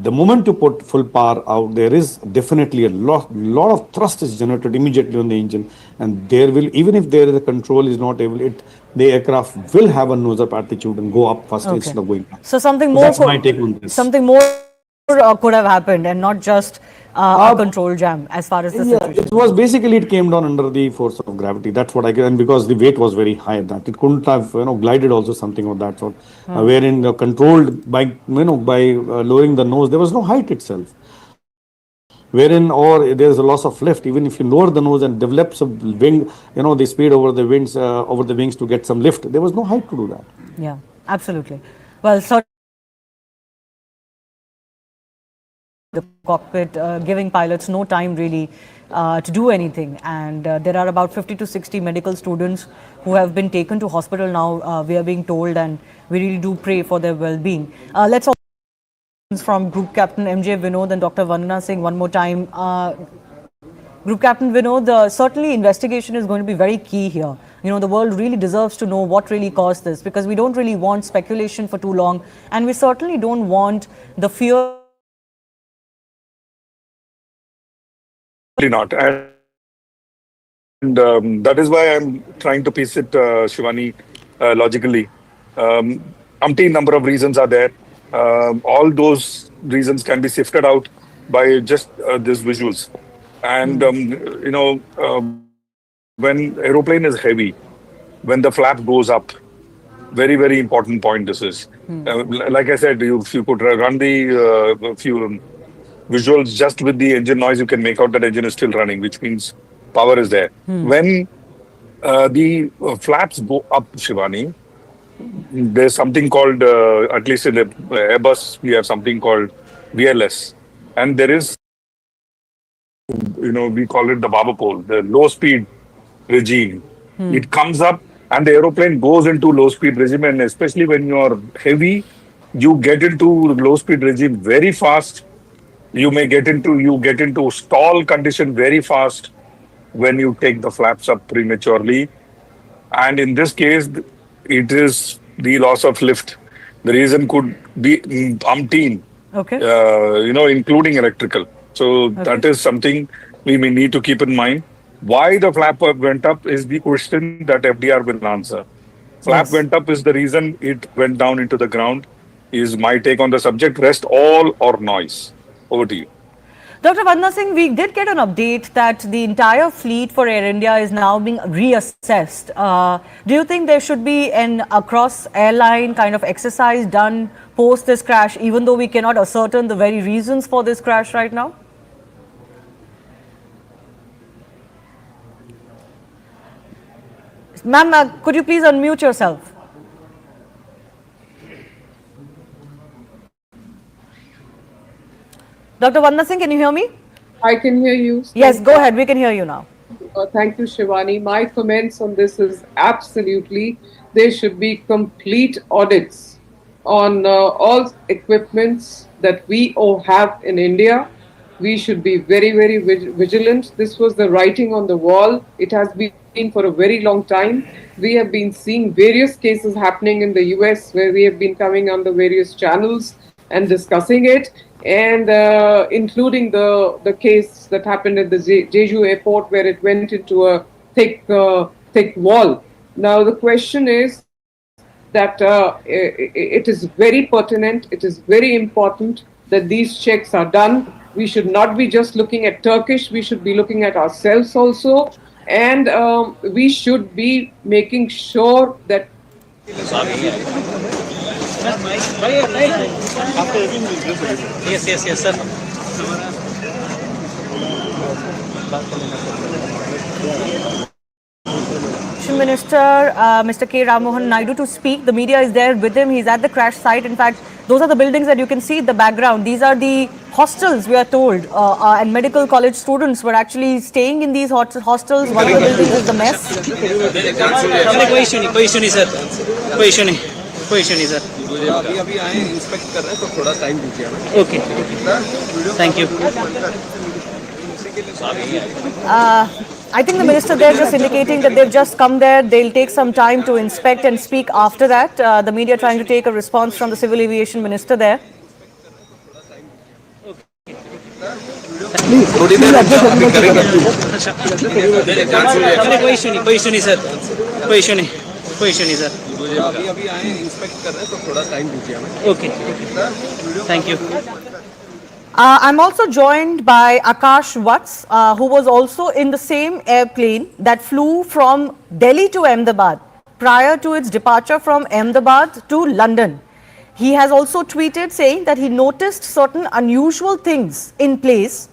the moment you put full power out, there is definitely a lot of thrust is generated immediately on the engine, and there will, even if there is a control is not able, the aircraft will have a nose up attitude and go up first instead of going down. So something So more. that's my take on this. Something more could have happened, and not just a control jam. As far as the situation. It was basically, it came down under the force of gravity. That's what I get, and because the weight was very high, that it couldn't have glided also something of that sort. Wherein controlled by lowering the nose, there was no height itself. Wherein, or there is a loss of lift. Even if you lower the nose and develop some wing, the speed over the wings to get some lift, there was no height to do that. Yeah, absolutely. Well, so the cockpit, giving pilots no time really to do anything, and there are about 50 to 60 medical students who have been taken to hospital now, we are being told, and we really do pray for their well-being. Let's also from Group Captain MJ Vinod and Dr. Vandana Singh one more time. Group Captain Vinod, certainly investigation is going to be very key here. The world really deserves to know what really caused this, because we don't really want speculation for too long, and we certainly don't want the fear. Not. And that is why I'm trying to piece it, Shivani, logically. Umpteen number of reasons are there. All those reasons can be sifted out by just these visuals. And, when aeroplane is heavy, when the flap goes up, very, very important point this is. Like I said, if you could run the few visuals just with the engine noise, you can make out that engine is still running, which means power is there. When the flaps go up, Shivani, there's something called, at least in the Airbus, we have something called VLS. And there is, we call it the barber pole, the low speed regime. It comes up and the aeroplane goes into low speed regime, and especially when you're heavy, you get into low speed regime very fast. You get into stall condition very fast when you take the flaps up prematurely. And in this case, it is the loss of lift. The reason could be umpteen, including electrical. So that is something we may need to keep in mind. Why the flap went up is the question that FDR will answer. Flap went up is the reason it went down into the ground, is my take on the subject. Rest all or noise. Over to you. Dr. Vandana Singh, we did get an update that the entire fleet for Air India is now being reassessed. Do you think there should be an across airline kind of exercise done post this crash, even though we cannot ascertain the very reasons for this crash right now? Ma'am, could you please unmute yourself? Dr. Vandana Singh, can you hear me? I can hear you. Yes, go ahead. We can hear you now. Thank you, Shivani. My comments on this is absolutely there should be complete audits on all equipments that we all have in India. We should be very, very vigilant. This was the writing on the wall. It has been for a very long time. We have been seeing various cases happening in the US where we have been coming on the various channels and discussing it, and including the case that happened at the Jeju airport where it went into a thick wall. Now the question is that it is very pertinent, it is very important that these checks are done. We should not be just looking at Turkish, we should be looking at ourselves also, and we should be making sure that Yes, sir. Minister Mr. K. Ramohan Naidu to speak. The media is there with him. He's at the crash site. In fact, those are the buildings that you can see in the background. These are the hostels, we are told, and medical college students were actually staying in these hostels. One of the buildings is the mess. अभी आए inspect कर रहे हैं, तो थोड़ा time दीजिए हमें. Okay, thank you. I think the minister there just indicating that they've just come there. They'll take some time to inspect and speak after that. The media trying to take a response from the civil aviation minister there. थोड़ी देर रुक जाओ, अभी करेंगे। कोई issue नहीं, कोई issue नहीं sir, कोई इशू नहीं, कोई इशू नहीं सर। अभी आए इंस्पेक्ट कर रहे हैं तो थोड़ा टाइम दीजिए हमें। Okay, thank you. I'm also joined by Akash Watts, who was also in the same airplane that flew from Delhi to Ahmedabad prior to its departure from Ahmedabad to London. He has also tweeted saying that he noticed certain unusual things in place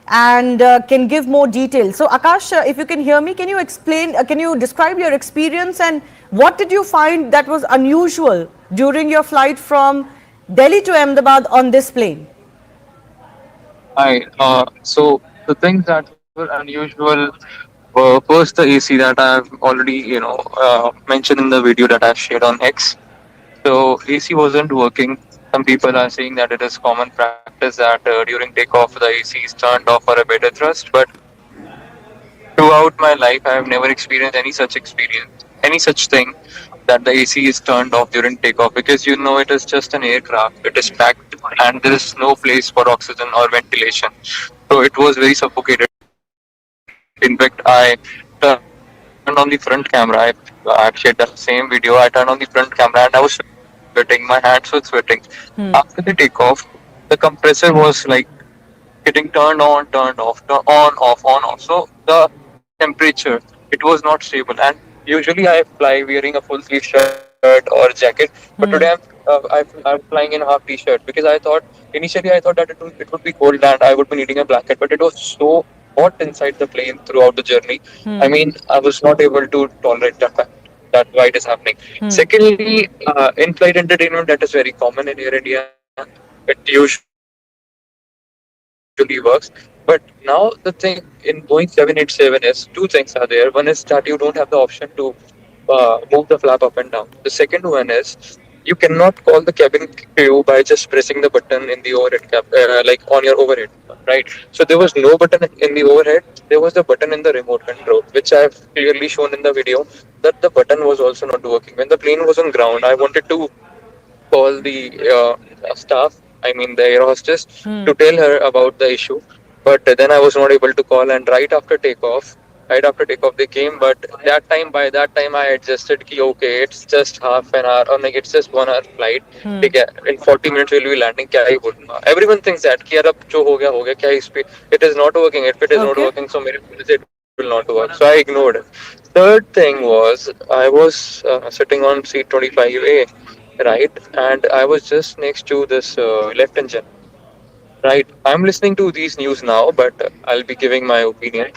and can give more detail. So Akash, if you can hear me, can you explain, can you describe your experience and what did you find that was unusual during your flight from Delhi to Ahmedabad on this plane? Hi. So the things that were unusual were first the AC that I've already, mentioned in the video that I've shared on X. So AC wasn't working. Some people are saying that it is common practice that during takeoff the AC is turned off for a better thrust. But throughout my life, I have never experienced any such thing that the AC is turned off during takeoff because it is just an aircraft. It is packed and there is no place for oxygen or ventilation. So it was very suffocated. In fact, I turned on the front camera. I've shared that same video. I turned on the front camera and I was sweating. My hands were sweating. After the takeoff, the compressor was like getting turned on, turned off, on, off, on, off. So the temperature, it was not stable. And usually I fly wearing a full sleeve shirt or jacket, but today I'm flying in a half t-shirt because initially I thought that it would be cold and I would be needing a blanket, but it was so hot inside the plane throughout the journey. I mean, I was not able to tolerate that fact that why it is happening. Secondly, in-flight entertainment, that is very common in Air India. It usually works. But now the thing in Boeing 787 is two things are there. One is that you don't have the option to move the flap up and down. The second one is you cannot call the cabin crew by just pressing the button in the overhead like on your overhead, right? So there was no button in the overhead. There was the button in the remote control, which I've clearly shown in the video that the button was also not working. When the plane was on ground, I wanted to call the staff, I mean the air hostess, to tell her about the issue. But then I was not able to call, and right after takeoff they came. But by that time I adjusted ki okay, it's just half an hour or like it's just 1 hour flight. In 40 minutes we'll be landing. Kya hi bolna? Everyone thinks that ki yaar ab jo ho gaya, kya is it is not working. If it is not working, so mere it will not work. So I ignored it. Third thing was I was sitting on seat 25A, right, and I was just next to this left engine. Right, I'm listening to these news now, but I'll be giving my opinion.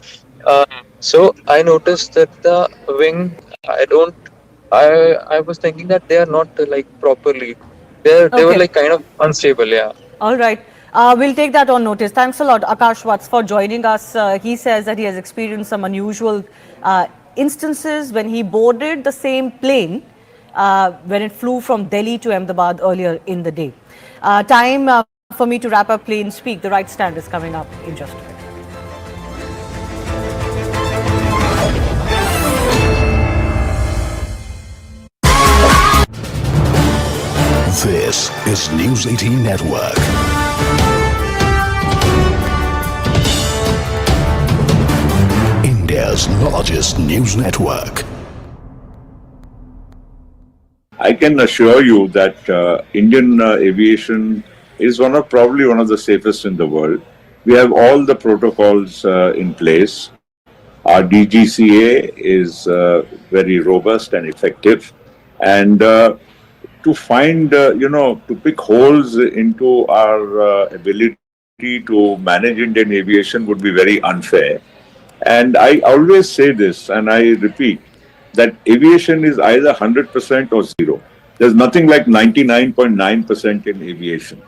So I noticed that the wing, I was thinking that they are not like properly. They were like kind of unstable, yeah. All right. We'll take that on notice. Thanks a lot, Akash Watts, for joining us. He says that he has experienced some unusual instances when he boarded the same plane when it flew from Delhi to Ahmedabad earlier in the day. Time for me to wrap up Plane Speak. The right stand is coming up in just a bit. This is News 18 Network. India's largest news network. I can assure you that Indian aviation is probably one of the safest in the world. We have all the protocols in place. Our DGCA is very robust and effective. And to find, to pick holes into our ability to manage Indian aviation would be very unfair. And I always say this, and I repeat, that aviation is either 100% or zero. There's nothing like 99.9% in aviation.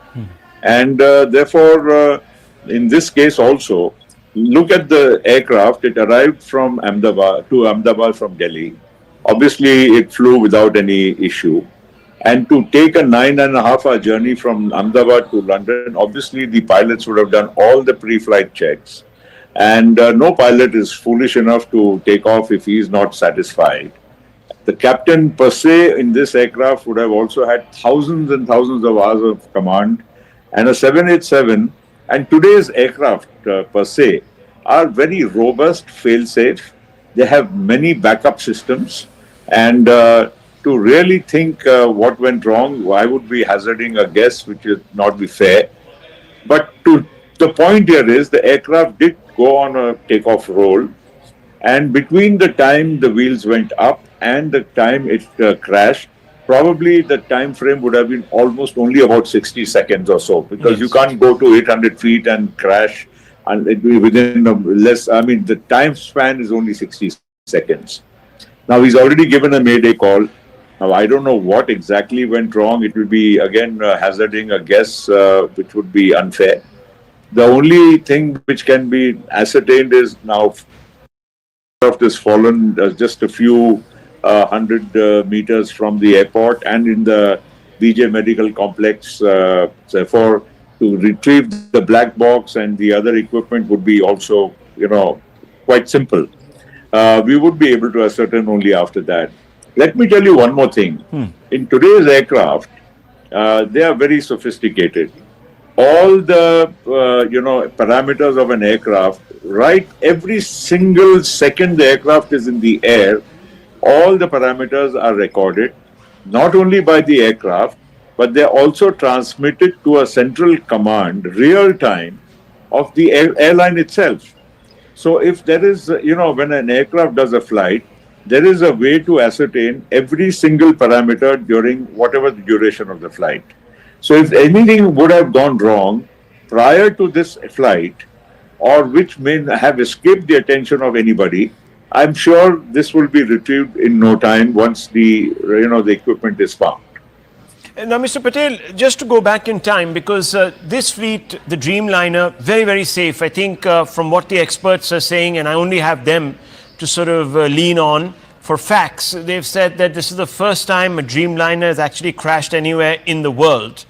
And therefore, in this case also, look at the aircraft. It arrived from Ahmedabad from Delhi. Obviously, it flew without any issue. And to take a 9.5-hour journey from Ahmedabad to London, obviously the pilots would have done all the pre-flight checks. And no pilot is foolish enough to take off if he is not satisfied. The captain per se in this aircraft would have also had thousands and thousands of hours of command. And a 787 And today's aircraft per se are very robust, fail-safe. They have many backup systems. And to really think what went wrong, I would be hazarding a guess, which would not be fair. But the point here is the aircraft did go on a takeoff roll, and between the time the wheels went up and the time it crashed, probably the time frame would have been almost only about 60 seconds or so, because you can't go to 800 feet and crash and it will be within less. I mean, the time span is only 60 seconds. Now he's already given a mayday call. Now I don't know what exactly went wrong. It will be again hazarding a guess, which would be unfair. The only thing which can be ascertained is now aircraft has fallen just a few hundred meters from the airport and in the BJ Medical Complex. Therefore, to retrieve the black box and the other equipment would be also, quite simple. We would be able to ascertain only after that. Let me tell you one more thing. In today's aircraft, they are very sophisticated. All the parameters of an aircraft, right? Every single second the aircraft is in the air, all the parameters are recorded, not only by the aircraft, but they're also transmitted to a central command, real time, of the airline itself. So if there is, when an aircraft does a flight, there is a way to ascertain every single parameter during whatever the duration of the flight. So if anything would have gone wrong prior to this flight, or which may have escaped the attention of anybody, I'm sure this will be retrieved in no time once the equipment is found. Now, Mr. Patel, just to go back in time, because this fleet, the Dreamliner, very, very safe. I think from what the experts are saying, and I only have them to sort of lean on for facts, they've said that this is the first time a Dreamliner has actually crashed anywhere in the world.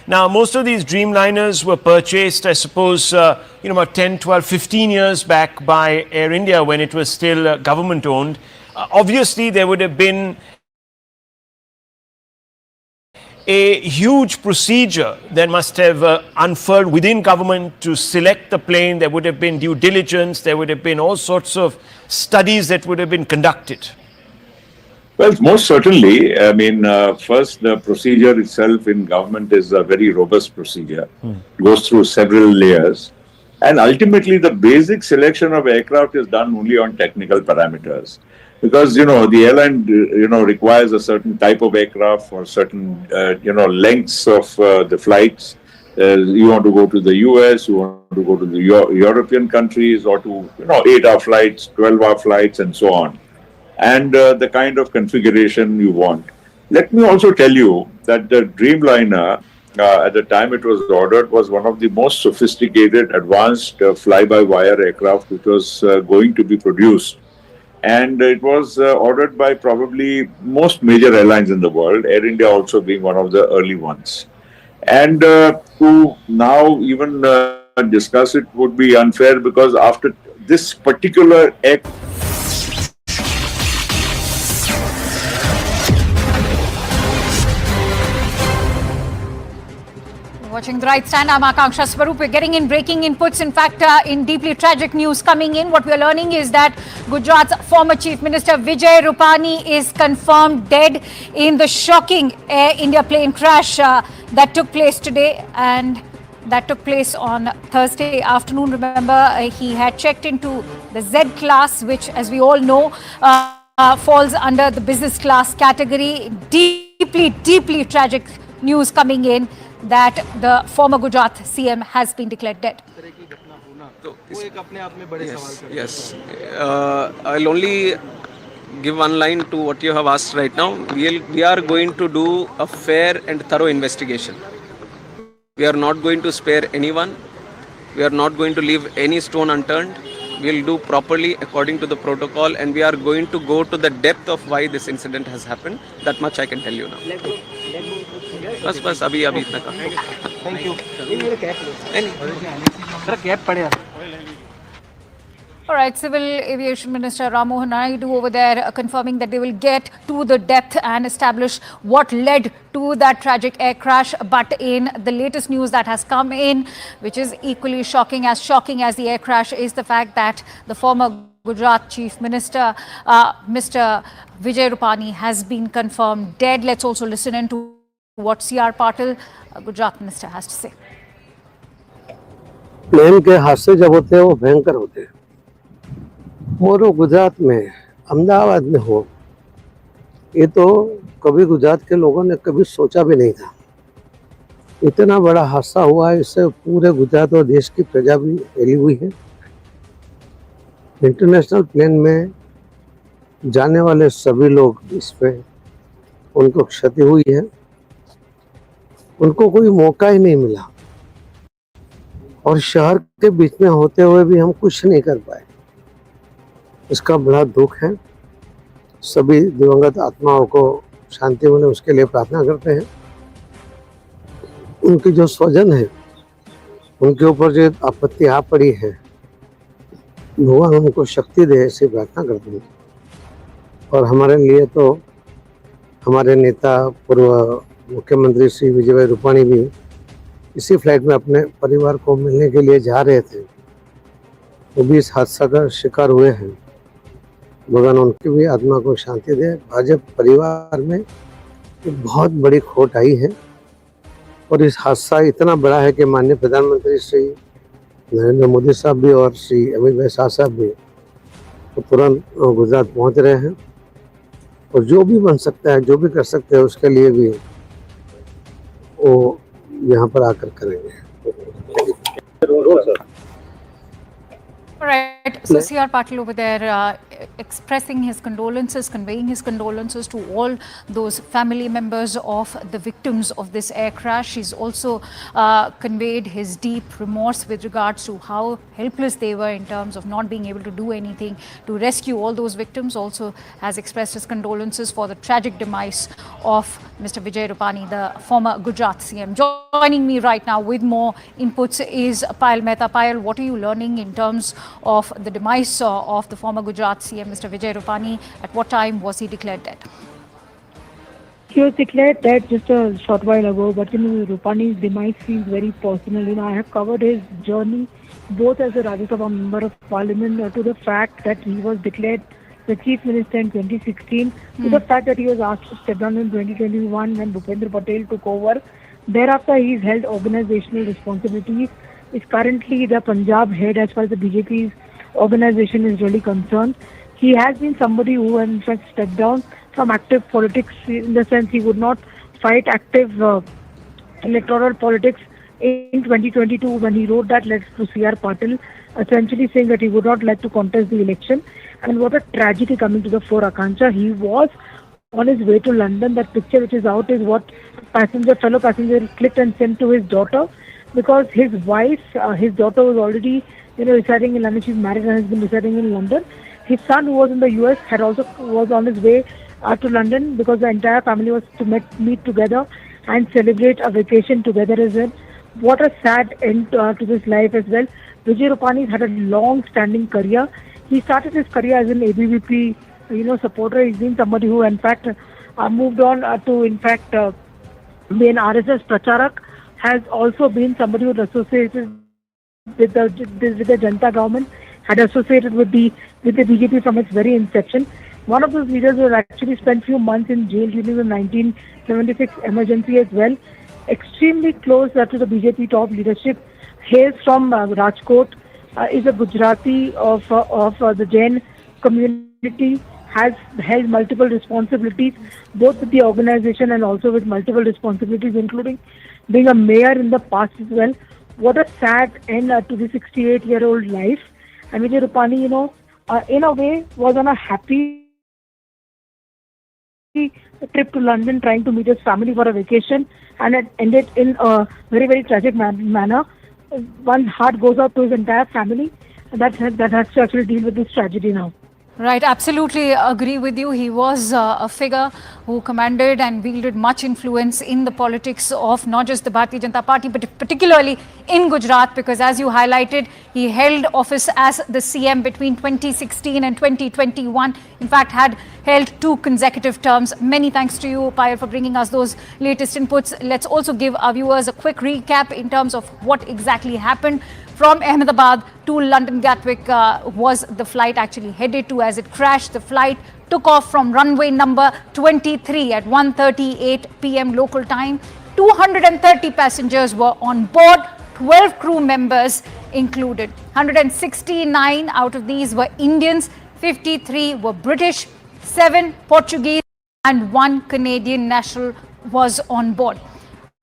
Now, most of these Dreamliners were purchased, I suppose, about 10, 12, 15 years back by Air India when it was still government owned. Obviously, there would have been a huge procedure that must have unfurled within government to select the plane. There would have been due diligence. There would have been all sorts of studies that would have been conducted. Well, most certainly. I mean, first, the procedure itself in government is a very robust procedure. It goes through several layers. And ultimately, the basic selection of aircraft is done only on technical parameters. Because, the airline, requires a certain type of aircraft for certain, lengths of the flights. You want to go to the US, you want to go to the European countries, or to, 8-hour flights, 12-hour flights, and so on. And the kind of configuration you want. Let me also tell you that the Dreamliner, at the time it was ordered, was one of the most sophisticated, advanced fly-by-wire aircraft which was going to be produced. And it was ordered by probably most major airlines in the world, Air India also being one of the early ones. And to now even discuss it would be unfair, because after this particular aircraft, Watching the right stand, I'm Akanksha Swaroop. We're getting in breaking inputs. In fact, in deeply tragic news coming in, what we're learning is that Gujarat's former Chief Minister Vijay Rupani is confirmed dead in the shocking Air India plane crash that took place today, and that took place on Thursday afternoon. Remember, he had checked into the Z class, which, as we all know, falls under the business class category. Deeply tragic news coming in that the former Gujarat CM has been declared dead. Yes. I'll only give one line to what you have asked right now. We are going to do a fair and thorough investigation. We are not going to spare anyone. We are not going to leave any stone unturned. We will do properly according to the protocol, and we are going to go to the depth of why this incident has happened. That much I can tell you now. बस अभी इतना का thank you All right, Civil Aviation Minister Ram Mohan Naidu over there confirming that they will get to the depth and establish what led to that tragic air crash. But in the latest news that has come in, which is equally shocking as the air crash, is the fact that the former Gujarat Chief Minister, Mr. Vijay Rupani, has been confirmed dead. Let's also listen in to what C.R. Patil, Gujarat Minister, has to say. Plane के हादसे जब होते हैं वो भयंकर होते हैं, और वो गुजरात में अहमदाबाद में हो, ये तो कभी गुजरात के लोगों ने कभी सोचा भी नहीं था। इतना बड़ा हादसा हुआ है, इससे पूरे गुजरात और देश की प्रजा भी हिली हुई है। इंटरनेशनल प्लेन में जाने वाले सभी लोग इसमें उनको क्षति हुई है, उनको कोई मौका ही नहीं मिला, और शहर के बीच में होते हुए भी हम कुछ नहीं कर पाए। इसका बड़ा दुख है। सभी दिवंगत आत्माओं को शांति मिले उसके लिए प्रार्थना करते हैं। उनकी जो स्वजन है, उनके ऊपर जो आपत्ति आ पड़ी है, भगवान उनको शक्ति दे, ऐसी प्रार्थना करते हैं। और हमारे लिए तो हमारे नेता पूर्व मुख्यमंत्री श्री विजय भाई रूपाणी भी इसी फ्लाइट में अपने परिवार को मिलने के लिए जा रहे थे, वो भी इस हादसा का शिकार हुए हैं। भगवान उनकी भी आत्मा को शांति दे। भाजपा परिवार में एक बहुत बड़ी खोट आई है, और इस हादसा इतना बड़ा है कि माननीय प्रधानमंत्री श्री नरेंद्र मोदी साहब भी और श्री अमित भाई शाह साहब भी तो तुरंत गुजरात पहुंच रहे हैं, और जो भी बन सकता है, जो भी कर सकते हैं, उसके लिए भी वो यहाँ पर आकर करेंगे। All right, so C.R. Patil over there expressing his condolences, conveying his condolences to all those family members of the victims of this air crash. He's also conveyed his deep remorse with regards to how helpless they were in terms of not being able to do anything to rescue all those victims. Also has expressed his condolences for the tragic demise of Mr. Vijay Rupani, the former Gujarat CM. Joining me right now with more inputs is Payal Mehta. Payal, what are you learning in terms of the demise of the former Gujarat CM, Mr. Vijay Rupani? At what time was he declared dead? He was declared dead just a short while ago, but Rupani's demise feels very personal. I have covered his journey both as a Rajya Sabha Member of Parliament to the fact that he was declared the Chief Minister in 2016, to the fact that he was asked to step down in 2021 when Bhupendra Patel took over. Thereafter, he's held organizational responsibilities. Is currently the Punjab head as far as the BJP's organization is really concerned. He has been somebody who in fact stepped down from active politics, in the sense he would not fight active electoral politics in 2022 when he wrote that letter to C.R. Patil, essentially saying that he would not like to contest the election. And what a tragedy coming to the fore, Akanksha. He was on his way to London. That picture which is out is what fellow passenger clicked and sent to his daughter, because his wife, his daughter was already, residing in London. She's married and has been residing in London. His son, who was in the US, was on his way to London, because the entire family was to meet together and celebrate a vacation together as well. What a sad end to this life as well. Vijay Rupani had a long-standing career. He started his career as an ABVP, supporter. He's been somebody who, in fact, moved on to, in fact, be an RSS Pracharak. Has also been somebody who was associated with the Janata government, had associated with the BJP from its very inception. One of those leaders who had actually spent few months in jail during the 1976 emergency as well. Extremely close to the BJP top leadership. Hails from Rajkot, is a Gujarati of the Jain community. Has held multiple responsibilities, both with the organization and also with multiple responsibilities, including being a mayor in the past as well. What a sad end to the 68-year-old life. And Vijay Rupani, in a way, was on a happy trip to London, trying to meet his family for a vacation, and it ended in a very, very tragic manner. One heart goes out to his entire family, and that has to actually deal with this tragedy now. Right, absolutely agree with you. He was a figure who commanded and wielded much influence in the politics of not just the Bharatiya Janata Party, but particularly in Gujarat, because as you highlighted, he held office as the CM between 2016 and 2021. In fact, had held 2 consecutive terms. Many thanks to you, Payal, for bringing us those latest inputs. Let's also give our viewers a quick recap in terms of what exactly happened. From Ahmedabad to London Gatwick was the flight actually headed to. As it crashed, the flight took off from runway number 23 at 1:38 p.m. local time. 230 passengers were on board, 12 crew members included. 169 out of these were Indians, 53 were British, 7 Portuguese and 1 Canadian national was on board.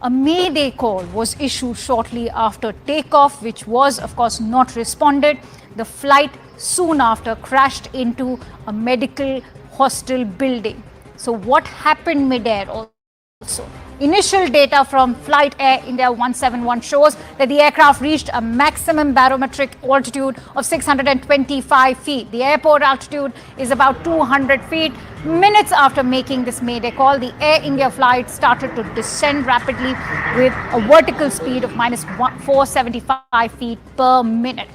A mayday call was issued shortly after takeoff, which was, of course, not responded. The flight soon after crashed into a medical hostel building. So what happened mid-air also? Initial data from Flight Air India 171 shows that the aircraft reached a maximum barometric altitude of 625 feet. The airport altitude is about 200 feet. Minutes after making this mayday call, the Air India flight started to descend rapidly with a vertical speed of minus 475 feet per minute.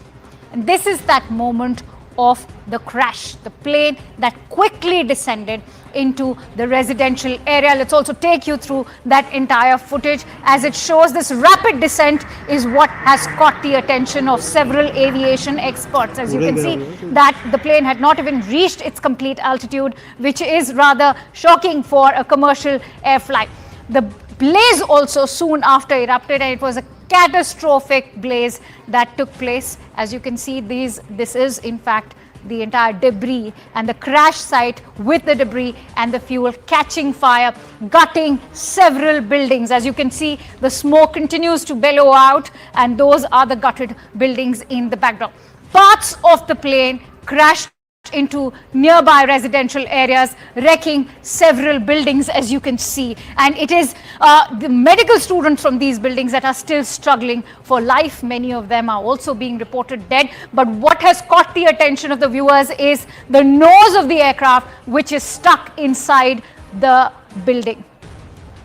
And this is that moment of the crash, the plane that quickly descended into the residential area. Let's also take you through that entire footage. As it shows, this rapid descent is what has caught the attention of several aviation experts. As you can see, that the plane had not even reached its complete altitude, which is rather shocking for a commercial air flight. The blaze also soon after erupted, and it was a catastrophic blaze that took place. As you can see, this is in fact the entire debris and the crash site with the debris and the fuel catching fire, gutting several buildings. As you can see, the smoke continues to bellow out, and those are the gutted buildings in the background. Parts of the plane crashed into nearby residential areas, wrecking several buildings, as you can see. And it is the medical students from these buildings that are still struggling for life. Many of them are also being reported dead. But what has caught the attention of the viewers is the nose of the aircraft, which is stuck inside the building.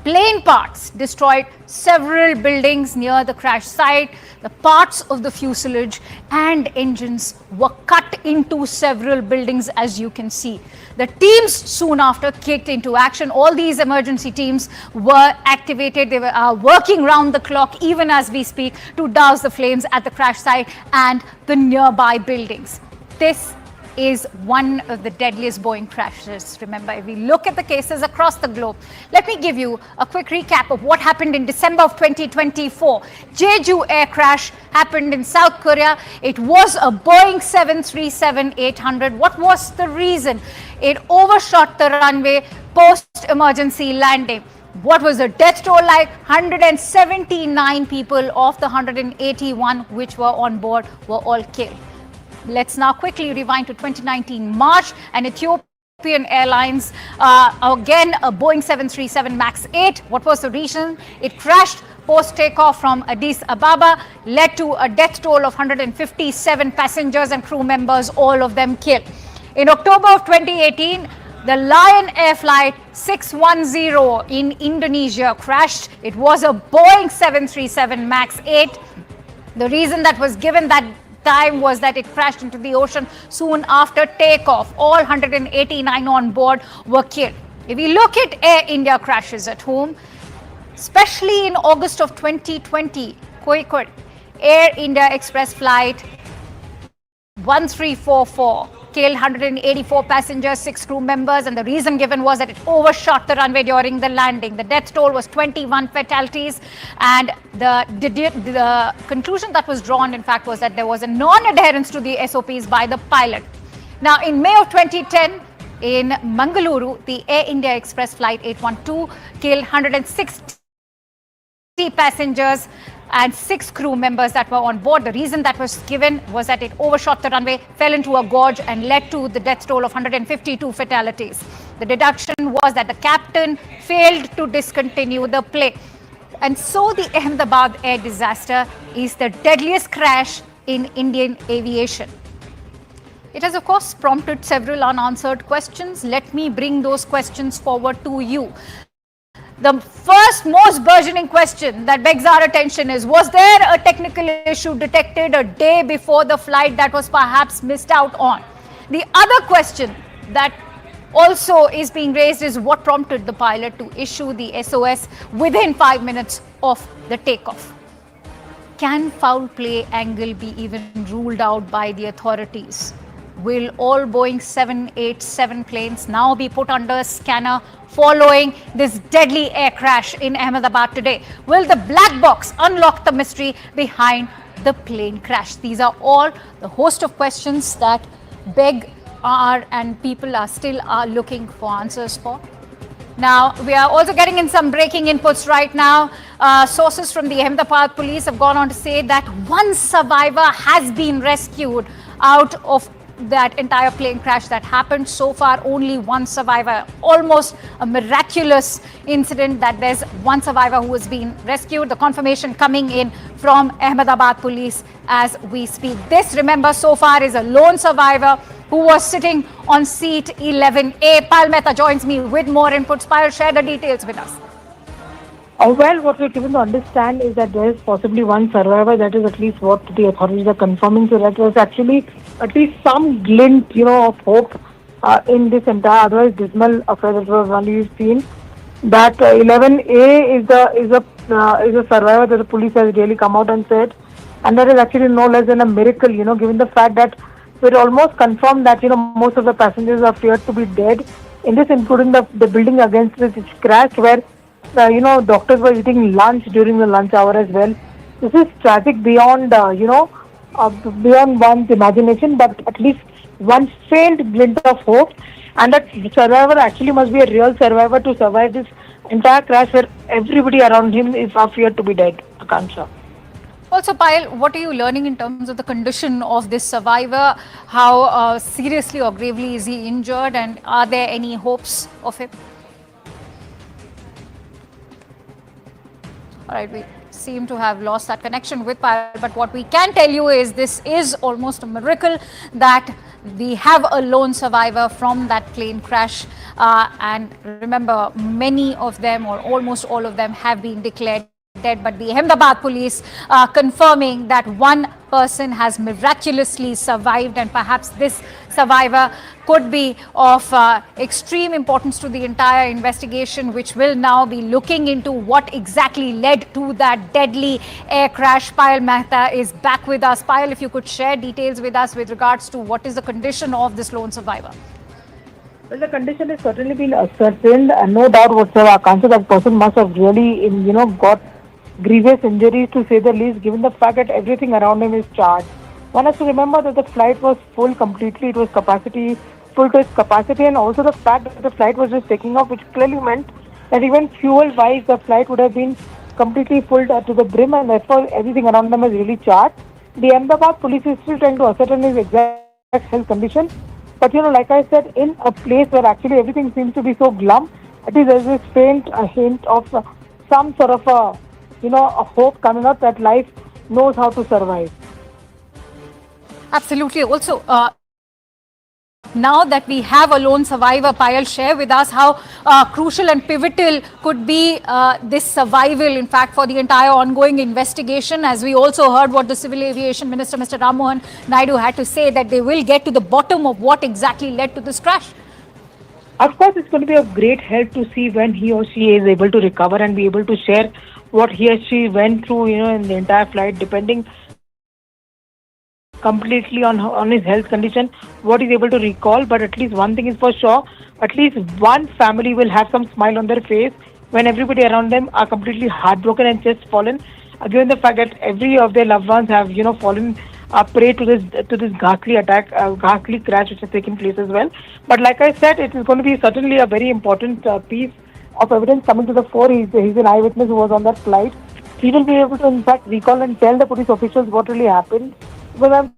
Plane parts destroyed several buildings near the crash site. The parts of the fuselage and engines were cut into several buildings, as you can see. The teams soon after kicked into action. All these emergency teams were activated. They were working round the clock, even as we speak, to douse the flames at the crash site and the nearby buildings. This is one of the deadliest Boeing crashes. Remember, if we look at the cases across the globe, let me give you a quick recap of what happened in December of 2024. Jeju air crash happened in South Korea. It was a Boeing 737-800. What was the reason? It overshot the runway post-emergency landing. What was the death toll like? 179 people of the 181 which were on board were all killed. Let's now quickly rewind to 2019 March, and Ethiopian Airlines, again a Boeing 737 MAX 8. What was the reason? It crashed post-takeoff from Addis Ababa, led to a death toll of 157 passengers and crew members, all of them killed. In October of 2018, the Lion Air Flight 610 in Indonesia crashed. It was a Boeing 737 MAX 8. The reason that was given that time was that it crashed into the ocean soon after takeoff. All 189 on board were killed. If we look at Air India crashes at home, especially in August of 2020, quick, Air India Express flight 1344 killed 184 passengers, 6 crew members, and the reason given was that it overshot the runway during the landing. The death toll was 21 fatalities, and the conclusion that was drawn, in fact, was that there was a non-adherence to the SOPs by the pilot. Now, in May of 2010, in Mangaluru, the Air India Express flight 812 killed 160 passengers and 6 crew members that were on board. The reason that was given was that it overshot the runway, fell into a gorge, and led to the death toll of 152 fatalities. The deduction was that the captain failed to discontinue the plane. And so the Ahmedabad air disaster is the deadliest crash in Indian aviation. It has, of course, prompted several unanswered questions. Let me bring those questions forward to you. The first most burgeoning question that begs our attention is, was there a technical issue detected a day before the flight that was perhaps missed out on? The other question that also is being raised is, what prompted the pilot to issue the SOS within 5 minutes of the takeoff? Can foul play angle be even ruled out by the authorities? Will all Boeing 787 planes now be put under scanner following this deadly air crash in Ahmedabad today? Will the black box unlock the mystery behind the plane crash? These are all the host of questions that people are still looking for answers for. Now, we are also getting in some breaking inputs right now. Sources from the Ahmedabad police have gone on to say that one survivor has been rescued out of that entire plane crash that happened. So far, only one survivor. Almost a miraculous incident that there's one survivor who has been rescued. The confirmation coming in from Ahmedabad police as we speak. This, remember, so far is a lone survivor who was sitting on seat 11A. Payal Mehta joins me with more inputs. Payal, share the details with us. Well, what we're given to understand is that there is possibly one survivor. That is at least what the authorities are confirming. So that was actually at least some glint, of hope in this entire otherwise dismal affair that was only seen. That 11A is a survivor that the police has really come out and said, and that is actually no less than a miracle. Given the fact that we're almost confirmed that most of the passengers are feared to be dead. In this, including the building against which it crashed, where doctors were eating lunch during the lunch hour as well. This is tragic beyond, beyond one's imagination, but at least one faint glint of hope. And that survivor actually must be a real survivor to survive this entire crash where everybody around him is feared to be dead. Akansha. Also, Payal, what are you learning in terms of the condition of this survivor? How seriously or gravely is he injured, and are there any hopes of him? All right, we seem to have lost that connection with Payal, but what we can tell you is this is almost a miracle that we have a lone survivor from that plane crash. And remember, many of them or almost all of them have been declared dead, but the Ahmedabad police confirming that one person has miraculously survived, and perhaps this survivor could be of extreme importance to the entire investigation, which will now be looking into what exactly led to that deadly air crash. Payal Mehta is back with us. Payal, if you could share details with us with regards to what is the condition of this lone survivor. Well, the condition has certainly been ascertained, and no doubt whatsoever, Akansha, that person must have really, got grievous injuries, to say the least, given the fact that everything around him is charged. One has to remember that the flight was full completely. It was full to its capacity, and also the fact that the flight was just taking off, which clearly meant that even fuel-wise, the flight would have been completely full to the brim, and therefore everything around them is really charged. The Ahmedabad police is still trying to ascertain his exact health condition. But, like I said, in a place where actually everything seems to be so glum, at least there's this faint hint of some sort of a hope coming up that life knows how to survive. Absolutely. Also, now that we have a lone survivor, Payal, share with us how crucial and pivotal could be this survival, in fact, for the entire ongoing investigation. As we also heard what the Civil Aviation Minister, Mr. Ram Mohan Naidu, had to say, that they will get to the bottom of what exactly led to this crash. Of course, it's going to be of great help to see when he or she is able to recover and be able to share what he or she went through, in the entire flight, depending completely on his health condition, what he's able to recall. But at least one thing is for sure, at least one family will have some smile on their face when everybody around them are completely heartbroken and just fallen, given the fact that every of their loved ones have, fallen prey to this ghastly attack, ghastly crash which has taken place as well. But like I said, it is going to be certainly a very important piece of evidence coming to the fore. He's an eyewitness who was on that flight. He will be able to, in fact, recall and tell the police officials what really happened. Because I'm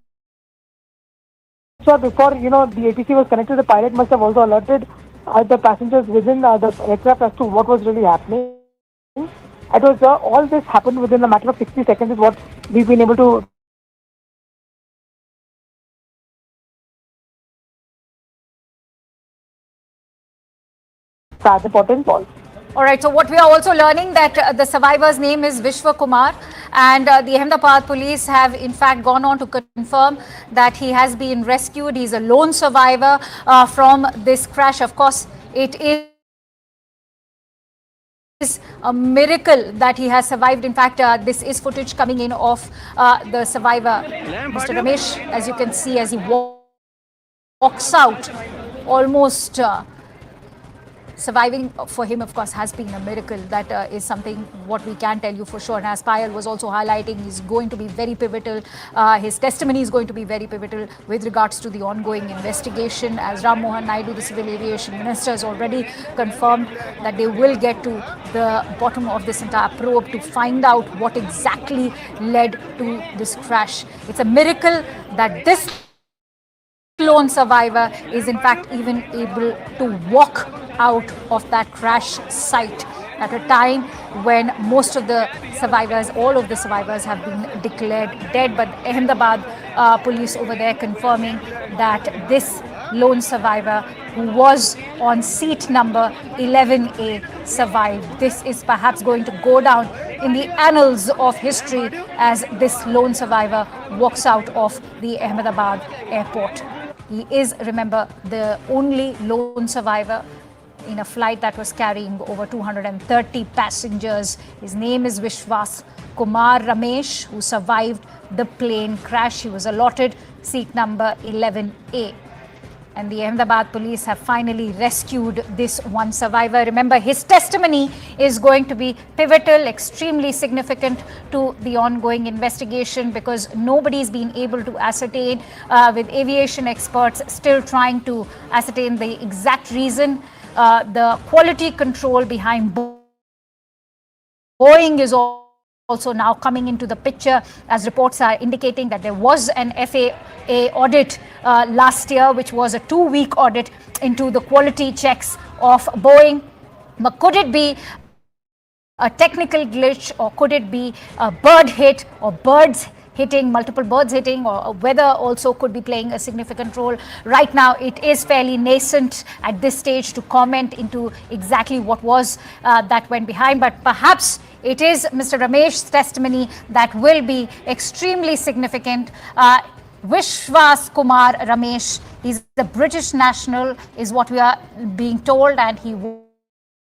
sure before, the ATC was connected, the pilot must have also alerted the passengers within the aircraft as to what was really happening. It was all this happened within a matter of 60 seconds is what we've been able to important call. All right, so what we are also learning that the survivor's name is Vishwa Kumar, and the Ahmedabad police have in fact gone on to confirm that he has been rescued. He's a lone survivor from this crash. Of course, it is a miracle that he has survived. In fact, this is footage coming in of the survivor, Mr. Ramesh, as you can see, as he walks out, almost surviving for him, of course, has been a miracle. That is something what we can tell you for sure. And as Payal was also highlighting, he's going to be very pivotal. His testimony is going to be very pivotal with regards to the ongoing investigation. As Ram Mohan Naidu, the Civil Aviation Minister, has already confirmed that they will get to the bottom of this entire probe to find out what exactly led to this crash. It's a miracle that this lone survivor is in fact even able to walk out of that crash site at a time when most of the survivors, all of the survivors have been declared dead. But Ahmedabad police over there confirming that this lone survivor who was on seat number 11A survived. This is perhaps going to go down in the annals of history as this lone survivor walks out of the Ahmedabad airport. He is, remember, the only lone survivor in a flight that was carrying over 230 passengers. His name is Vishwas Kumar Ramesh, who survived the plane crash. He was allotted seat number 11A. And the Ahmedabad police have finally rescued this one survivor. Remember, his testimony is going to be pivotal, extremely significant to the ongoing investigation, because nobody's been able to ascertain, with aviation experts still trying to ascertain the exact reason. The quality control behind Boeing is also now coming into the picture, as reports are indicating that there was an FAA audit last year, which was a 2-week audit into the quality checks of Boeing. But could it be a technical glitch, or could it be a bird hit, or birds hitting, multiple birds hitting, or weather also could be playing a significant role? Right now, it is fairly nascent at this stage to comment into exactly what was that went behind. But perhaps it is Mr. Ramesh's testimony that will be extremely significant. Vishwas Kumar Ramesh, he's a British national, is what we are being told, and he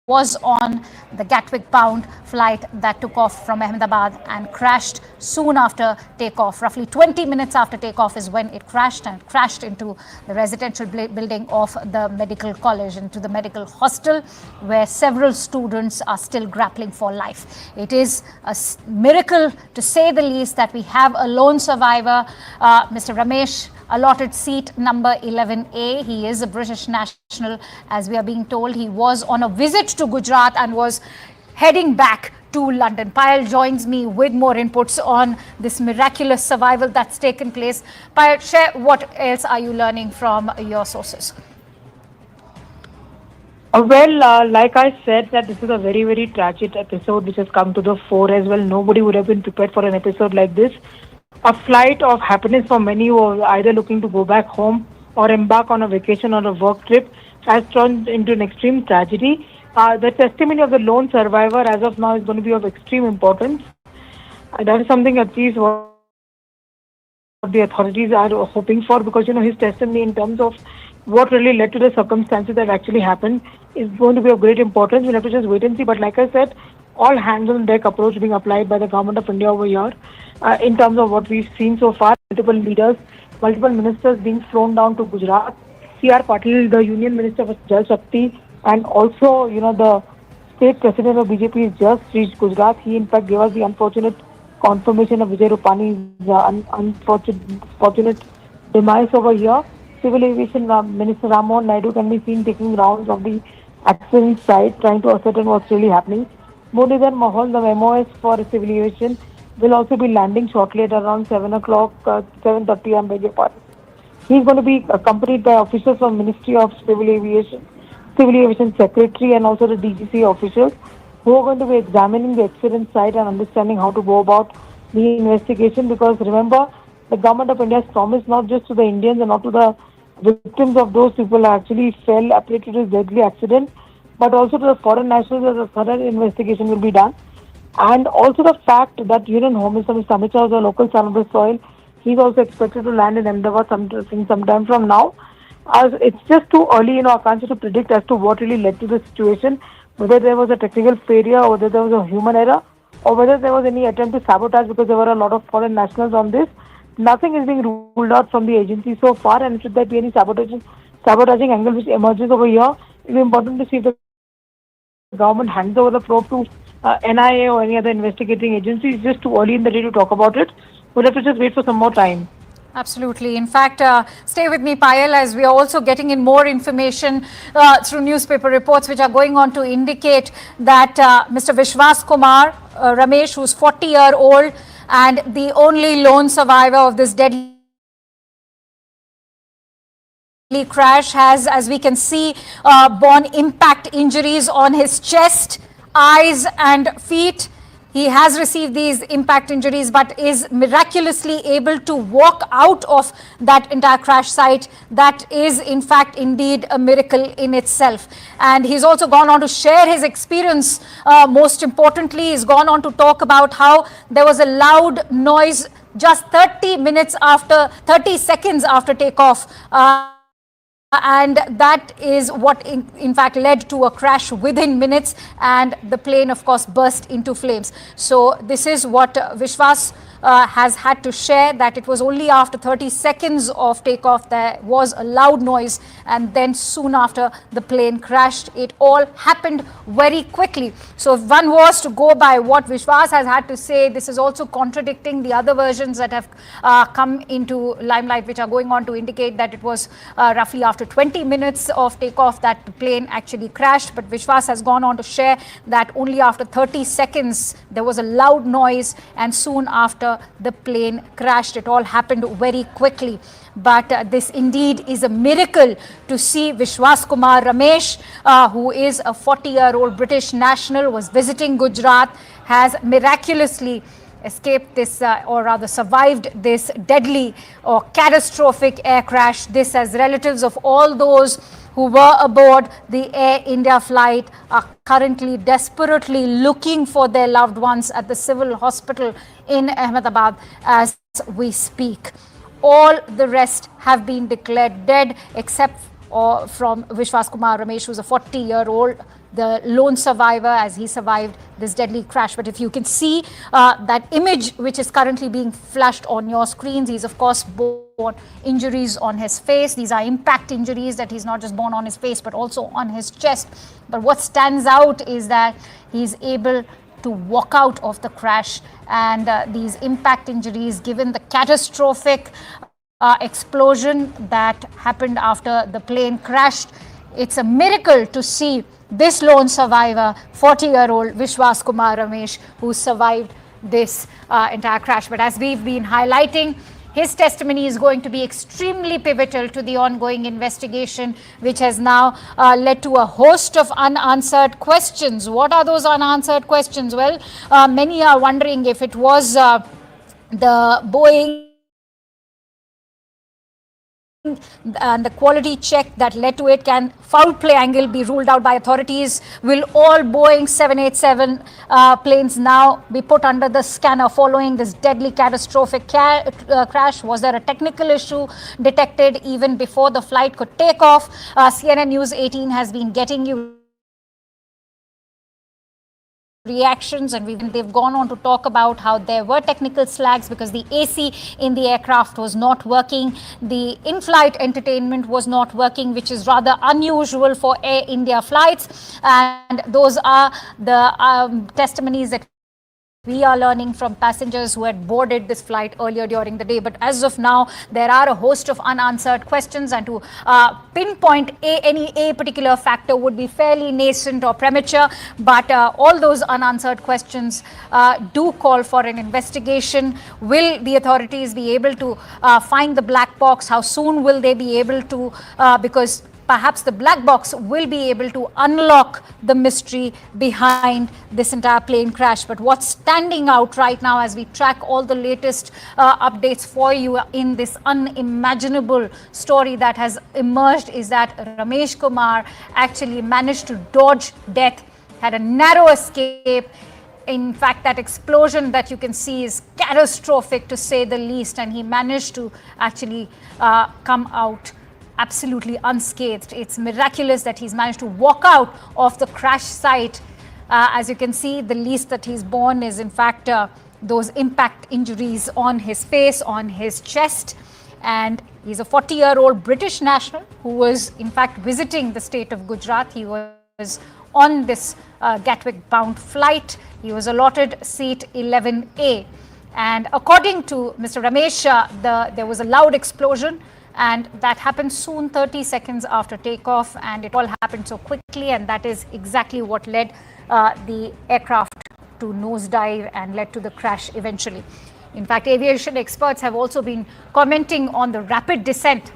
was on the Gatwick-bound flight that took off from Ahmedabad and crashed soon after takeoff. Roughly 20 minutes after takeoff is when it crashed, and it crashed into the residential building of the medical college, into the medical hostel, where several students are still grappling for life. It is a miracle, to say the least, that we have a lone survivor, Mr. Ramesh, allotted seat number 11A. He is a British national, as we are being told. He was on a visit to Gujarat and was heading back to London. Payal joins me with more inputs on this miraculous survival that's taken place. Payal, share what else are you learning from your sources? Like I said, that this is a very, very tragic episode which has come to the fore as well. Nobody would have been prepared for an episode like this. A flight of happiness for many who are either looking to go back home or embark on a vacation or a work trip has turned into an extreme tragedy. The testimony of the lone survivor as of now is going to be of extreme importance. That is something at least what the authorities are hoping for, because his testimony in terms of what really led to the circumstances that actually happened is going to be of great importance. We'll have to just wait and see. But like I said, all hands on deck approach being applied by the government of India over here. In terms of what we've seen so far, multiple leaders, multiple ministers being flown down to Gujarat. C.R. Patil, the Union Minister for Jal Shakti, and also, the state president of BJP has just reached Gujarat. He, in fact, gave us the unfortunate confirmation of Vijay Rupani's unfortunate demise over here. Civil Aviation Minister Ram Mohan Naidu can be seen taking rounds of the accident site, trying to ascertain what's really happening. Muralidhar Mahal, the MOS for Civil Aviation, will also be landing shortly at around 7 o'clock, 7:30 am, beg your pardon. He's going to be accompanied by officials from Ministry of Civil Aviation Secretary, and also the DGC officials, who are going to be examining the accident site and understanding how to go about the investigation. Because remember, the government of India has promised not just to the Indians and not to the victims of those people who actually fell prey to this deadly accident, but also to the foreign nationals that a thorough investigation will be done. And also the fact that Union Home Minister Mr. Amit Shah is a local son of the soil. He's also expected to land in Ahmedabad sometime from now. As it's just too early, I can't just predict as to what really led to the situation, whether there was a technical failure, or whether there was a human error, or whether there was any attempt to sabotage, because there were a lot of foreign nationals on this. Nothing is being ruled out from the agency so far, and should there be any sabotaging angle which emerges over here, it will be important to see if the government hands over the probe to NIA or any other investigating agency. It's just too early in the day to talk about it. We'll have to just wait for some more time. Absolutely. In fact, stay with me, Payal, as we are also getting in more information through newspaper reports which are going on to indicate that Mr. Vishwas Kumar Ramesh, who's 40-year-old and the only lone survivor of this deadly crash, has, as we can see, borne impact injuries on his chest, eyes and feet. He has received these impact injuries but is miraculously able to walk out of that entire crash site. That is, in fact, indeed a miracle in itself. And he's also gone on to share his experience. Most importantly, he's gone on to talk about how there was a loud noise just 30 seconds after takeoff. And that is what in fact led to a crash within minutes, and the plane of course burst into flames. So this is what Vishwas has had to share, that it was only after 30 seconds of takeoff there was a loud noise, and then soon after the plane crashed. It all happened very quickly. So if one was to go by what Vishwas has had to say, this is also contradicting the other versions that have come into limelight, which are going on to indicate that it was roughly after 20 minutes of takeoff that the plane actually crashed. But Vishwas has gone on to share that only after 30 seconds there was a loud noise, and soon after the plane crashed. It all happened very quickly. But this indeed is a miracle to see Vishwas Kumar Ramesh, who is a 40-year-old British national, was visiting Gujarat, has miraculously escaped this, or rather survived this deadly or catastrophic air crash. This, as relatives of all those who were aboard the Air India flight are currently desperately looking for their loved ones at the civil hospital in Ahmedabad as we speak. All the rest have been declared dead except from Vishwas Kumar Ramesh, who's a 40-year-old, the lone survivor, as he survived this deadly crash. But if you can see that image which is currently being flashed on your screens, he's of course borne injuries on his face. These are impact injuries that he's not just borne on his face but also on his chest. But what stands out is that he's able to walk out of the crash, and these impact injuries, given the catastrophic explosion that happened after the plane crashed, it's a miracle to see this lone survivor, 40-year-old Vishwas Kumar Ramesh, who survived this entire crash. But as we've been highlighting, his testimony is going to be extremely pivotal to the ongoing investigation, which has now led to a host of unanswered questions. What are those unanswered questions? Well, many are wondering if it was the Boeing and the quality check that led to it. Can foul play angle be ruled out by authorities? Will all Boeing 787 planes now be put under the scanner following this deadly catastrophic crash? Was there a technical issue detected even before the flight could take off? CNN News 18 has been getting you reactions, and they've gone on to talk about how there were technical slags because the AC in the aircraft was not working, the in-flight entertainment was not working, which is rather unusual for Air India flights. And those are the testimonies that we are learning from passengers who had boarded this flight earlier during the day. But as of now, there are a host of unanswered questions, and to pinpoint any particular factor would be fairly nascent or premature. But all those unanswered questions do call for an investigation. Will the authorities be able to find the black box? How soon will they be able to? Because perhaps the black box will be able to unlock the mystery behind this entire plane crash. But what's standing out right now as we track all the latest updates for you in this unimaginable story that has emerged is that Ramesh Kumar actually managed to dodge death, had a narrow escape. In fact, that explosion that you can see is catastrophic to say the least, and he managed to actually come out absolutely unscathed. It's miraculous that he's managed to walk out of the crash site. As you can see, the least that he's borne is in fact those impact injuries on his face, on his chest. And he's a 40-year-old British national who was in fact visiting the state of Gujarat. He was on this Gatwick-bound flight. He was allotted seat 11A. And according to Mr. Ramesh, there was a loud explosion, and that happened soon, 30 seconds after takeoff, and it all happened so quickly, and that is exactly what led the aircraft to nosedive and led to the crash eventually. In fact, aviation experts have also been commenting on the rapid descent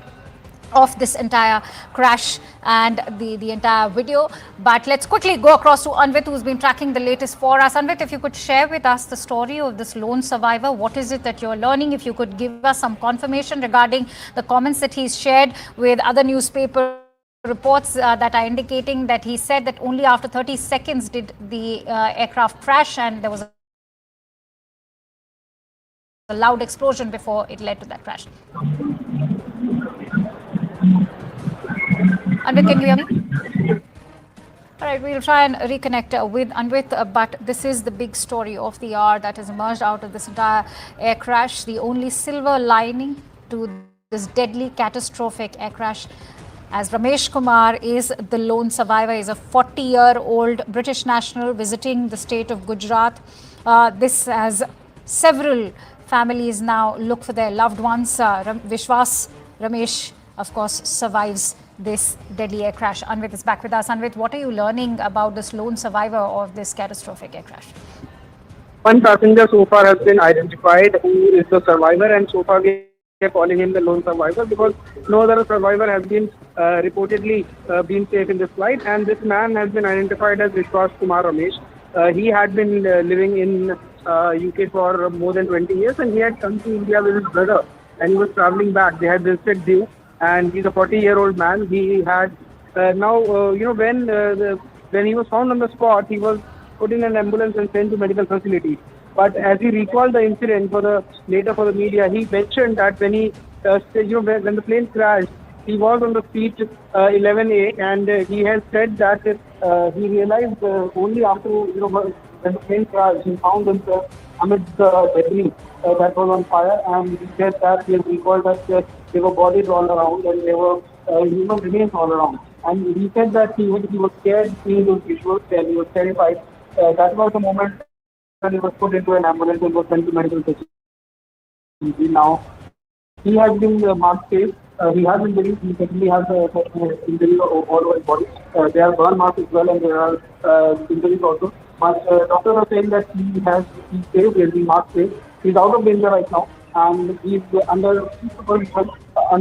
of this entire crash and the entire video. But let's quickly go across to Anvit, who's been tracking the latest for us. Anvit, if you could share with us the story of this lone survivor, what is it that you're learning? If you could give us some confirmation regarding the comments that he's shared with other newspaper reports that are indicating that he said that only after 30 seconds did the aircraft crash, and there was a loud explosion before it led to that crash. Anvit, can you hear me? All right, we'll try and reconnect with Anvit, but this is the big story of the hour that has emerged out of this entire air crash. The only silver lining to this deadly, catastrophic air crash, as Ramesh Kumar is the lone survivor, is a 40-year-old British national visiting the state of Gujarat. This has several families now look for their loved ones. Vishwas Ramesh, of course, survives this deadly air crash. Anvit is back with us. Anvit, what are you learning about this lone survivor of this catastrophic air crash? One passenger so far has been identified who is the survivor, and so far we are calling him the lone survivor because no other survivor has been reportedly been safe in this flight, and this man has been identified as Vishwas Kumar Ramesh. He had been living in UK for more than 20 years, and he had come to India with his brother, and he was traveling back. They had visited Diu, and he's a 40-year-old man. He had when he was found on the spot, he was put in an ambulance and sent to medical facility. But as he recalled the incident later for the media, he mentioned that when he when the plane crashed, he was on the seat 11A, and he has said that he realized only after when the plane crashed, he found himself amidst the debris that was on fire, and he said that he has recalled that there were bodies all around and there were human remains all around. And he said that he was scared seeing those visuals and he was terrified. That was the moment when he was put into an ambulance and was sent to medical facility. Now, he has been marked safe. He has injuries. He certainly has injuries all over his body. There are burn marks as well, and there are injuries also. But doctors are saying that he's safe. He has been marked safe. He's out of danger right now, and he's under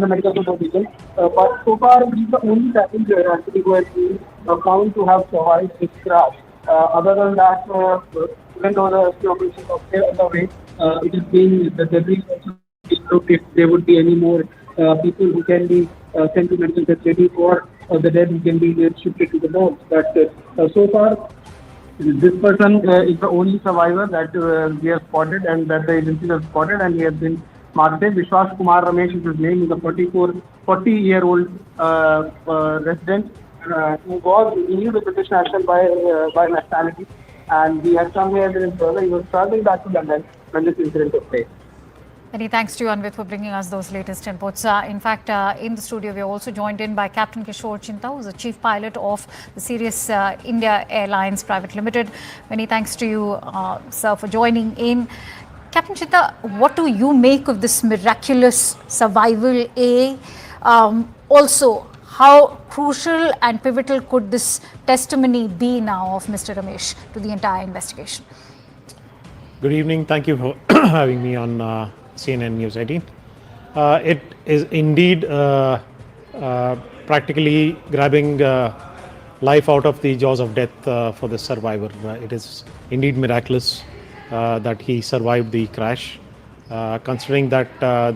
medical supervision. But so far, he's the only passenger actually who has been found to have survived this crash. Other than that, even though the rescue operations are still underway, it is being the debris also being looked if there would be any more people who can be sent to medical facility, or the dead who can be shifted to the morgue. But so far, this person is the only survivor that we have spotted and that the agencies have spotted, and he has been marked. Vishwas Kumar Ramesh is his name. He's a 40-year-old resident who is a British national by nationality, and he had come here with his brother. He was traveling back to London when this incident took place. Many thanks to you, Anvit, for bringing us those latest inputs. In fact, in the studio, we are also joined in by Captain Kishore Chinta, who is the chief pilot of the Sirius India Airlines Private Limited. Many thanks to you, sir, for joining in. Captain Chinta, what do you make of this miraculous survival? Also, how crucial and pivotal could this testimony be now of Mr. Ramesh to the entire investigation? Good evening. Thank you for having me on CNN News 18. It is indeed practically grabbing life out of the jaws of death for the survivor. It is indeed miraculous that he survived the crash, considering that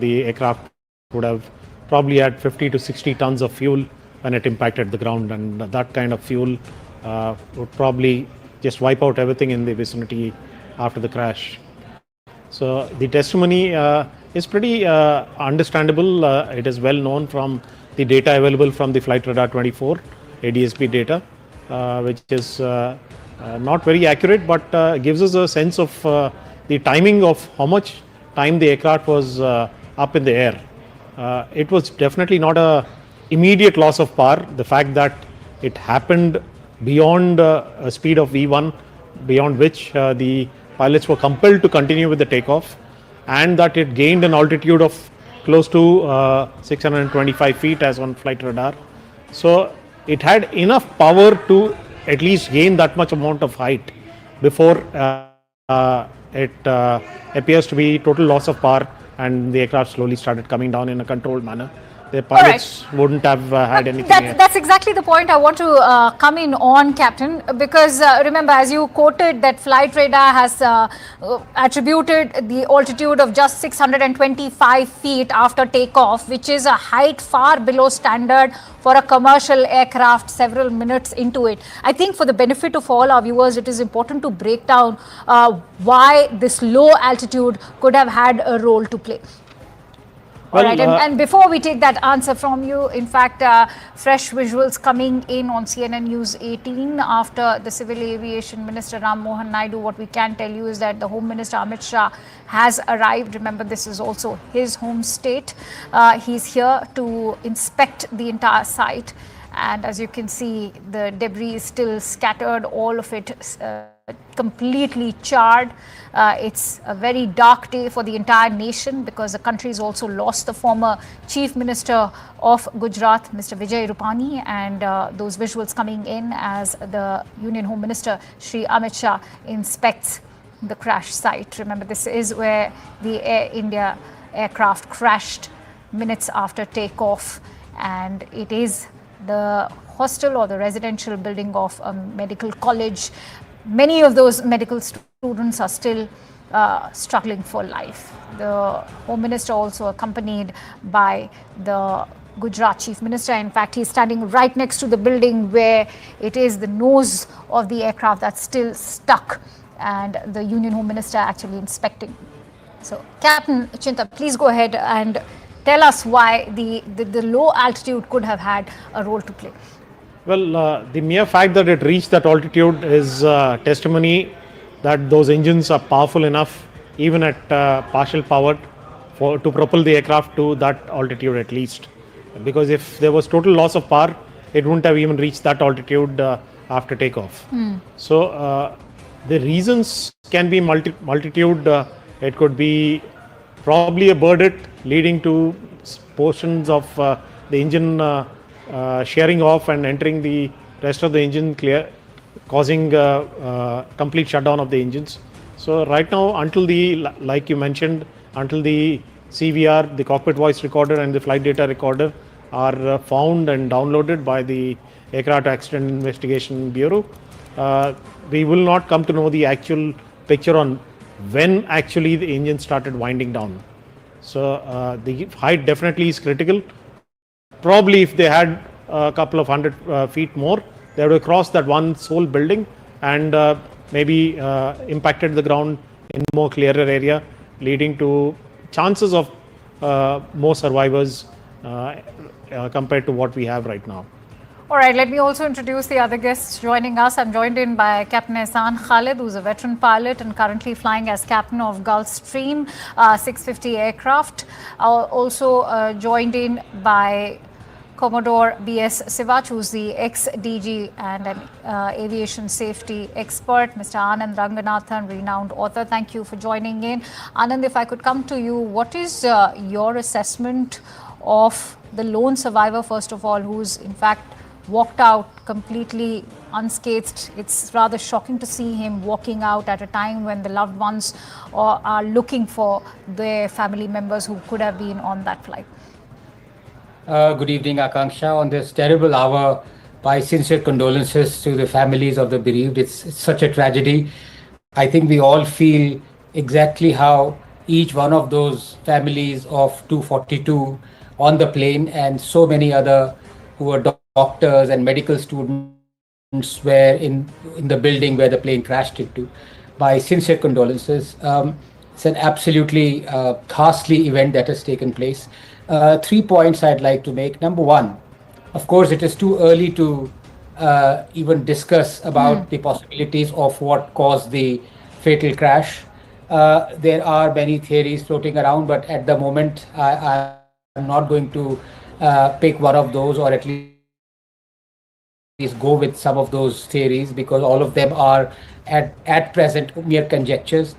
the aircraft would have probably had 50 to 60 tons of fuel when it impacted the ground, and that kind of fuel would probably just wipe out everything in the vicinity after the crash. So the testimony is pretty understandable. It is well known from the data available from the Flight Radar 24 ADSB data, which is not very accurate, but gives us a sense of the timing of how much time the aircraft was up in the air. It was definitely not a immediate loss of power. The fact that it happened beyond a speed of V1, beyond which the pilots were compelled to continue with the takeoff, and that it gained an altitude of close to 625 feet as on flight radar. So it had enough power to at least gain that much amount of height before it appears to be total loss of power, and the aircraft slowly started coming down in a controlled manner. The pilots wouldn't have had anything. That's exactly the point I want to come in on, Captain, because remember, as you quoted, that flight radar has attributed the altitude of just 625 feet after takeoff, which is a height far below standard for a commercial aircraft several minutes into it. I think for the benefit of all our viewers, it is important to break down why this low altitude could have had a role to play. All right, and before we take that answer from you, in fact, fresh visuals coming in on CNN News 18 after the Civil Aviation Minister Ram Mohan Naidu. What we can tell you is that the Home Minister Amit Shah has arrived. Remember, this is also his home state. He's here to inspect the entire site. And as you can see, the debris is still scattered, all of it completely charred. It's a very dark day for the entire nation because the country has also lost the former Chief Minister of Gujarat, Mr. Vijay Rupani, and those visuals coming in as the Union Home Minister, Shri Amit Shah, inspects the crash site. Remember, this is where the Air India aircraft crashed minutes after takeoff, and it is the hostel or the residential building of a medical college. Many of those medical students are still struggling for life. The Home Minister also accompanied by the Gujarat Chief Minister. In fact, he's standing right next to the building where it is the nose of the aircraft that's still stuck, and the Union Home Minister actually inspecting. So, Captain Chinta, please go ahead and tell us why the low altitude could have had a role to play. Well, the mere fact that it reached that altitude is testimony that those engines are powerful enough, even at partial power, to propel the aircraft to that altitude at least. Because if there was total loss of power, it wouldn't have even reached that altitude after takeoff. So the reasons can be multitude. It could be probably a burdette leading to portions of the engine sharing off and entering the rest of the engine clear, causing complete shutdown of the engines. So right now, until the, like you mentioned, until the CVR, the cockpit voice recorder and the flight data recorder are found and downloaded by the Aircraft Accident Investigation Bureau, we will not come to know the actual picture on when actually the engine started winding down. So the height definitely is critical. Probably if they had a couple of 100 feet more, they would have crossed that one sole building and maybe impacted the ground in more clearer area, leading to chances of more survivors compared to what we have right now. All right, let me also introduce the other guests joining us. I'm joined in by Captain Ehsan Khalid, who's a veteran pilot and currently flying as captain of Gulfstream 650 aircraft. Also joined in by Commodore B.S. Sivach, who's the ex-DG and an aviation safety expert, Mr. Anand Ranganathan, renowned author. Thank you for joining in. Anand, if I could come to you, what is your assessment of the lone survivor, first of all, who's in fact walked out completely unscathed? It's rather shocking to see him walking out at a time when the loved ones are looking for their family members who could have been on that flight. Good evening, Akanksha. On this terrible hour, my sincere condolences to the families of the bereaved. It's such a tragedy. I think we all feel exactly how each one of those families of 242 on the plane and so many other who were doctors and medical students were in the building where the plane crashed into. My sincere condolences. It's an absolutely ghastly event that has taken place. 3 points I'd like to make. Number one, of course, it is too early to even discuss about the possibilities of what caused the fatal crash. There are many theories floating around, but at the moment, I'm not going to pick one of those, or at least go with some of those theories, because all of them are at present mere conjectures.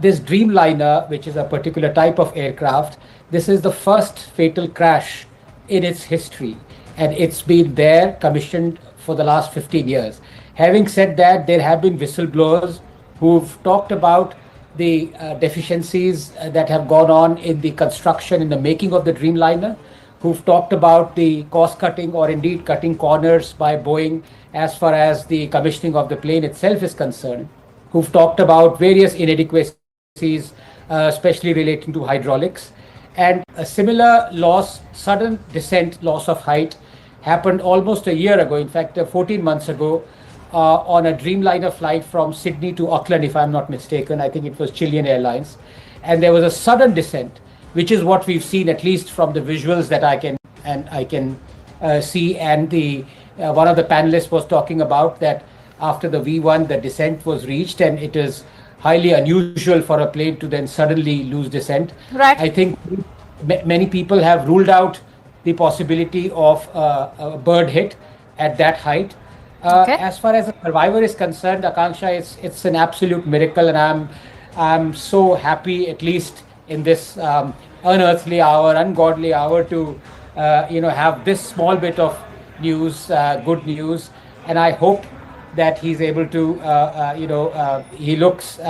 This Dreamliner, which is a particular type of aircraft, this is the first fatal crash in its history, and it's been there commissioned for the last 15 years. Having said that, there have been whistleblowers who've talked about the deficiencies that have gone on in the construction, in the making of the Dreamliner, who've talked about the cost cutting or indeed cutting corners by Boeing as far as the commissioning of the plane itself is concerned, who've talked about various inadequacies, especially relating to hydraulics. And a similar loss, sudden descent, loss of height, happened almost a year ago, in fact, 14 months ago, on a Dreamliner flight from Sydney to Auckland, if I'm not mistaken. I think it was Chilean Airlines. And there was a sudden descent, which is what we've seen, at least from the visuals that I can see. And the one of the panelists was talking about that after the V1, the descent was reached, and it is highly unusual for a plane to then suddenly lose descent. Right. I think many people have ruled out the possibility of a bird hit at that height. As far as the survivor is concerned, Akanksha, it's an absolute miracle, and I'm so happy, at least in this unearthly hour, ungodly hour, to have this small bit of news, good news, and I hope that he's able to, he looks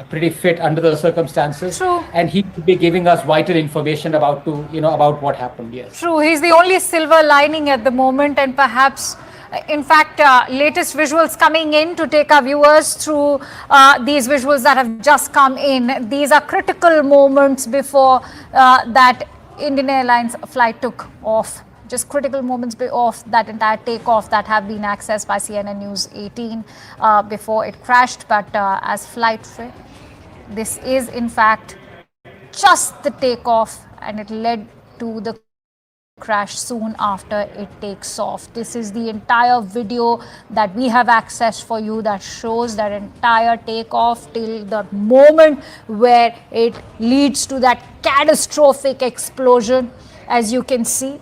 pretty fit under the circumstances. True. And he will be giving us vital information about what happened. Yes. True. He's the only silver lining at the moment, and perhaps, in fact, latest visuals coming in to take our viewers through these visuals that have just come in. These are critical moments before that Indian Airlines flight took off. Just critical moments of that entire takeoff that have been accessed by CNN News 18 before it crashed. But as flight, this is in fact just the takeoff, and it led to the crash soon after it takes off. This is the entire video that we have accessed for you that shows that entire takeoff till the moment where it leads to that catastrophic explosion, as you can see.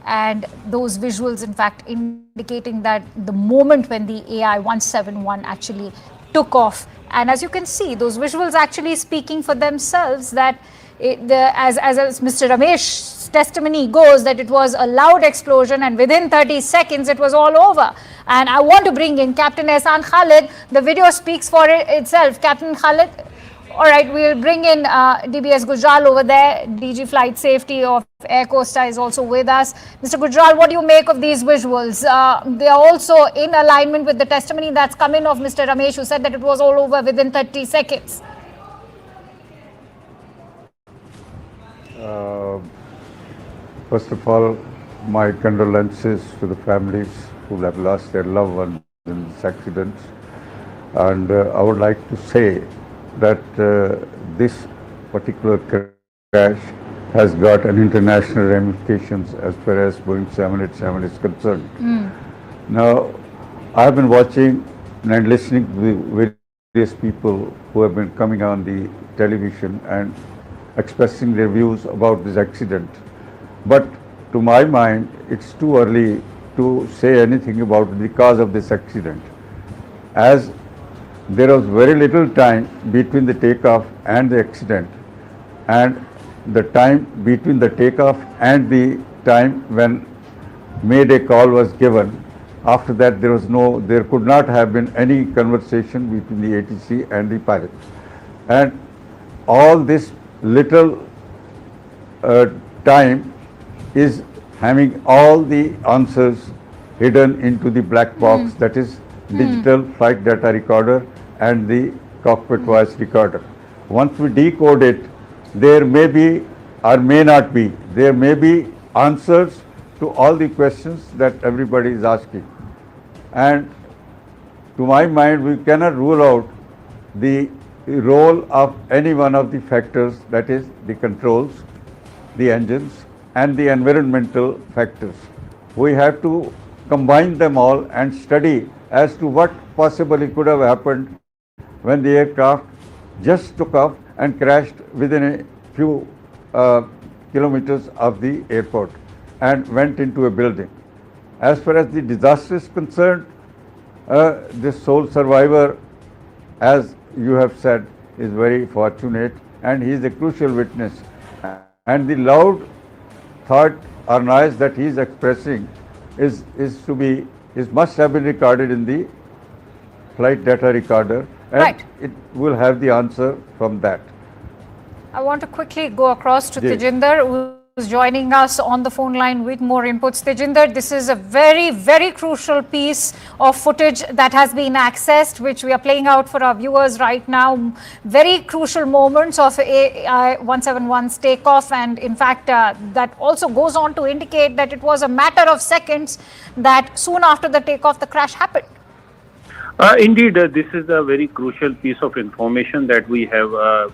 And those visuals, in fact, indicating that the moment when the AI-171 actually took off. And as you can see, those visuals actually speaking for themselves, that as Mr. Ramesh's testimony goes, that it was a loud explosion and within 30 seconds it was all over. And I want to bring in Captain Ehsan Khalid. The video speaks for itself. Captain Khalid, all right, we'll bring in DBS Gujral over there. DG Flight Safety of Air Costa is also with us. Mr. Gujral, what do you make of these visuals? They are also in alignment with the testimony that's come in of Mr. Ramesh, who said that it was all over within 30 seconds. First of all, my condolences to the families who have lost their loved ones in this accident. And I would like to say that this particular crash has got an international ramifications as far as Boeing 787 is concerned. Now, I've been watching and listening to various people who have been coming on the television and expressing their views about this accident. But to my mind, it's too early to say anything about the cause of this accident, as there was very little time between the takeoff and the accident, and the time between the takeoff and the time when Mayday call was given. After that, there could not have been any conversation between the ATC and the pilot. And all this little time is having all the answers hidden into the black box, that is digital flight data recorder and the cockpit voice recorder. Once we decode it, there may be or may not be, there may be answers to all the questions that everybody is asking. And to my mind, we cannot rule out the role of any one of the factors, that is the controls, the engines and the environmental factors. We have to combine them all and study as to what possibly could have happened when the aircraft just took off and crashed within a few kilometers of the airport and went into a building. As far as the disaster is concerned, this sole survivor, as you have said, is very fortunate and he is a crucial witness. And the loud thought or noise that he is expressing must have been recorded in the flight data recorder, and it will have the answer from that. I want to quickly go across to Yes. Tejinder, who's joining us on the phone line with more inputs. Tejinder, this is a very, very crucial piece of footage that has been accessed, which we are playing out for our viewers right now. Very crucial moments of AI-171's takeoff, and in fact, that also goes on to indicate that it was a matter of seconds that soon after the takeoff, the crash happened. Indeed, this is a very crucial piece of information that we have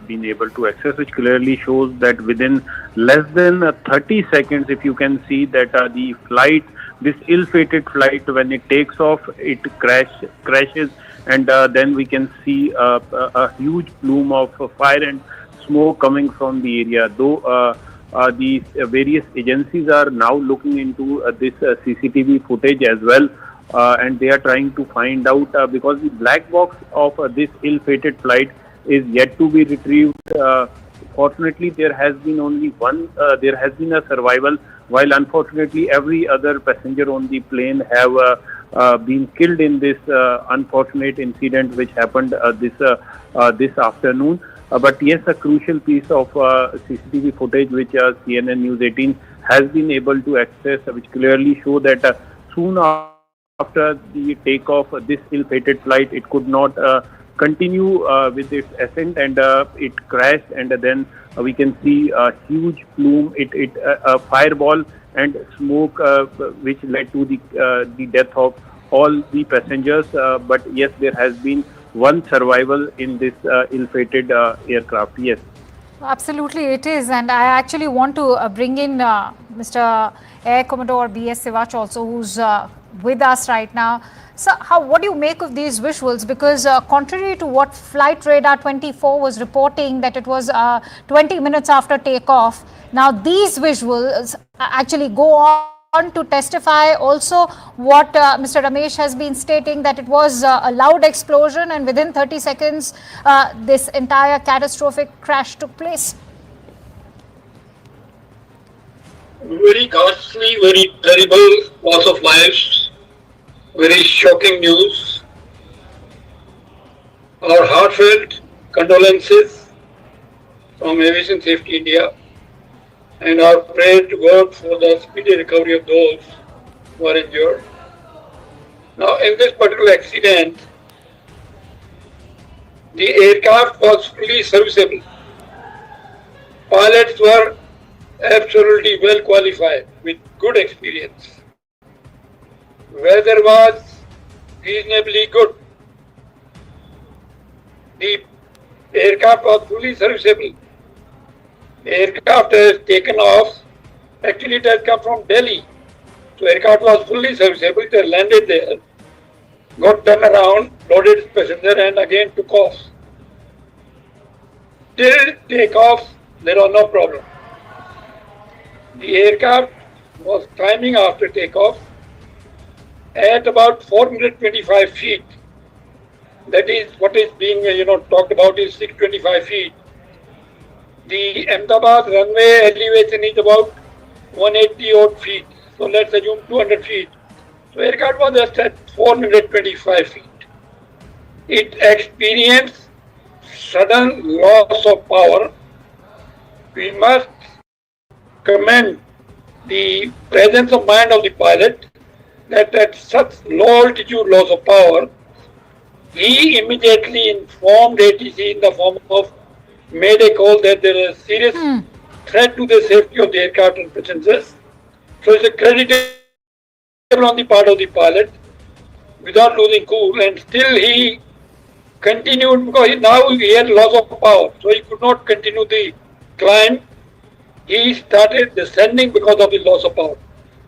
been able to access, which clearly shows that within less than 30 seconds, if you can see that the flight, this ill-fated flight, when it takes off, it crashes, and then we can see a huge plume of fire and smoke coming from the area. Though the various agencies are now looking into this CCTV footage as well. And they are trying to find out because the black box of this ill-fated flight is yet to be retrieved. Fortunately, there has been only one. There has been a survival, while unfortunately every other passenger on the plane have been killed in this unfortunate incident which happened this afternoon. But yes, a crucial piece of CCTV footage which CNN News 18 has been able to access, which clearly show that soon after the takeoff, this ill-fated flight, it could not continue with its ascent, and it crashed, and then we can see a huge plume, a fireball and smoke, which led to the death of all the passengers. But yes, there has been one survival in this ill-fated aircraft. Yes. Absolutely, it is. And I actually want to bring in Mr. Air Commodore B.S. Sivach also, who's with us right now. So, what do you make of these visuals? Because contrary to what Flight Radar 24 was reporting, that it was 20 minutes after takeoff, now these visuals actually go on to testify also what Mr. Ramesh has been stating, that it was a loud explosion and within 30 seconds this entire catastrophic crash took place. Very ghastly, very terrible loss of lives, very shocking news. Our heartfelt condolences from Aviation Safety India, and our prayer to God for the speedy recovery of those who are injured. Now, in this particular accident, the aircraft was fully serviceable. Pilots were absolutely well qualified with good experience. Weather was reasonably good. The aircraft was fully serviceable. The aircraft has taken off. Actually, it has come from Delhi. So, aircraft was fully serviceable. It has landed there, got turned around, loaded its passenger, and again took off. Till takeoff, there was no problem. The aircraft was climbing after takeoff at about 425 feet. That is what is being talked about is 625 feet. The Ahmedabad runway elevation is about 180 odd feet. So let's assume 200 feet. So aircraft was just at 425 feet. It experienced sudden loss of power. We must commend the presence of mind of the pilot that at such low altitude loss of power, he immediately informed ATC in the form of mayday call that there is a serious threat to the safety of the aircraft and passengers. So it's a creditable on the part of the pilot without losing cool, and still he continued because now he had loss of power, so he could not continue the climb. He started descending because of the loss of power.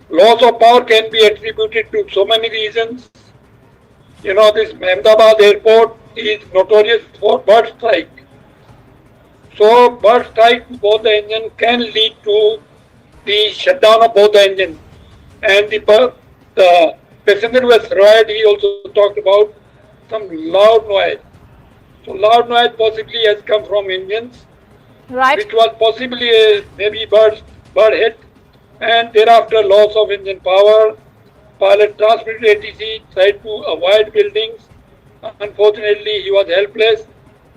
Loss of power can be attributed to so many reasons. You know, this Ahmedabad airport is notorious for bird strike. So bird strike to both the engine can lead to the shutdown of both the engines. And the passenger who has survived, he also talked about some loud noise. So loud noise possibly has come from engines, right, which was possibly maybe bird hit, and thereafter loss of engine power. Pilot transmitted ATC, tried to avoid buildings. Unfortunately, he was helpless.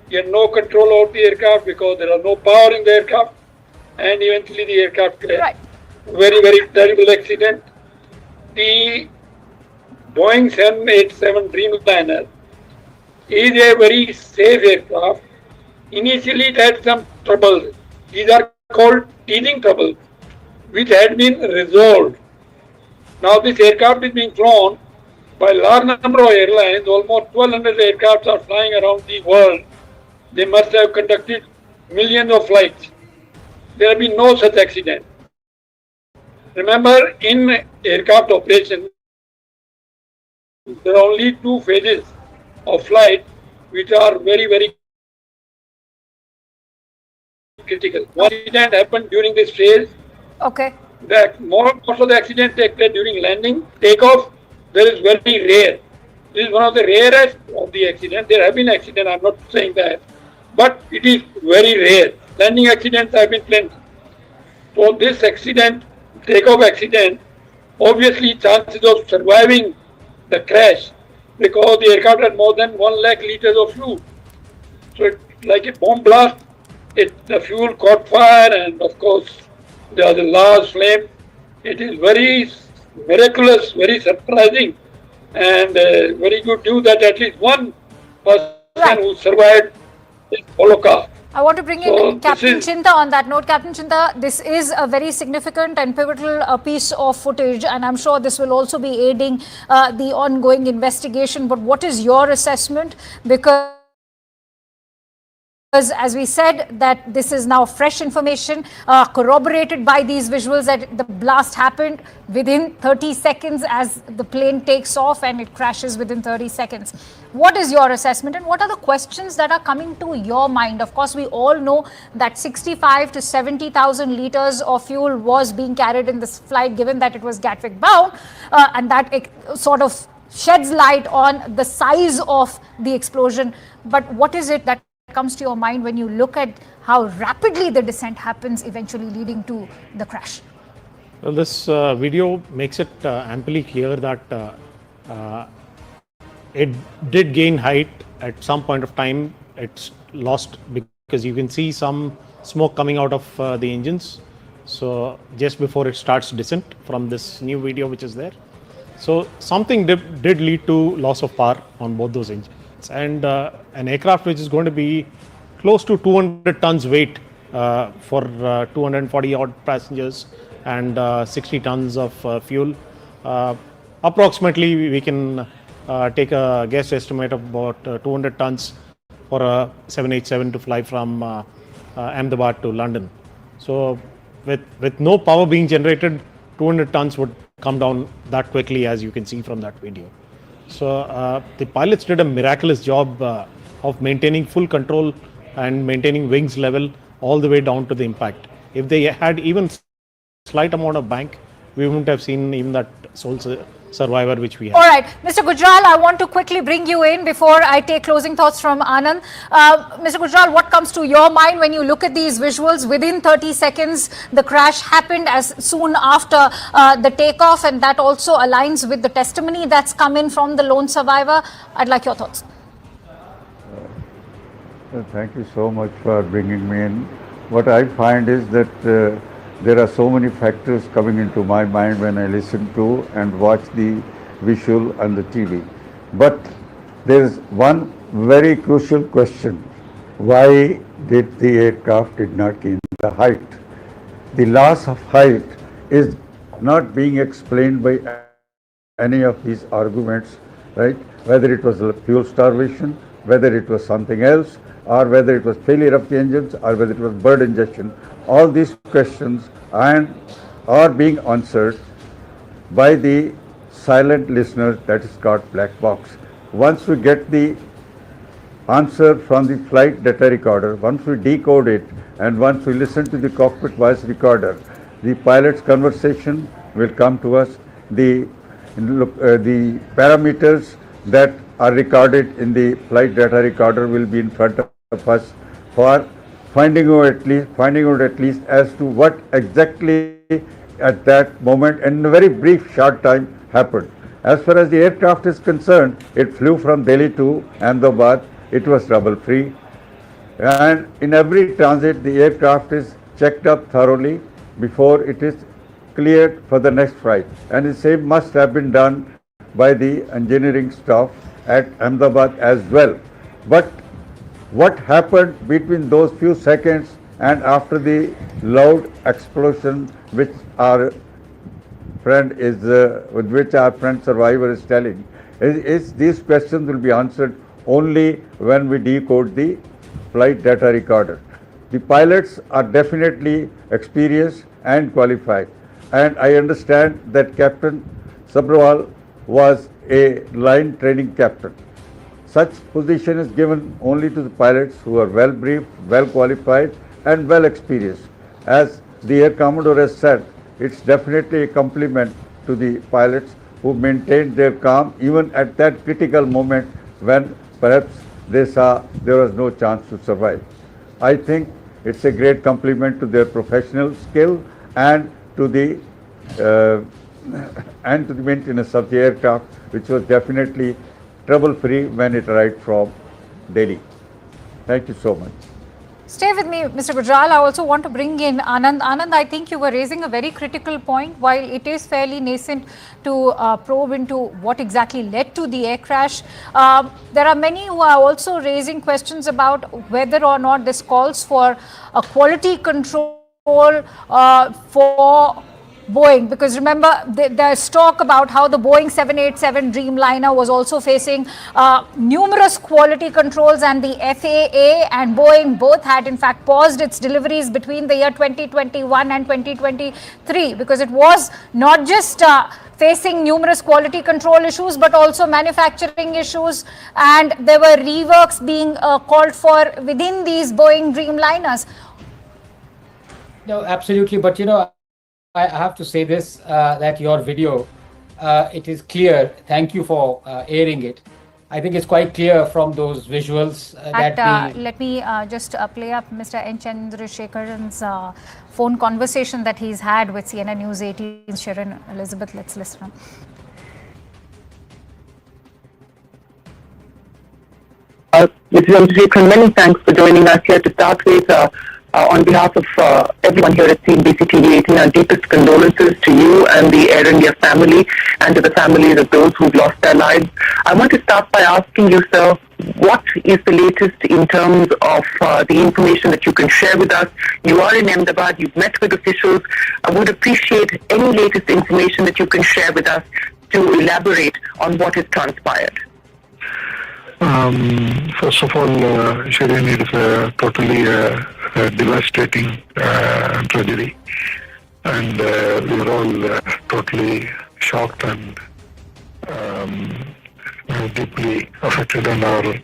He had no control over the aircraft because there was no power in the aircraft, and eventually the aircraft crashed. Right. Very, very terrible accident. The Boeing 787 Dreamliner is a very safe aircraft. Initially, it had some troubles. These are called teething troubles, which had been resolved. Now, this aircraft is being flown by a large number of airlines. Almost 1,200 aircraft are flying around the world. They must have conducted millions of flights. There have been no such accident. Remember, in aircraft operation, there are only two phases of flight which are very, very critical. One accident happened during this phase. Okay. Most of the accidents take place during landing. Takeoff, there is very rare. This is one of the rarest of the accidents. There have been accidents, I'm not saying that, but it is very rare. Landing accidents have been plenty. So this accident, takeoff accident, obviously chances of surviving the crash because the aircraft had more than 1 lakh liters of fuel. So it's like a bomb blast. The fuel caught fire, and of course there was a large flame. It is very miraculous, very surprising, and very good news that at least one person who survived this Holocaust. I want to bring in Captain Chinta on that note. Captain Chinta, this is a very significant and pivotal piece of footage, and I'm sure this will also be aiding the ongoing investigation. But what is your assessment? Because as we said, that this is now fresh information corroborated by these visuals that the blast happened within 30 seconds as the plane takes off and it crashes within 30 seconds. What is your assessment, and what are the questions that are coming to your mind? Of course, we all know that 65 to 70,000 liters of fuel was being carried in this flight, given that it was Gatwick bound, and that it sort of sheds light on the size of the explosion. But what is it that comes to your mind when you look at how rapidly the descent happens, eventually leading to the crash? Well, this video makes it amply clear that it did gain height at some point of time. It's lost because you can see some smoke coming out of the engines. So just before it starts descent from this new video which is there. So something did lead to loss of power on both those engines. And an aircraft which is going to be close to 200 tons weight for 240 odd passengers and 60 tons of fuel. Approximately we can take a guess estimate of about 200 tons for a 787 to fly from Ahmedabad to London. So with no power being generated, 200 tons would come down that quickly, as you can see from that video. So the pilots did a miraculous job of maintaining full control and maintaining wings level all the way down to the impact. If they had even slight amount of bank, we wouldn't have seen even that sole survivor which we have. All right, Mr. Gujral, I want to quickly bring you in before I take closing thoughts from Anand. Mr. Gujral, what comes to your mind when you look at these visuals? Within 30 seconds, the crash happened as soon after the takeoff, and that also aligns with the testimony that's come in from the lone survivor. I'd like your thoughts. Thank you so much for bringing me in. What I find is that There are so many factors coming into my mind when I listen to and watch the visual and the TV. But there is one very crucial question. Why did the aircraft did not gain the height? The loss of height is not being explained by any of these arguments, right? Whether it was fuel starvation, whether it was something else, or whether it was failure of the engines, or whether it was bird ingestion. All these questions are being answered by the silent listener, that is called black box. Once we get the answer from the flight data recorder, once we decode it, and once we listen to the cockpit voice recorder, the pilot's conversation will come to us. The parameters that are recorded in the flight data recorder will be in front of us for finding out at least as to what exactly at that moment in a very brief short time happened. As far as the aircraft is concerned, it flew from Delhi to Ahmedabad. It was trouble-free, and in every transit the aircraft is checked up thoroughly before it is cleared for the next flight, and the same must have been done by the engineering staff at Ahmedabad as well. But what happened between those few seconds and after the loud explosion which our friend survivor is telling, is these questions will be answered only when we decode the flight data recorder. The pilots are definitely experienced and qualified, and I understand that Captain Sabrawal was a line training captain. Such position is given only to the pilots who are well briefed, well qualified, and well experienced. As the Air Commodore has said, it's definitely a compliment to the pilots who maintained their calm even at that critical moment when perhaps they saw there was no chance to survive. I think it's a great compliment to their professional skill and to the maintenance of the aircraft, which was definitely trouble-free when it arrived from Delhi. Thank you so much. Stay with me, Mr. Gujral. I also want to bring in Anand. Anand, I think you were raising a very critical point. While it is fairly nascent to probe into what exactly led to the air crash, there are many who are also raising questions about whether or not this calls for a quality control for Boeing, because remember there's talk about how the Boeing 787 Dreamliner was also facing numerous quality controls, and the FAA and Boeing both had in fact paused its deliveries between the year 2021 and 2023 because it was not just facing numerous quality control issues but also manufacturing issues, and there were reworks being called for within these Boeing Dreamliners. No, absolutely, but I have to say this, that your video, it is clear. Thank you for airing it. I think it's quite clear from those visuals Let me just play up Mr. N. Chandrasekharan's phone conversation that he's had with CNN News 18's Sharon Elizabeth. Let's listen. Many thanks for joining us here to start with. On behalf of everyone here at CNBC TV 18, our deepest condolences to you and the Air India family and to the families of those who've lost their lives. I want to start by asking you, sir, what is the latest in terms of the information that you can share with us? You are in Ahmedabad, you've met with officials. I would appreciate any latest information that you can share with us to elaborate on what has transpired. First of all, Shireen, it is a totally devastating tragedy, and we are all totally shocked and deeply affected, and our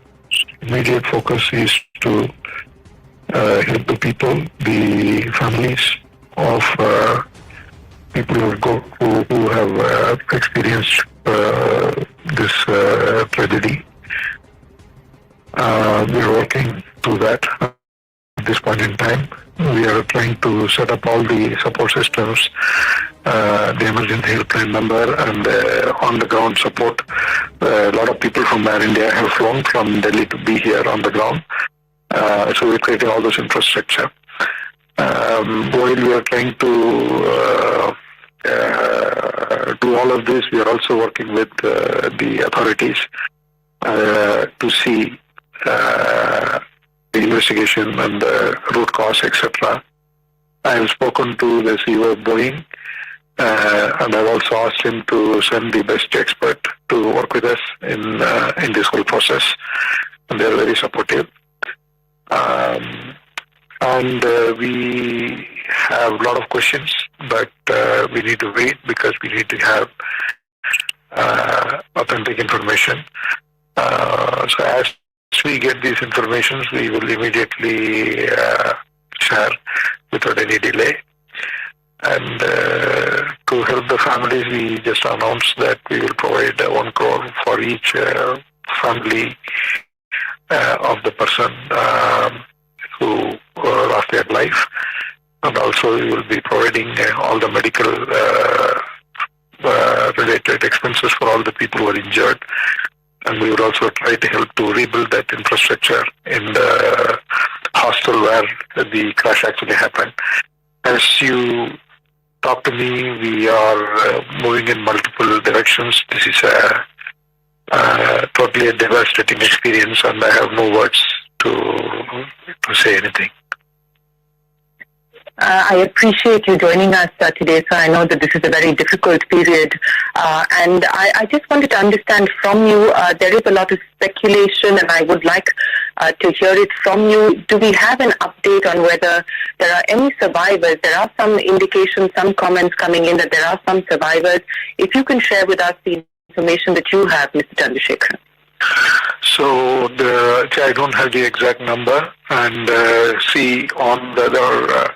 immediate focus is to help the people, the families of people who have experienced this tragedy. We are working through that at this point in time. We are trying to set up all the support systems, the emergency helpline number, and on-the-ground support. A lot of people from Air India have flown from Delhi to be here on the ground. So we're creating all those infrastructure. While we are trying to do all of this, we are also working with the authorities to see the investigation and the root cause, etc. I have spoken to the CEO of Boeing, and I've also asked him to send the best expert to work with us in this whole process, and they are very supportive. And we have a lot of questions, but we need to wait because we need to have authentic information. So as we get these informations, we will immediately share without any delay. And to help the families, we just announced that we will provide 1 crore for each family of the person who lost their life. And also we will be providing all the medical related expenses for all the people who are injured. And we will also try to help to rebuild that infrastructure in the hostel where the crash actually happened. As you talk to me, we are moving in multiple directions. This is totally a devastating experience, and I have no words to say anything. I appreciate you joining us today, sir. I know that this is a very difficult period. And I just wanted to understand from you, there is a lot of speculation, and I would like to hear it from you. Do we have an update on whether there are any survivors? There are some indications, some comments coming in that there are some survivors. If you can share with us the information that you have, Mr. Chandrasekharan. So I don't have the exact number, and see on the other.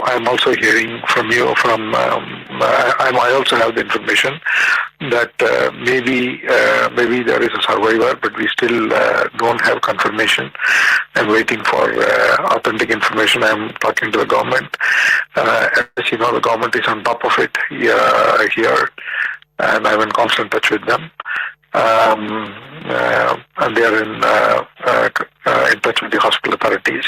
I'm also hearing from you. I also have the information that maybe there is a survivor, but we still don't have confirmation. I'm waiting for authentic information. I'm talking to the government. As you know, the government is on top of it here, and I'm in constant touch with them. And they are in touch with the hospital authorities.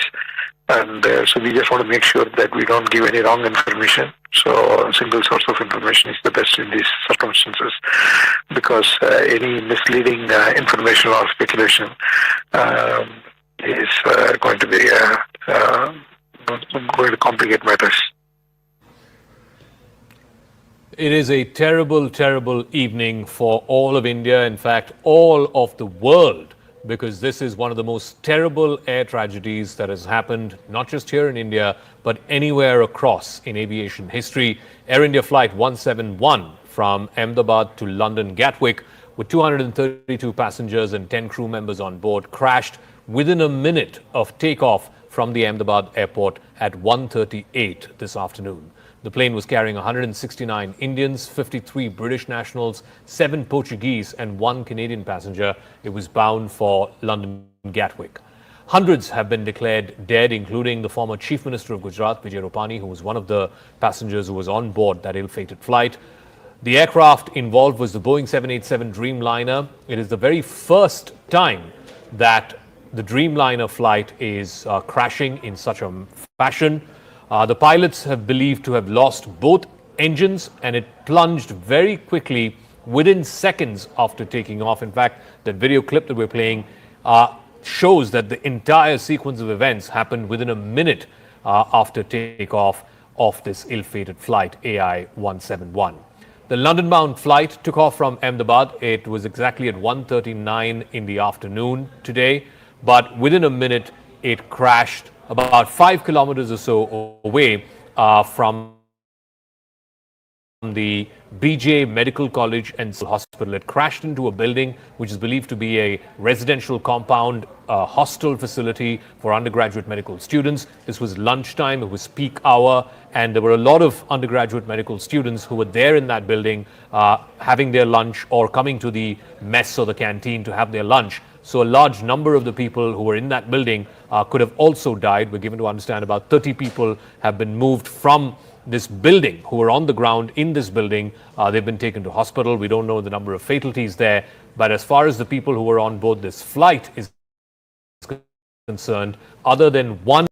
And so we just want to make sure that we don't give any wrong information. So a single source of information is the best in these circumstances, because any misleading information or speculation is going to be going to complicate matters. It is a terrible, terrible evening for all of India, in fact, all of the world, because this is one of the most terrible air tragedies that has happened, not just here in India, but anywhere across in aviation history. Air India Flight 171 from Ahmedabad to London Gatwick, with 232 passengers and 10 crew members on board, crashed within a minute of takeoff from the Ahmedabad airport at 1:38 this afternoon. The plane was carrying 169 Indians, 53 British nationals, 7 Portuguese and 1 Canadian passenger. It was bound for London Gatwick. Hundreds have been declared dead, including the former Chief Minister of Gujarat, Vijay Rupani, who was one of the passengers who was on board that ill-fated flight. The aircraft involved was the Boeing 787 Dreamliner. It is the very first time that the Dreamliner flight is crashing in such a fashion. The pilots have believed to have lost both engines, and it plunged very quickly within seconds after taking off. In fact, that video clip that we're playing shows that the entire sequence of events happened within a minute after takeoff of this ill-fated flight AI 171. The London-bound flight took off from Ahmedabad. It was exactly at 1:39 in the afternoon today, but within a minute it crashed about 5 kilometers or so away from the BJ Medical College and Hospital. It crashed into a building which is believed to be a residential compound, hostel facility for undergraduate medical students. This was lunchtime, it was peak hour, and there were a lot of undergraduate medical students who were there in that building having their lunch or coming to the mess or the canteen to have their lunch. So a large number of the people who were in that building could have also died. We're given to understand about 30 people have been moved from this building who were on the ground in this building. They've been taken to hospital. We don't know the number of fatalities there. But as far as the people who were on board this flight is concerned, other than one